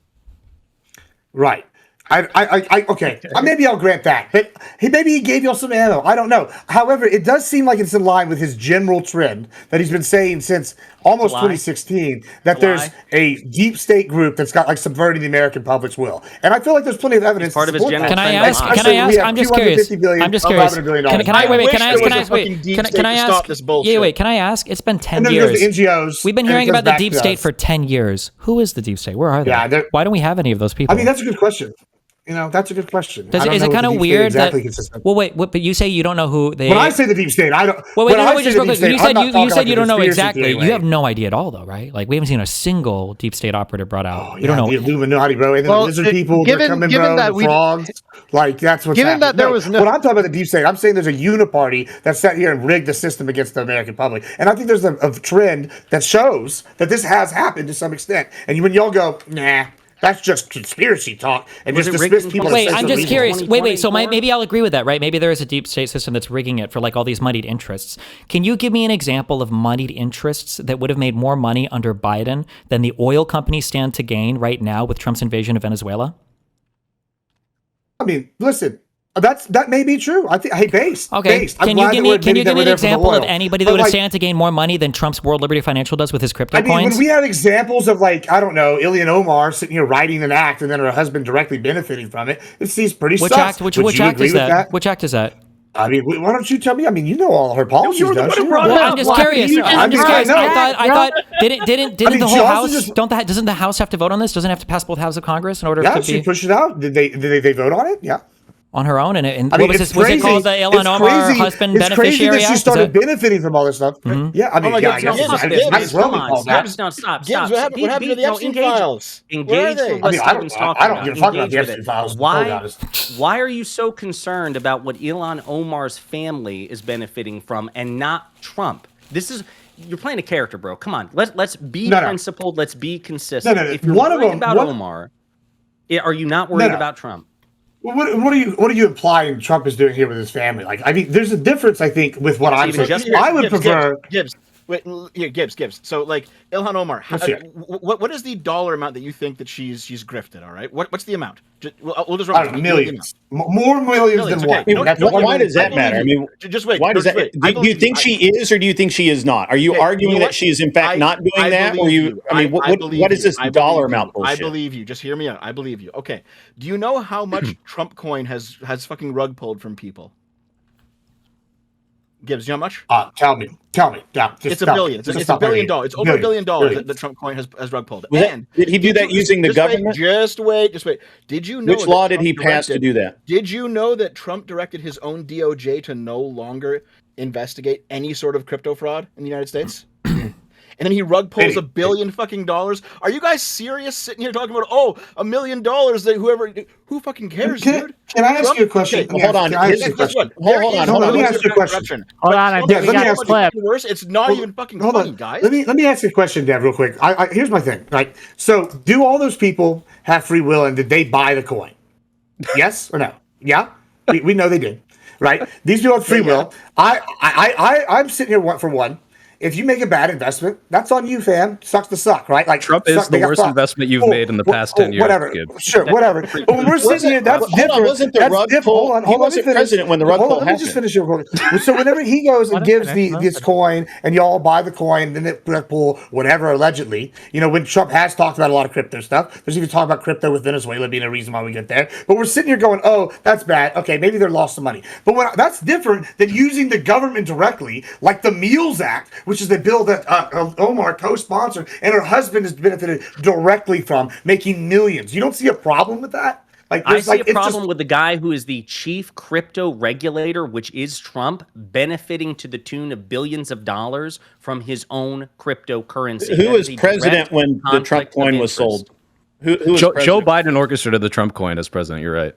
Right. Okay. Maybe I'll grant that. But maybe he gave y'all some ammo. I don't know. However, it does seem like it's in line with his general trend that he's been saying since almost 2016 that there's a deep state group that's got like subverting the American public's will. And I feel like there's plenty of evidence. Part of his general Can I ask? I'm just curious. Can I ask? It's been 10 years. The NGOs. We've been hearing about the deep state for 10 years. Who is the deep state? Where are they? Yeah, why don't we have any of those people? I mean, that's a good question. That's a good question. Is it kind of weird but you say you don't know who they? When I say the deep state, I don't. Just real quick. You said you don't know exactly. Anyway. You have no idea at all, though, right? Like we haven't seen a single deep state operative brought out. You don't know the Illuminati, bro. And then the lizard people, they're coming, bro. The frogs, like that's what's happening. That there was no. When I'm talking about the deep state, I'm saying there's a uniparty that sat here and rigged the system against the American public, and I think there's a trend that shows that this has happened to some extent. And when y'all go, nah. That's just conspiracy talk, and just dismiss people. Wait, I'm just curious. Wait. So maybe I'll agree with that, right? Maybe there is a deep state system that's rigging it for like all these moneyed interests. Can you give me an example of moneyed interests that would have made more money under Biden than the oil companies stand to gain right now with Trump's invasion of Venezuela? I mean, listen. That may be true. I think. Hey, based. Okay. Based. Can you give me an example of anybody that would have stand to gain more money than Trump's World Liberty Financial does with his crypto coins? When we have examples of like I don't know, Ilhan Omar sitting here writing an act and then her husband directly benefiting from it, it seems pretty sus. Which act is that? Which act is that? I mean, why don't you tell me? I mean, you know all her policies. I'm just curious. I thought didn't the whole House? Doesn't the House have to vote on this? Doesn't it have to pass both houses of Congress in order to be? Yeah, she pushed it out. Did they vote on it? Yeah. On her own, and what was this? Was it called the Ilhan Omar husband beneficiary act? She started benefiting from all this stuff. Yeah, I mean, stop. What happened to the Epstein files? Engage with what Steven's talking about. I don't give a fuck about the Epstein files. Why are you so concerned about what Ilhan Omar's family is benefiting from and not Trump? You're playing a character, bro. Come on, let's be principled. Let's be consistent. If you're worried about Omar, are you not worried about Trump? What are you implying Trump is doing here with his family? Like, I mean, there's a difference, I think, with what I'm saying. I would prefer Gibbs. Gibbs. So, like, Ilhan Omar, what is the dollar amount that you think that she's grifted? All right, what's the amount? We'll just run millions, more millions than one. Why does that matter? I mean, just wait. Why does that? Do you think she is, or do you think she is not? Are you arguing that she is in fact not doing that, or you? I mean, what is this dollar amount bullshit? I believe you. Just hear me out. I believe you. Okay. Do you know how much Trump coin has fucking rug pulled from people? Gibbs, you know how much? Tell me. Yeah, it's $1 billion. It's $1 billion. It's over $1 billion that Trump coin has rug pulled. Did he do that using the government? Just wait. Did you know? Which law did he pass to do that? Did you know that Trump directed his own DOJ to no longer investigate any sort of crypto fraud in the United States? And then he rug pulls $1 billion fucking dollars. Are you guys serious sitting here talking about $1 million that who fucking cares, dude? Can I ask you a question? Hold on. Let me ask you a question. Hold on, I think we got a clip. It's not even fucking funny, guys. Let me ask you a question, Dev, real quick. Here's my thing. Right. So, do all those people have free will, and did they buy the coin? Yes or no? Yeah, we know they did. Right. These people have free will. I'm sitting here for one. If you make a bad investment, that's on you, fam. Sucks to suck, right? Like Trump is the worst investment you've made in the past 10 years. Whatever. Sure, whatever. But when we're sitting here, that's different. Wasn't the rug pull? He wasn't president when the rug pull happened. Let me just finish your So whenever he goes and gives this coin, and y'all buy the coin, then it rug pull, whatever, allegedly. You know, when Trump has talked about a lot of crypto stuff, there's even talk about crypto with Venezuela being a reason why we get there. But we're sitting here going, oh, that's bad. Okay, maybe they lost some money. But that's different than using the government directly, like the Meals Act, which is the bill that Omar co-sponsored and her husband has benefited directly from, making millions. You don't see a problem with that? Like, I see a it's problem with the guy who is the chief crypto regulator, which is Trump, benefiting to the tune of billions of dollars from his own cryptocurrency. Who That was is a president direct when the Trump conflict of coin was interest. sold? Who was Joe president? Biden orchestrated the Trump coin as president. You're right.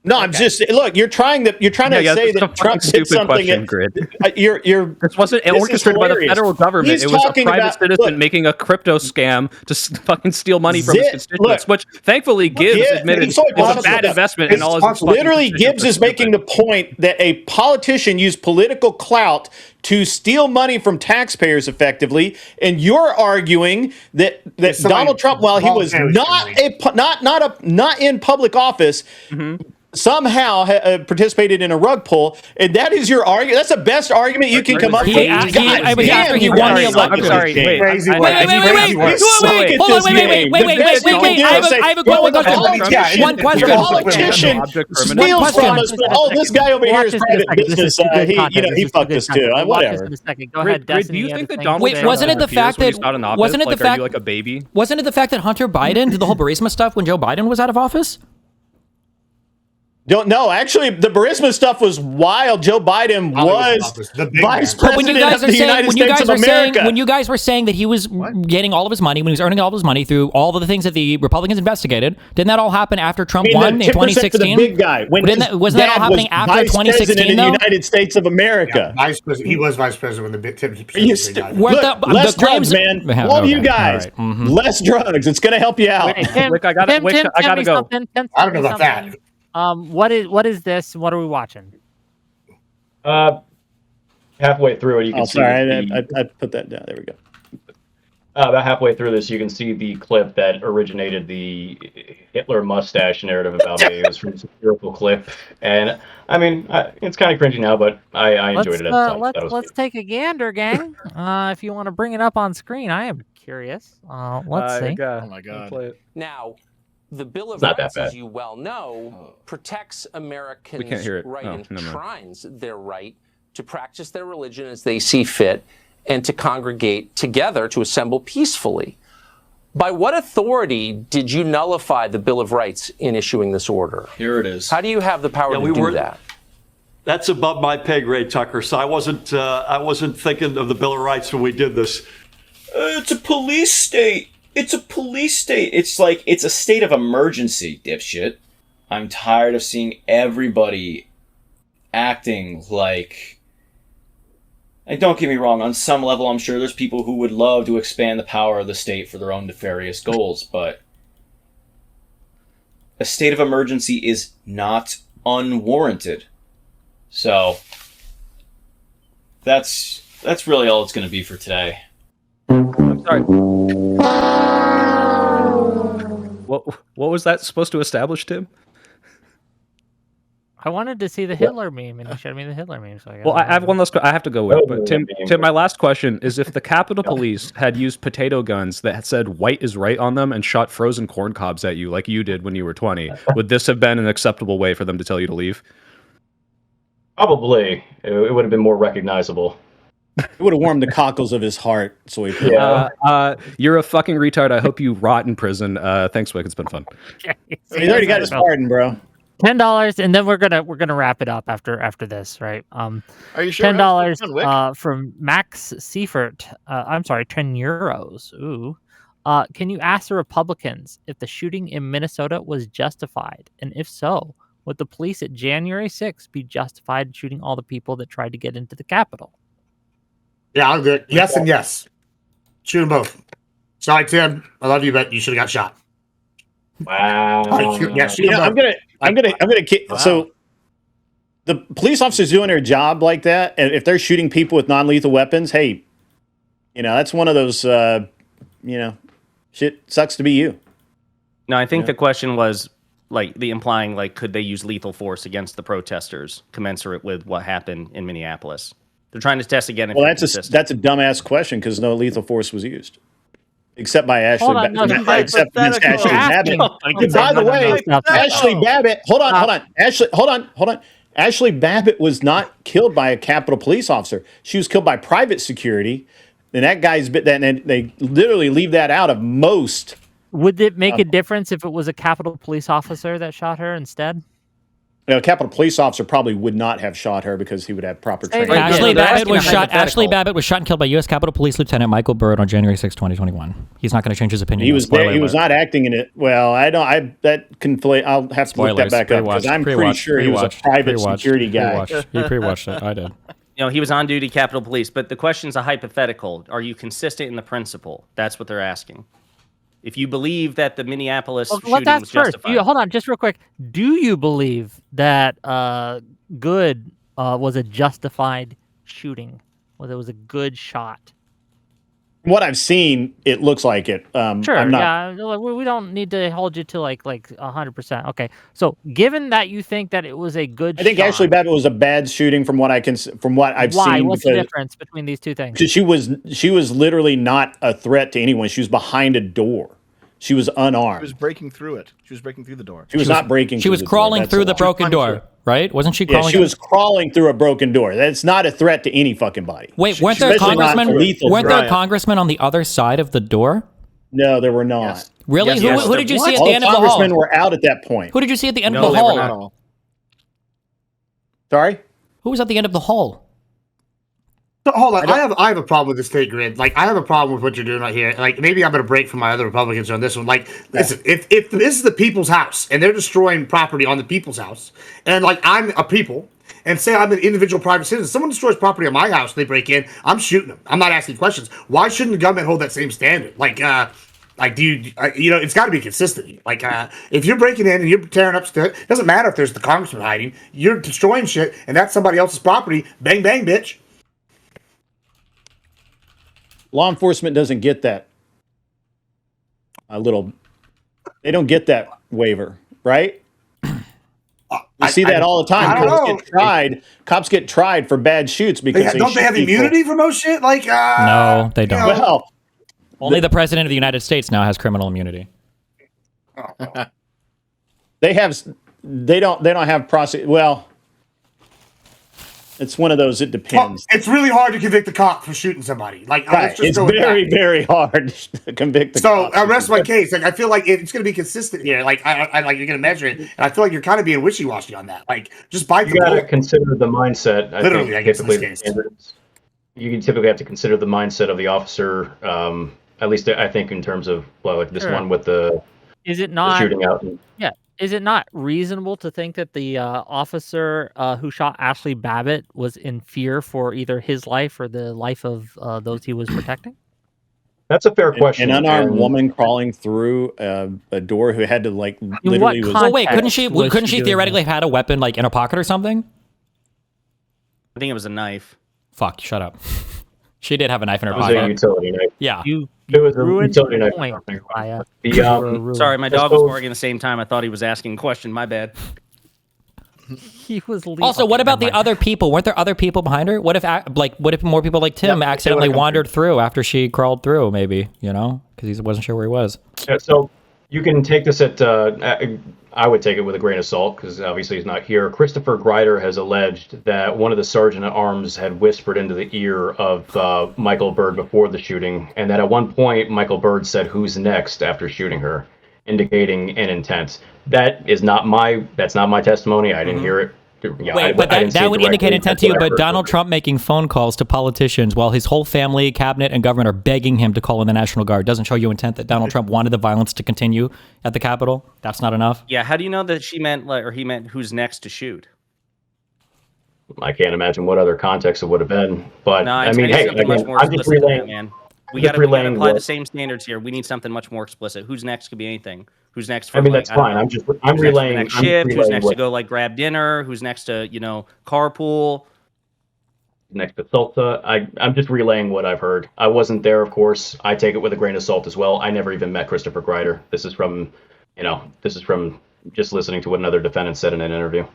No, I'm just look. You're trying to say that Trump did something. Grid. This wasn't this is orchestrated by the hilarious. federal government. He's It was a talking private about- citizen look, making a crypto scam to fucking steal money from his Zit- constituents, look. which thankfully Gibbs admitted he's so is a honest bad with investment it. in all his fucking Literally, constituents Gibbs is are making the point that a politician used political clout to steal money from taxpayers effectively, and you're arguing that Donald Trump, while he was not in public office, somehow participated in a rug pull, and that is your argument. That's the best argument you can come up with. I was after he won the election. I'm sorry. Wait. Wait. I have a question. One question. Politician steals from us, but this guy over here is private business. He fucked us too. Whatever. Go ahead, Grid, do you think that Donald Wait, Trump wasn't it the fact when that he's not an wasn't it the like, are fact you like a baby? Wasn't it the fact that Hunter Biden did the whole Burisma stuff when Joe Biden was out of office? Don't know. Actually, the Burisma stuff was wild. Joe Biden was vice But when you president guys of are the saying, United when you States guys of were saying, America. when you guys were saying that he was getting all of his money, when he was earning all of his money through all of the things that the Republicans investigated, didn't that all happen after Trump won in 2016? For the big guy. When Wasn't that all happening after vice 2016? president in though? the United States of America. Vice president. He was vice president when the tip. Weren't less the claims- drugs, man. Yeah, All of you okay, guys, all right, less drugs. It's going to help you out. Wick, I gotta go. I don't know about that. What is this? What are we watching? Halfway through it, you can Oh, see. sorry, I put that down. There we go. About halfway through this, you can see the clip that originated the Hitler mustache narrative about me. It was from a satirical clip, and I mean, it's kind of cringy now, but I enjoyed it at the time. That was Let's take a gander, gang. If you want to bring it up on screen, I am curious. Let's see. Oh my god. Now, the Bill of It's not that Rights, as bad. you well know, protects Americans' We can't hear it. right Oh, and never mind. enshrines their right to practice their religion as they see fit and to congregate together to assemble peacefully. By what authority did you nullify the Bill of Rights in issuing this order? Here it is. How do you have the power to do that? That's above my pay grade, Tucker. So I wasn't thinking of the Bill of Rights when we did this. It's a police state. It's a police state. It's like, it's a state of emergency, dipshit. I'm tired of seeing everybody acting like... And don't get me wrong, on some level, I'm sure there's people who would love to expand the power of the state for their own nefarious goals, but a state of emergency is not unwarranted. So, that's really all it's going to be for today. I'm sorry. What was that supposed to establish, Tim? I wanted to see the Hitler meme, and he showed me the Hitler meme. So Well, I have one last. I have to go with. But Tim, my last question is: if the Capitol Police had used potato guns that said "white is right" on them and shot frozen corn cobs at you like you did when you were 20, would this have been an acceptable way for them to tell you to leave? Probably. It would have been more recognizable. It would have warmed the cockles of his heart. So he. You're a fucking retard. I hope you rot in prison. Thanks, Wick. It's been fun. He's already got his pardon, bro. $10, and then we're gonna wrap it up after this, right? Are you sure? $10 from Max Seifert. I'm sorry, €10. Ooh. Can you ask the Republicans if the shooting in Minnesota was justified, and if so, would the police at January 6th be justified in shooting all the people that tried to get into the Capitol? Yeah, I'll do it. Yes and yes. Shoot them both. Sorry, Tim. I love you, but you should have got shot. Wow. I'm gonna. Wow. So, the police officers doing their job like that, and if they're shooting people with non-lethal weapons, hey, that's one of those. Shit sucks to be you. No, I think the question was like implying like could they use lethal force against the protesters, commensurate with what happened in Minneapolis. They're trying to test again. If Well, it's that's a dumbass question because no lethal force was used. Except by Ashley. Hold on, no, she's except Miss Ashley hypothetical. Babbitt. By the way, Ashley Babbitt. Hold on. Ashley, hold on. Ashley Babbitt was not killed by a Capitol Police officer. She was killed by private security. And that guy's bit that, and they literally leave that out of most. Would it make a difference if it was a Capitol Police officer that shot her instead? A Capitol Police officer probably would not have shot her because he would have proper training. Ashley Babbitt was shot and killed by U.S. Capitol Police Lieutenant Michael Byrd on January 6, 2021. He's not going to change his opinion. He was there. He was not acting in it. Well, that conflate. I'll have to look that back up because I'm pretty sure he was a private security guy. He pre-watched it. I did. You know, he was on duty, Capitol Police. But the question's a hypothetical. Are you consistent in the principle? That's what they're asking. If you believe that the Minneapolis shooting was justified. Hold on, just real quick. Do you believe that Good was a justified shooting? Whether it was a good shot? From what I've seen, it looks like it. Sure. I'm not, yeah. We don't need to hold you to like 100%. Okay. So, given that you think that it was a good, I think shot, Ashley Babbitt was a bad shooting from what I've seen. Why? What's the difference between these two things? Because she was literally not a threat to anyone. She was behind a door. She was unarmed. She was breaking through it. She was breaking through the door. She was not breaking. She was crawling through the broken door, right? Wasn't she crawling? Yeah, she was crawling through a broken door. That's not a threat to any fucking body. Wait, weren't there congressmen on the other side of the door? No, there were not. Yes. Really? Yes, who did you see at the end of the hall? Congressmen were out at that point. Who did you see at the end of the hall? Sorry? Who was at the end of the hall? So, hold on, I have a problem with this state grid. Like, I have a problem with what you're doing right here. Like, maybe I'm going to break from my other Republicans on this one. Like, listen, if this is the people's house and they're destroying property on the people's house, and like I'm a people, and say I'm an individual private citizen, someone destroys property on my house, they break in, I'm shooting them. I'm not asking questions. Why shouldn't the government hold that same standard? Do you, it's got to be consistent. Like, if you're breaking in and you're tearing up stuff, it doesn't matter if there's the congressman hiding. You're destroying shit, and that's somebody else's property. Bang, bang, bitch. Law enforcement doesn't get that. They don't get that waiver, right? You see that all the time. Cops get tried for bad shoots because don't they have immunity for most shit? Like, no, they don't. Well, only the president of the United States now has criminal immunity. They don't have prosecute. Well, it's one of those. It depends. It's really hard to convict a cop for shooting somebody. Like, right. It's very, very hard to convict. So I rest my case. Like, I feel like it's going to be consistent here. Like, I like you're going to measure it, and I feel like you're kind of being wishy-washy on that. Like, just bite the bullet. You got to consider the mindset. Literally, I guess in this case. You typically have to consider the mindset of the officer. At least I think in terms of like this one with the shooting out. Is it not reasonable to think that the officer who shot Ashley Babbitt was in fear for either his life or the life of those he was protecting? That's a fair question. An unarmed woman crawling through a door who had to literally. Oh wait, couldn't she theoretically have had a weapon like in a pocket or something? I think it was a knife. Fuck! Shut up. She did have a knife in her pocket. pocket. A utility knife. Yeah. It was a utility knife. Sorry, my dog was barking at the same time. I thought he was asking a question. My bad. He was also, what about the other people? Weren't there other people behind her? What if more people like Tim accidentally wandered through after she crawled through? Maybe, because he wasn't sure where he was. Yeah, so you can take this at. I would take it with a grain of salt because obviously he's not here. Christopher Greider has alleged that one of the sergeant at arms had whispered into the ear of Michael Byrd before the shooting, and that at one point Michael Byrd said, "Who's next?" after shooting her, indicating an intent. That's not my testimony. I didn't hear it. Wait, but that would indicate intent to you, but Donald Trump making phone calls to politicians while his whole family, cabinet, and government are begging him to call in the National Guard doesn't show you intent that Donald Trump wanted the violence to continue at the Capitol? That's not enough? Yeah, how do you know that he meant who's next to shoot? I can't imagine what other context it would have been. But, no, I mean, hey, again, I'm just relaying. Man. We got to apply the same standards here. We need something much more explicit. Who's next could be anything. Who's next for that's fine. I'm relaying. Next shift. Who's next to go grab dinner? Who's next to carpool? Next to Salsa. I'm just relaying what I've heard. I wasn't there, of course. I take it with a grain of salt as well. I never even met Christopher Greider. This is from just listening to what another defendant said in an interview.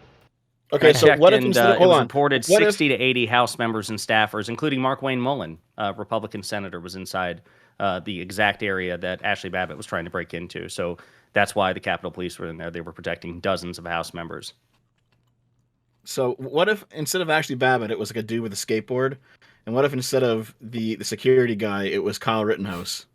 Okay, so what if it was reported 60 to 80 House members and staffers, including Mark Wayne Mullen, Republican senator, was inside the exact area that Ashley Babbitt was trying to break into. So that's why the Capitol Police were in there. They were protecting dozens of House members. So what if instead of Ashley Babbitt, it was like a dude with a skateboard? And what if instead of the security guy, it was Kyle Rittenhouse?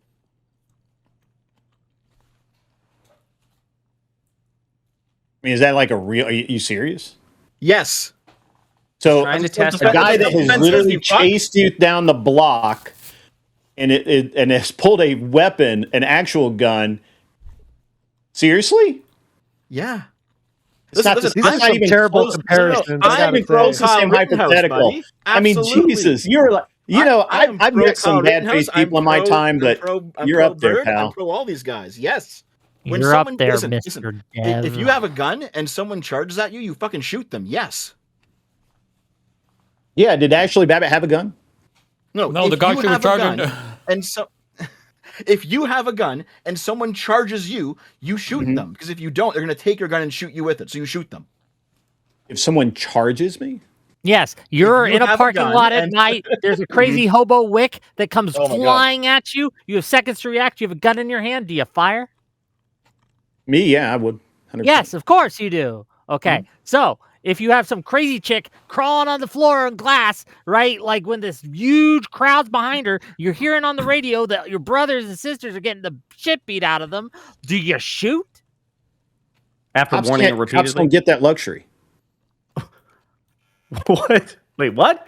I mean, is that like a real? Are you serious? Yes. So Trying to a test guy that has literally you fuck. chased you down the block, and and has pulled a weapon, an actual gun. Seriously? Yeah. It's not, These it's are not some even terrible close. comparisons. It's not even close to the same hypothetical. I mean, Jesus, you're like, I've met some bad faith people in my time, but you're up there, pal. I'm pro all these guys. Yes. You're up there, Mr. Dev. If you have a gun and someone charges at you, you fucking shoot them. Yes. Yeah. Did Ashley Babbitt have a gun? No, if the guy you she was have a charging. gun and so, if you have a gun and someone charges you, you shoot them. Because if you don't, they're going to take your gun and shoot you with it. So you shoot them. If someone charges me? Yes, you're you in a have a parking gun lot at and- night. There's a crazy hobo wick that comes Oh my God. flying at you. You have seconds to react. You have a gun in your hand. Do you fire? Me? Yeah, I would. 100%. Yes, of course you do. Okay, so if you have some crazy chick crawling on the floor on glass, right? Like when this huge crowd's behind her, you're hearing on the radio that your brothers and sisters are getting the shit beat out of them. Do you shoot? After Cops warning her Cops repeatedly. don't get that luxury. What? Wait, what?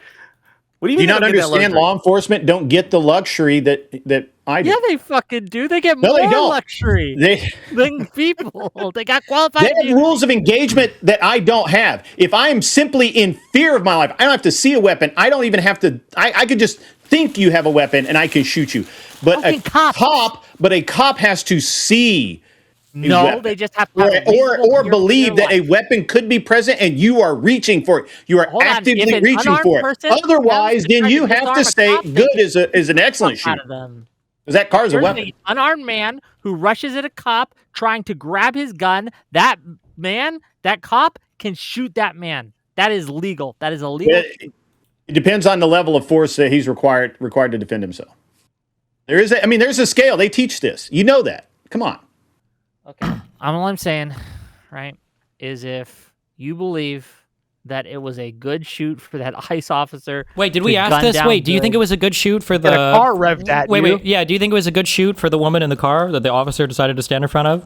What do you Do you mean? not they don't get that understand? luxury? Law enforcement don't get the luxury that I do. Yeah, they fucking do. They get No, more they don't. luxury than people. They got qualified. They have rules of engagement that I don't have. If I am simply in fear of my life, I don't have to see a weapon. I don't even have to. I could just think you have a weapon and I can shoot you. But a cop has to see. a No, weapon. they just have to have a or reasonable fear for believe their that a weapon could be present and you are reaching for it. You are Hold on, if actively an reaching unarmed for it. person Otherwise, comes to then try you to have disarm to a say cop, they good can is an excellent fuck out shooter. of them. Because that car's a There's weapon. an unarmed man who rushes at a cop trying to grab his gun. That cop can shoot that man. That is legal. That is illegal. It depends on the level of force that he's required to defend himself. There's a scale. They teach this. You know that. Come on. All I'm saying, right, is if you believe that it was a good shoot for that ICE officer. Wait, did to we ask gun this? down Wait, do you think it was a good shoot for the Get a car revved at you. Wait, yeah. Do you think it was a good shoot for the woman in the car that the officer decided to stand in front of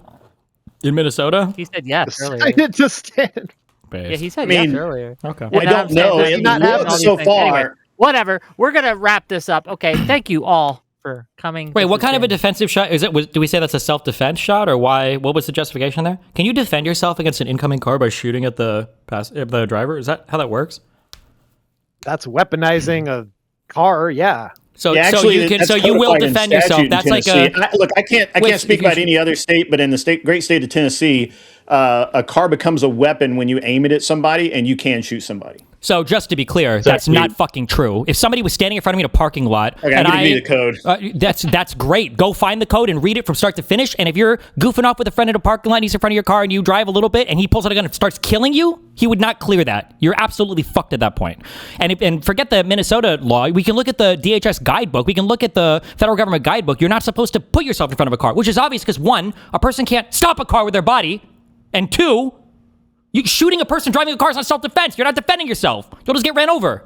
in Minnesota? He said yes earlier. Decided to stand. Yeah, he said I mean, yes earlier. Okay. I don't know. It looks so far. Anyway, whatever. We're gonna wrap this up. Okay. Thank you all for coming. Wait, what kind of a defensive shot is it? Do we say that's a self-defense shot, or why? What was the justification there? Can you defend yourself against an incoming car by shooting at the driver? Is that how that works? That's weaponizing a car. Yeah. So, Yeah, so actually, you can, that's so you will codified in defend yourself. statute in That's like Tennessee. Look. I can't Wait, speak about any other state, but in the great state of Tennessee, a car becomes a weapon when you aim it at somebody, and you can shoot somebody. So just to be clear, that's not fucking true. If somebody was standing in front of me in a parking lot, Okay, I'm and gonna give you the code. That's great. Go find the code and read it from start to finish. And if you're goofing off with a friend in a parking lot, and he's in front of your car, and you drive a little bit, and he pulls out a gun and starts killing you, he would not clear that. You're absolutely fucked at that point. And forget the Minnesota law. We can look at the DHS guidebook. We can look at the federal government guidebook. You're not supposed to put yourself in front of a car, which is obvious because one, a person can't stop a car with their body, and two, you shooting a person driving a car is not self-defense. You're not defending yourself. You'll just get ran over.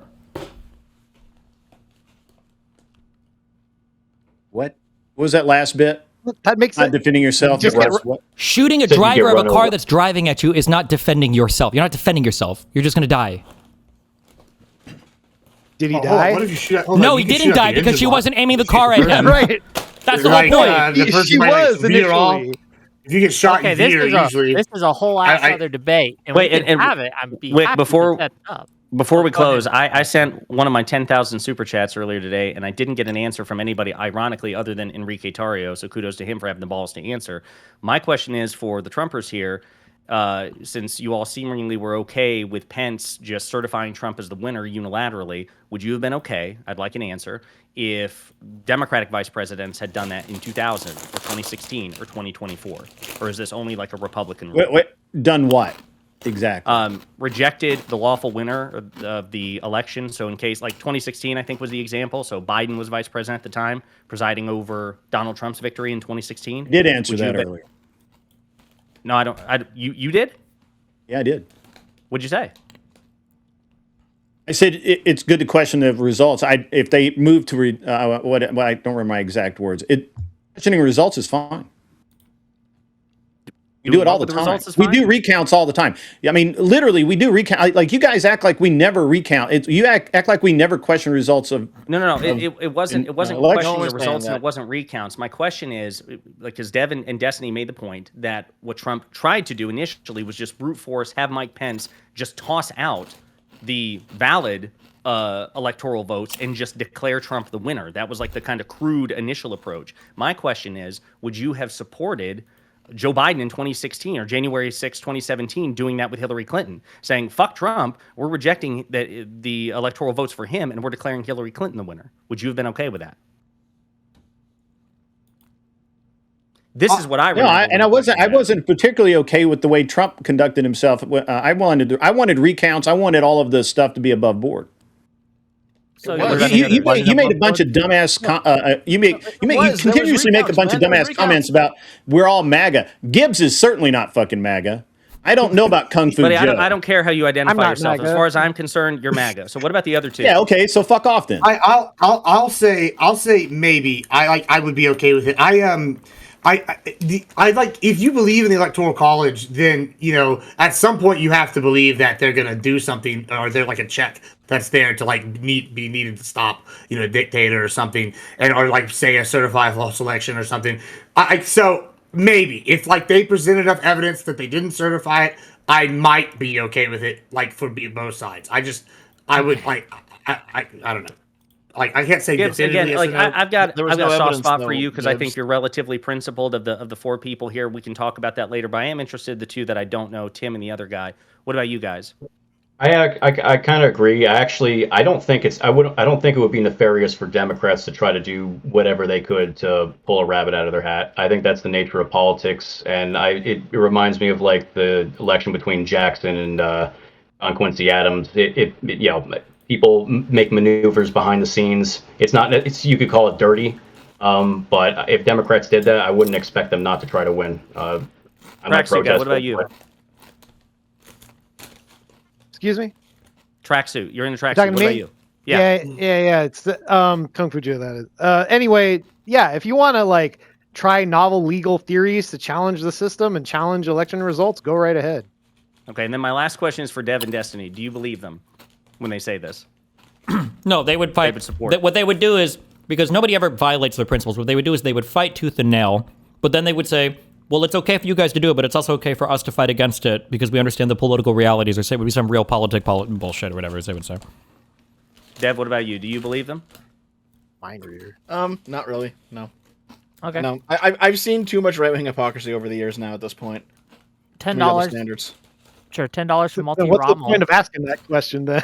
What was that last bit? That makes not defending yourself. Just What? get What? Shooting a Said you get driver of run a car over. that's driving at you is not defending yourself. You're not defending yourself. You're just going to die. Did he hold die? on, what if you shoot? No, he didn't die because she wasn't aiming the car at him. Right. That's the whole point. The person might veer off. If you get shot, Okay, you this veer is usually. this is a whole ass other debate. And Wait, we can and have it. I'm be wait, happy before- to set it up. Before we close, I sent one of my 10,000 super chats earlier today, and I didn't get an answer from anybody, ironically, other than Enrique Tarrio. So kudos to him for having the balls to answer. My question is for the Trumpers here, since you all seemingly were okay with Pence just certifying Trump as the winner unilaterally, would you have been okay? I'd like an answer. If Democratic vice presidents had done that in 2000 or 2016 or 2024, or is this only like a Republican rule? Wait, done what? Exactly. Rejected the lawful winner of the election. So in case, like 2016, I think was the example. So Biden was vice president at the time, presiding over Donald Trump's victory in 2016. Did answer Would you that have been- earlier. No, I don't. You did? Yeah, I did. What'd you say? I said it's good to question the results. If they move to what I don't remember my exact words. Questioning results is fine. We do it all the time. We do recounts all the time. I mean, literally, we do recount. Like you guys act like we never recount. You act like we never question results of. No. It wasn't questioning the results and it wasn't recounts. My question is, like, because Devin and Destiny made the point that what Trump tried to do initially was just brute force, have Mike Pence just toss out the valid electoral votes and just declare Trump the winner. That was like the kind of crude initial approach. My question is, would you have supported Joe Biden in 2016 or January 6, 2017, doing that with Hillary Clinton, saying, fuck Trump, we're rejecting the electoral votes for him, and we're declaring Hillary Clinton the winner? Would you have been okay with that? This is what I remember. No, I wasn't particularly okay with the way Trump conducted himself. I wanted recounts. I wanted all of the stuff to be above board. So you made a bunch of dumbass. You continuously make a bunch of dumbass comments about we're all MAGA. Gibbs is certainly not fucking MAGA. I don't know about Kung Fu but Joe. I don't care how you identify yourself. MAGA. As far as I'm concerned, you're MAGA. So what about the other two? Yeah, okay, so fuck off then. I'll say maybe I would be okay with it. I like, if you believe in the Electoral College, then, you know, at some point you have to believe that they're going to do something, or they're like a check that's there to like be needed to stop, you know, a dictator or something, and or like say a certified false election or something. So maybe if like they present enough evidence that they didn't certify it, I might be okay with it, like for both sides. I don't know. Like I can't say definitively. Again, like I've got a soft spot for you because I think Gibbs. you're relatively principled of the four people here. We can talk about that later, but I am interested in the two that I don't know, Tim and the other guy. What about you guys? I kind of agree. I don't think it would be nefarious for Democrats to try to do whatever they could to pull a rabbit out of their hat. I think that's the nature of politics, and it reminds me of like the election between Jackson and on Quincy Adams. People make maneuvers behind the scenes. You could call it dirty, but if Democrats did that, I wouldn't expect them not to try to win. Tracksuit guy, what about you? Excuse me? Tracksuit. You're in the tracksuit. What about you? Yeah. It's Kung Fu Joe, that is. Anyway, yeah, if you want to like try novel legal theories to challenge the system and challenge election results, go right ahead. Okay, and then my last question is for Dev and Destiny. Do you believe them when they say this? No, they would fight. They would support. What they would do is, because nobody ever violates their principles, what they would do is they would fight tooth and nail, but then they would say, well, it's okay for you guys to do it, but it's also okay for us to fight against it because we understand the political realities, or say it would be some real bullshit or whatever, as they would say. Dev, what about you? Do you believe them? Mind reader. Not really. No. Okay. No, I've seen too much right wing hypocrisy over the years now. At this point, $10 standards. Sure, $10 for multi. What's the point of asking that question then?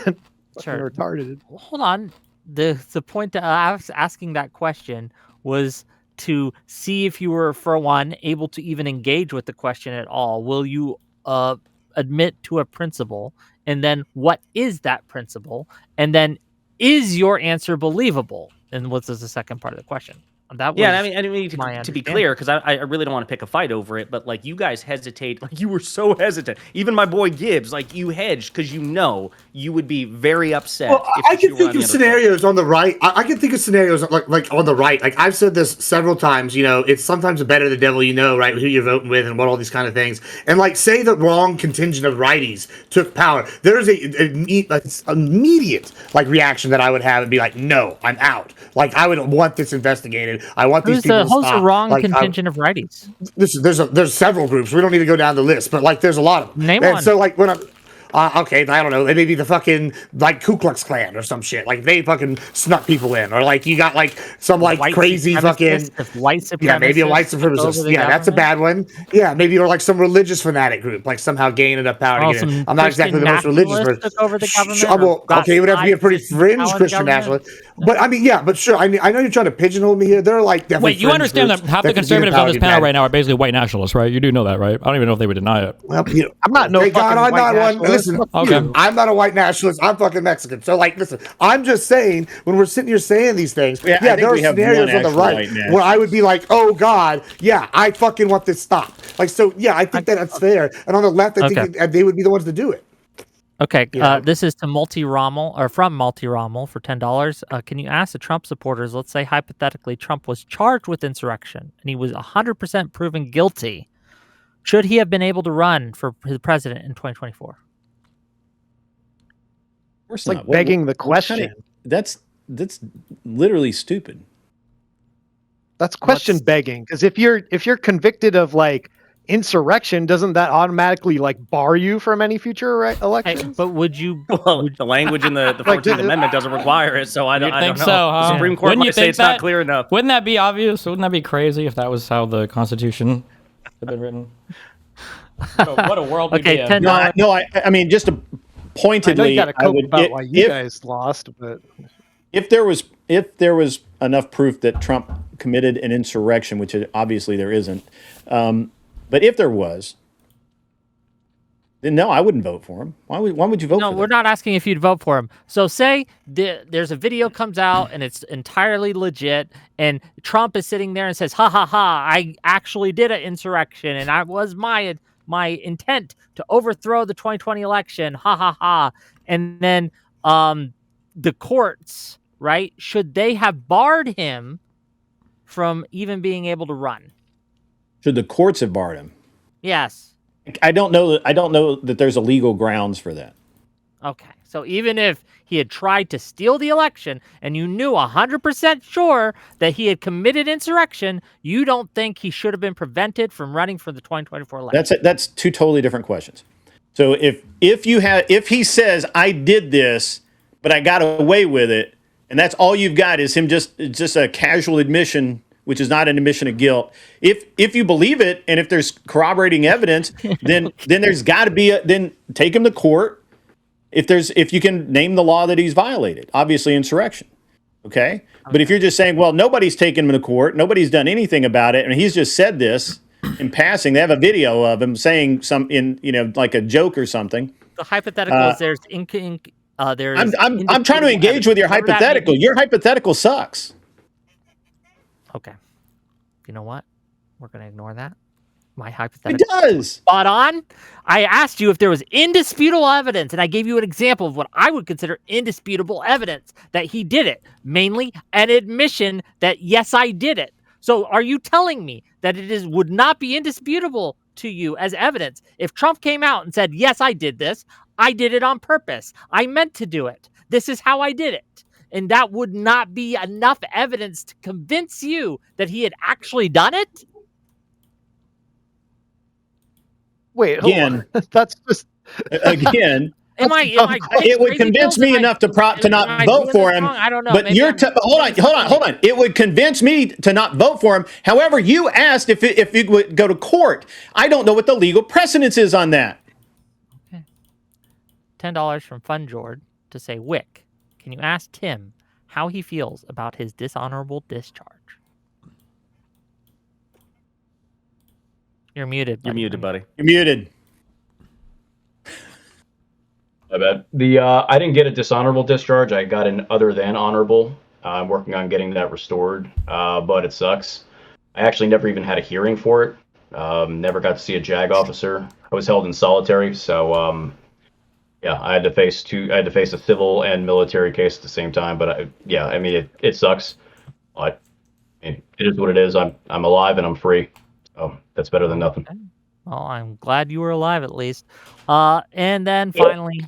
Sure. Retarded. Hold on. The point that I was asking that question was to see if you were, for one, able to even engage with the question at all. Will you admit to a principle? And then what is that principle? And then is your answer believable? And what is the second part of the question? That was I mean to be clear, because I really don't want to pick a fight over it, but like you guys hesitate, like you were so hesitant. Even my boy Gibbs, like you hedged because you know you would be very upset. Well, I can think of scenarios on the right. I can think of scenarios like on the right. Like I've said this several times. You know, it's sometimes the better the devil you know, right? Who you're voting with and what all these kind of things. And like, say the wrong contingent of righties took power. There's a immediate like reaction that I would have and be like, no, I'm out. Like I would want this investigated. I want these people to stop. Who's the wrong contingent of righties? There's several groups. We don't need to go down the list, but like there's a lot of them. Name one. So like when I'm okay, I don't know. They may be the fucking like Ku Klux Klan or some shit. Like they fucking snuck people in, or like you got like some like crazy fucking white supremacist. Yeah, maybe a white supremacist. Yeah, that's a bad one. Yeah, maybe or like some religious fanatic group, like somehow gaining enough power to get in. I'm not exactly the most religious person. Took over the government. Okay, it would have to be a pretty fringe Christian nationalist. But I mean, yeah, but sure. I know you're trying to pigeonhole me here. They're like definitely. Wait, you understand that half the conservatives on this panel right now are basically white nationalists, right? You do know that, right? I don't even know if they would deny it. Well, I'm not no. Thank God, I'm not one. Listen, okay. I'm not a white nationalist. I'm fucking Mexican. So, like, listen, I'm just saying, when we're sitting here saying these things, there are scenarios on the right where I would be like, oh, God, yeah, I fucking want this stopped. Like, so, yeah, I think that's fair. And on the left, I think they would be the ones to do it. Okay, Yeah. this is to Multi Rommel or from Multi Rommel for $10. Can you ask the Trump supporters? Let's say hypothetically, Trump was charged with insurrection and he was 100% proven guilty. Should he have been able to run for the president in 2024? It's like begging the question. That's literally stupid. That's question begging, because if you're convicted of like insurrection, doesn't that automatically like bar you from any future elections? But would you? Well, the language in the 14th Amendment doesn't require it, so I don't think know. so, huh? The Supreme Court Wouldn't you might say think it's that? not clear enough. Wouldn't that be obvious? Wouldn't that be crazy if that was how the Constitution had been written? What a world we'd be in. No, I mean, just to pointedly, I know you got to cope about why you if- guys lost, but If there was enough proof that Trump committed an insurrection, which obviously there isn't, but if there was, then no, I wouldn't vote for him. Why would you vote for No, him? we're not asking if you'd vote for him. So say there's a video comes out and it's entirely legit, and Trump is sitting there and says, "Ha ha ha! I actually did an insurrection, and I was my intent to overthrow the 2020 election." Ha ha ha! And then the courts, right? Should they have barred him from even being able to run? Should the courts have barred him? Yes. I don't know that there's a legal grounds for that. Okay. So even if he had tried to steal the election and you knew 100% sure that he had committed insurrection, you don't think he should have been prevented from running for the 2024 election? That's two totally different questions. So if he says I did this, but I got away with it, and that's all you've got is him just a casual admission, which is not an admission of guilt. If you believe it, and if there's corroborating evidence, then there's got to be then take him to court. If you can name the law that he's violated, obviously insurrection. Okay? But if you're just saying, well, nobody's taken him to court, nobody's done anything about it, and he's just said this in passing, they have a video of him saying like a joke or something. The hypothetical is there's I'm trying to engage with your hypothetical. Your hypothetical sucks. Okay. You know what? We're going to ignore that. My hypothetical. It does. Spot on. I asked you if there was indisputable evidence, and I gave you an example of what I would consider indisputable evidence that he did it. Mainly an admission that, yes, I did it. So are you telling me that would not be indisputable to you as evidence if Trump came out and said, yes, I did this. I did it on purpose. I meant to do it. This is how I did it. And that would not be enough evidence to convince you that he had actually done it? Wait, hold Again, on. That's just again. Am I it would convince me enough to not vote for him. I don't know. But hold on. It would convince me to not vote for him. However, you asked if you would go to court. I don't know what the legal precedence is on that. Okay. $10 from Fun George to say, Wick, can you ask Tim how he feels about his dishonorable discharge? You're muted. You're muted, buddy. You're muted. My bad. I didn't get a dishonorable discharge. I got an other than honorable. I'm working on getting that restored, but it sucks. I actually never even had a hearing for it. Never got to see a JAG officer. I was held in solitary, so yeah, I had to face a civil and military case at the same time. But it sucks. But it is what it is. I'm alive and I'm free. So that's better than nothing. Well, I'm glad you were alive at least. And then finally,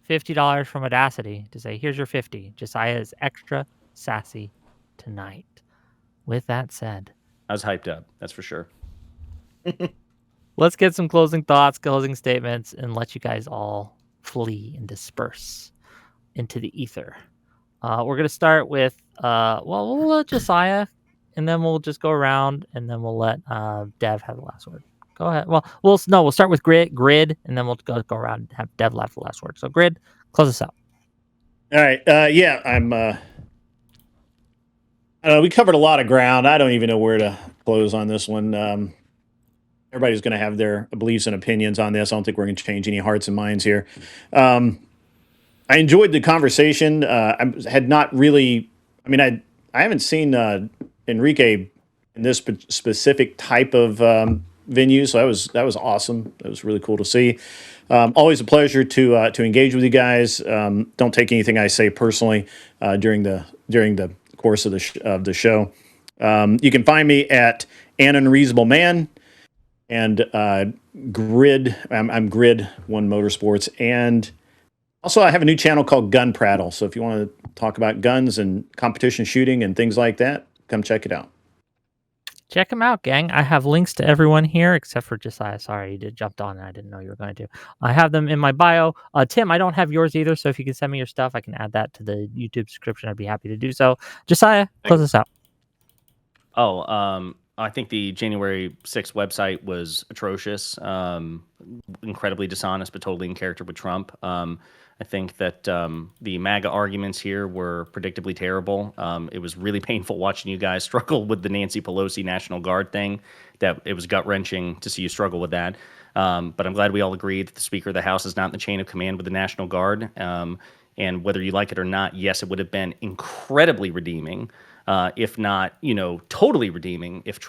$50 from Audacity to say, here's your 50. Josiah is extra sassy tonight. With that said, I was hyped up. That's for sure. Let's get some closing thoughts, closing statements, and let you guys all flee and disperse into the ether. We're going to start with, we'll let Josiah, and then we'll just go around, and then we'll let Dev have the last word. Go ahead. Well, we'll start with Grid, and then we'll go around and have Dev have the last word. So, Grid, close us out. All right. We covered a lot of ground. I don't even know where to close on this one. Everybody's going to have their beliefs and opinions on this. I don't think we're going to change any hearts and minds here. I enjoyed the conversation. I had not really. I mean, I haven't seen Enrique in this specific type of venue, so that was awesome. That was really cool to see. Always a pleasure to engage with you guys. Don't take anything I say personally during the course of the show. You can find me at An Unreasonable Man and Grid. I'm Grid One Motorsports, and also I have a new channel called Gun Prattle. So if you want to talk about guns and competition shooting and things like that, come check it out. Check them out, gang. I have links to everyone here except for Josiah. Sorry, you jumped on and I didn't know you were going to. I have them in my bio. Tim, I don't have yours either, so if you can send me your stuff, I can add that to the YouTube description. I'd be happy to do so. Josiah, close us out. I think the January 6th website was atrocious, incredibly dishonest, but totally in character with Trump. I think that the MAGA arguments here were predictably terrible. It was really painful watching you guys struggle with the Nancy Pelosi National Guard thing. That it was gut-wrenching to see you struggle with that. But I'm glad we all agree that the Speaker of the House is not in the chain of command with the National Guard. And whether you like it or not, yes, it would have been incredibly redeeming, if not, totally redeeming, if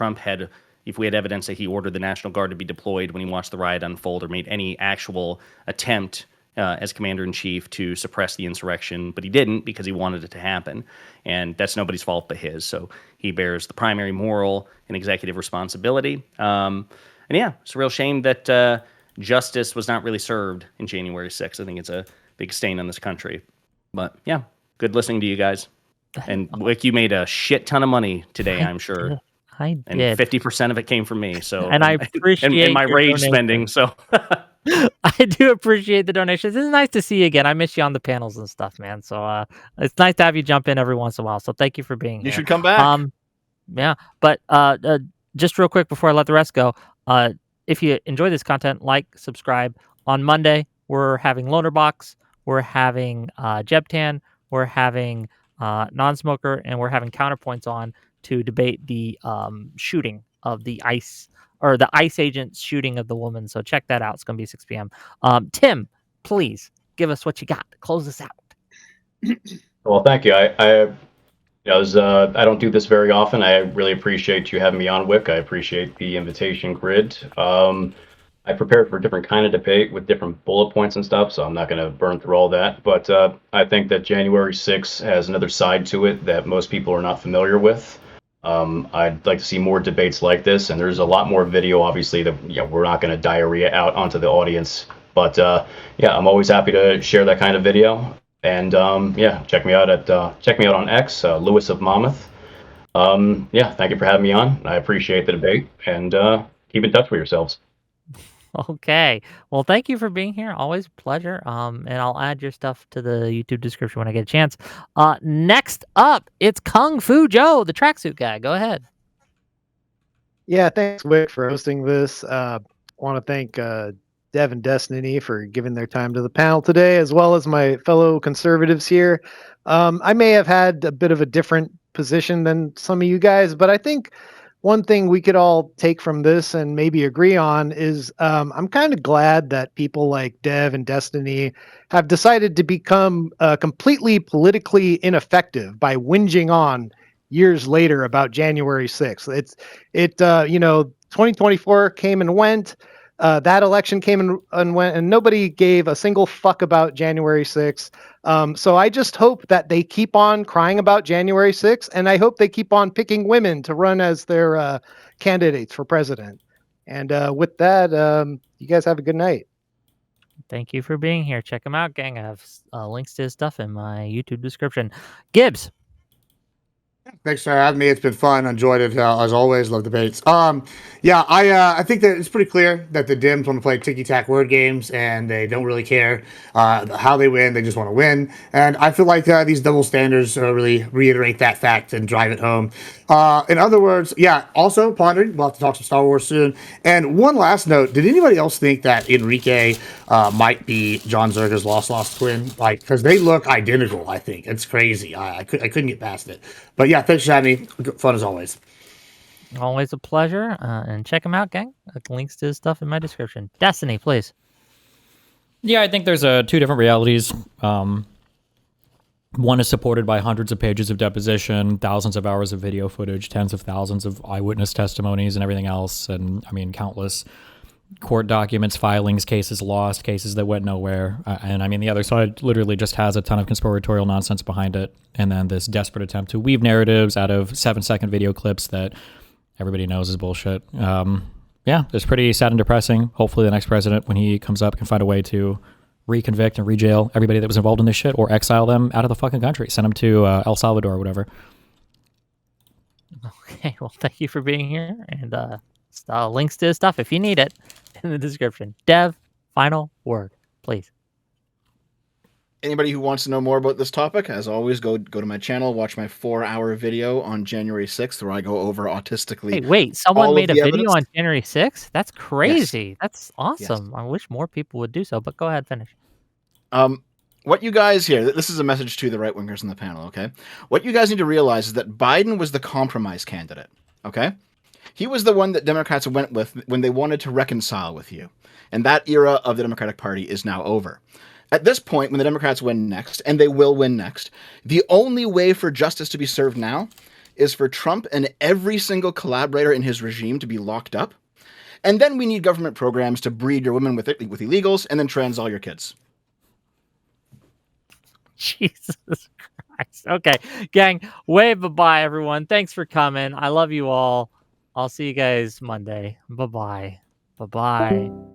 we had evidence that he ordered the National Guard to be deployed when he watched the riot unfold or made any actual attempt as commander-in-chief to suppress the insurrection, but he didn't because he wanted it to happen. And that's nobody's fault but his. So he bears the primary moral and executive responsibility. And yeah, it's a real shame that justice was not really served in January 6th. I think it's a big stain on this country. But yeah, good listening to you guys. And Wick, you made a shit ton of money today, I'm sure. I did. And 50% of it came from me. So and I appreciate and my your rage donation. spending. So I do appreciate the donations. It's nice to see you again. I miss you on the panels and stuff, man. So it's nice to have you jump in every once in a while. So thank you for being here. You should come back. Yeah, but just real quick before I let the rest go, if you enjoy this content, like, subscribe. On Monday, we're having Loner Box, we're having Jebtan, we're having Non-Smoker, and we're having Counterpoints on to debate the shooting of the ICE agent's shooting of the woman. So check that out. It's going to be 6 p.m. Tim, please give us what you got. Close us out. Well, thank you. I don't do this very often. I really appreciate you having me on, Wick. I appreciate the invitation, Grid. I prepared for a different kind of debate with different bullet points and stuff, so I'm not going to burn through all that. But I think that January 6th has another side to it that most people are not familiar with. I'd like to see more debates like this, and there's a lot more video, obviously, that we're not going to diarrhea out onto the audience. But I'm always happy to share that kind of video. And check me out on X, Lewis of Monmouth. Thank you for having me on. I appreciate the debate, and keep in touch with yourselves. Okay. Well, thank you for being here. Always a pleasure. And I'll add your stuff to the YouTube description when I get a chance. Next up, it's Kung Fu Joe, the tracksuit guy. Go ahead. Yeah, thanks, Wick, for hosting this. Want to thank Dev and Destiny for giving their time to the panel today, as well as my fellow conservatives here. I may have had a bit of a different position than some of you guys, but I think one thing we could all take from this and maybe agree on is I'm kind of glad that people like Dev and Destiny have decided to become completely politically ineffective by whinging on years later about January 6th. 2024 came and went. That election came and went, and nobody gave a single fuck about January 6th. So I just hope that they keep on crying about January 6th, and I hope they keep on picking women to run as their candidates for president. And with that, you guys have a good night. Thank you for being here. Check him out, gang. I have links to his stuff in my YouTube description. Gibbs. Thanks for having me. It's been fun. Enjoyed it as always. Love debates. I think that it's pretty clear that the Dems want to play ticky-tack word games, and they don't really care how they win. They just want to win. And I feel like these double standards really reiterate that fact and drive it home. In other words, also pondering. We'll have to talk some Star Wars soon. And one last note: did anybody else think that Enrique might be John Zerga's lost twin? Because they look identical. I think it's crazy. I couldn't get past it. But yeah, thanks for having me. Fun as always. Always a pleasure. And check him out, gang. Links to his stuff in my description. Destiny, please. Yeah, I think there's two different realities. One is supported by hundreds of pages of deposition, thousands of hours of video footage, tens of thousands of eyewitness testimonies and everything else. And I mean, countless court documents, filings, cases lost, cases that went nowhere. And I mean, the other side literally just has a ton of conspiratorial nonsense behind it. And then this desperate attempt to weave narratives out of 7-second video clips that everybody knows is bullshit. Yeah, it's pretty sad and depressing. Hopefully the next president, when he comes up, can find a way to reconvict and rejail everybody that was involved in this shit, or exile them out of the fucking country, send them to El Salvador or whatever. Okay, well, thank you for being here, and links to his stuff if you need it in the description. Dev, final word, please. Anybody who wants to know more about this topic, as always, go to my channel, watch my 4-hour video on January 6th, where I go over autistically. Hey, wait, someone made a video evidence. on January 6th? That's crazy. Yes. That's awesome. Yes. I wish more people would do so, but go ahead, finish. What you guys here, this is a message to the right-wingers in the panel, okay? What you guys need to realize is that Biden was the compromise candidate, okay? He was the one that Democrats went with when they wanted to reconcile with you. And that era of the Democratic Party is now over. At this point, when the Democrats win next, and they will win next, the only way for justice to be served now is for Trump and every single collaborator in his regime to be locked up. And then we need government programs to breed your women with illegals and then trans all your kids. Jesus Christ. Okay, gang, wave bye-bye, everyone. Thanks for coming. I love you all. I'll see you guys Monday. Bye-bye. Bye-bye.